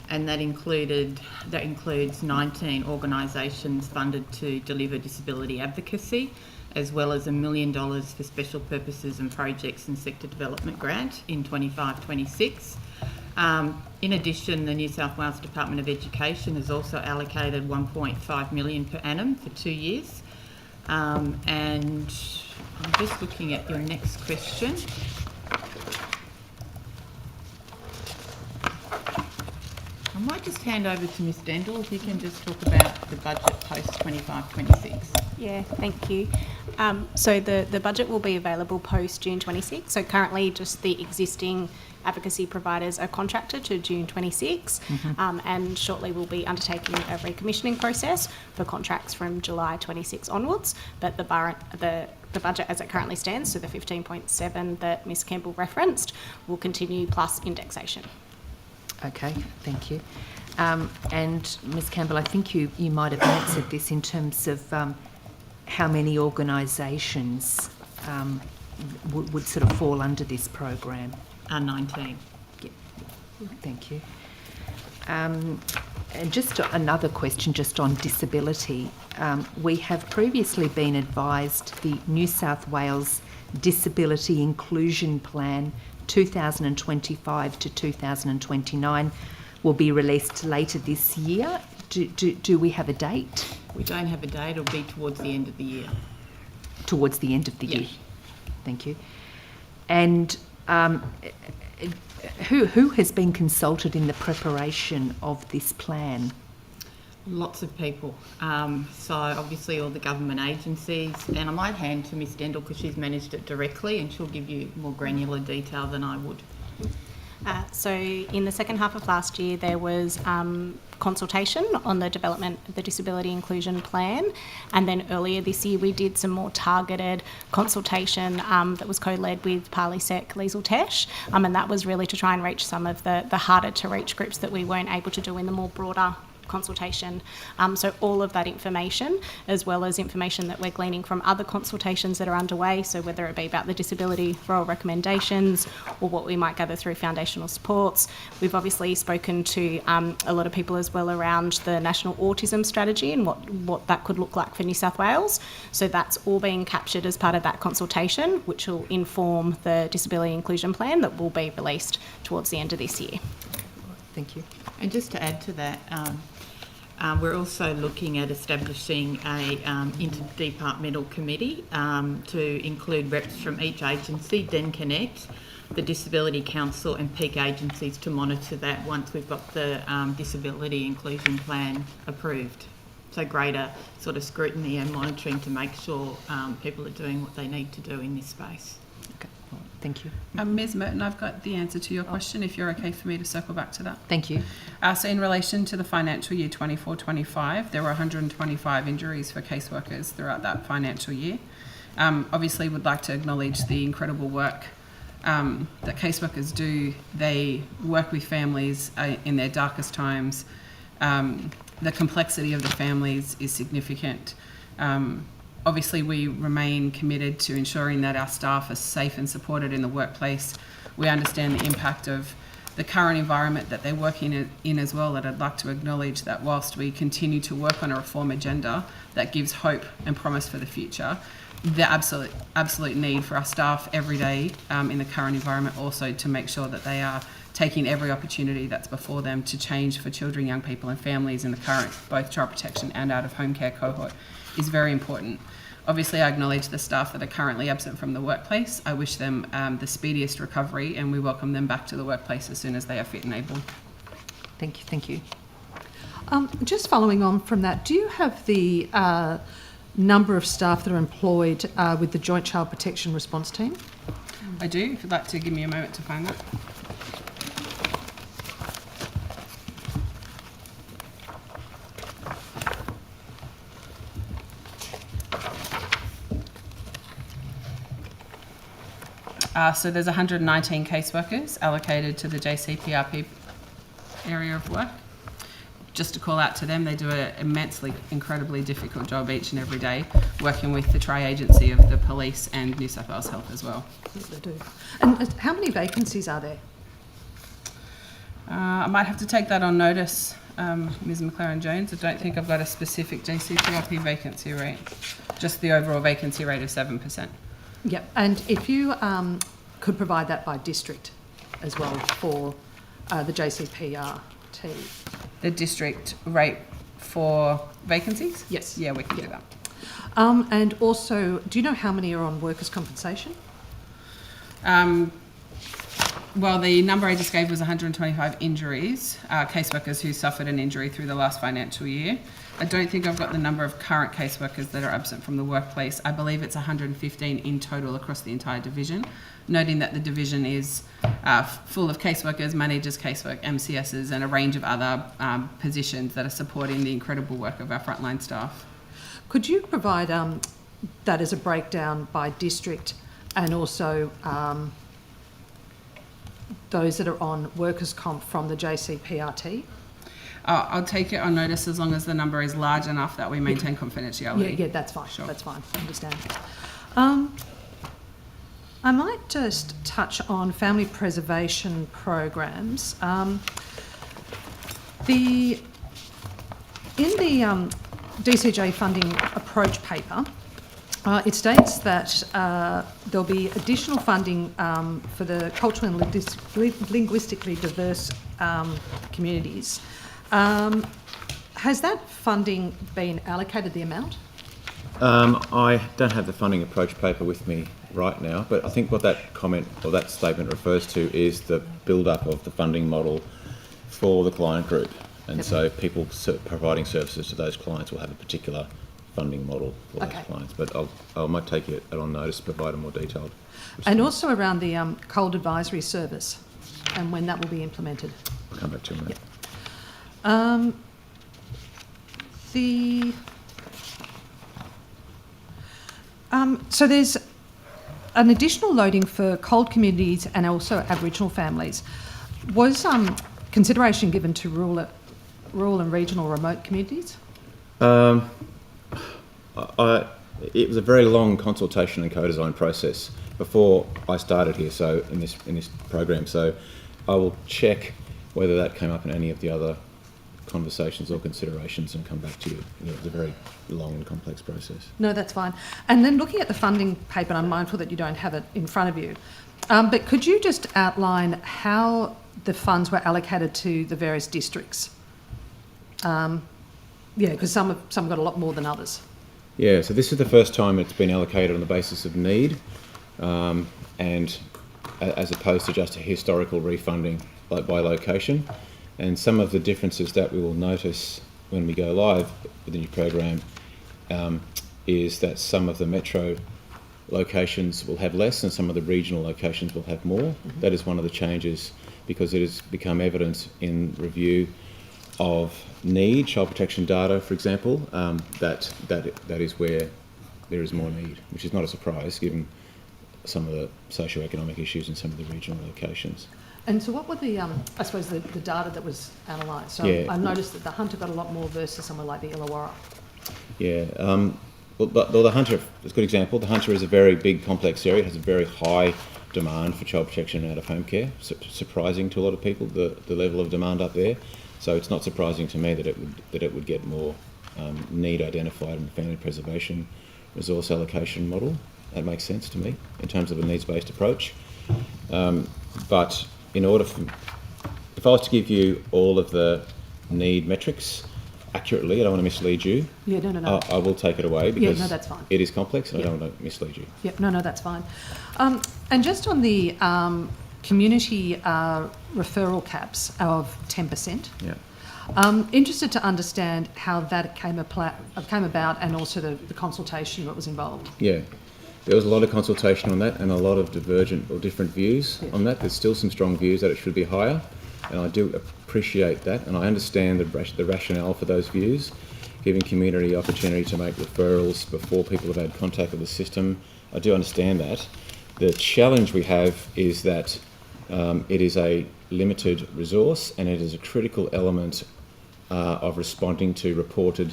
and that includes 19 organisations funded to deliver disability advocacy, as well as $1 million for special purposes and projects and sector development grant in 25-26. In addition, the New South Wales Department of Education has also allocated 1.5 million per annum for 2 years. And I'm just looking at your next question. I might just hand over to Ms Dendel if you can just talk about the budget post 25-26. Yeah, thank you. So the budget will be available post June 26. So currently just the existing advocacy providers are contracted to June 26, and shortly we'll be undertaking a recommissioning process for contracts from July 26 onwards. But the budget as it currently stands, so the 15.7 that Ms Campbell referenced, will continue plus indexation. Okay, thank you. And Ms Campbell, I think you might have answered this in terms of how many organisations would sort of fall under this program. 19. Yeah. Thank you. And just another question just on disability. We have previously been advised the New South Wales Disability Inclusion Plan 2025 to 2029 will be released later this year. Do we have a date? We don't have a date. It'll be towards the end of the year. Towards the end of the Yes. year. Thank you. And who has been consulted in the preparation of this plan? Lots of people. So obviously all the government agencies, and I might hand to Ms Dendel because she's managed it directly and she'll give you more granular detail than I would. So in the second half of last year there was consultation on the development of the Disability Inclusion Plan, and then earlier this year we did some more targeted consultation that was co-led with Parlysec Liesl Tesh, and that was really to try and reach some of the harder to reach groups that we weren't able to do in the more broader consultation. So all of that information, as well as information that we're gleaning from other consultations that are underway, so whether it be about the disability role recommendations or what we might gather through foundational supports. We've obviously spoken to a lot of people as well around the National Autism Strategy and what that could look like for New South Wales. So that's all being captured as part of that consultation, which will inform the Disability Inclusion Plan that will be released towards the end of this year. Thank you. And just to add to that, we're also looking at establishing a interdepartmental committee to include reps from each agency, then Connect, the Disability Council and peak agencies to monitor that once we've got the Disability Inclusion Plan approved. So greater sort of scrutiny and monitoring to make sure people are doing what they need to do in this space. Okay, all right, thank you. Ms Merton, I've got the answer to your question, if you're okay for me to circle back to that. Thank you. So in relation to the financial year 24-25, there were 125 injuries for caseworkers throughout that financial year. Obviously, would like to acknowledge the incredible work that caseworkers do. They work with families in their darkest times. The complexity of the families is significant. Obviously, we remain committed to ensuring that our staff are safe and supported in the workplace. We understand the impact of the current environment that they're working in as well, and I'd like to acknowledge that whilst we continue to work on a reform agenda that gives hope and promise for the future, the absolute need for our staff every day in the current environment also to make sure that they are taking every opportunity that's before them to change for children, young people and families in the current both child protection and out of home care cohort is very important. Obviously, I acknowledge the staff that are currently absent from the workplace. I wish them the speediest recovery, and we welcome them back to the workplace as soon as they are fit and able. Thank you, thank you. Just following on from that, do you have the number of staff that are employed with the Joint Child Protection Response Team? I do, if you'd like to give me a moment to find that. So there's 119 caseworkers allocated to the JCPRP area of work. Just to call out to them, they do an immensely, incredibly difficult job each and every day, working with the tri-agency of the police and New South Wales Health as well. Yes, they do. And how many vacancies are there? I might have to take that on notice, Ms McLaren-Jones. I don't think I've got a specific JCPRP vacancy rate, just the overall vacancy rate of 7%. Yep, and if you could provide that by district as well for the JCPRT. The district rate for vacancies? Yes. Yeah, we can do that. And also, do you know how many are on workers' compensation? Well, the number I just gave was 125 injuries, caseworkers who suffered an injury through the last financial year. I don't think I've got the number of current caseworkers that are absent from the workplace. I believe it's 115 in total across the entire division, noting that the division is full of caseworkers, managers, casework, MCSs, and a range of other positions that are supporting the incredible work of our frontline staff. Could you provide that as a breakdown by district and also those that are on workers' comp from the JCPRT? I'll take it on notice as long as the number is large enough that we maintain confidentiality. Yeah, that's fine. Sure. That's fine. I understand. I might just touch on family preservation programs. In the DCJ funding approach paper, it states that there'll be additional funding for the culturally and linguistically diverse communities. Has that funding been allocated, the amount? I don't have the funding approach paper with me right now, but I think what that comment or that statement refers to is the build-up of the funding model for the client group. And so people providing services to those clients will have a particular funding model for those clients. But I might take it on notice to provide a more detailed response. And also around the cold advisory service and when that will be implemented. I'll come back to you on that. So there's an additional loading for cold communities and also Aboriginal families. Was consideration given to rural and regional remote communities? It was a very long consultation and co-design process before I started here. So in this program, so I will check whether that came up in any of the other conversations or considerations and come back to you. It was a very long and complex process. No, that's fine. And then looking at the funding paper, and I'm mindful that you don't have it in front of you, but could you just outline how the funds were allocated to the various districts? Because some have got a lot more than others. Yeah, so this is the first time it's been allocated on the basis of need, and as opposed to just a historical refunding by location. And some of the differences that we will notice when we go live with the new program is that some of the metro locations will have less and some of the regional locations will have more. That is one of the changes, because it has become evident in review of need, child protection data, for example, that is where there is more need, which is not a surprise given some of the socio-economic issues in some of the regional locations. And so what were the, I suppose, the data that was analysed? So Yeah. I noticed that the Hunter got a lot more versus somewhere like the Illawarra. Yeah, well, the Hunter is a good example. The Hunter is a very big, complex area. It has a very high demand for child protection and out-of-home care. Surprising to a lot of people, the level of demand up there. So it's not surprising to me that it would get more need identified in the family preservation resource allocation model. That makes sense to me in terms of a needs-based approach. But in order for, if I was to give you all of the need metrics accurately, I don't want to mislead you. Yeah, no. I will take it away because that's fine. it is complex and I don't want to mislead you. Yeah, no, that's fine. And just on the community referral caps of 10%. Yeah. Interested to understand how that came about and also the consultation that was involved. Yeah, there was a lot of consultation on that and a lot of divergent or different views on that. There's still some strong views that it should be higher, and I do appreciate that, and I understand the rationale for those views, giving community opportunity to make referrals before people have had contact with the system. I do understand that. The challenge we have is that it is a limited resource and it is a critical element of responding to reported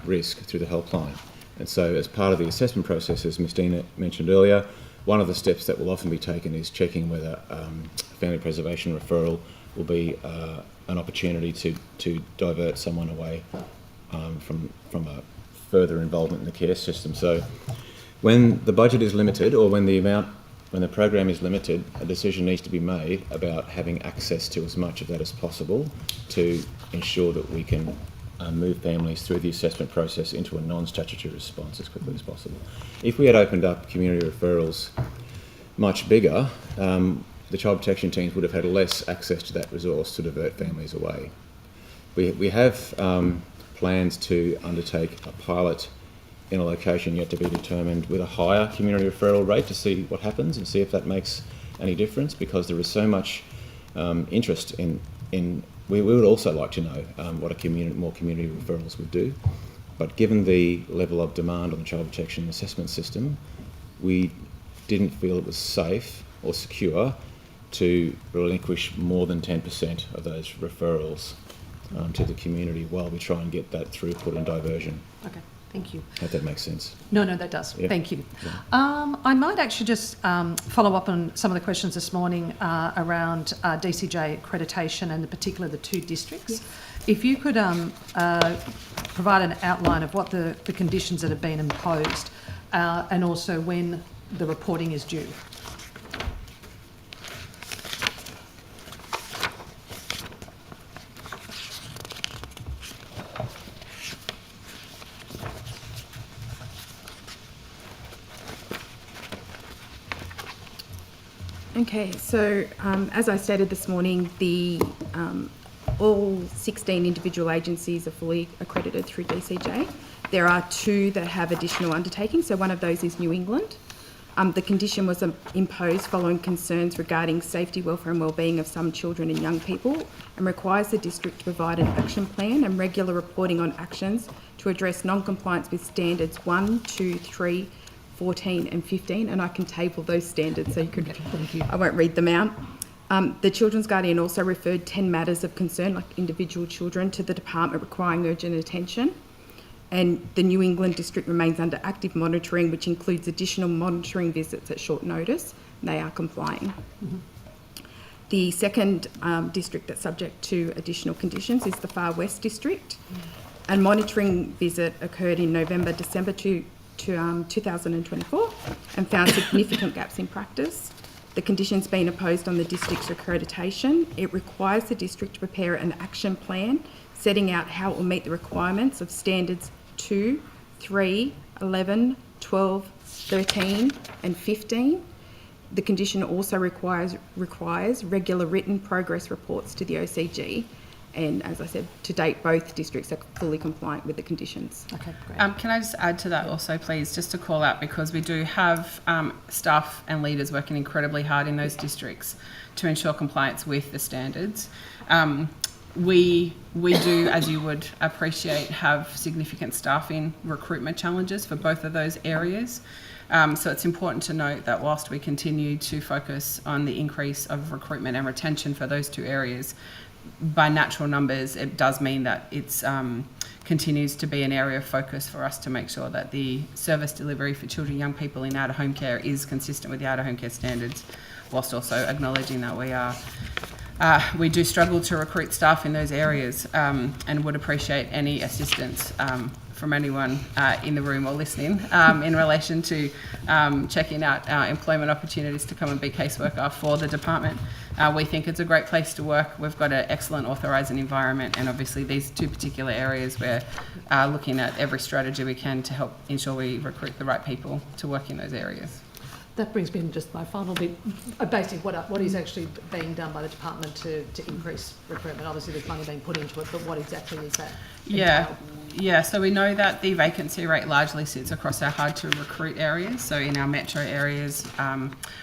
risk through the helpline. And so as part of the assessment process, as Ms Dean mentioned earlier, one of the steps that will often be taken is checking whether family preservation referral will be an opportunity to divert someone away from a further involvement in the care system. So when the budget is limited, or when the program is limited, a decision needs to be made about having access to as much of that as possible to ensure that we can move families through the assessment process into a non-statutory response as quickly as possible. If we had opened up community referrals much bigger, the child protection teams would have had less access to that resource to divert families away. We have plans to undertake a pilot in a location yet to be determined with a higher community referral rate to see what happens and see if that makes any difference, because there is so much interest in we would also like to know what more community referrals would do, but given the level of demand on the child protection assessment system, we didn't feel it was safe or secure to relinquish more than 10% of those referrals to the community while we try and get that throughput and diversion. Okay. Thank you. Hope that makes sense. No, that does. Yeah. Thank you. Yeah. I might actually just follow up on some of the questions this morning around DCJ accreditation and in particular the two districts. Yes. If you could provide an outline of what the conditions that have been imposed and also when the reporting is due. Okay, so as I stated this morning, all 16 individual agencies are fully accredited through DCJ. There are 2 that have additional undertakings, so one of those is New England. The condition was imposed following concerns regarding safety, welfare and wellbeing of some children and young people, and requires the district to provide an action plan and regular reporting on actions to address non-compliance with standards 1, 2, 3, 14 and 15, and I can table those standards so you could, I won't read them out. The Children's Guardian also referred 10 matters of concern, like individual children, to the department requiring urgent attention, and the New England district remains under active monitoring, which includes additional monitoring visits at short notice, and they are complying. Mm-hmm. The second district that's subject to additional conditions is the Far West district. A monitoring visit occurred in December 2024 and found significant gaps in practice. The conditions being imposed on the district's accreditation, it requires the district to prepare an action plan setting out how it will meet the requirements of standards 2, 3, 11, 12, 13 and 15. The condition also requires regular written progress reports to the OCG, And as I said, to date, both districts are fully compliant with the conditions. Okay, great. Can I just add to that also, please, just to call out, because we do have staff and leaders working incredibly hard in those districts to ensure compliance with the standards. We do, as you would appreciate, have significant staffing recruitment challenges for both of those areas. So it's important to note that whilst we continue to focus on the increase of recruitment and retention for those two areas, by natural numbers, it does mean that it's continues to be an area of focus for us to make sure that the service delivery for children and young people in out-of-home care is consistent with the out-of-home care standards, whilst also acknowledging that we do struggle to recruit staff in those areas, and would appreciate any assistance from anyone in the room or listening in relation to checking out employment opportunities to come and be caseworker for the department. We think it's a great place to work. We've got an excellent authorising environment, and obviously these two particular areas we're looking at every strategy we can to help ensure we recruit the right people to work in those areas. That brings me to just my final bit, basically what is actually being done by the department to increase recruitment. Obviously there's money being put into it, but what exactly is that? Yeah, so we know that the vacancy rate largely sits across our hard to recruit areas. So in our metro areas,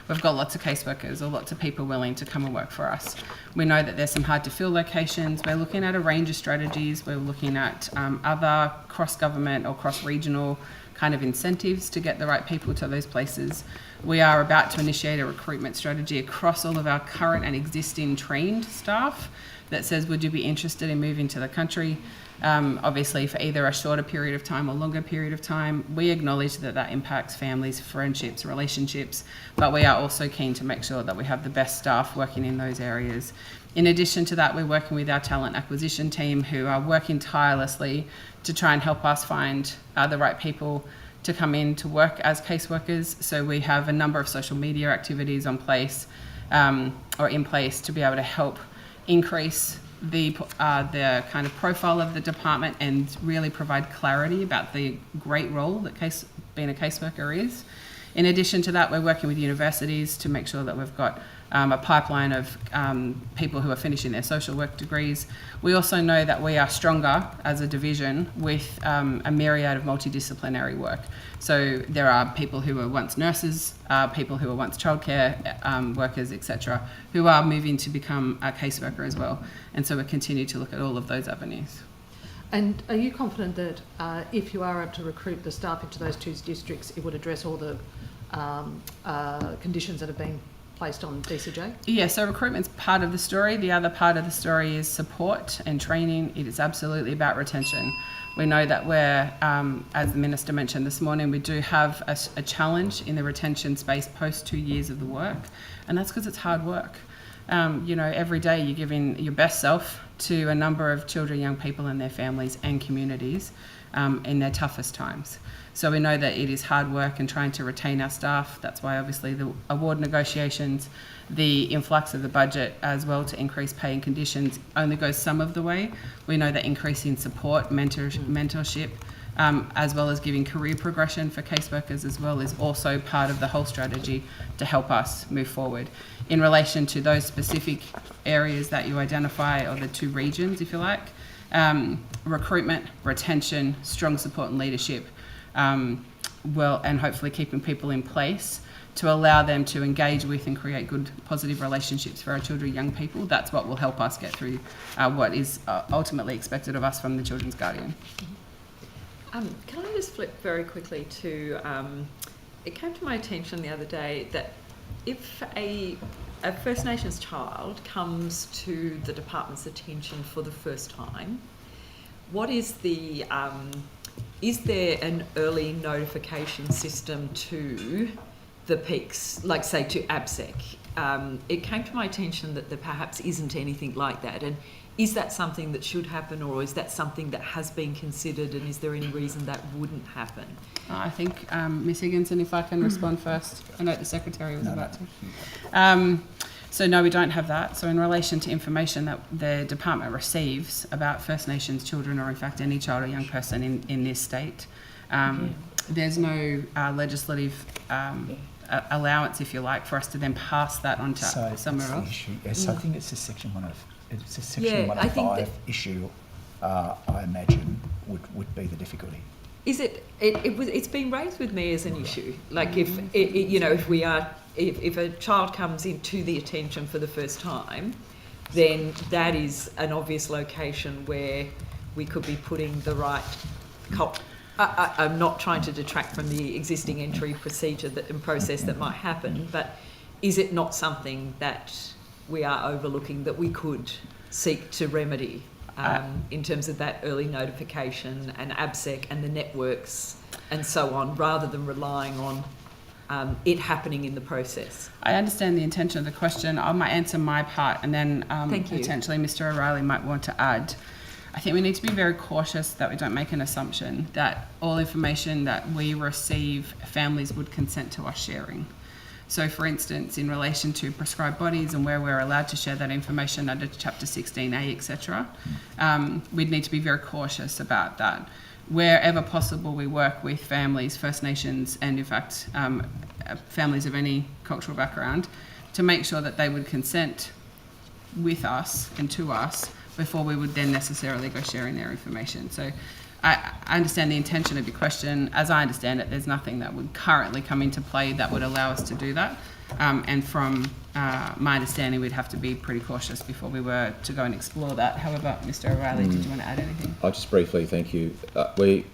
we've got lots of caseworkers or lots of people willing to come and work for us. We know that there's some hard to fill locations. We're looking at a range of strategies. We're looking at other cross-government or cross-regional kind of incentives to get the right people to those places. We are about to initiate a recruitment strategy across all of our current and existing trained staff that says, would you be interested in moving to the country? Obviously for either a shorter period of time or longer period of time. We acknowledge that that impacts families, friendships, relationships, but we are also keen to make sure that we have the best staff working in those areas. In addition to that, we're working with our talent acquisition team who are working tirelessly to try and help us find the right people to come in to work as caseworkers. So we have a number of social media activities on place or in place to be able to help increase the kind of profile of the department and really provide clarity about the great role that being a caseworker is. In addition to that, we're working with universities to make sure that we've got a pipeline of people who are finishing their social work degrees. We also know that we are stronger as a division with a myriad of multidisciplinary work. So there are people who were once nurses, people who were once childcare workers, etc., who are moving to become a caseworker as well. And so we continue to look at all of those avenues. And are you confident that if you are able to recruit the staff into those two districts, it would address all the conditions that have been placed on DCJ? Yeah, so recruitment's part of the story. The other part of the story is support and training. It is absolutely about retention. We know that we're, as the Minister mentioned this morning, we do have a challenge in the retention space post 2 years of the work, and that's because it's hard work. Every day you're giving your best self to a number of children, young people and their families and communities in their toughest times. So we know that it is hard work and trying to retain our staff. That's why obviously the award negotiations, the influx of the budget as well to increase pay and conditions only goes some of the way. We know that increasing support, mentorship, as well as giving career progression for caseworkers as well is also part of the whole strategy to help us move forward. In relation to those specific areas that you identify, or the two regions, if you like, recruitment, retention, strong support and leadership, and hopefully keeping people in place to allow them to engage with and create good, positive relationships for our children, young people. That's what will help us get through what is ultimately expected of us from the Children's Guardian. Can I just flip very quickly to, it came to my attention the other day that if a First Nations child comes to the department's attention for the first time, what is the, is there an early notification system to the PEACs, like say to ABSEC? It came to my attention that there perhaps isn't anything like that. And is that something that should happen, or is that something that has been considered, and is there any reason that wouldn't happen? I think Ms Higginson, if I can respond first. I know the Secretary was about to. So no, we don't have that. So in relation to information that the department receives about First Nations children, or in fact any child or young person in this state, there's no legislative allowance, if you like, for us to then pass that on to somewhere else. Yes, I think it's a section 1 of it's a Section 105 issue, I imagine, would be the difficulty. Is it? It's been raised with me as an issue. Like if a child comes into the attention for the first time, then that is an obvious location where we could be putting the right. I'm not trying to detract from the existing entry procedure and process that might happen, but is it not something that we are overlooking that we could seek to remedy? In terms of that early notification and ABSEC and the networks and so on, rather than relying on it happening in the process. I understand the intention of the question. I might answer my part and then potentially Mr. O'Reilly might want to add. I think we need to be very cautious that we don't make an assumption that all information that we receive, families would consent to us sharing. So, for instance, in relation to prescribed bodies and where we're allowed to share that information under Chapter 16A, etc., we'd need to be very cautious about that. Wherever possible, we work with families, First Nations, and in fact, families of any cultural background, to make sure that they would consent with us and to us before we would then necessarily go sharing their information. So I understand the intention of your question. As I understand it, there's nothing that would currently come into play that would allow us to do that. And from my understanding, we'd have to be pretty cautious before we were to go and explore that. However, Mr. O'Reilly, did you want to add anything? I'll just briefly, thank you. We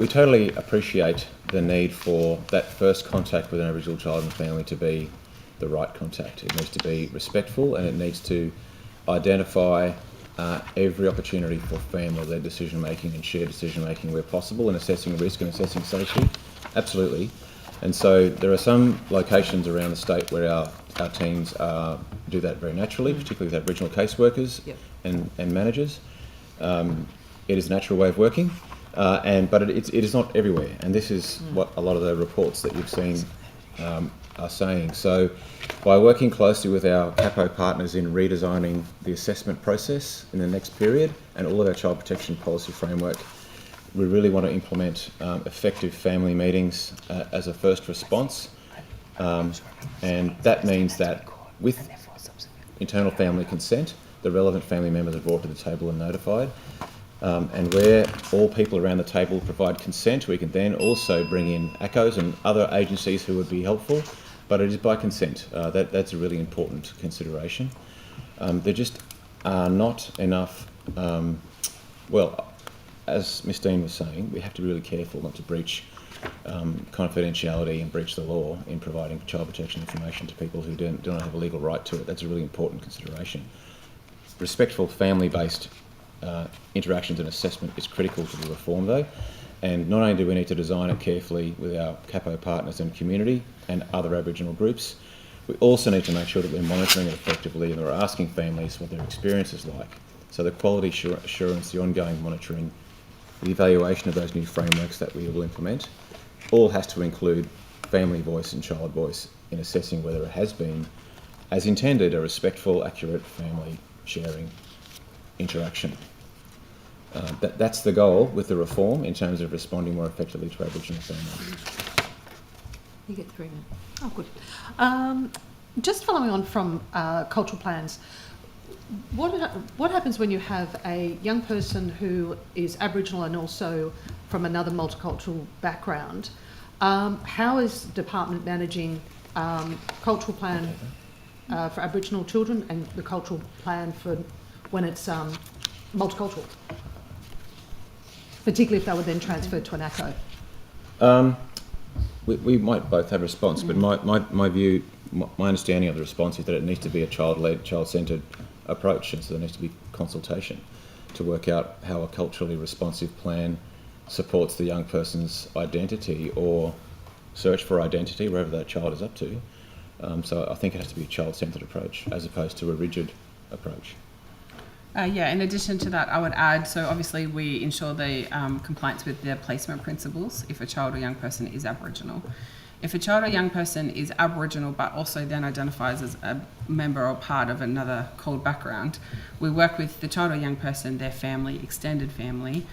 totally appreciate the need for that first contact with an Aboriginal child and family to be the right contact. It needs to be respectful and it needs to identify every opportunity for family-led decision-making and shared decision-making where possible, and assessing risk and assessing safety. Absolutely. And so there are some locations around the state where our teams do that very naturally, particularly with Aboriginal caseworkers and managers. It is a natural way of working, but it is not everywhere. And this is what a lot of the reports that you've seen are saying. So by working closely with our CAPO partners in redesigning the assessment process in the next period and all of our child protection policy framework, we really want to implement effective family meetings as a first response. And that means that with internal family consent, the relevant family members are brought to the table and notified. And where all people around the table provide consent, we can then also bring in ACOs and other agencies who would be helpful, but it is by consent. That's a really important consideration. There just are not enough, as Ms Dean was saying, we have to be really careful not to breach confidentiality and breach the law in providing child protection information to people who do not have a legal right to it. That's a really important consideration. Respectful family-based interactions and assessment is critical to the reform though, and not only do we need to design it carefully with our CAPO partners and community and other Aboriginal groups, we also need to make sure that we're monitoring it effectively and we're asking families what their experience is like. So the quality assurance, the ongoing monitoring, the evaluation of those new frameworks that we will implement, all has to include family voice and child voice in assessing whether it has been, as intended, a respectful, accurate family sharing interaction. That's the goal with the reform in terms of responding more effectively to Aboriginal families. You get 3 minutes. Oh, good. Just following on from cultural plans, what happens when you have a young person who is Aboriginal and also from another multicultural background? How is the department managing cultural plan for Aboriginal children and the cultural plan for when it's multicultural? Particularly if they were then transferred to an ACO. We might both have a response, but my view, my understanding of the response is that it needs to be a child-led, child-centred approach, and so there needs to be consultation to work out how a culturally responsive plan supports the young person's identity or search for identity, wherever that child is up to. So I think it has to be a child-centred approach as opposed to a rigid approach. In addition to that, I would add, so obviously we ensure the compliance with the placement principles if a child or young person is Aboriginal. If a child or young person is Aboriginal but also then identifies as a member or part of another CALD background, we work with the child or young person, their family, extended family,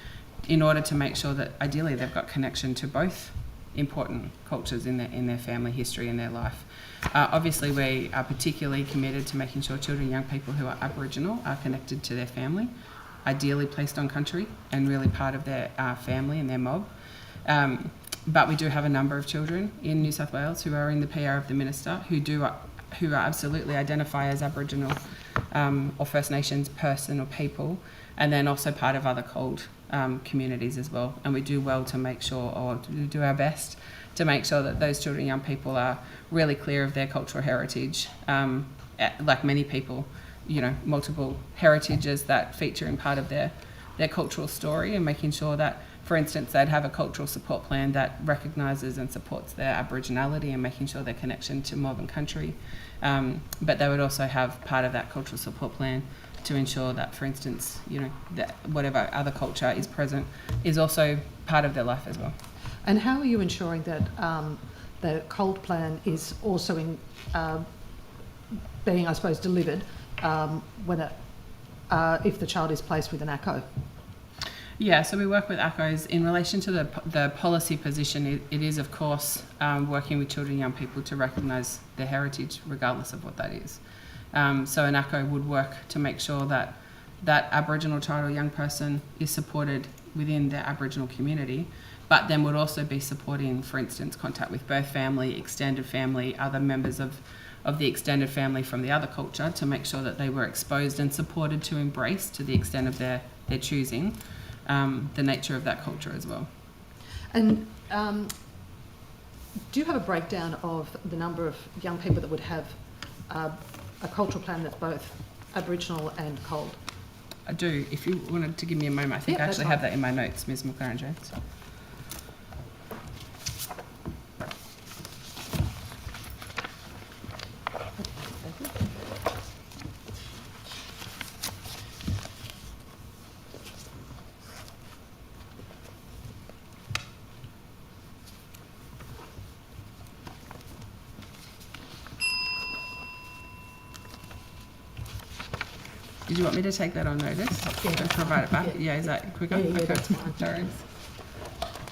in order to make sure that ideally they've got connection to both important cultures in their family history and their life. Obviously, we are particularly committed to making sure children and young people who are Aboriginal are connected to their family, ideally placed on country and really part of their family and their mob. But we do have a number of children in New South Wales who are in the PR of the Minister who absolutely identify as Aboriginal or First Nations person or people, and then also part of other CALD communities as well. And we do well to make sure, or we do our best to make sure that those children and young people are really clear of their cultural heritage. Like many people, you know, multiple heritages that feature in part of their cultural story, and making sure that, for instance, they'd have a cultural support plan that recognises and supports their Aboriginality and making sure their connection to mob and country. But they would also have part of that cultural support plan to ensure that, for instance, you know, that whatever other culture is present is also part of their life as well. And how are you ensuring that the CALD plan is also being, I suppose, delivered if the child is placed with an ACCO? Yeah, so we work with ACCOs in relation to the policy position. It is, of course, working with children and young people to recognise their heritage, regardless of what that is. So an ACCO would work to make sure that that Aboriginal child or young person is supported within their Aboriginal community, but then would also be supporting, for instance, contact with birth family, extended family, other members of the extended family from the other culture, to make sure that they were exposed and supported to embrace, to the extent of their choosing, the nature of that culture as well. And do you have a breakdown of the number of young people that would have a cultural plan that's both Aboriginal and CALD? I do. If you wanted to give me a moment, I think I actually have that in my notes, Ms. McLaren-Jones. Did you want me to take that on notice and provide it back? Yeah, is that quicker? Yeah, okay. that's fine. No worries.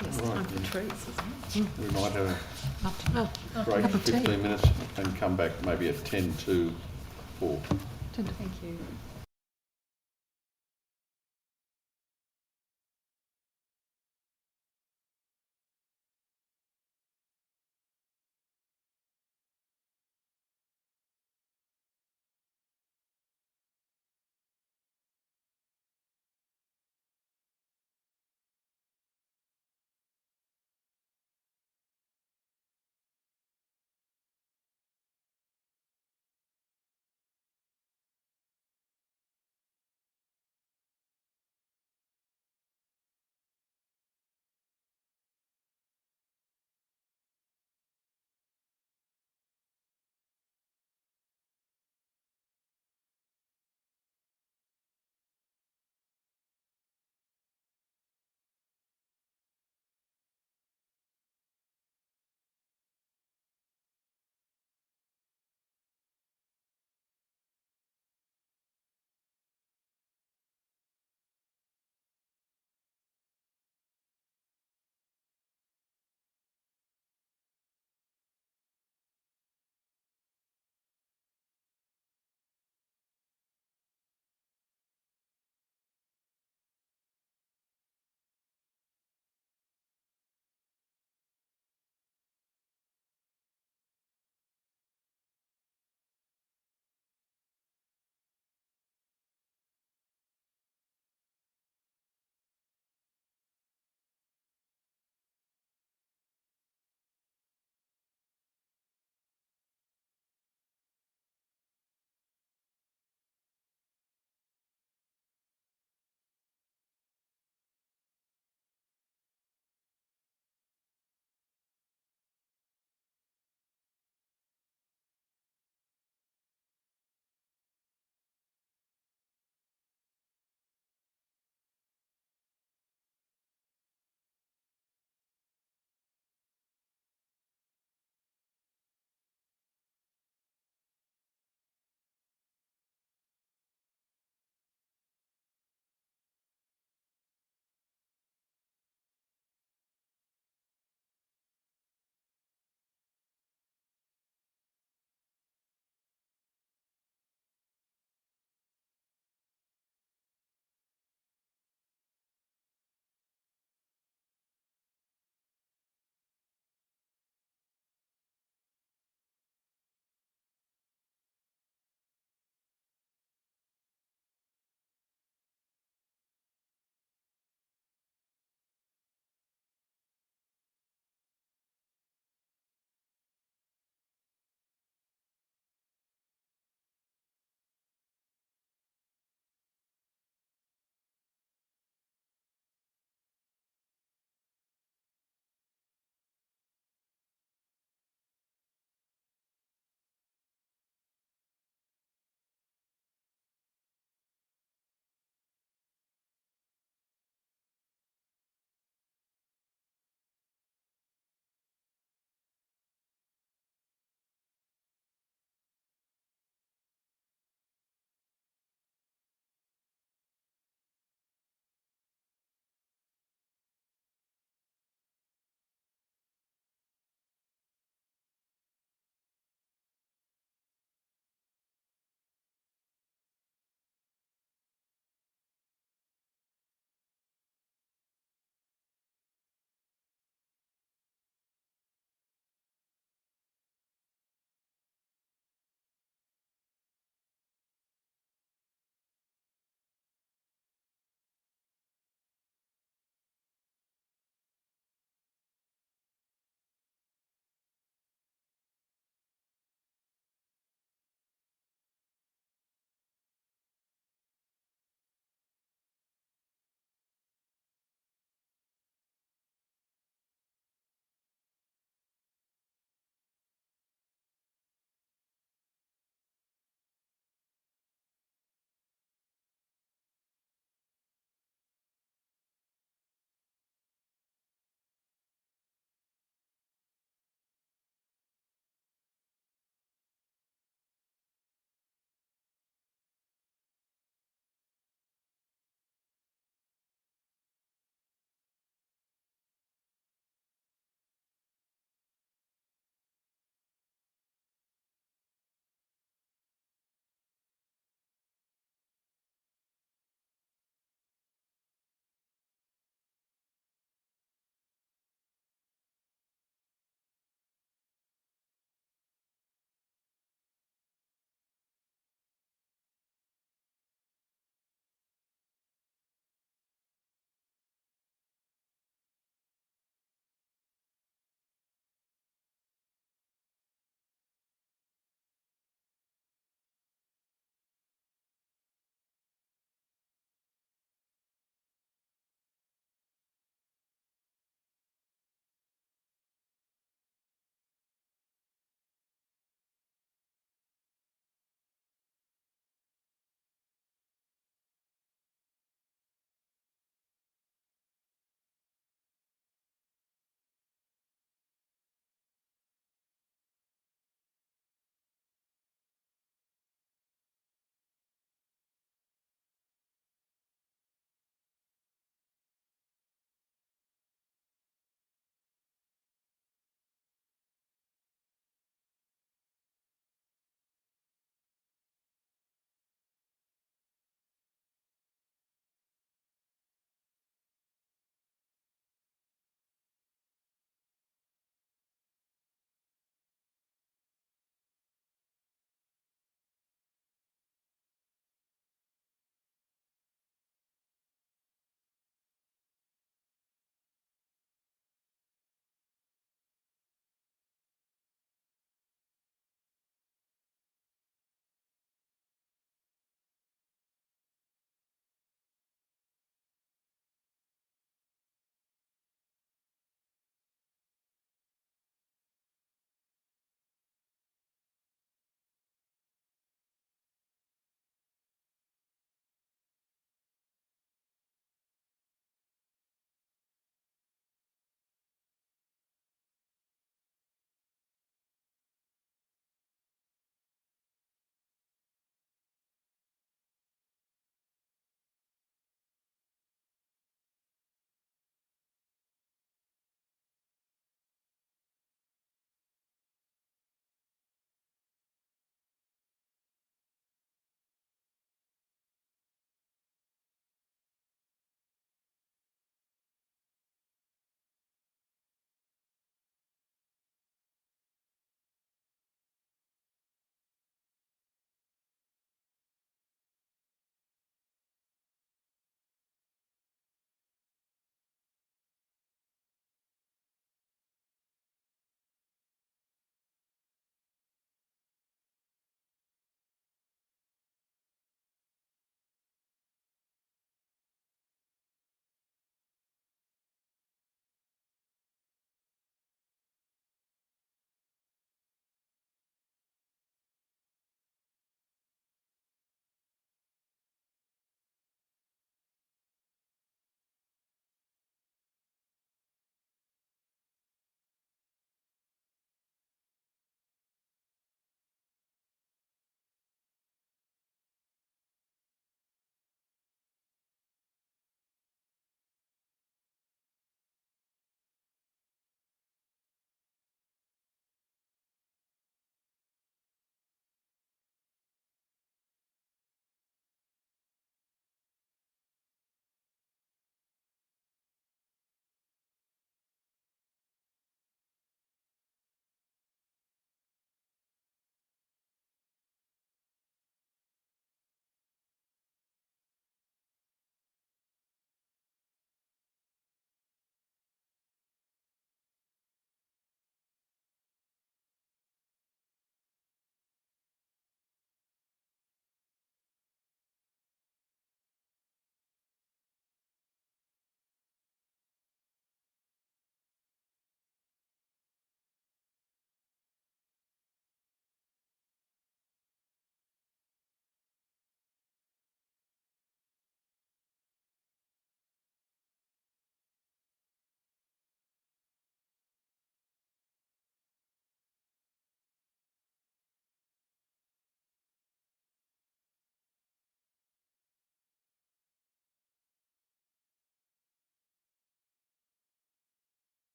It's time for treats, isn't it? We might have a break Cup for of tea. 15 minutes and come back maybe at 10 to 4. Thank you.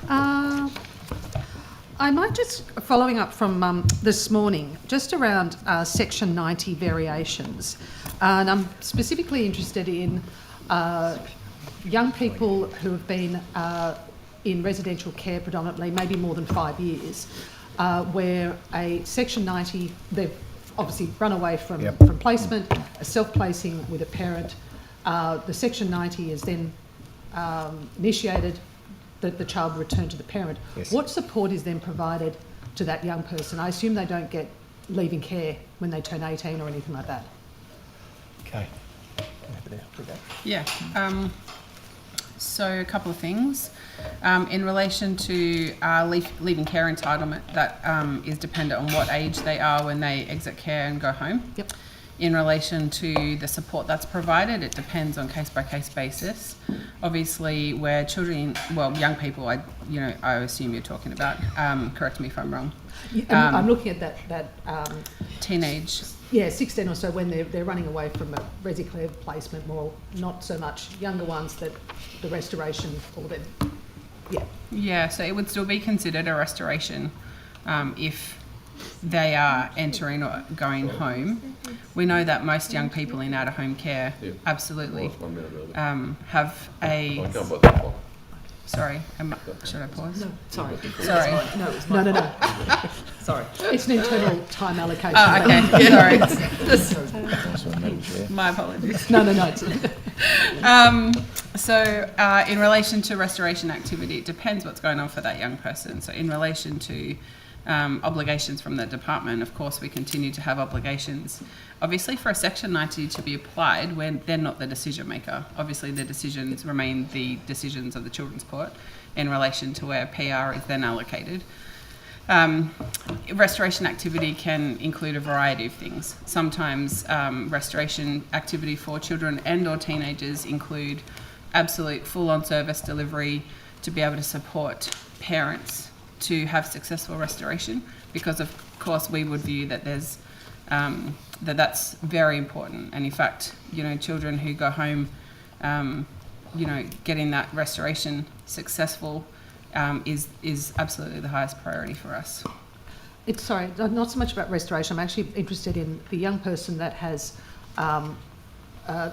I might just, following up from this morning, just around Section 90 variations, and I'm specifically interested in young people who have been in residential care predominantly, maybe more than 5 years, where a Section 90, they've obviously run away from placement, a self-placing with a parent. The Section 90 is then initiated, that the child return to the parent. Yes. What support is then provided to that young person? I assume they don't get leaving care when they turn 18 or anything like that. Okay. Yeah. So a couple of things. In relation to leaving care entitlement, that is dependent on what age they are when they exit care and go home. Yep. In relation to the support that's provided, it depends on case-by-case basis. Obviously, where children, well, young people, I assume you're talking about. Correct me if I'm wrong. I'm looking at that teenage. Yeah, 16 or so, when they're running away from a resi-care placement, more not so much younger ones that the restoration or the Yeah, so it would still be considered a restoration if they are entering or going home. We know that most young people in out-of-home care absolutely have a... Sorry, should I pause? No, sorry. Sorry. No. Sorry. It's an internal time allocation. Oh, okay. Sorry. My apologies. No. So in relation to restoration activity, it depends what's going on for that young person. So in relation to obligations from the department, of course, we continue to have obligations. Obviously, for a Section 90 to be applied, when they're not the decision maker. Obviously, the decisions remain the decisions of the Children's Court in relation to where PR is then allocated. Restoration activity can include a variety of things. Sometimes restoration activity for children and or teenagers include absolute full-on service delivery to be able to support parents to have successful restoration, because of course we would view that there's that's very important. And in fact, children who go home, getting that restoration successful is absolutely the highest priority for us. Sorry, not so much about restoration. I'm actually interested in the young person that has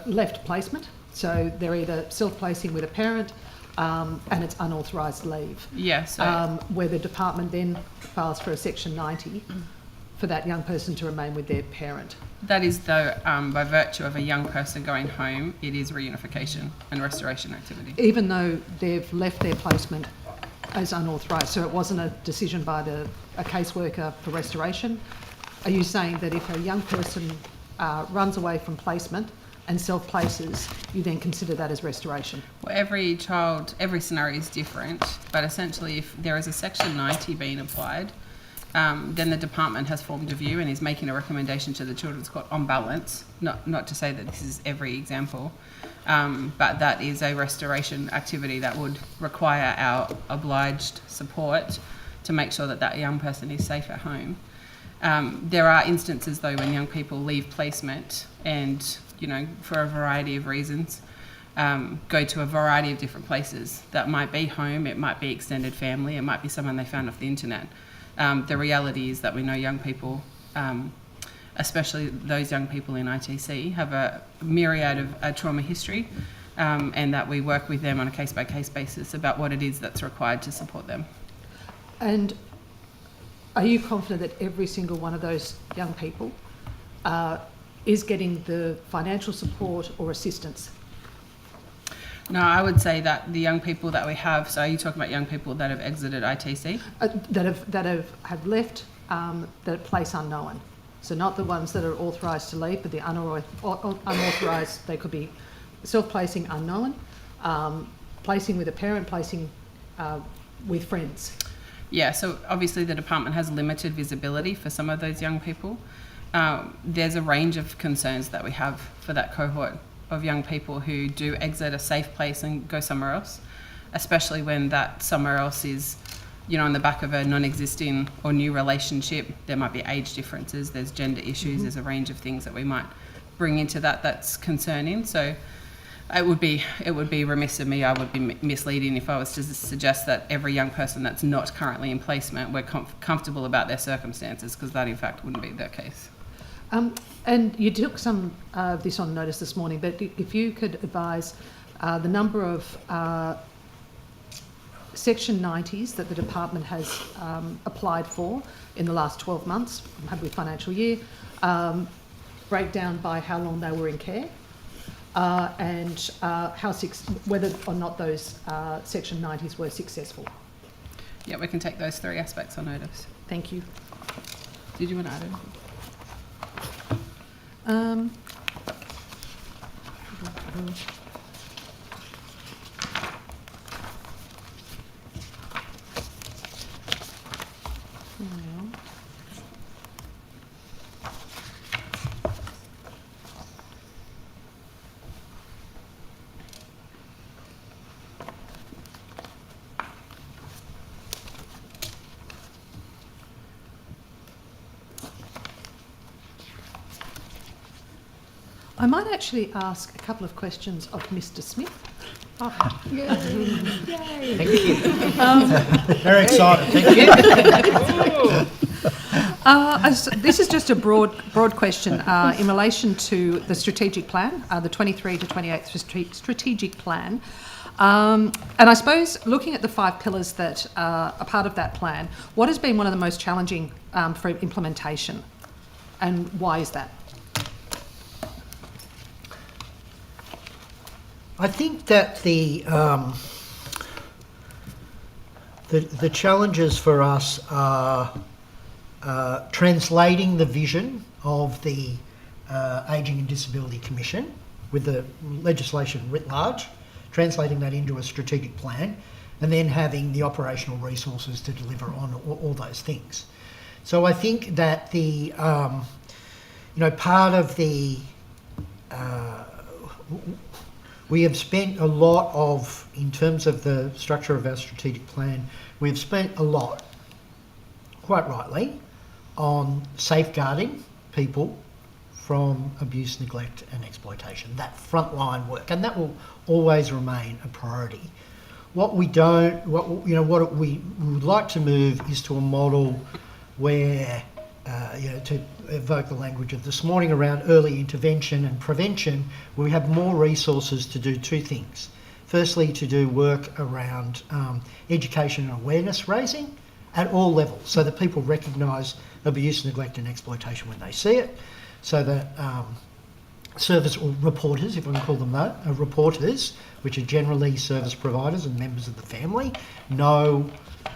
left placement. So they're either self-placing with a parent and it's unauthorised leave. Yeah, so... where the department then files for a Section 90 for that young person to remain with their parent. That is, though, by virtue of a young person going home, it is reunification and restoration activity. Even though they've left their placement as unauthorised, so it wasn't a decision by a caseworker for restoration. Are you saying that if a young person runs away from placement and self-places, you then consider that as restoration? Well, every scenario is different, but essentially if there is a Section 90 being applied, then the department has formed a view and is making a recommendation to the Children's Court on balance, not to say that this is every example, but that is a restoration activity that would require our obliged support to make sure that young person is safe at home. There are instances, though, when young people leave placement and, for a variety of reasons, go to a variety of different places. That might be home, it might be extended family, it might be someone they found off the internet. The reality is that we know young people, especially those young people in ITC, have a myriad of trauma history, and that we work with them on a case-by-case basis about what it is that's required to support them. And are you confident that every single one of those young people is getting the financial support or assistance? No, I would say that the young people that we have, so are you talking about young people that have exited ITC? That have left, that place unknown. So not the ones that are authorised to leave, but the unauthorised, they could be self-placing unknown, placing with a parent, placing with friends. Yeah, so obviously the department has limited visibility for some of those young people. There's a range of concerns that we have for that cohort of young people who do exit a safe place and go somewhere else, especially when that somewhere else is, on the back of a non-existing or new relationship. There might be age differences, there's gender issues, there's a range of things that we might bring into that's concerning. So It would be remiss of me, I would be misleading if I was to suggest that every young person that's not currently in placement, we're comfortable about their circumstances, because that in fact wouldn't be the case. And you took some of this on notice this morning, but if you could advise the number of Section 90s that the department has applied for in the last 12 months, with financial year, breakdown by how long they were in care, and whether or not those Section 90s were successful. Yeah, we can take those three aspects on notice. Thank you. Did you want to add anything? I might actually ask a couple of questions of Mr. Smith. Oh, yay. Thank you. Very excited. Thank you. This is just a broad question in relation to the strategic plan, the 23 to 28 strategic plan. And I suppose looking at the 5 pillars that are part of that plan, what has been one of the most challenging for implementation, and why is that? I think that the challenges for us are translating the vision of the Ageing and Disability Commission with the legislation writ large, translating that into a strategic plan, and then having the operational resources to deliver on all those things. So I think that the part of the we have spent a lot of, in terms of the structure of our strategic plan, we've spent a lot, quite rightly, on safeguarding people from abuse, neglect and exploitation, that frontline work, and that will always remain a priority. What we would like to move is to a model where, to evoke the language of this morning around early intervention and prevention, where we have more resources to do 2 things. Firstly, to do work around education and awareness raising at all levels, so that people recognise abuse, neglect and exploitation when they see it, so that service or reporters, if we can call them that, reporters, which are generally service providers and members of the family, know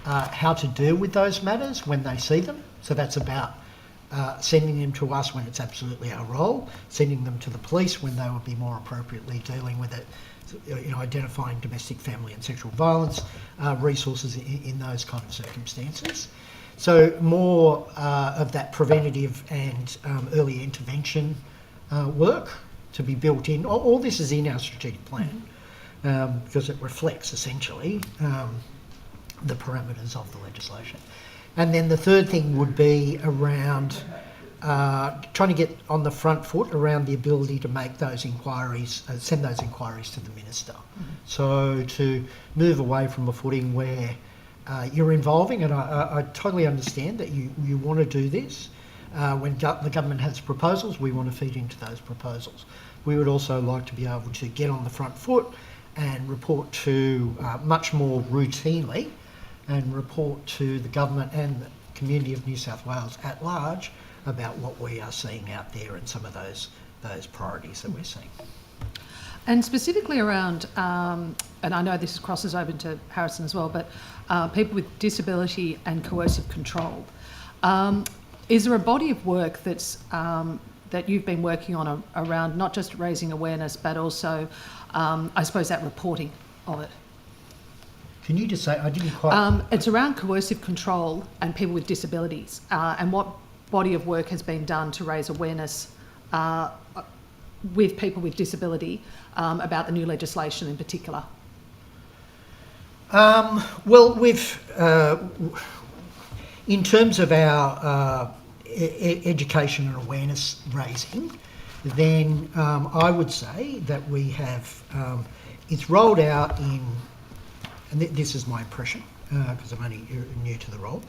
how to deal with those matters when they see them. So that's about sending them to us when it's absolutely our role, sending them to the police when they would be more appropriately dealing with it, identifying domestic, family and sexual violence, resources in those kind of circumstances. So more of that preventative and early intervention work to be built in. All this is in our strategic plan because it reflects essentially the parameters of the legislation. And then the third thing would be around trying to get on the front foot around the ability to make those inquiries, send those inquiries to the Minister. Mm-hmm. So to move away from a footing where you're involving, and I totally understand that you want to do this. When the government has proposals, we want to feed into those proposals. We would also like to be able to get on the front foot and report to much more routinely and report to the government and the community of New South Wales at large about what we are seeing out there and some of those priorities that we're seeing. And specifically around, and I know this crosses over to Harrison as well, but people with disability and coercive control. Is there a body of work that's that you've been working on around not just raising awareness, but also, I suppose, that reporting of it? Can you just say, I didn't quite... It's around coercive control and people with disabilities, and what body of work has been done to raise awareness with people with disability about the new legislation in particular? Well, we've, in terms of our education and awareness raising, then I would say that we have, it's rolled out in, and this is my impression, because I'm only new to the role,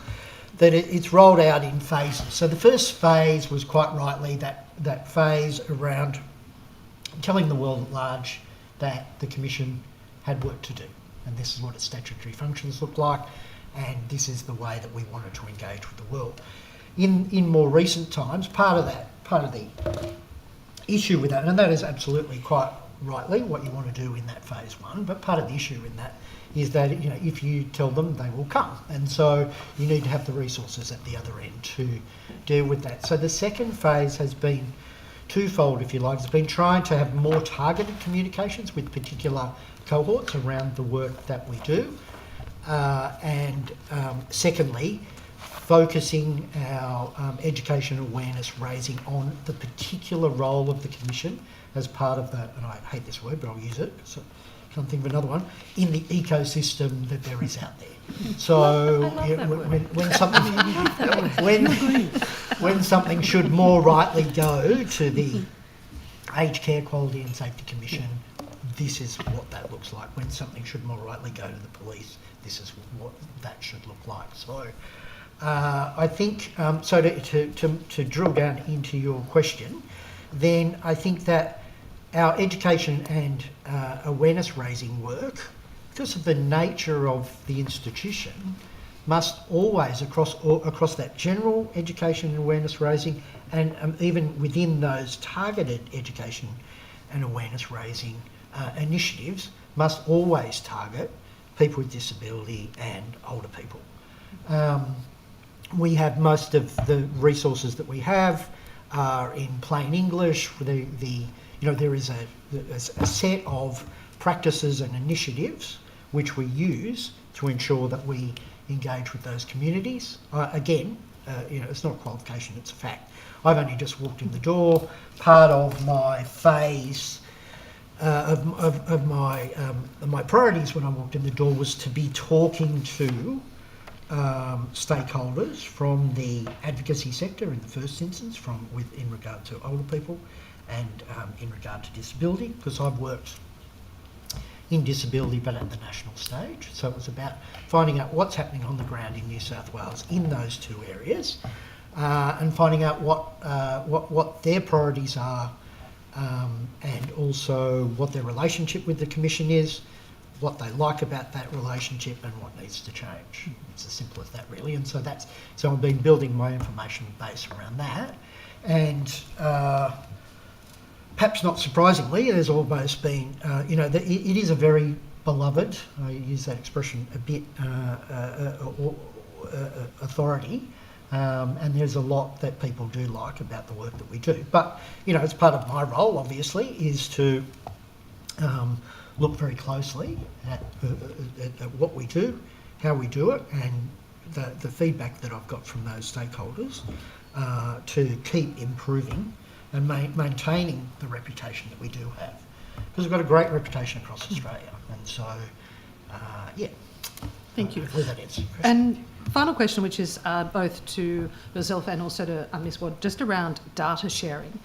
that it's rolled out in phases. So the first phase was quite rightly that phase around telling the world at large that the Commission had work to do, and this is what its statutory functions look like, and this is the way that we wanted to engage with the world. In more recent times, part of the issue with that, and that is absolutely quite rightly what you want to do in that phase one, but part of the issue in that is that, you know, if you tell them, they will come, and so you need to have the resources at the other end to deal with that. So the second phase has been twofold, if you like. It's been trying to have more targeted communications with particular cohorts around the work that we do, and secondly, focusing our education awareness raising on the particular role of the Commission as part of that, and I hate this word, but I'll use it because I can't think of another one, in the ecosystem that there is out there. So when something should more rightly go to the Aged Care Quality and Safety Commission, this is what that looks like. When something should more rightly go to the police, this is what that should look like. So I think, so to drill down into your question, then I think that our education and awareness raising work, because of the nature of the institution, must always, across that general education and awareness raising, and even within those targeted education and awareness raising initiatives, must always target people with disability and older people. We have most of the resources that we have are in plain English. There is a set of practices and initiatives which we use to ensure that we engage with those communities. Again, it's not a qualification, it's a fact. I've only just walked in the door. Part of my phase of my priorities when I walked in the door was to be talking to stakeholders from the advocacy sector in the first instance, in regard to older people and in regard to disability, because I've worked in disability but at the national stage. So it was about finding out what's happening on the ground in New South Wales in those two areas, and finding out what their priorities are, and also what their relationship with the Commission is, what they like about that relationship, and what needs to change. It's as simple as that, really. And so I've been building my information base around that, and perhaps not surprisingly, there's almost been, it is a very beloved, I use that expression a bit, authority, and there's a lot that people do like about the work that we do. But, as part of my role, obviously, is to look very closely at what we do, how we do it, and the feedback that I've got from those stakeholders to keep improving and maintaining the reputation that we do have. Because we've got a great reputation across Australia. And so, yeah. Thank you. Hopefully that answers your question. And final question, which is both to yourself and also to Ms Watt, just around data sharing.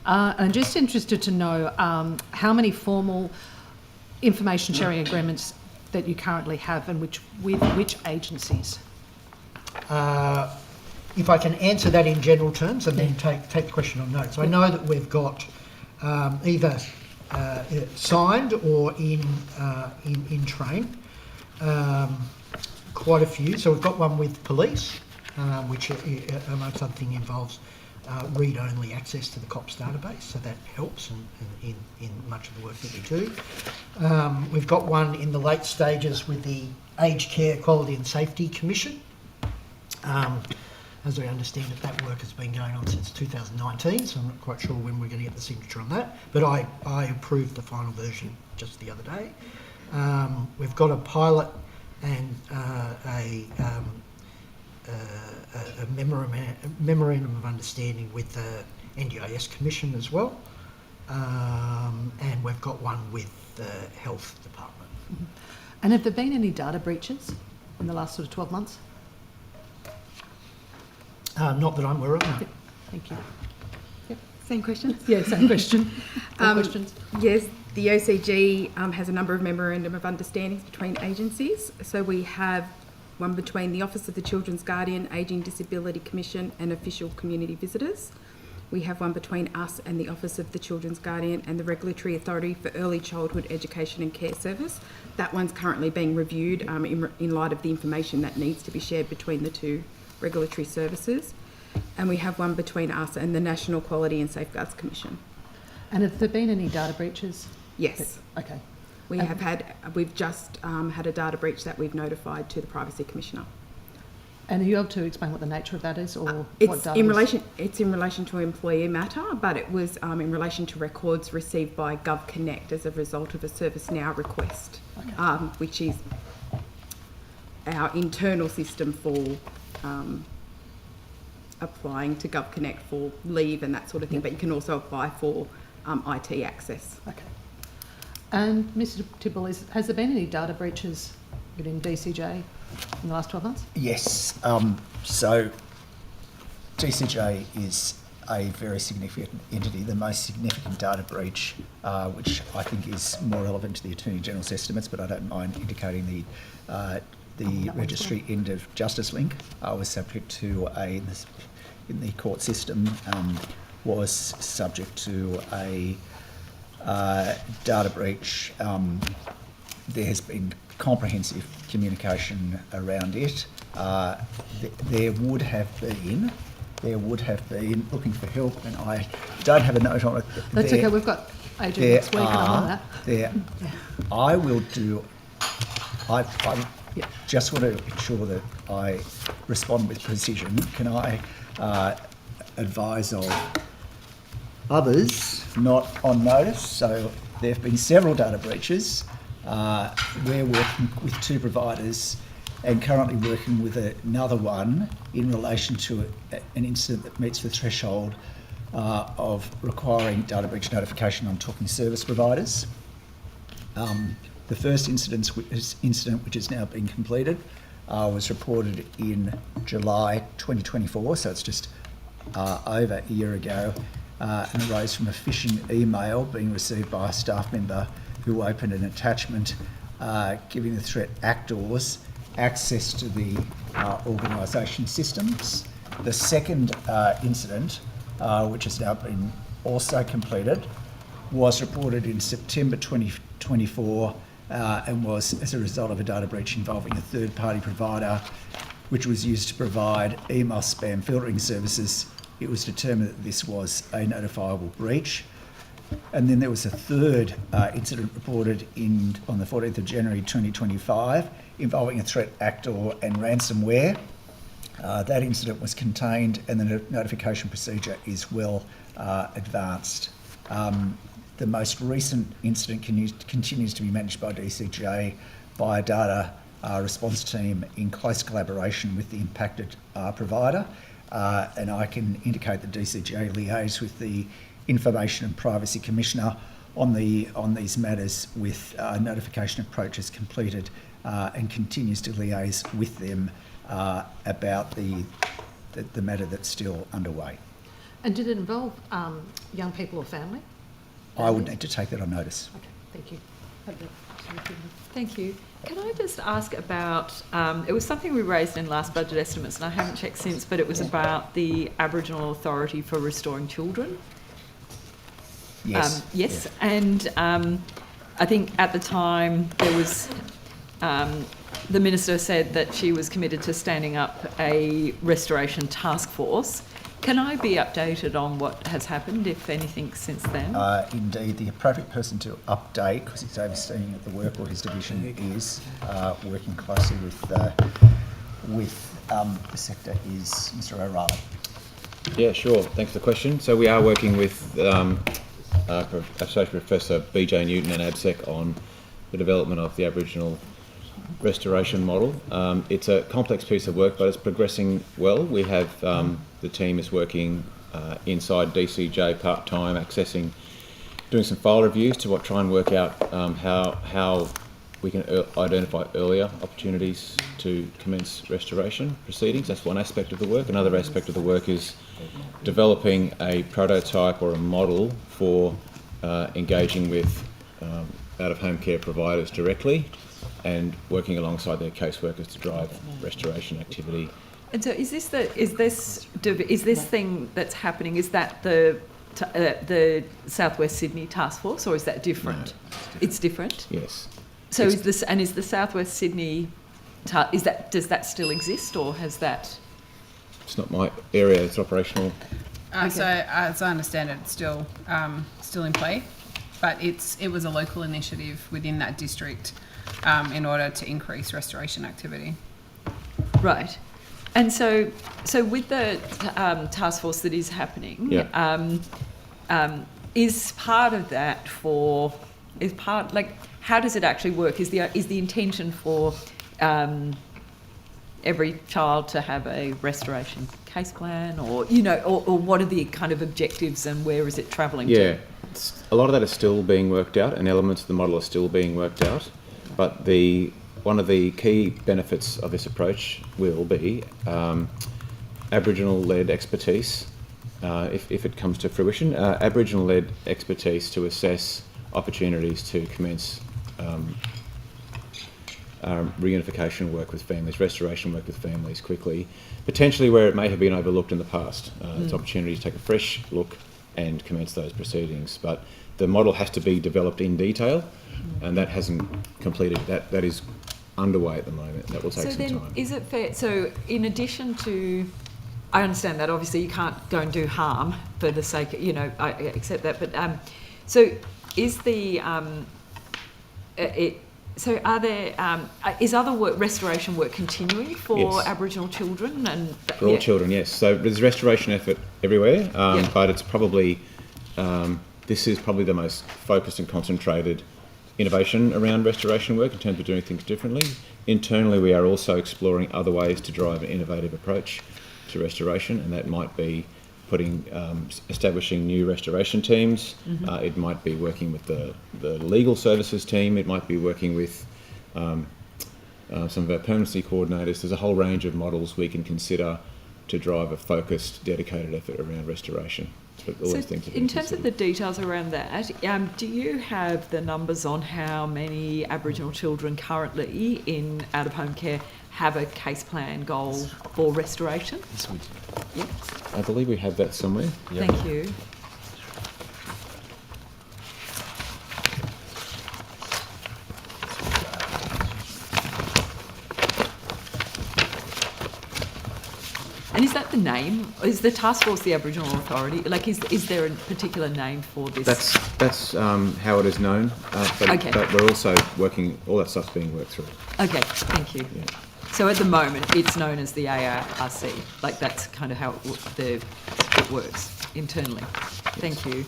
I'm just interested to know how many formal information sharing agreements that you currently have and with which agencies? If I can answer that in general terms and then take the question on notes. I know that we've got either signed or in train, quite a few. So we've got one with police, which amongst other things involves read-only access to the COPS database, so that helps in much of the work that we do. We've got one in the late stages with the Aged Care Quality and Safety Commission. As I understand it, that work has been going on since 2019, so I'm not quite sure when we're going to get the signature on that, but I approved the final version just the other day. We've got a pilot and a memorandum of understanding with the NDIS Commission as well, and we've got one with the Health Department. Mm-hmm. And have there been any data breaches in the last sort of 12 months? Not that I'm aware of. No. Thank you. Yep. Same question? Yeah, same question. More questions? Yes, the OCG has a number of memorandum of understandings between agencies. So we have one between the Office of the Children's Guardian, Ageing Disability Commission and official community visitors. We have one between us and the Office of the Children's Guardian and the Regulatory Authority for Early Childhood Education and Care Service. That one's currently being reviewed in light of the information that needs to be shared between the two regulatory services. And we have one between us and the National Quality and Safeguards Commission. And have there been any data breaches? Yes. Okay. We've just had a data breach that we've notified to the Privacy Commissioner. And are you able to explain what the nature of that is, or what It's data? It's in relation to employee matter, but it was in relation to records received by GovConnect as a result of a ServiceNow request, which is our internal system for applying to GovConnect for leave and that sort of thing. But you can also apply for IT access. Okay. And Mr. Tibble, has there been any data breaches within DCJ in the last 12 months? Yes. So DCJ is a very significant entity. The most significant data breach, which I think is more relevant to the Attorney General's estimates, but I don't mind indicating the registry end of Justice Link was subject to in the court system, was subject to a data breach. There has been comprehensive communication around it. There would have been looking for help, and I don't have a note on it. That's okay. We've got agent next week, and I'm on that. I will do. I just want to ensure that I respond with precision. Can I advise of others not on notice? So there have been several data breaches. We're working with two providers and currently working with another one in relation to an incident that meets the threshold of requiring data breach notification. I'm talking service providers. The first incident, which has now been completed, was reported in July 2024, so it's just over a year ago, and arose from a phishing email being received by a staff member who opened an attachment giving the threat actors access to the organisation systems. The second incident, which has now been also completed, was reported in September 2024 and was as a result of a data breach involving a third-party provider which was used to provide email spam filtering services. It was determined that this was a notifiable breach. And then there was a third incident reported on the 14th of January 2025 involving a threat actor and ransomware. That incident was contained and the notification procedure is well advanced. The most recent incident continues to be managed by DCJ by a data response team in close collaboration with the impacted provider. And I can indicate that DCJ liaise with the Information and Privacy Commissioner on these matters with notification approaches completed and continues to liaise with them about the matter that's still underway. And did it involve young people or family? I would need to take that on notice. Okay, thank you. Thank you. Can I just ask about, it was something we raised in last budget estimates and I haven't checked since, but it was about the Aboriginal Authority for Restoring Children. Yes. Yes, and I think at the time there was, the Minister said that she was committed to standing up a restoration task force. Can I be updated on what has happened, if anything, since then? Indeed, the appropriate person to update, because he's overseeing the work or his division, is working closely with the sector, is Mr O'Reilly. Yeah, sure. Thanks for the question. So we are working with Associate Professor BJ Newton and ABSEC on the development of the Aboriginal restoration model. It's a complex piece of work, but it's progressing well. We have the team is working inside DCJ part-time, doing some file reviews to try and work out how we can identify earlier opportunities to commence restoration proceedings. That's one aspect of the work. Another aspect of the work is developing a prototype or a model for engaging with out-of-home care providers directly and working alongside their caseworkers to drive restoration activity. And so, is this thing that's happening? Is that the South West Sydney Task Force, or is that different? No, it's different. Yes. So is the South West Sydney? Does that still exist, or has that? It's not my area. It's operational. So, as I understand it, it's still in play, but it was a local initiative within that district in order to increase restoration activity. Right. And so with the task force that is happening, is part of that how does it actually work? Is the intention for every child to have a restoration case plan, or what are the kind of objectives and where is it travelling to? Yeah, a lot of that is still being worked out, and elements of the model are still being worked out. But one of the key benefits of this approach will be Aboriginal-led expertise, if it comes to fruition, Aboriginal-led expertise to assess opportunities to commence reunification work with families, restoration work with families quickly, potentially where it may have been overlooked in the past. It's opportunity to take a fresh look and commence those proceedings. But the model has to be developed in detail, and that hasn't completed. That is underway at the moment. That will take some time. So is it fair? So in addition to, I understand that obviously you can't go and do harm for the sake, I accept that. But so is the is other work, restoration work, continuing for Aboriginal children and for all children? Yes. So there's restoration effort everywhere, but it's probably this is probably the most focused and concentrated innovation around restoration work in terms of doing things differently. Internally, we are also exploring other ways to drive an innovative approach to restoration, and that might be establishing new restoration teams. It might be working with the legal services team. It might be working with some of our permanency coordinators. There's a whole range of models we can consider to drive a focused, dedicated effort around restoration. But all those things in terms of the details around that, do you have the numbers on how many Aboriginal children currently in out-of-home care have a case plan goal for restoration? Yes, we do. Yeah. I believe we have that somewhere. Thank you. And is that the name? Is the task force the Aboriginal Authority? Like, is there a particular name for this? That's how it is known. But we're also working. All that stuff's being worked through. Okay, thank you. Yeah. So at the moment, it's known as the ARC. Like, that's kind of how it works internally. Thank you.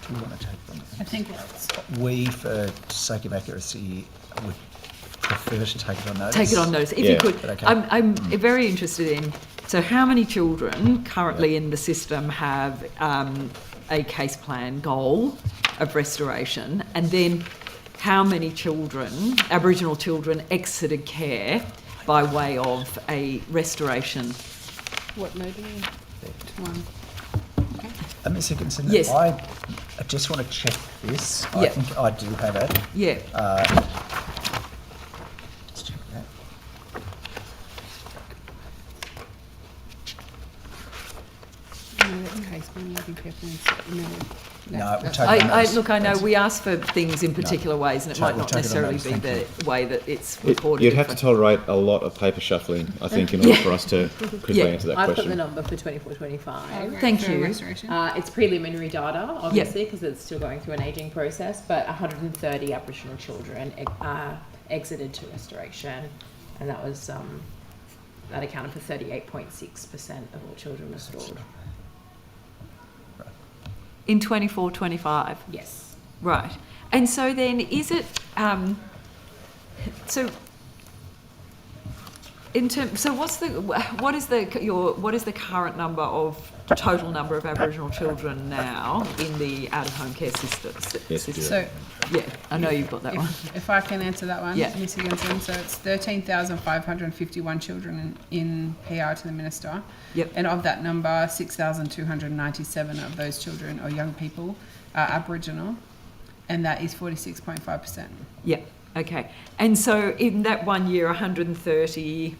Do you want to take them? I think we, for sake of accuracy, would prefer to take it on notice. Take it on notice, if you could. Okay. I'm very interested in, so how many children currently in the system have a case plan goal of restoration, and then how many children, Aboriginal children, exited care by way of a restoration? What maybe? One. Mr. Dickinson, Yes. I just want to check this. I think I do have it. Yeah. Let's check that. No, we'll take it on notice. Look, I know we ask for things in particular ways, and it might not necessarily be the way that it's recorded. You'd have to tolerate a lot of paper shuffling, I think, in order for us to quickly answer that I've question. got the number for 24-25. Thank you. It's preliminary data, obviously, because it's still going through an ageing process, but 130 Aboriginal children exited to restoration, and that was that accounted for 38.6% of all children restored. In 24-25? Yes. Right. And so then is it, so So what is the current number of total number of Aboriginal children now in the out of home care system? So, yeah, I know you've got that one. If I can answer that one, Yeah. Ms. Higginson. So it's 13,551 children in PR to the Minister. Yep. And of that number, 6,297 of those children or young people are Aboriginal, and that is 46.5%. Yeah, okay. And so in that 1 year, 130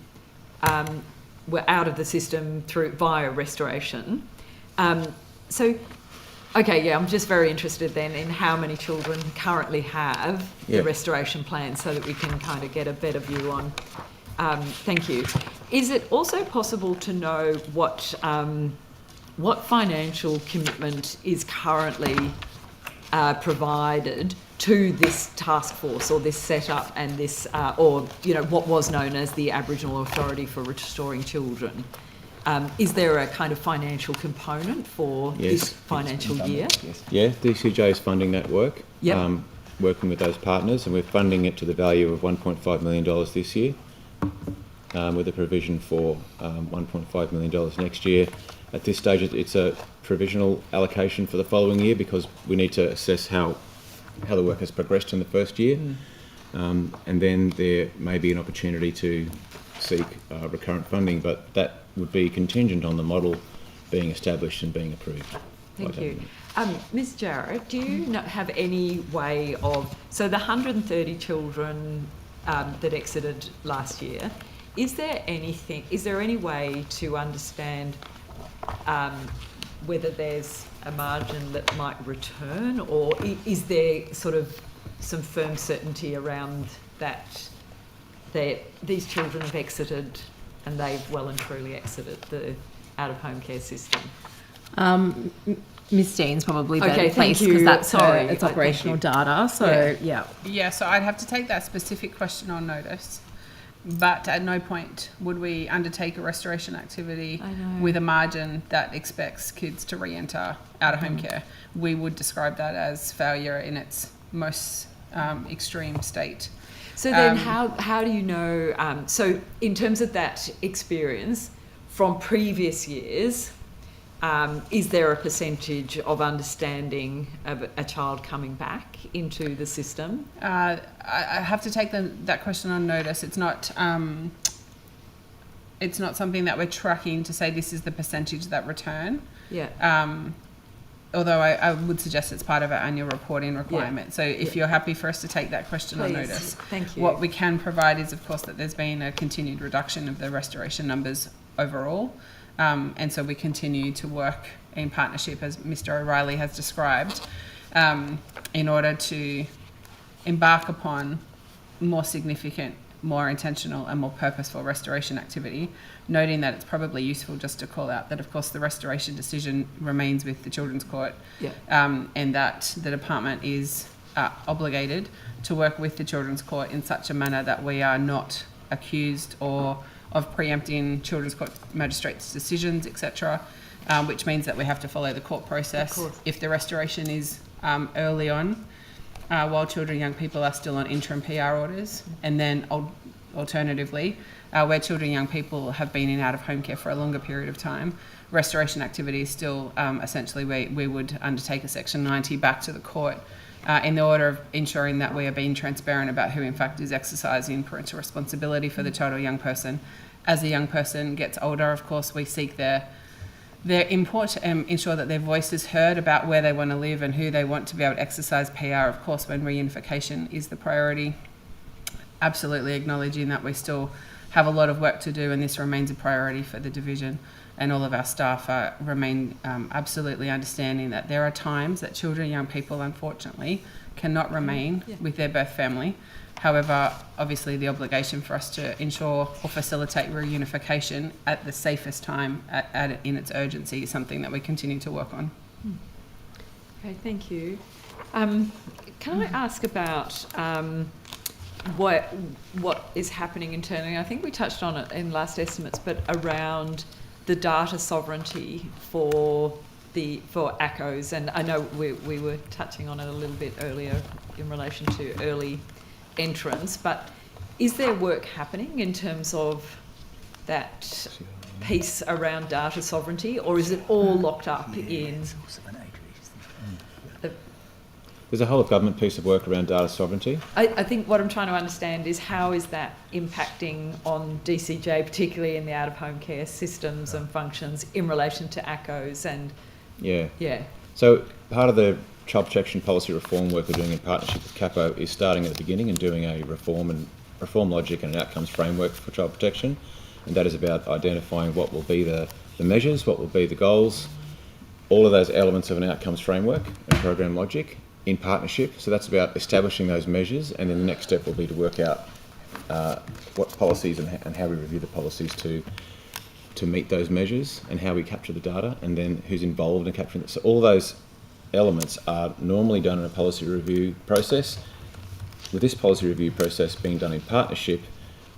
were out of the system via restoration. So, okay, yeah, I'm just very interested then in how many children currently have the restoration plan so that we can kind of get a better view on. Thank you. Is it also possible to know what financial commitment is currently provided to this task force or this setup and this, or what was known as the Aboriginal Authority for Restoring Children? Is there a kind of financial component for this financial year? Yeah, DCJ is funding that work. Yep. Working with those partners, and we're funding it to the value of $1.5 million this year, with a provision for $1.5 million next year. At this stage, it's a provisional allocation for the following year because we need to assess how the work has progressed in the first year, and then there may be an opportunity to seek recurrent funding, but that would be contingent on the model being established and being approved. Thank you. Ms. Jarrett, do you have any way of, so the 130 children that exited last year, is there any way to understand whether there's a margin that might return, or is there sort of some firm certainty around that these children have exited and they've well and truly exited the out-of-home care system? Ms. Dean's probably better Okay, placed thank because you. that's Sorry, it's thank operational you. data. So Yeah, so I'd have to take that specific question on notice. But at no point would we undertake a restoration activity with a margin that expects kids to re-enter out-of-home care. We would describe that as failure in its most extreme state. So then how do you know, so in terms of that experience from previous years, is there a percentage of understanding of a child coming back into the system? I have to take that question on notice. It's not something that we're tracking to say this is the percentage that return. Yeah. Although I would suggest it's part of our annual reporting requirement. Yeah. So if you're happy for us to take that question on Please. notice. Thank you. What we can provide is, of course, that there's been a continued reduction of the restoration numbers overall. And so we continue to work in partnership, as Mr. O'Reilly has described, in order to embark upon more significant, more intentional and more purposeful restoration activity, noting that it's probably useful just to call out that, of course, the restoration decision remains with the Children's Court, and that the department is obligated to work with the Children's Court in such a manner that we are not accused of preempting Children's Court magistrates' decisions, etc., which means that we have to follow the court process. If the restoration is early on, while children and young people are still on interim PR orders, and then alternatively, where children and young people have been in out-of-home care for a longer period of time, restoration activity is still essentially we would undertake a Section 90 back to the court in the order of ensuring that we are being transparent about who in fact is exercising parental responsibility for the child or young person. As the young person gets older, of course, we seek their input and ensure that their voice is heard about where they want to live and who they want to be able to exercise PR, of course, when reunification is the priority. Absolutely acknowledging that we still have a lot of work to do, and this remains a priority for the division, and all of our staff remain absolutely understanding that there are times that children and young people, unfortunately, cannot remain with their birth family. However, obviously the obligation for us to ensure or facilitate reunification at the safest time in its urgency is something that we continue to work on. Okay, thank you. Can I ask about what is happening internally? I think we touched on it in last estimates, but around the data sovereignty for ACOs, and I know we were touching on it a little bit earlier in relation to early entrance, but is there work happening in terms of that piece around data sovereignty, or is it all locked up in... There's a whole of government piece of work around data sovereignty. I think what I'm trying to understand is how is that impacting on DCJ, particularly in the out-of-home care systems and functions in relation to ACOs and... Yeah. So part of the child protection policy reform work we're doing in partnership with CAPO is starting at the beginning and doing a reform logic and an outcomes framework for child protection. And that is about identifying what will be the measures, what will be the goals, all of those elements of an outcomes framework and program logic in partnership. So that's about establishing those measures, and then the next step will be to work out what policies and how we review the policies to meet those measures, and how we capture the data, and then who's involved in capturing it. So all those elements are normally done in a policy review process. With this policy review process being done in partnership,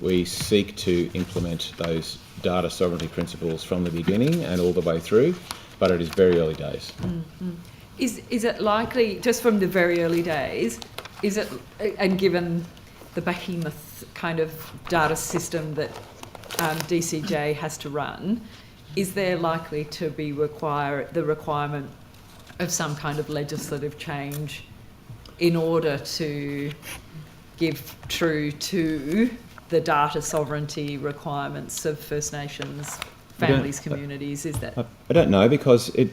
we seek to implement those data sovereignty principles from the beginning and all the way through, but it is very early days. Mm-hmm. Is it likely, just from the very early days, and given the behemoth kind of data system that DCJ has to run, is there likely to be the requirement of some kind of legislative change in order to give true to the data sovereignty requirements of First Nations families, communities? Is that? I don't know, because it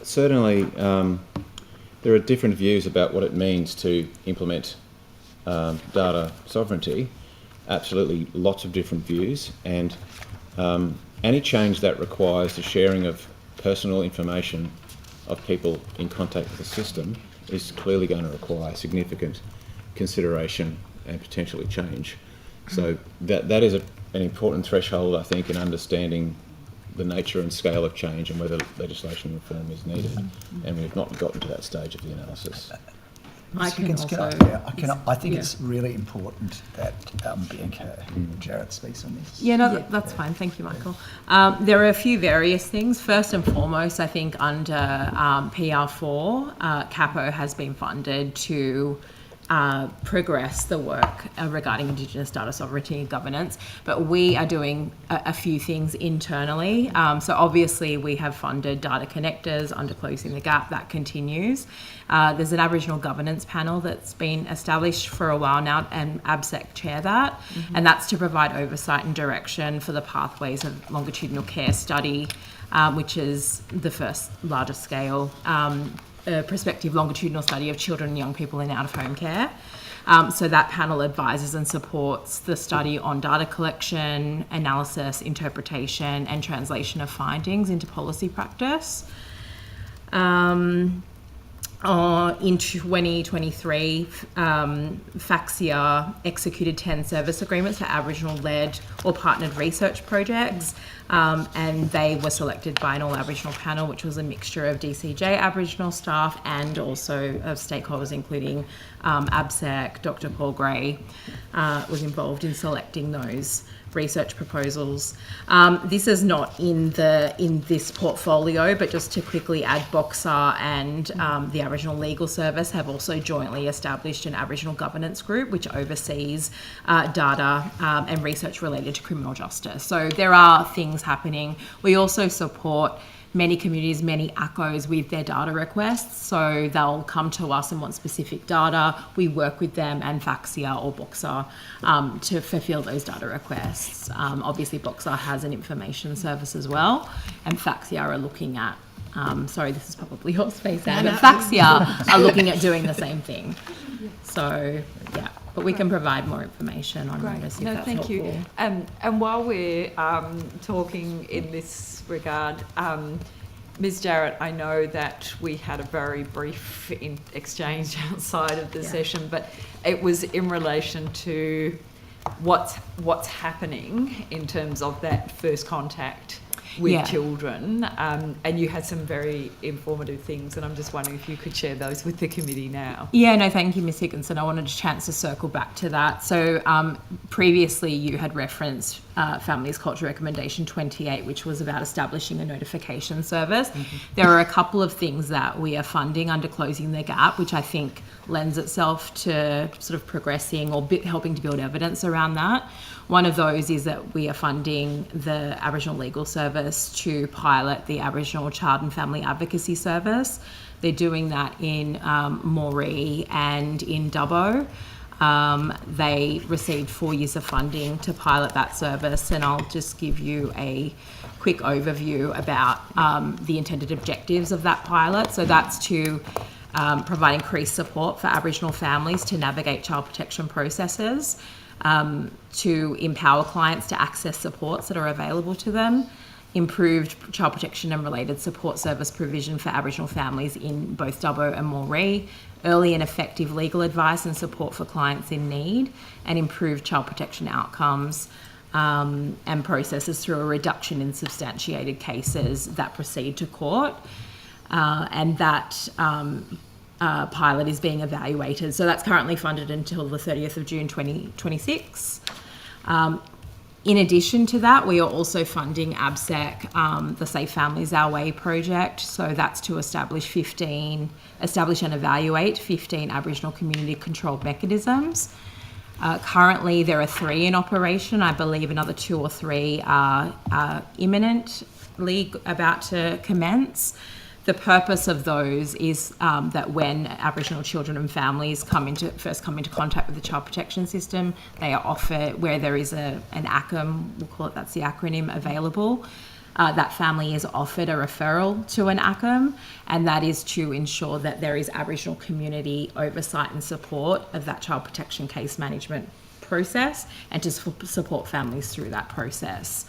certainly there are different views about what it means to implement data sovereignty. Absolutely, lots of different views, and any change that requires the sharing of personal information of people in contact with the system is clearly going to require significant consideration and potentially change. So that is an important threshold, I think, in understanding the nature and scale of change and whether legislation reform is needed. And we've not gotten to that stage of the analysis. I think it's really important that Bianca Jarrett speaks on this. Yeah, no, that's fine. Thank you, Michael. There are a few various things. First and foremost, I think under PR4, CAPO has been funded to progress the work regarding Indigenous data sovereignty and governance, but we are doing a few things internally. So obviously we have funded data connectors under Closing the Gap. That continues. There's an Aboriginal governance panel that's been established for a while now, and ABSEC chair that, and that's to provide oversight and direction for the Pathways of Longitudinal Care study, which is the first larger scale prospective longitudinal study of children and young people in out-of-home care. So that panel advises and supports the study on data collection, analysis, interpretation and translation of findings into policy practice. In 2023, FAXIA executed 10 service agreements for Aboriginal-led or partnered research projects, and they were selected by an all-Aboriginal panel, which was a mixture of DCJ Aboriginal staff and also of stakeholders, including ABSEC. Dr. Paul Gray was involved in selecting those research proposals. This is not in this portfolio, but just to quickly add, Boxer and the Aboriginal Legal Service have also jointly established an Aboriginal governance group which oversees data and research related to criminal justice. So there are things happening. We also support many communities, many ACOs with their data requests. So they'll come to us and want specific data. We work with them and FAXIA or Boxer to fulfill those data requests. Obviously, Boxer has an information service as well, and FAXIA are looking at, sorry, this is probably your space, Anne, but FAXIA are looking at doing the same thing. So, yeah. But we can provide more information on this if that's helpful. You. And while we're talking in this regard, Ms. Jarrett, I know that we had a very brief exchange outside of the session, but it was in relation to what's happening in terms of that first contact with children, and you had some very informative things, and I'm just wondering if you could share those with the committee now. Yeah, no, thank you, Ms Higginson. I wanted a chance to circle back to that. So previously you had referenced Families Culture Recommendation 28, which was about establishing a notification service. There are a couple of things that we are funding under Closing the Gap, which I think lends itself to sort of progressing or helping to build evidence around that. One of those is that we are funding the Aboriginal Legal Service to pilot the Aboriginal Child and Family Advocacy Service. They're doing that in Moree and in Dubbo. They received 4 years of funding to pilot that service, and I'll just give you a quick overview about the intended objectives of that pilot. So that's to provide increased support for Aboriginal families to navigate child protection processes, to empower clients to access supports that are available to them, improved child protection and related support service provision for Aboriginal families in both Dubbo and Moree, early and effective legal advice and support for clients in need, and improved child protection outcomes and processes through a reduction in substantiated cases that proceed to court. And that pilot is being evaluated. So that's currently funded until the 30th of June 2026. In addition to that, we are also funding ABSEC, the Safe Families Our Way project. So that's to establish and evaluate 15 Aboriginal community controlled mechanisms. Currently, there are 3 in operation. I believe another 2 or 3 are imminently about to commence. The purpose of those is that when Aboriginal children and families first come into contact with the child protection system, they are offered, where there is an ACCM, we'll call it, that's the acronym, available, that family is offered a referral to an ACCM, and that is to ensure that there is Aboriginal community oversight and support of that child protection case management process, and to support families through that process.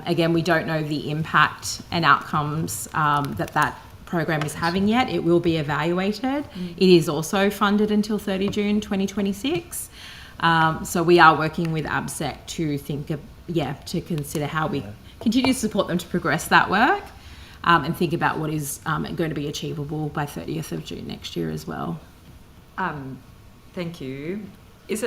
Again, we don't know the impact and outcomes that program is having yet. It will be evaluated. It is also funded until 30 June 2026. So we are working with ABSEC to consider how we continue to support them to progress that work, and think about what is going to be achievable by 30th of June next year as well. Thank you. Is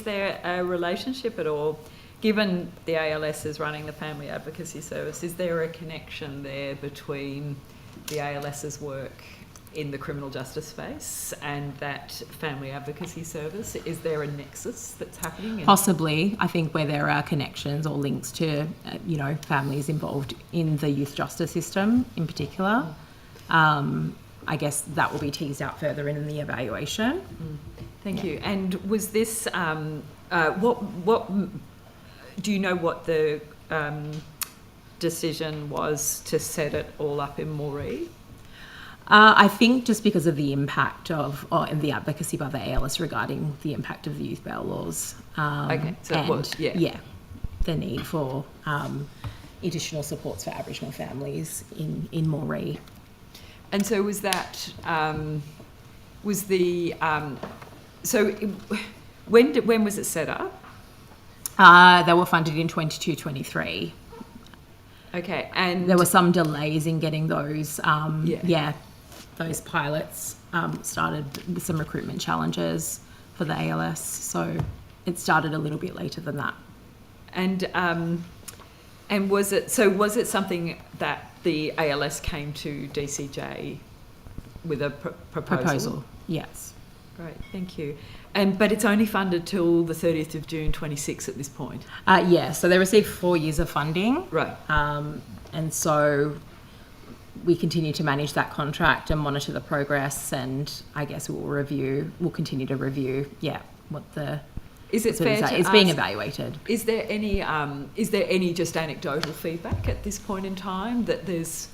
there a relationship at all? Given the ALS is running the Family Advocacy Service, is there a connection there between the ALS's work in the criminal justice space and that Family Advocacy Service? Is there a nexus that's happening? Possibly. I think where there are connections or links to, families involved in the youth justice system in particular. I guess that will be teased out further in the evaluation. Thank you. And was this, what do you know what the decision was to set it all up in Moree? I think just because of the impact and the advocacy by the ALS regarding the impact of the youth bail laws. Okay, so it was, the need for additional supports for Aboriginal families in Moree. And so was that, when was it set up? They were funded in 22-23. Okay, and there were some delays in getting those. Those pilots started with some recruitment challenges for the ALS, so it started a little bit later than that. And was it something that the ALS came to DCJ with a proposal? Yes. Great, thank you. But it's only funded till the 30th of June 26 at this point? So they received 4 years of funding. Right. And so we continue to manage that contract and monitor the progress, and I guess we'll continue to review, what the... Is it fair to ask, it's being evaluated. Is there any just anecdotal feedback at this point in time that there's...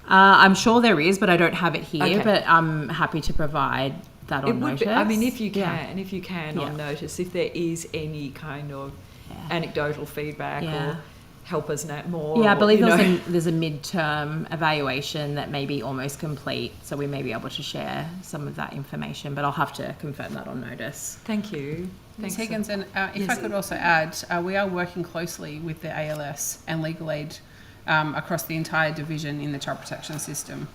I'm sure there is, but I don't have it here, but I'm happy to provide that on notice. If you can on notice, if there is any kind of anecdotal feedback or help us more? Yeah, I believe or, there's a midterm evaluation that may be almost complete, so we may be able to share some of that information, but I'll have to confirm that on notice. Thank you. Ms. Thanks. Higgins, and if I could also add, we are working closely with the ALS and Legal Aid across the entire division in the child protection system,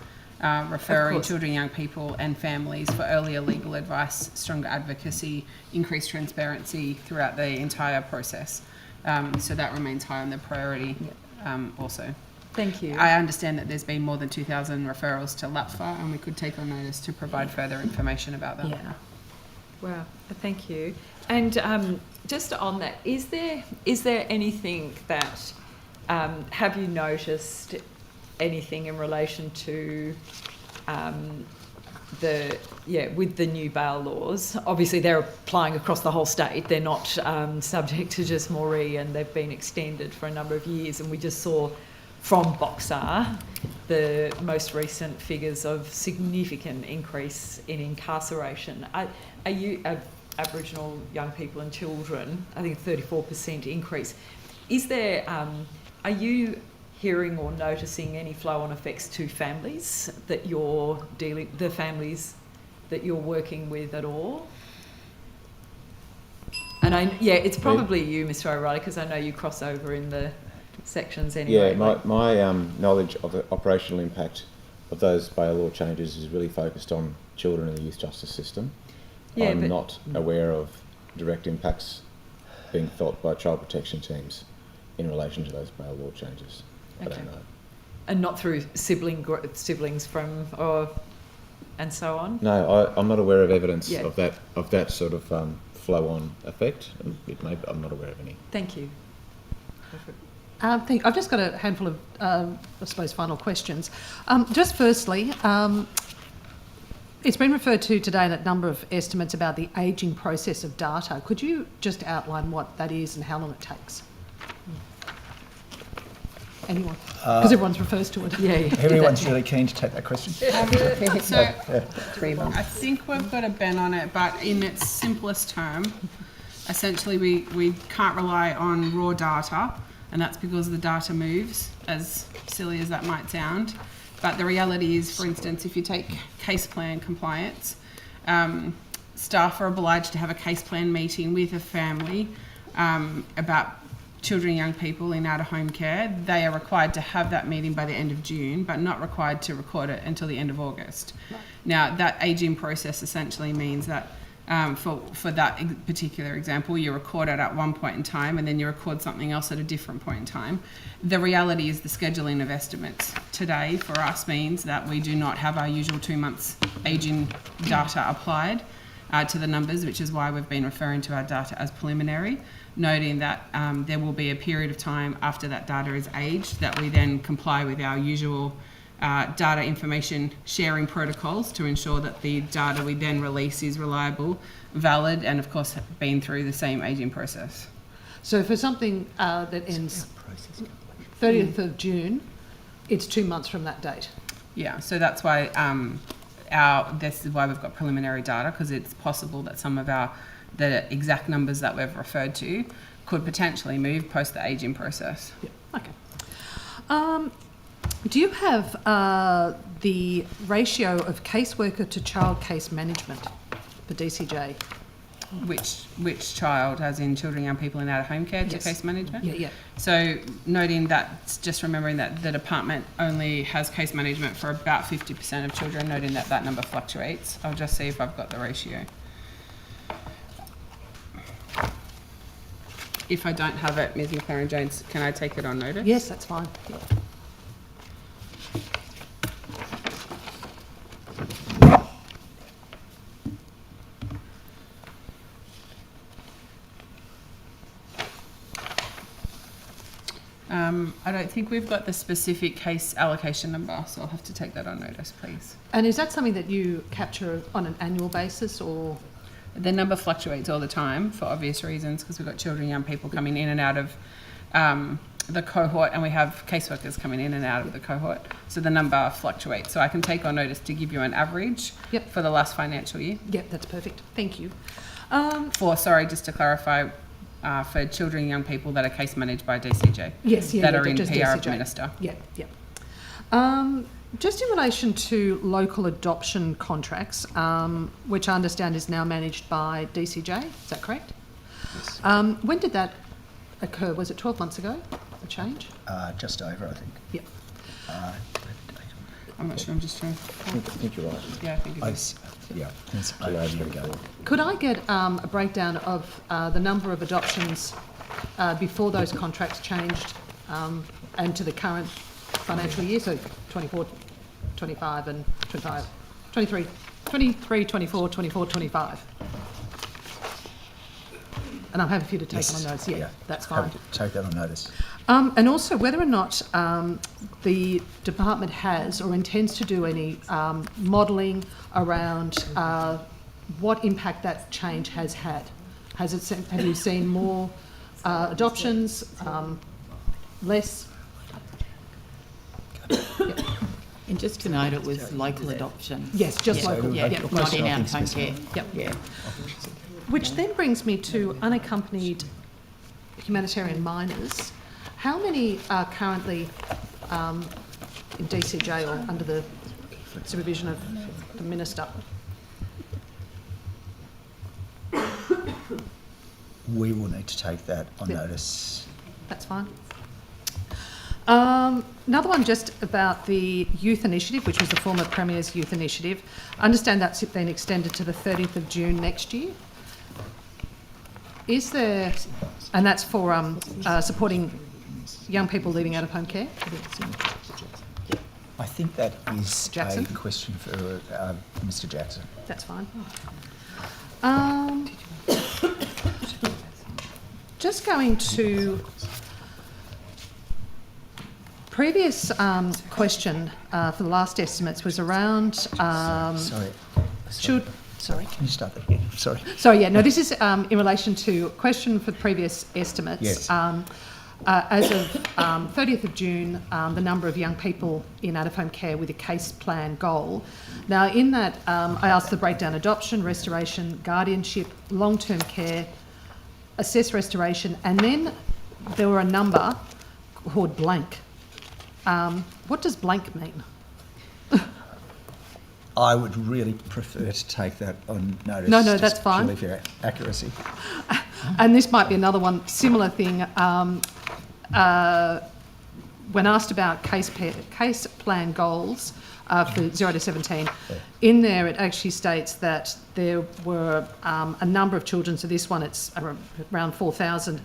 referring children, young people and families for earlier legal advice, stronger advocacy, increased transparency throughout the entire process. So that remains high on the priority also. Thank you. I understand that there's been more than 2,000 referrals to LAPFA, and we could take on notice to provide further information about that. Yeah. Wow, thank you. And just on that, is there anything that, have you noticed anything in relation to with the new bail laws? Obviously they're applying across the whole state. They're not subject to just Moree, and they've been extended for a number of years. And we just saw from Boxer the most recent figures of significant increase in incarceration. Are you Aboriginal young people and children? I think 34% increase. Is there? Are you hearing or noticing any flow-on effects to families that you're the families that you're working with at all? And it's probably you, Mr. O'Reilly, because I know you cross over in the sections anyway. Yeah, my knowledge of the operational impact of those bail law changes is really focused on children in the youth justice system. Yeah, I'm not aware of direct impacts being felt by child protection teams in relation to those bail law changes. I don't know. And not through siblings from and so on? No, I'm not aware of evidence of that sort of flow-on effect. I'm not aware of any. Thank you. I've just got a handful of, I suppose, final questions. Just firstly, it's been referred to today in a number of estimates about the ageing process of data. Could you just outline what that is and how long it takes? Anyone? Because everyone refers to it. Yeah. Everyone's really keen to take that question. So I think we've got a ban on it, but in its simplest term, essentially we can't rely on raw data, and that's because the data moves, as silly as that might sound. But the reality is, for instance, if you take case plan compliance, staff are obliged to have a case plan meeting with a family about children and young people in out-of-home care. They are required to have that meeting by the end of June, but not required to record it until the end of August. Right. Now, that ageing process essentially means that for that particular example, you record it at one point in time and then you record something else at a different point in time. The reality is the scheduling of estimates today for us means that we do not have our usual 2 months ageing data applied to the numbers, which is why we've been referring to our data as preliminary, noting that there will be a period of time after that data is aged that we then comply with our usual data information sharing protocols to ensure that the data we then release is reliable, valid, and of course been through the same ageing process. So for something that ends 30th of June, it's 2 months from that date? Yeah, so that's why this is why we've got preliminary data, because it's possible that some of the exact numbers that we've referred to could potentially move post the ageing process. Yeah. Okay. Do you have the ratio of caseworker to child case management for DCJ? Which child, as in children, young people in out-of-home care, to case management? Yeah. So noting that, just remembering that the department only has case management for about 50% of children, noting that that number fluctuates. I'll just see if I've got the ratio. If I don't have it, Ms. McLaren-Jones, can I take it on notice? Yes, that's fine. Yeah. I don't think we've got the specific case allocation number, so I'll have to take that on notice, please. And is that something that you capture on an annual basis, or...? The number fluctuates all the time for obvious reasons, because we've got children and young people coming in and out of the cohort, and we have caseworkers coming in and out of the cohort. So the number fluctuates. So I can take on notice to give you an average for the last financial year. Yep, that's perfect. Thank you. Just to clarify, for children and young people that are case managed by DCJ. Yes, yeah, that yeah, are in just PR of DCJ. the Minister. Yeah, yeah. Just in relation to local adoption contracts, which I understand is now managed by DCJ, is that correct? Yes. When did that occur? Was it 12 months ago, the change? Just over, I think. Yeah. I'm not sure, I'm just trying. I think you're right. Yeah, I think it is. Yeah, it's over a year ago. Could I get a breakdown of the number of adoptions before those contracts changed and to the current financial year, so 24, 25 and 25, 23, 24, 24, 25? And I'm happy for you to take Yes. on notice. Yeah, that's fine. Happy to take that on notice. And also whether or not the department has or intends to do any modelling around what impact that change has had. Have you seen more adoptions, less? And just to note, it was local adoption. Yes, just local. Yeah, Yeah, not in our home care. Yep. Yeah. Which then brings me to unaccompanied humanitarian minors. How many are currently in DCJ or under the supervision of the Minister? We will need to take that on notice. That's fine. Another one just about the youth initiative, which was the former Premier's youth initiative. I understand that's been extended to the 30th of June next year. Is there, and that's for supporting young people leaving out of home care? I think that is Jackson? a question for Mr. Jackson. That's fine. Just going to previous question for the last estimates was around Sorry, can you start that again? Sorry. Sorry, yeah, no, this is in relation to a question for previous estimates. Yes. As of 30th of June, the number of young people in out-of-home care with a case plan goal. Now, in that, I asked the breakdown: adoption, restoration, guardianship, long-term care, assess restoration, and then there were a number called blank. What does blank mean? I would really prefer to take that on notice. No, just that's fine. purely for accuracy. And this might be another one, similar thing. When asked about case plan goals for 0 to 17, in there it actually states that there were a number of children, so this one it's around 4,000,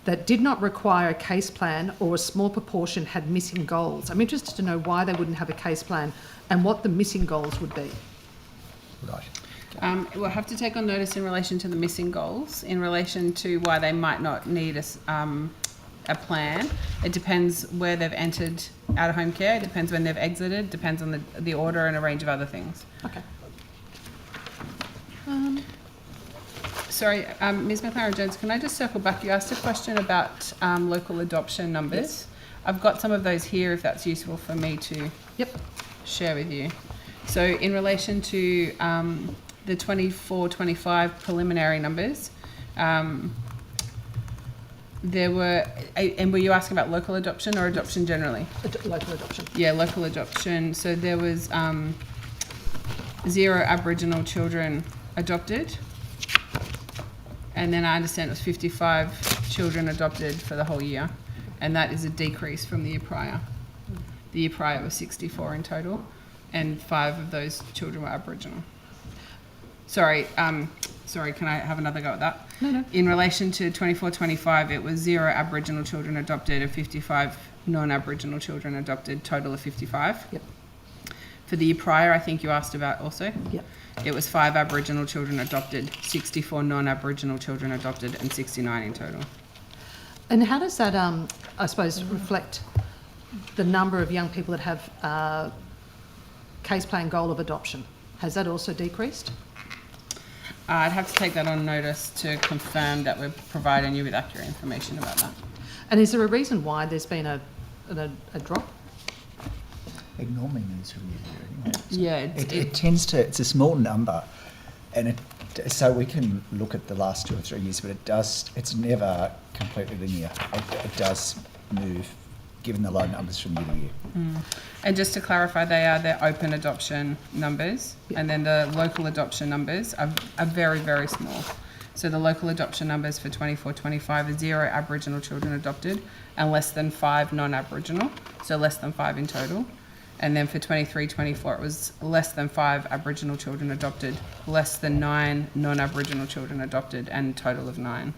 that did not require a case plan or a small proportion had missing goals. I'm interested to know why they wouldn't have a case plan and what the missing goals would be. Right. We'll have to take on notice in relation to the missing goals, in relation to why they might not need a plan. It depends where they've entered out of home care, it depends when they've exited, depends on the order and a range of other things. Okay. Sorry, Ms McLaren-Jones, can I just circle back? You asked a question about local adoption numbers. Yes. I've got some of those here if that's useful for me to share with you. So in relation to the 24-25 preliminary numbers, there were, and were you asking about local adoption or adoption generally? Local adoption. Yeah, local adoption. So there was 0 Aboriginal children adopted. And then I understand it was 55 children adopted for the whole year. And that is a decrease from the year prior. The year prior was 64 in total, and 5 of those children were Aboriginal. Sorry, can I have another go at that? No. In relation to 24-25, it was 0 Aboriginal children adopted and 55 non-Aboriginal children adopted, total of 55. Yep. For the year prior, I think you asked about also. Yep. It was 5 Aboriginal children adopted, 64 non-Aboriginal children adopted, and 69 in total. And how does that, I suppose, reflect the number of young people that have case plan goal of adoption? Has that also decreased? I'd have to take that on notice to confirm that we're providing you with accurate information about that. And is there a reason why there's been a drop? It normally means review. Yeah, It tends to, it's a small number, So we can look at the last 2 or 3 years, but it's never completely linear. It does move, given the low numbers from year to year. And just to clarify, they are their open adoption numbers, and then the local adoption numbers are very, very small. So the local adoption numbers for 24-25 are 0 Aboriginal children adopted and less than 5 non-Aboriginal, so less than 5 in total. And then for 23-24, it was less than 5 Aboriginal children adopted, less than 9 non-Aboriginal children adopted, and a total of 9.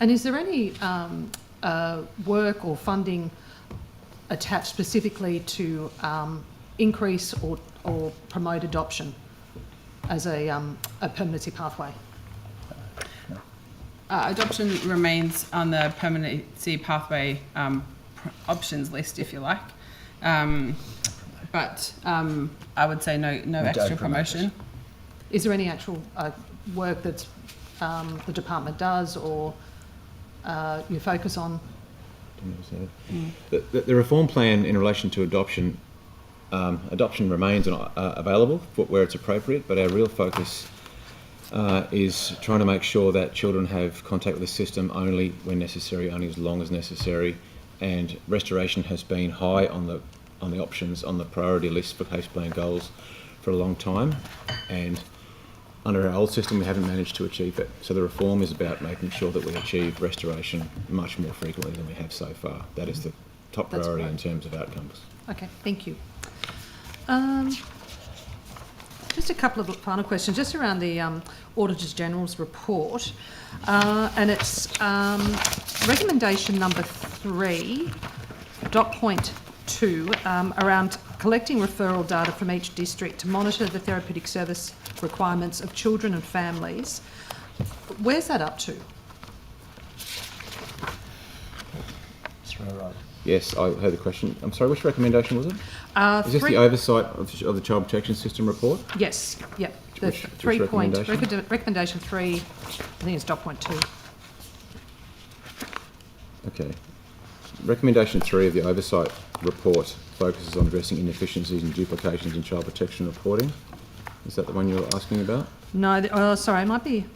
And is there any work or funding attached specifically to increase or promote adoption as a permanency pathway? Adoption remains on the permanency pathway options list, if you like. But I would say no extra promotion. Is there any actual work that the department does or you focus on? The reform plan in relation to adoption, adoption remains available where it's appropriate, but our real focus is trying to make sure that children have contact with the system only when necessary, only as long as necessary, and restoration has been high on the options on the priority list for case plan goals for a long time, and under our old system we haven't managed to achieve it. So the reform is about making sure that we achieve restoration much more frequently than we have so far. That is the top priority in terms of outcomes. Okay, thank you. Just a couple of final questions, just around the Auditor General's report, and it's recommendation number 3, dot point 2, around collecting referral data from each district to monitor the therapeutic service requirements of children and families. Where's that up to? Yes, I heard the question. I'm sorry, which recommendation was it? Is this the oversight of the Child Protection System report? Yes, yep. The Which 3 point, recommendation? recommendation 3, I think it's dot point 2. Okay. Recommendation 3 of the oversight report focuses on addressing inefficiencies and duplications in child protection reporting. Is that the one you're asking about? No, sorry, it might be.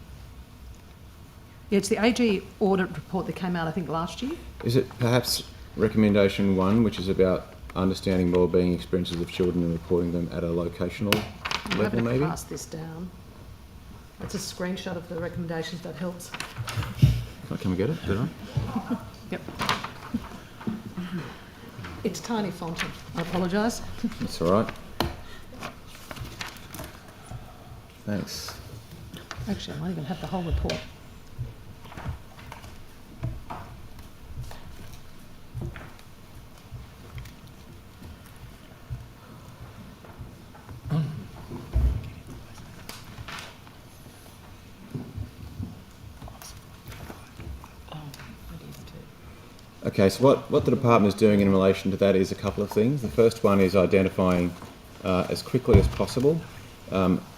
Yeah, it's the AG audit report that came out, I think, last year. Is it perhaps recommendation 1, which is about understanding wellbeing experiences of children and reporting them at a locational I'm level, happy maybe? to pass this down. It's a screenshot of the recommendations, that helps. Can I come and get it? Did I? Yep. It's tiny font, I apologise. That's all right. Thanks. Actually, I might even have the whole report. Okay, so what the department is doing in relation to that is a couple of things. The first one is identifying as quickly as possible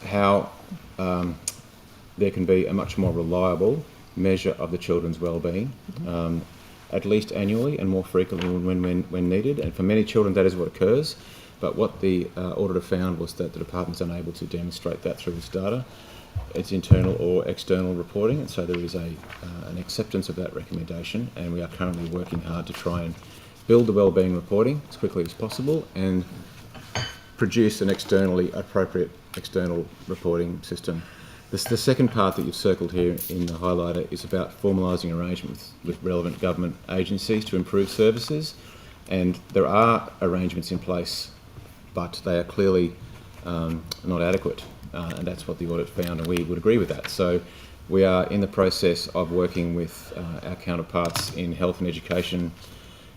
how there can be a much more reliable measure of the children's wellbeing, at least annually and more frequently when needed. And for many children that is what occurs, but what the auditor found was that the department's unable to demonstrate that through its data. It's internal or external reporting, and so there is an acceptance of that recommendation, and we are currently working hard to try and build the wellbeing reporting as quickly as possible and produce an externally appropriate external reporting system. The second part that you've circled here in the highlighter is about formalising arrangements with relevant government agencies to improve services, and there are arrangements in place, but they are clearly not adequate. And that's what the audit found, and we would agree with that. So we are in the process of working with our counterparts in health and education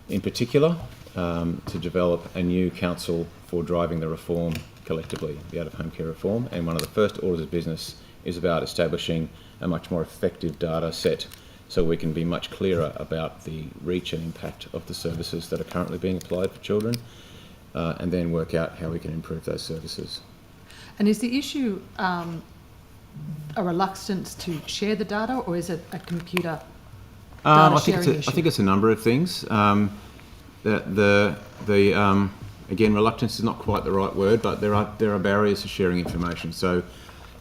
in particular to develop a new council for driving the reform collectively, the out-of-home care reform. And one of the first orders of business is about establishing a much more effective data set so we can be much clearer about the reach and impact of the services that are currently being applied for children, and then work out how we can improve those services. And is the issue a reluctance to share the data, or is it a computer data sharing issue? I think it's a number of things. Again, reluctance is not quite the right word, but there are barriers to sharing information. So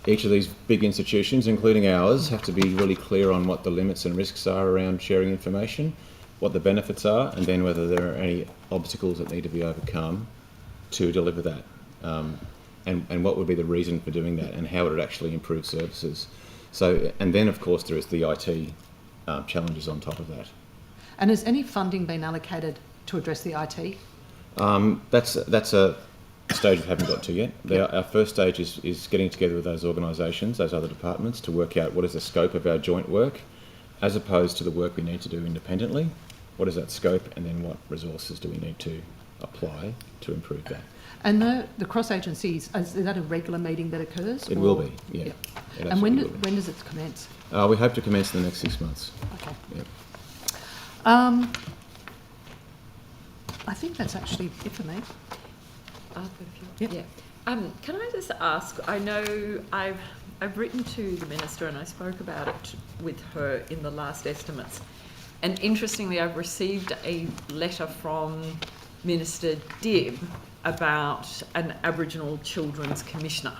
each of these big institutions, including ours, have to be really clear on what the limits and risks are around sharing information, what the benefits are, and then whether there are any obstacles that need to be overcome to deliver that. And what would be the reason for doing that, and how would it actually improve services. So, and then of course there is the IT challenges on top of that. And has any funding been allocated to address the IT? That's a stage we haven't got to yet. Our first stage is getting together with those organisations, those other departments, to work out what is the scope of our joint work, as opposed to the work we need to do independently. What is that scope, and then what resources do we need to apply to improve that? And the cross-agencies, is that a regular meeting that occurs? It will be, yeah. And when does it commence? We hope to commence in the next 6 months. Okay. Yep. I think that's actually it for me. I've got a few. Yeah. Can I just ask, I know I've written to the Minister and I spoke about it with her in the last estimates. And interestingly, I've received a letter from Minister Dibb about an Aboriginal Children's Commissioner.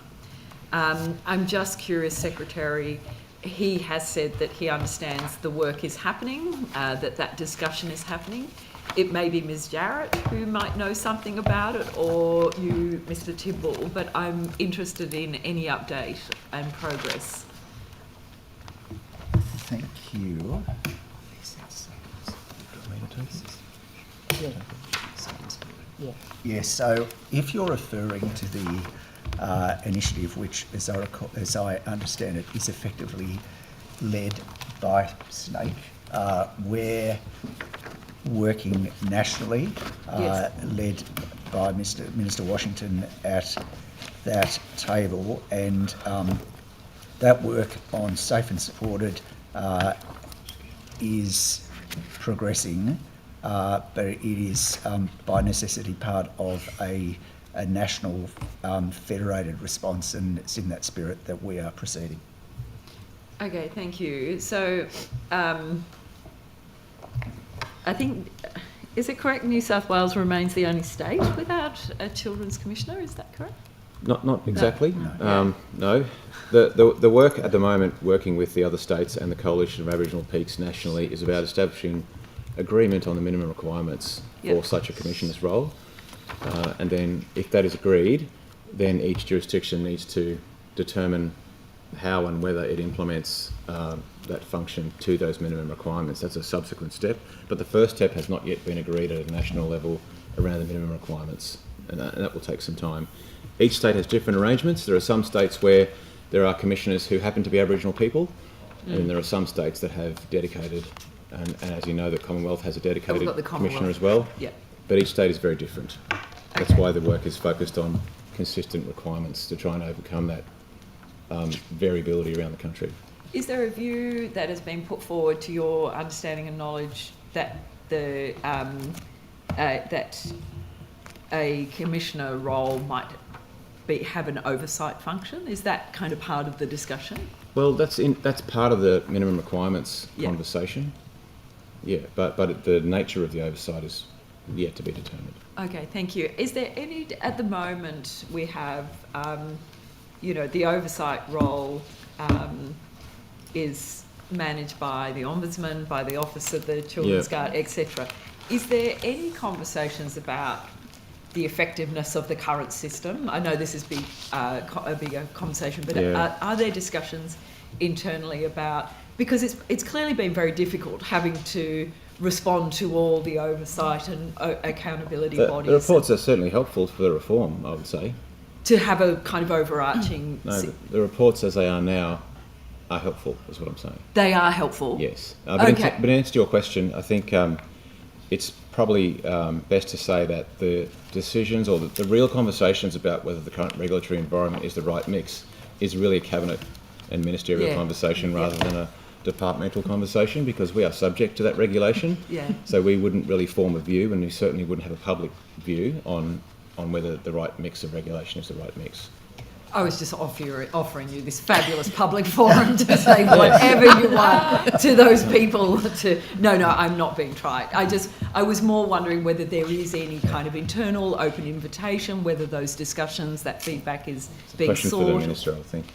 I'm just curious, Secretary, he has said that he understands the work is happening, that discussion is happening. It may be Ms. Jarrett who might know something about it, or you, Mr. Tibble, but I'm interested in any update and progress. Thank you. Yes, so if you're referring to the initiative, which, as I understand it, is effectively led by Snake, we're working nationally, led by Minister Washington at that table, and that work on Safe and Supported is progressing, but it is by necessity part of a national federated response, and it's in that spirit that we are proceeding. Okay, thank you. So I think, is it correct New South Wales remains the only state without a Children's Commissioner? Is that correct? Not exactly. No. The work at the moment, working with the other states and the Coalition of Aboriginal Peaks nationally, is about establishing agreement on the minimum requirements for such a commissioner's role. And then if that is agreed, then each jurisdiction needs to determine how and whether it implements that function to those minimum requirements. That's a subsequent step. But the first step has not yet been agreed at a national level around the minimum requirements, and that will take some time. Each state has different arrangements. There are some states where there are commissioners who happen to be Aboriginal people, and there are some states that have dedicated, and as you know, the Commonwealth has a dedicated commissioner as well. Yep. But each state is very different. That's why the work is focused on consistent requirements to try and overcome that variability around the country. Is there a view that has been put forward, to your understanding and knowledge, that that a commissioner role might have an oversight function? Is that kind of part of the discussion? Well, that's part of the minimum requirements conversation. Yeah, but the nature of the oversight is yet to be determined. Okay, thank you. Is there any, at the moment, we have, the oversight role is managed by the Ombudsman, by the Office of the Children's Guard, etc. Is there any conversations about the effectiveness of the current system? I know this is a bigger conversation, but are there discussions internally about, because it's clearly been very difficult having to respond to all the oversight and accountability bodies. The reports are certainly helpful for the reform, I would say. To have a kind of overarching... No, the reports as they are now are helpful, is what I'm saying. They are helpful? Yes. But in answer to your question, I think it's probably best to say that the decisions or the real conversations about whether the current regulatory environment is the right mix is really a cabinet and ministerial conversation rather than a departmental conversation, because we are subject to that regulation. So we wouldn't really form a view, and we certainly wouldn't have a public view on whether the right mix of regulation is the right mix. I was just offering you this fabulous public forum to say whatever you want to those people. No, I'm not being trite. I was more wondering whether there is any kind of internal open invitation, whether those discussions, that feedback is being Question sought. for the Minister, I think.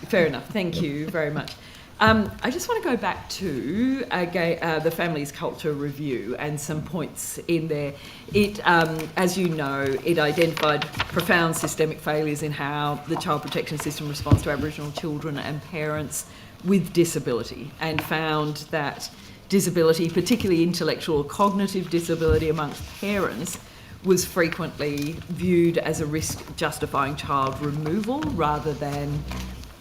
Fair enough. Thank you very much. I just want to go back to the Families Culture Review and some points in there. It, as you know, it identified profound systemic failures in how the child protection system responds to Aboriginal children and parents with disability, and found that disability, particularly intellectual or cognitive disability amongst parents, was frequently viewed as a risk justifying child removal rather than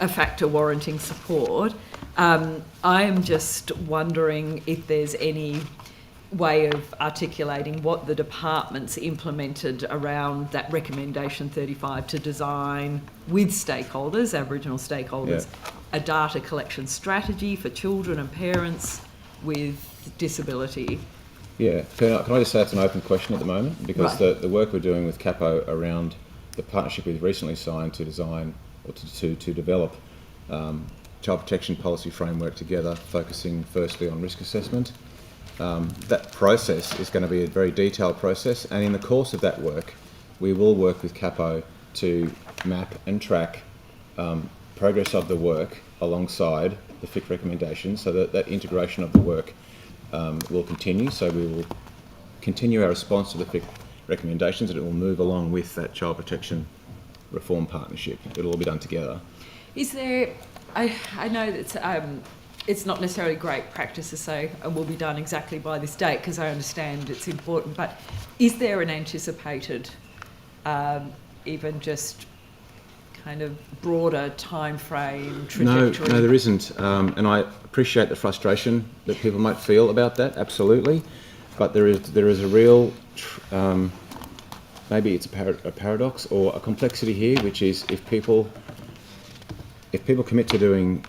a factor warranting support. I am just wondering if there's any way of articulating what the department's implemented around that recommendation 35 to design with stakeholders, Aboriginal stakeholders, a data collection strategy for children and parents with disability. Yeah, can I just say it's an open question at the moment, because the work we're doing with Capo around the partnership we've recently signed to design or to develop child protection policy framework together, focusing firstly on risk assessment. That process is going to be a very detailed process, and in the course of that work, we will work with Capo to map and track progress of the work alongside the FIC recommendations, so that integration of the work will continue. So we will continue our response to the FIC recommendations, and it will move along with that child protection reform partnership. It'll all be done together. Is there, I know that it's not necessarily great practice to say it will be done exactly by this date, because I understand it's important, but is there an anticipated, even just kind of broader time frame, trajectory? No, there isn't, and I appreciate the frustration that people might feel about that, absolutely, but there is a real, maybe it's a paradox or a complexity here, which is if people commit to doing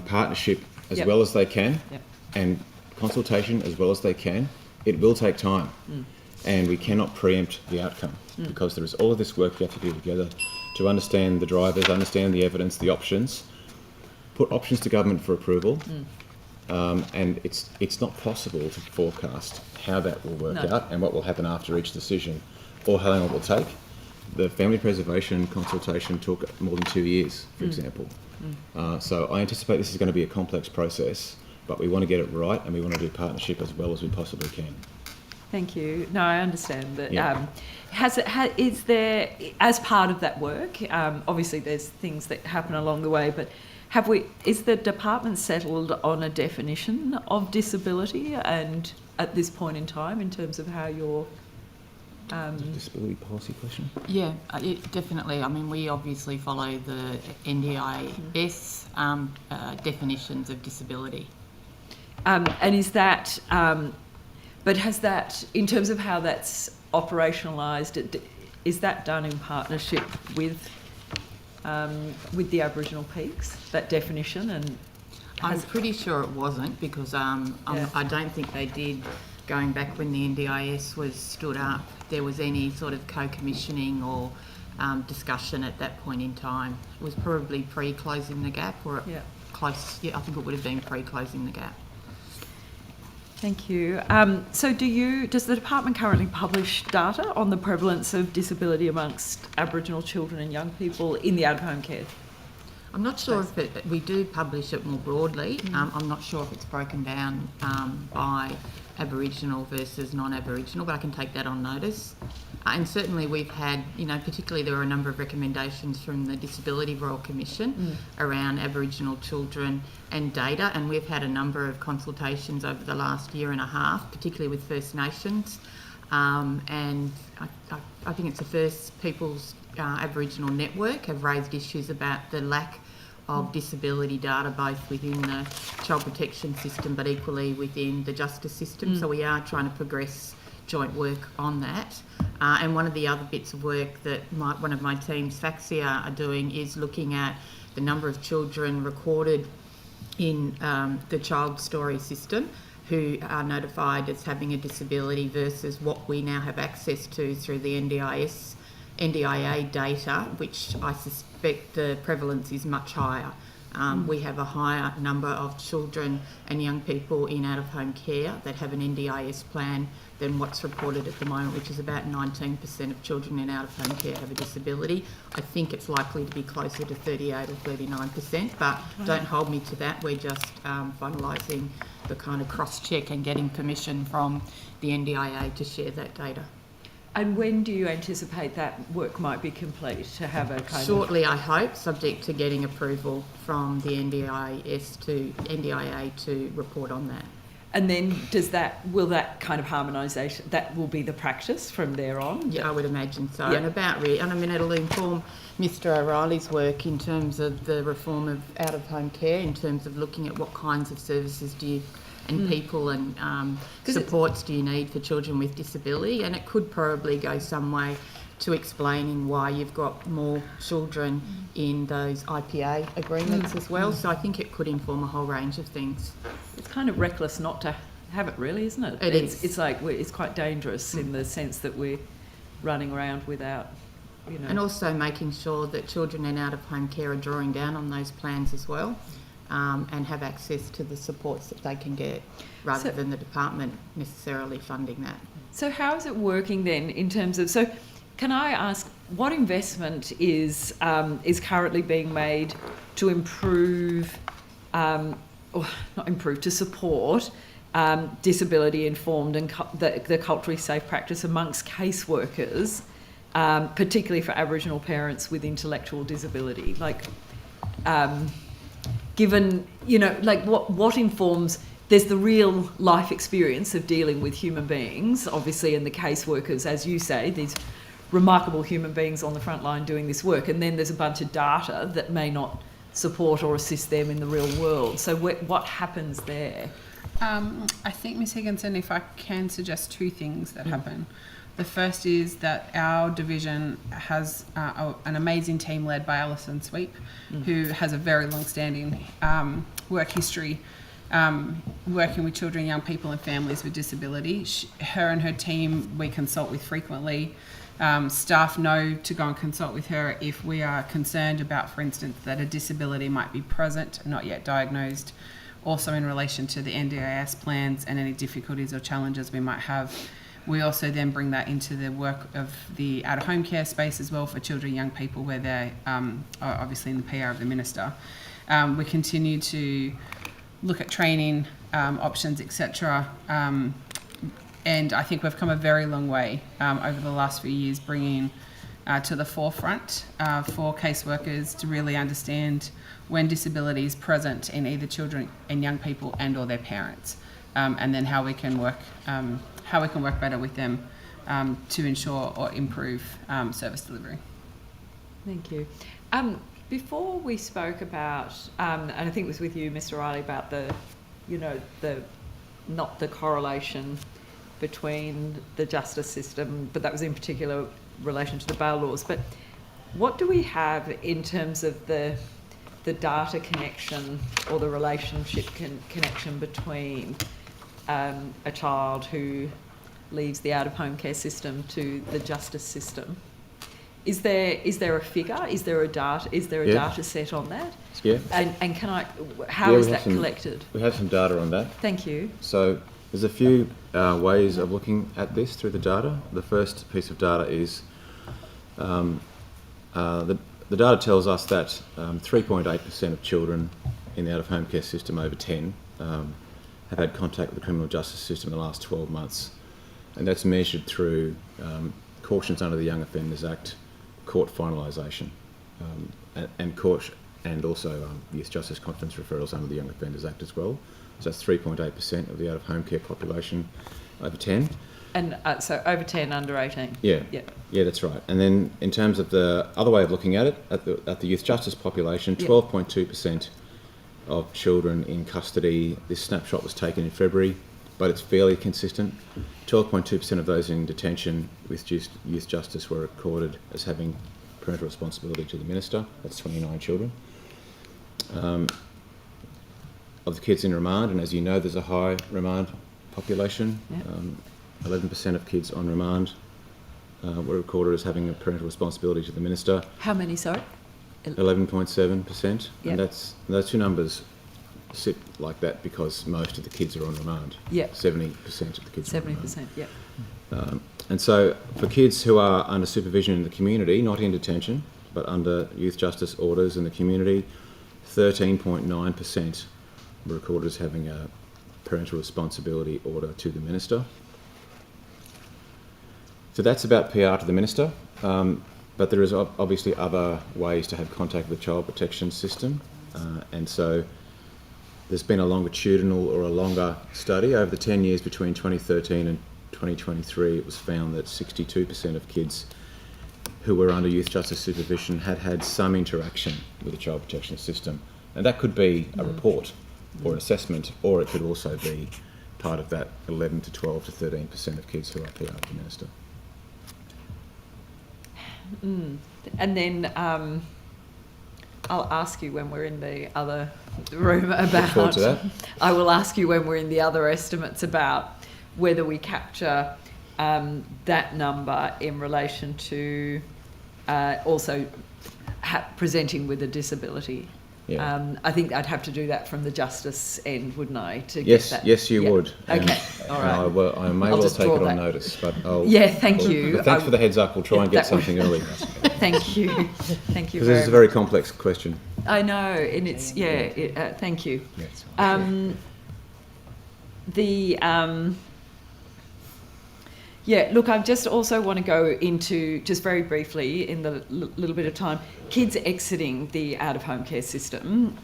partnership as well as they can, and consultation as well as they can, it will take time. And we cannot preempt the outcome, because there is all of this work we have to do together to understand the drivers, understand the evidence, the options, put options to government for approval, and it's not possible to forecast how that will work out and what will happen after each decision, or how long it will take. The family preservation consultation took more than 2 years, for example. So I anticipate this is going to be a complex process, but we want to get it right, and we want to do partnership as well as we possibly can. Thank you. No, I understand that. Is there, as part of that work, obviously there's things that happen along the way, but is the department settled on a definition of disability, and at this point in time, in terms of how you're... disability policy question? Yeah, definitely. I mean, we obviously follow the NDIS definitions of disability. And is that... but has that, in terms of how that's operationalised, is that done in partnership with the Aboriginal peaks, that definition? And I'm pretty sure it wasn't, because I don't think they did, going back when the NDIS was stood up, there was any sort of co-commissioning or discussion at that point in time. It was probably pre-closing the gap, or close. Yeah, I think it would have been pre-closing the gap. Thank you. So does the department currently publish data on the prevalence of disability amongst Aboriginal children and young people in the out-of-home care? I'm not sure if we do publish it more broadly. I'm not sure if it's broken down by Aboriginal versus non-Aboriginal, but I can take that on notice. And certainly we've had, particularly there were a number of recommendations from the Disability Royal Commission around Aboriginal children and data, and we've had a number of consultations over the last year and a half, particularly with First Nations, and I think it's the First Peoples Aboriginal Network have raised issues about the lack of disability data, both within the child protection system but equally within the justice system. So we are trying to progress joint work on that. And one of the other bits of work that one of my teams, Faxia, are doing is looking at the number of children recorded in the child story system who are notified as having a disability versus what we now have access to through the NDIS NDIA data, which I suspect the prevalence is much higher. We have a higher number of children and young people in out-of-home care that have an NDIS plan than what's reported at the moment, which is about 19% of children in out-of-home care have a disability. I think it's likely to be closer to 38 or 39%, but don't hold me to that. We're just finalising the kind of cross-check and getting permission from the NDIA to share that data. And when do you anticipate that work might be complete, to have a kind Shortly, I hope, subject to getting approval from the NDIA to report on that. And then will that kind of harmonisation, that will be the practice from there on? Yeah, I would imagine so. Yeah. And I mean, it'll inform Mr O'Reilly's work in terms of the reform of out-of-home care, in terms of looking at what kinds of services and people and supports do you need for children with disability, and it could probably go some way to explaining why you've got more children in those IPA agreements as well. So I think it could inform a whole range of things. It's kind of reckless not to have it, really, isn't it? It is. It's like it's quite dangerous in the sense that we're running around without, you know. And also making sure that children in out-of-home care are drawing down on those plans as well. And have access to the supports that they can get, rather than the department necessarily funding that. So how is it working then in terms of... So can I ask, what investment is currently being made to improve, or not improve, to support disability-informed and the culturally safe practice amongst caseworkers, particularly for Aboriginal parents with intellectual disability? Like... given, you know, like what informs, there's the real life experience of dealing with human beings, obviously, and the caseworkers, as you say, these remarkable human beings on the front line doing this work, and then there's a bunch of data that may not support or assist them in the real world. So what happens there? I think, Ms Higginson, if I can suggest two things that happen. The first is that our division has an amazing team led by Alison Sweep, who has a very long-standing work history working with children, young people and families with disability. Her and her team we consult with frequently. Staff know to go and consult with her if we are concerned about, for instance, that a disability might be present, not yet diagnosed. Also in relation to the NDIS plans and any difficulties or challenges we might have. We also then bring that into the work of the out-of-home care space as well for children and young people, where they are obviously in the PR of the Minister. We continue to look at training options, etc. And I think we've come a very long way over the last few years, bringing to the forefront for caseworkers to really understand when disability is present in either children and young people and or their parents, and then how we can work better with them to ensure or improve service delivery. Thank you. Before we spoke about, and I think it was with you, Mr. Riley, about not the correlation between the justice system, but that was in particular relation to the bail laws. But what do we have in terms of the data connection or the relationship connection between a child who leaves the out-of-home care system to the justice system? Is there a figure? Is there a data set on that? Yeah. And how is that collected? We have some data on that. Thank you. So there's a few ways of looking at this through the data. The first piece of data is the data tells us that 3.8% of children in the out-of-home care system over 10 have had contact with the criminal justice system in the last 12 months. And that's measured through cautions under the Young Offenders Act, court finalisation, and also Youth Justice Conference referrals under the Young Offenders Act as well. So that's 3.8% of the out-of-home care population over 10. And so over 10, under 18? Yeah. Yeah, that's right. And then in terms of the other way of looking at it, at the youth justice population, 12.2% of children in custody. This snapshot was taken in February, but it's fairly consistent. 12.2% of those in detention with youth justice were recorded as having parental responsibility to the Minister. That's 29 children. Of the kids in remand, and as you know, there's a high remand population. 11% of kids on remand were recorded as having a parental responsibility to the minister. How many, sorry? 11.7%. Yep. And those two numbers sit like that because most of the kids are on remand. Yep. 70% of the kids are on remand. 70%, yep. And so for kids who are under supervision in the community, not in detention, but under youth justice orders in the community, 13.9% were recorded as having a parental responsibility order to the minister. So that's about PR to the minister, but there is obviously other ways to have contact with the child protection system, and so there's been a longitudinal or a longer study. Over the 10 years between 2013 and 2023, it was found that 62% of kids who were under youth justice supervision had some interaction with the child protection system. And that could be a report or an assessment, or it could also be part of that 11 to 12 to 13% of kids who are PR to the minister. And then I'll ask you when we're in the other room about... Look forward to that. I will ask you when we're in the other estimates about whether we capture that number in relation to also presenting with a disability. Yeah. I think I'd have to do that from the justice end, wouldn't I? To Yes, get that? yes, you Yeah. would. Okay, all right. I may I'll well just take draw it on that. notice, but I'll... Yeah, thank you. But thanks for the heads up. We'll try and get that would- something early. Thank you. Thank you Because very this is a very complex question. I know, and it's, thank you. Look, I just also want to go into, just very briefly, in the little bit of time, kids exiting the out-of-home care system.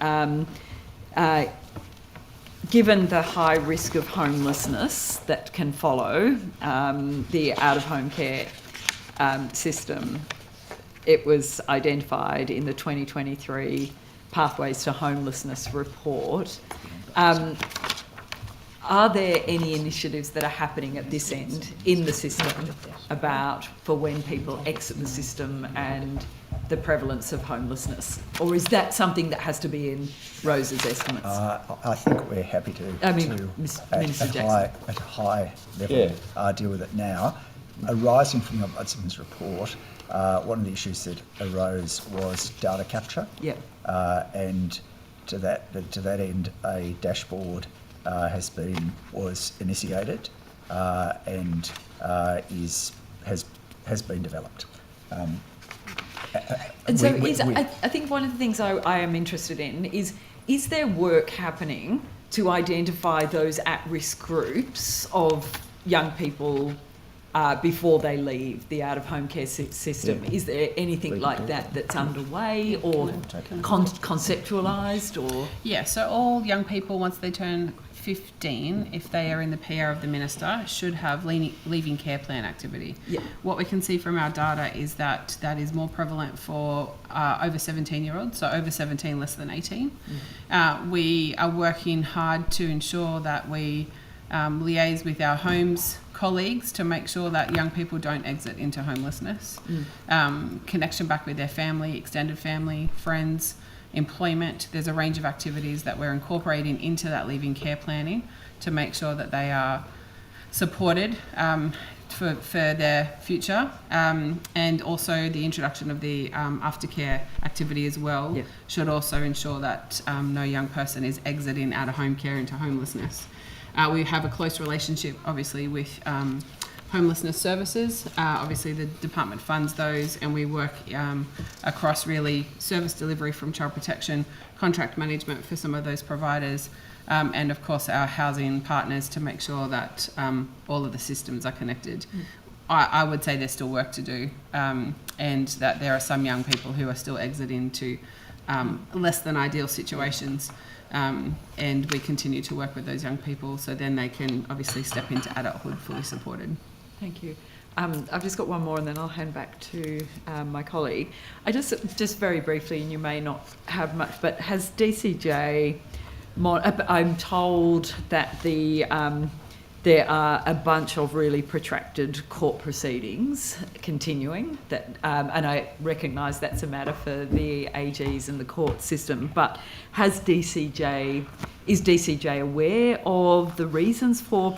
Given the high risk of homelessness that can follow the out-of-home care system, it was identified in the 2023 Pathways to Homelessness report. Are there any initiatives that are happening at this end in the system about for when people exit the system and the prevalence of homelessness? Or is that something that has to be in Rose's estimates? I think we're happy to, Minister Jackson. at a high level, deal with it now. Arising from the Ombudsman's report, one of the issues that arose was data capture. Yep. And to that end, a dashboard was initiated and has been developed. And so I think one of the things I am interested in is there work happening to identify those at-risk groups of young people before they leave the out-of-home care system? Yeah. Is there anything like that that's underway or conceptualised? Or Yeah, so all young people, once they turn 15, if they are in the PR of the minister, should have leaving care plan activity. Yeah. What we can see from our data is that is more prevalent for over 17-year-olds, so over 17, less than 18. We are working hard to ensure that we liaise with our homes colleagues to make sure that young people don't exit into homelessness. Connection back with their family, extended family, friends, employment. There's a range of activities that we're incorporating into that leaving care planning to make sure that they are supported for their future, and also the introduction of the aftercare activity as well should also ensure that no young person is exiting out of home care into homelessness. We have a close relationship obviously with homelessness services. Obviously the department funds those, and we work across really service delivery from child protection, contract management for some of those providers, and of course our housing partners to make sure that all of the systems are connected. I would say there's still work to do, and that there are some young people who are still exiting to less than ideal situations, and we continue to work with those young people so then they can obviously step into adulthood fully supported. Thank you. I've just got one more and then I'll hand back to my colleague. I just very briefly, and you may not have much, but has DCJ... I'm told that there are a bunch of really protracted court proceedings continuing, and I recognise that's a matter for the AGs and the court system, but is DCJ aware of the reasons for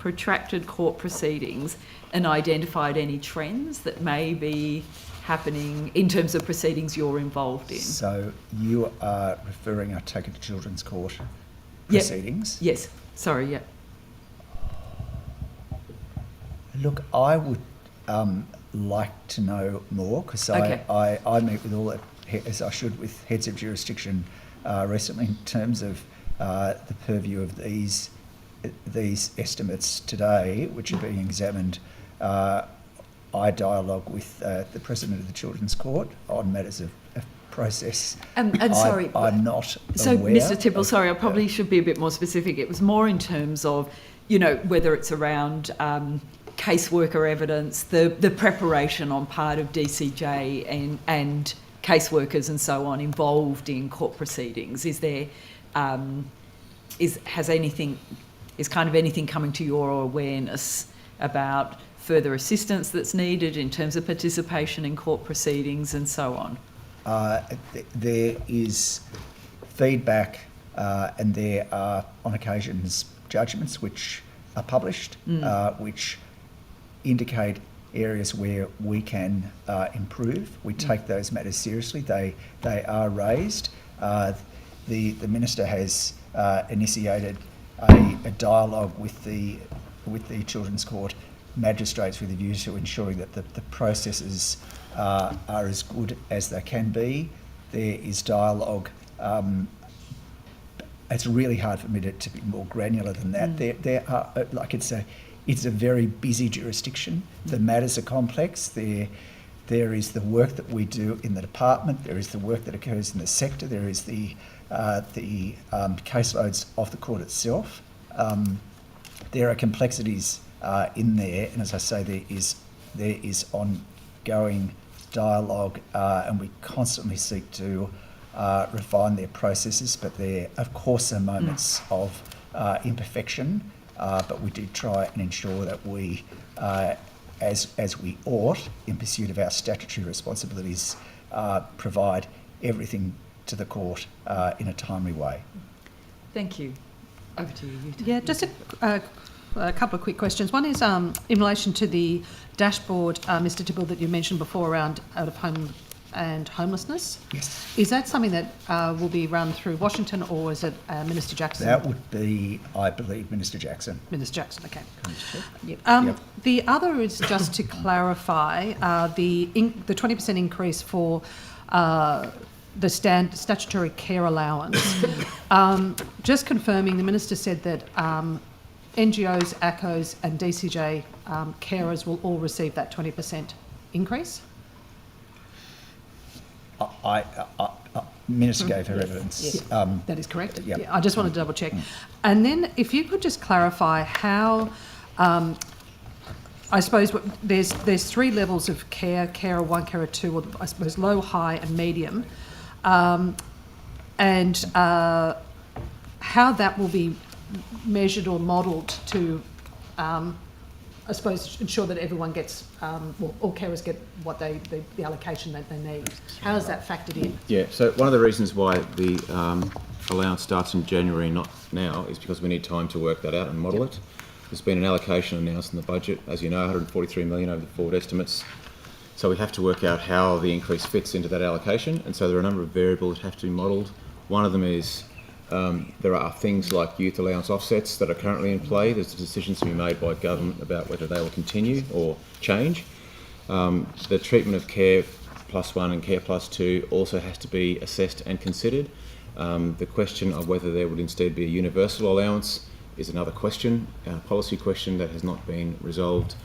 protracted court proceedings and identified any trends that may be happening in terms of proceedings you're involved in? So you are referring, I take it, to Children's Court proceedings? Yes. Sorry, yeah. Look, I would like to know more, because I meet with all, as I should, with heads of jurisdiction recently in terms of the purview of these estimates today, which are being examined. I dialogue with the President of the Children's Court on matters of process. And sorry, I'm not so aware. Mr. Tibble, sorry, I probably should be a bit more specific. It was more in terms of, whether it's around caseworker evidence, the preparation on part of DCJ and caseworkers and so on involved in court proceedings. Is there, is kind of anything coming to your awareness about further assistance that's needed in terms of participation in court proceedings and so on? There is feedback, and there are on occasions judgments which are published, which indicate areas where we can improve. We take those matters seriously. They are raised. The Minister has initiated a dialogue with the Children's Court magistrates with a view to ensuring that the processes are as good as they can be. There is dialogue. It's really hard for me to be more granular than that. There are, like it's a very busy jurisdiction. The matters are complex. There is the work that we do in the department. There is the work that occurs in the sector. There is the caseloads of the court itself. There are complexities in there, and as I say, there is ongoing dialogue, and we constantly seek to refine their processes. But there, of course, are moments of imperfection. But we do try and ensure that we, as we ought, in pursuit of our statutory responsibilities, provide everything to the court in a timely way. Thank you. Over to you. Yeah, just a couple of quick questions. One is in relation to the dashboard, Mr. Tibble, that you mentioned before around out of home and homelessness. Yes. Is that something that will be run through Washington, or is it Minister Jackson? That would be, I believe, Minister Jackson. Minister Jackson, okay. Yep. The other is just to clarify the 20% increase for the statutory care allowance. Just confirming, the Minister said that NGOs, ACOs and DCJ carers will all receive that 20% increase? Minister gave her evidence. Yes. That is correct. Yep. Yeah, I just wanted to double check. And then if you could just clarify how, I suppose there's 3 levels of care, carer 1, carer 2, or I suppose low, high and medium, and how that will be measured or modelled to, I suppose, ensure that everyone gets, all carers get what the allocation that they need. How is that factored in? Yeah, so one of the reasons why the allowance starts in January, not now, is because we need time to work that out and model it. There's been an allocation announced in the budget, as you know, 143 million over the forward estimates. So we have to work out how the increase fits into that allocation, and so there are a number of variables that have to be modelled. One of them is there are things like youth allowance offsets that are currently in play. There's decisions to be made by government about whether they will continue or change. The treatment of Care Plus 1 and Care Plus 2 also has to be assessed and considered. The question of whether there would instead be a universal allowance is another question, a policy question that has not been resolved.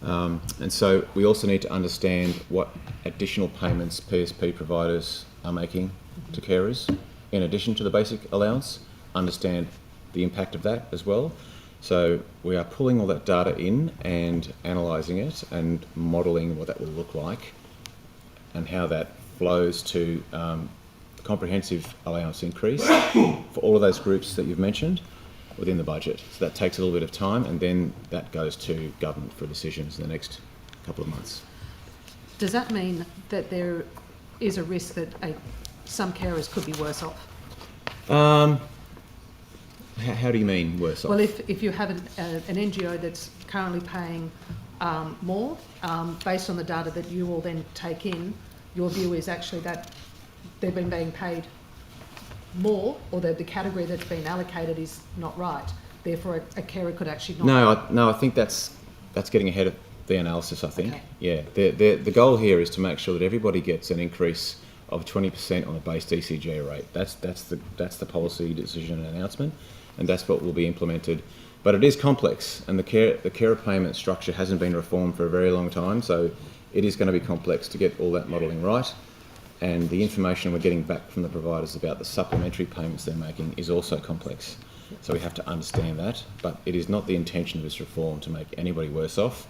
And so we also need to understand what additional payments PSP providers are making to carers in addition to the basic allowance, understand the impact of that as well. So we are pulling all that data in and analysing it and modelling what that will look like and how that flows to the comprehensive allowance increase for all of those groups that you've mentioned within the budget. So that takes a little bit of time, and then that goes to government for decisions in the next couple of months. Does that mean that there is a risk that some carers could be worse off? How do you mean worse off? Well, if you have an NGO that's currently paying more, based on the data that you will then take in, your view is actually that they've been being paid more, or that the category that's been allocated is not right. Therefore, a carer could actually not... No, I think that's getting ahead of the analysis, I think. Okay. Yeah, the goal here is to make sure that everybody gets an increase of 20% on the base DCJ rate. That's the policy decision and announcement, and that's what will be implemented. But it is complex, and the carer payment structure hasn't been reformed for a very long time, so it is going to be complex to get all that modelling right. And the information we're getting back from the providers about the supplementary payments they're making is also complex. So we have to understand that, but it is not the intention of this reform to make anybody worse off,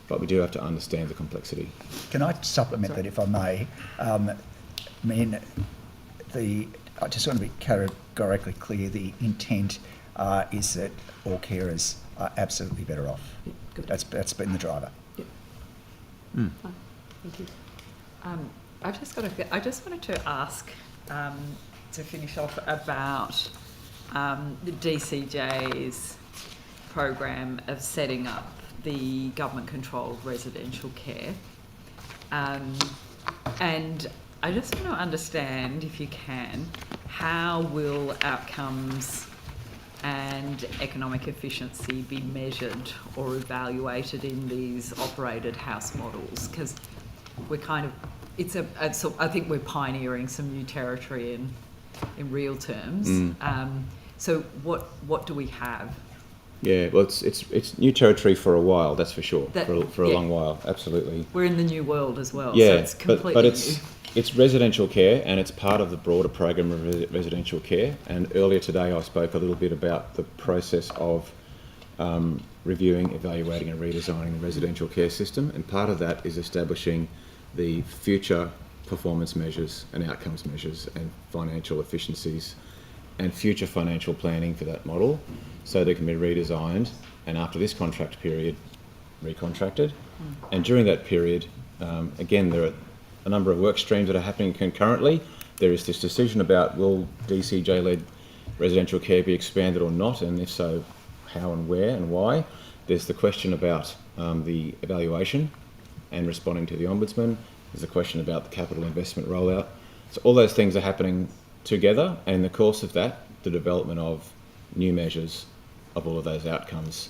but we do have to understand the complexity. Can I supplement that, if I may? I just want to be categorically clear, the intent is that all carers are absolutely better off. That's been the driver. Yep. Thank you. I just wanted to ask, to finish off, about the DCJ's program of setting up the government-controlled residential care. And I just want to understand, if you can, how will outcomes and economic efficiency be measured or evaluated in these operated house models? Because we're kind of, I think we're pioneering some new territory in real terms. So what do we have? Yeah, well, it's new territory for a while, that's for sure. For a long while, absolutely. We're in the new world as well. Yeah, so it's completely but new. It's residential care, and it's part of the broader program of residential care. And earlier today, I spoke a little bit about the process of reviewing, evaluating, and redesigning the residential care system. And part of that is establishing the future performance measures and outcomes measures and financial efficiencies and future financial planning for that model, so they can be redesigned, and after this contract period, recontracted. And during that period, again, there are a number of work streams that are happening concurrently. There is this decision about, will DCJ-led residential care be expanded or not, and if so, how and where and why. There's the question about the evaluation and responding to the Ombudsman. There's a question about the capital investment rollout. So all those things are happening together, and in the course of that, the development of new measures of all of those outcomes.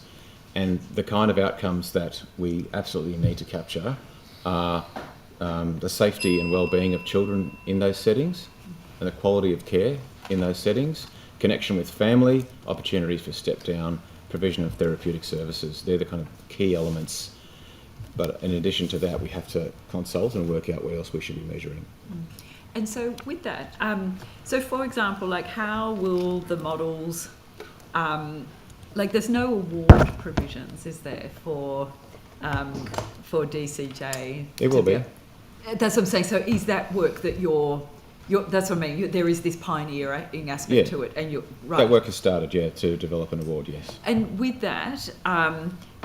And the kind of outcomes that we absolutely need to capture are the safety and well-being of children in those settings, and the quality of care in those settings, connection with family, opportunities for step down, provision of therapeutic services. They're the kind of key elements. But in addition to that, we have to consult and work out what else we should be measuring. And so with that, so for example, like how will the models, like there's no award provisions, is there, for DCJ? There will be. That's what I'm saying. So is that work that you're that's what I mean, there is this pioneering aspect to it, and you're right. That work has started, to develop an award, yes. And with that,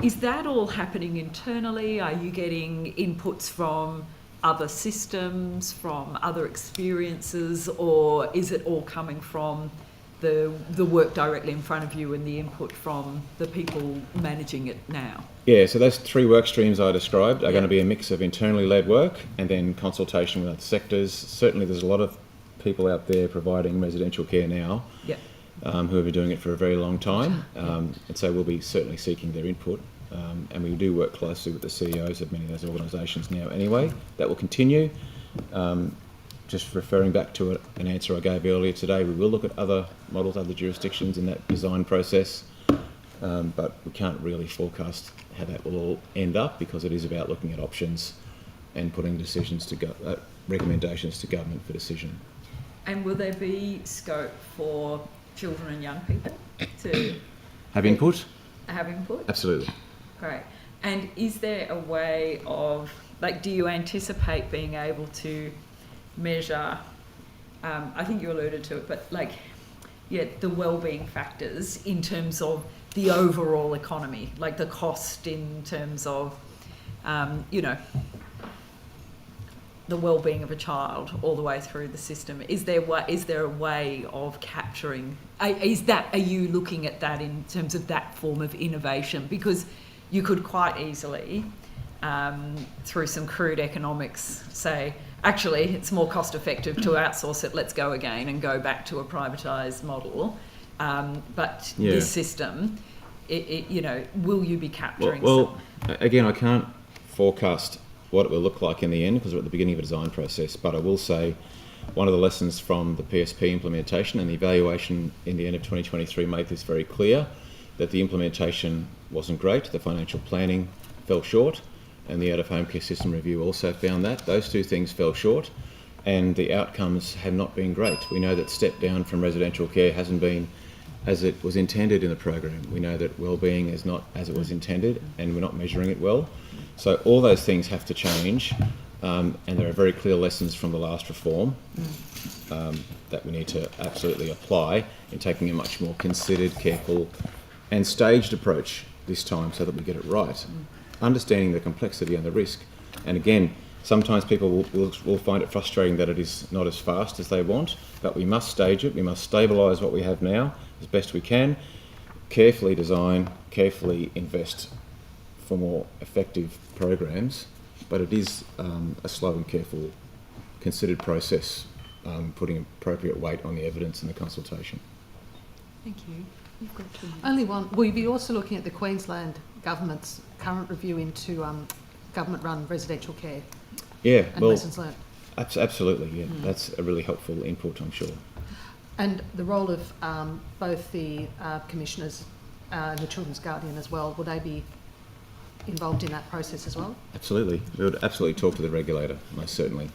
is that all happening internally? Are you getting inputs from other systems, from other experiences, or is it all coming from the work directly in front of you and the input from the people managing it now? Yeah, so those three work streams I described are going to be a mix of internally led work and then consultation with other sectors. Certainly there's a lot of people out there providing residential care now who have been doing it for a very long time, and so we'll be certainly seeking their input. And we do work closely with the CEOs of many of those organisations now anyway. That will continue. Just referring back to an answer I gave earlier today, we will look at other models, other jurisdictions in that design process, but we can't really forecast how that will all end up, because it is about looking at options and putting decisions to recommendations to government for decision. And will there be scope for children and young people to have input? Have input? Absolutely. Great. And is there a way of, like, do you anticipate being able to measure, I think you alluded to it, but like, the well-being factors in terms of the overall economy, like the cost in terms of, the the well-being of a child all the way through the system. Is there a way of capturing? Are you looking at that in terms of that form of innovation? Because you could quite easily, through some crude economics, say, actually, it's more cost-effective to outsource it. Let's go again and go back to a privatised model. But this system, will you be capturing? Well, again, I can't forecast what it will look like in the end because we're at the beginning of a design process. But I will say, one of the lessons from the PSP implementation and the evaluation in the end of 2023 made this very clear that the implementation wasn't great. The financial planning fell short, and the out-of-home care system review also found that. Those two things fell short, and the outcomes have not been great. We know that step down from residential care hasn't been as it was intended in the program. We know that wellbeing is not as it was intended, and we're not measuring it well. So all those things have to change, and there are very clear lessons from the last reform that we need to absolutely apply in taking a much more considered, careful and staged approach this time so that we get it right. Understanding the complexity and the risk. And again, sometimes people will find it frustrating that it is not as fast as they want, but we must stage it, we must stabilise what we have now as best we can, carefully design, carefully invest for more effective programs, but it is a slow and careful, considered process, putting appropriate weight on the evidence and the consultation. Thank you. You've got 2 minutes. Only one. Will you be also looking at the Queensland Government's current review into government-run residential care? Yeah, and lessons learned? Absolutely, yeah. That's a really helpful input, I'm sure. And the role of both the commissioners and the Children's Guardian as well, will they be involved in that process as well? Absolutely. We would absolutely talk to the regulator, most certainly.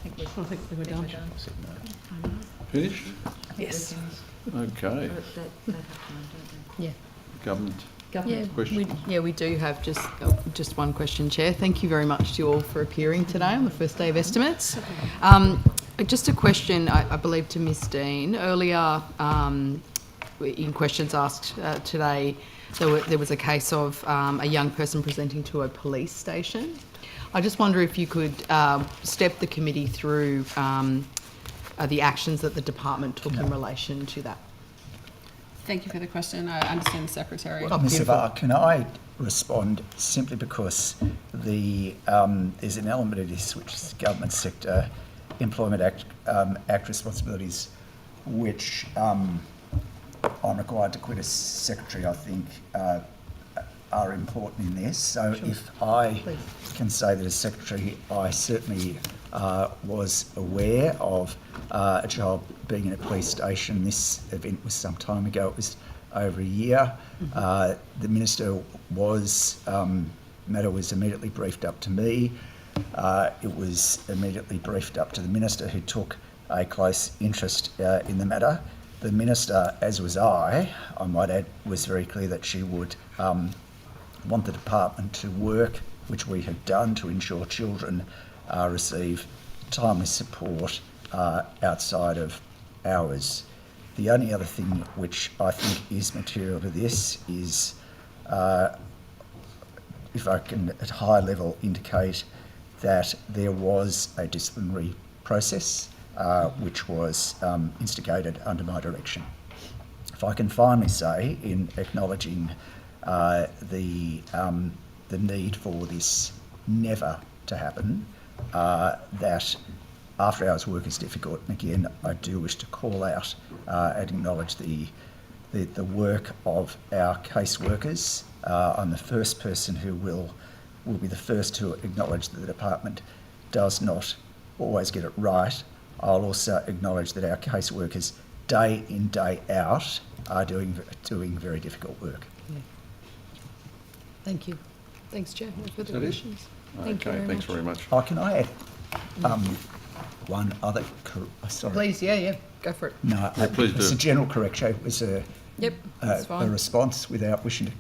I think we were done. Finished? Yes. Okay. Yeah. Government. Yeah, question. we do have just one question, Chair. Thank you very much to you all for appearing today on the first day of estimates. Just a question, I believe, to Ms Dean. Earlier, in questions asked today, there was a case of a young person presenting to a police station. I just wonder if you could step the committee through the actions that the department took in relation to that. Thank you for the question. I understand the Secretary. Ms Avar, can I respond simply because there's an element of this which is Government Sector Employment Act responsibilities, which I'm required to quit as Secretary, I think, are important in this. So if I can say that as Secretary, I certainly was aware of a child being in a police station. This event was some time ago. It was over a year. The Minister matter was immediately briefed up to me. It was immediately briefed up to the Minister, who took a close interest in the matter. The Minister, as was I might add, was very clear that she would want the department to work, which we have done, to ensure children receive timely support outside of hours. The only other thing which I think is material to this is, if I can at high level indicate that there was a disciplinary process which was instigated under my direction. If I can finally say, in acknowledging the need for this never to happen, that after hours work is difficult, and again I do wish to call out and acknowledge the work of our caseworkers. I'm the first person who will be the first to acknowledge that the department does not always get it right. I'll also acknowledge that our caseworkers, day in, day out, are doing very difficult work. Yeah. Thank you. Thanks, Chair. No further questions. Thank you very much. Oh, can I add one other... sorry. Please, yeah, go for it. No, please it's do. a general correction. It was a response without wishing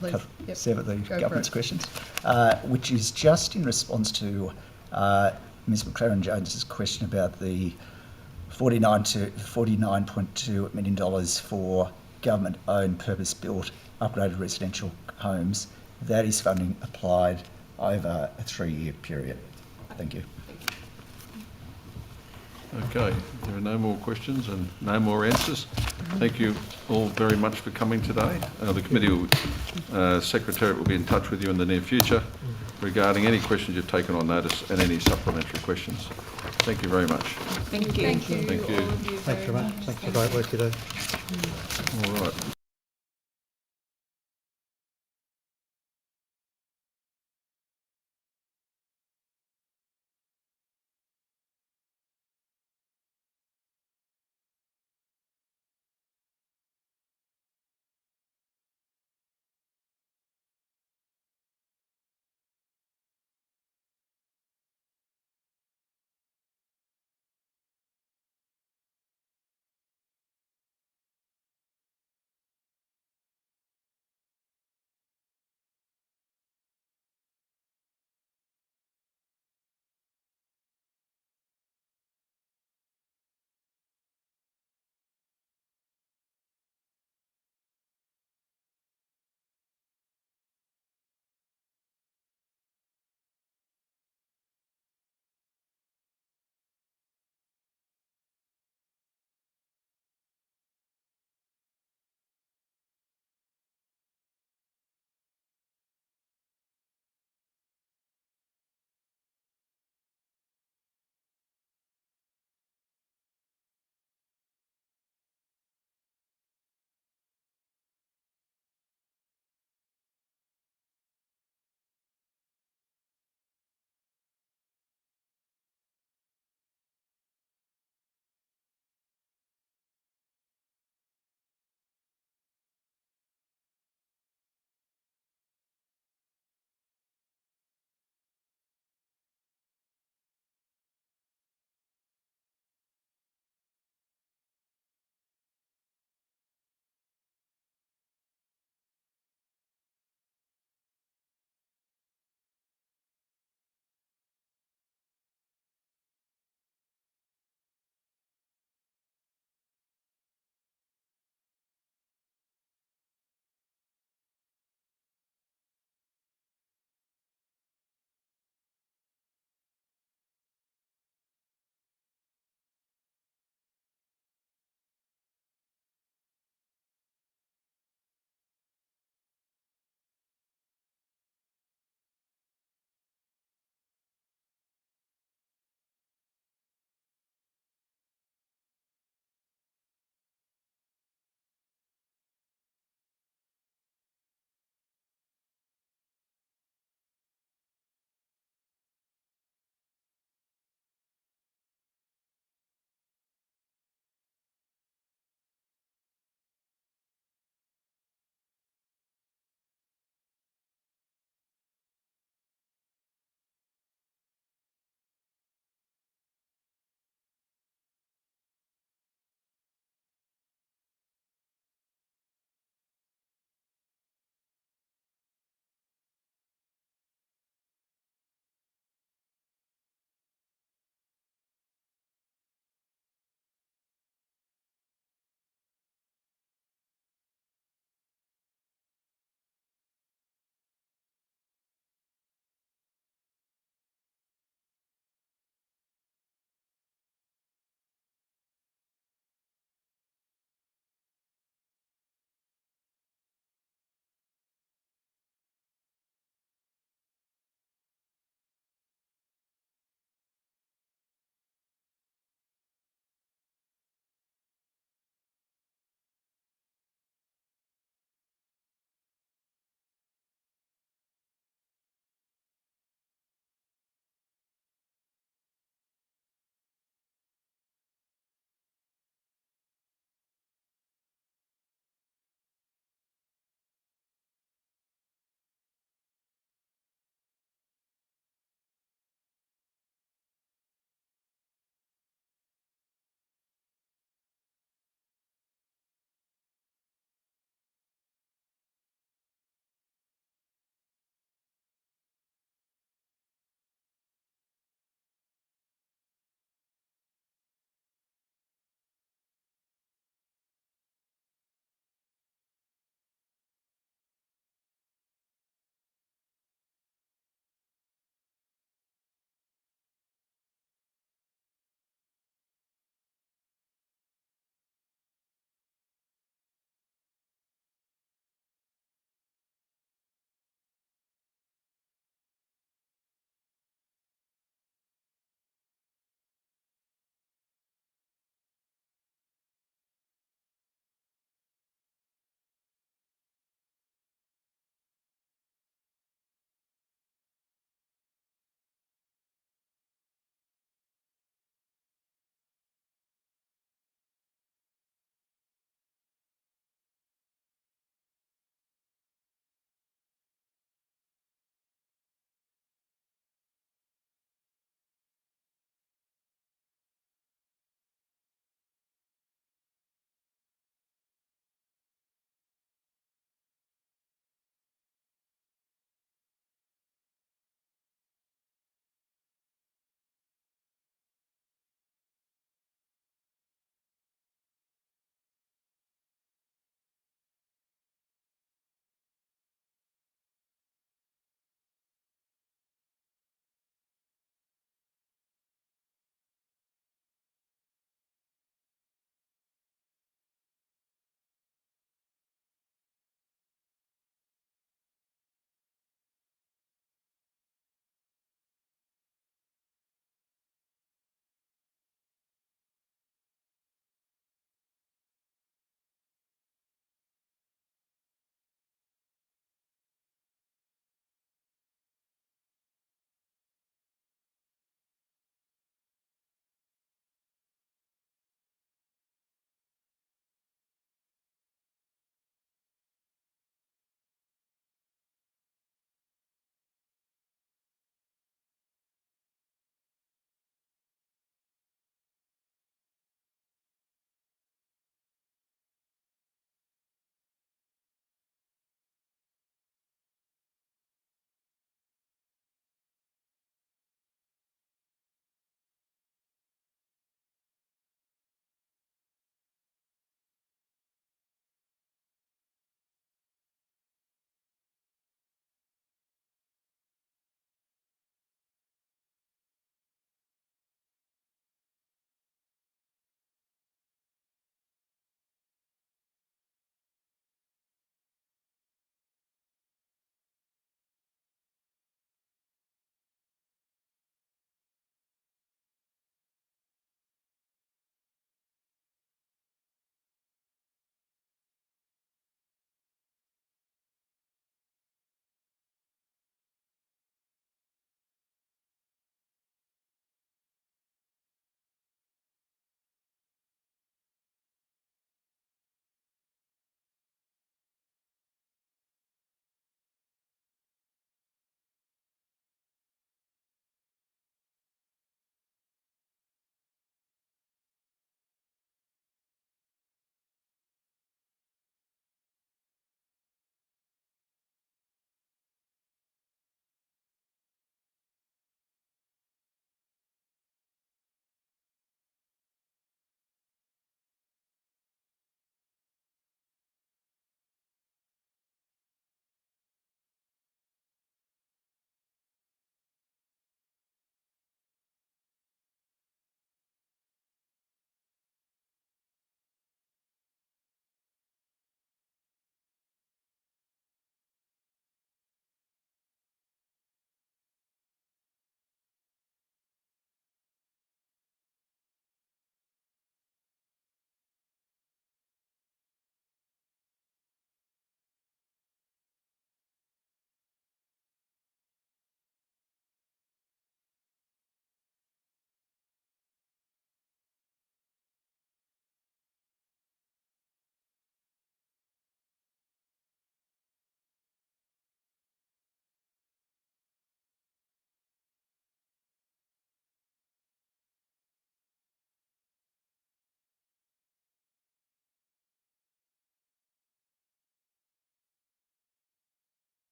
to sever the government's questions, which is just in response to Ms McLaren-Jones's question about the $49.2 million for government-owned, purpose-built, upgraded residential homes. That is funding applied over a 3-year period. Thank you. Okay, there are no more questions and no more answers. Thank you all very much for coming today. The committee secretariat will be in touch with you in the near future regarding any questions you've taken on notice and any supplementary questions. Thank you very much. Thank you. Thank you. Thanks very much. Thanks for the great work you do. All right.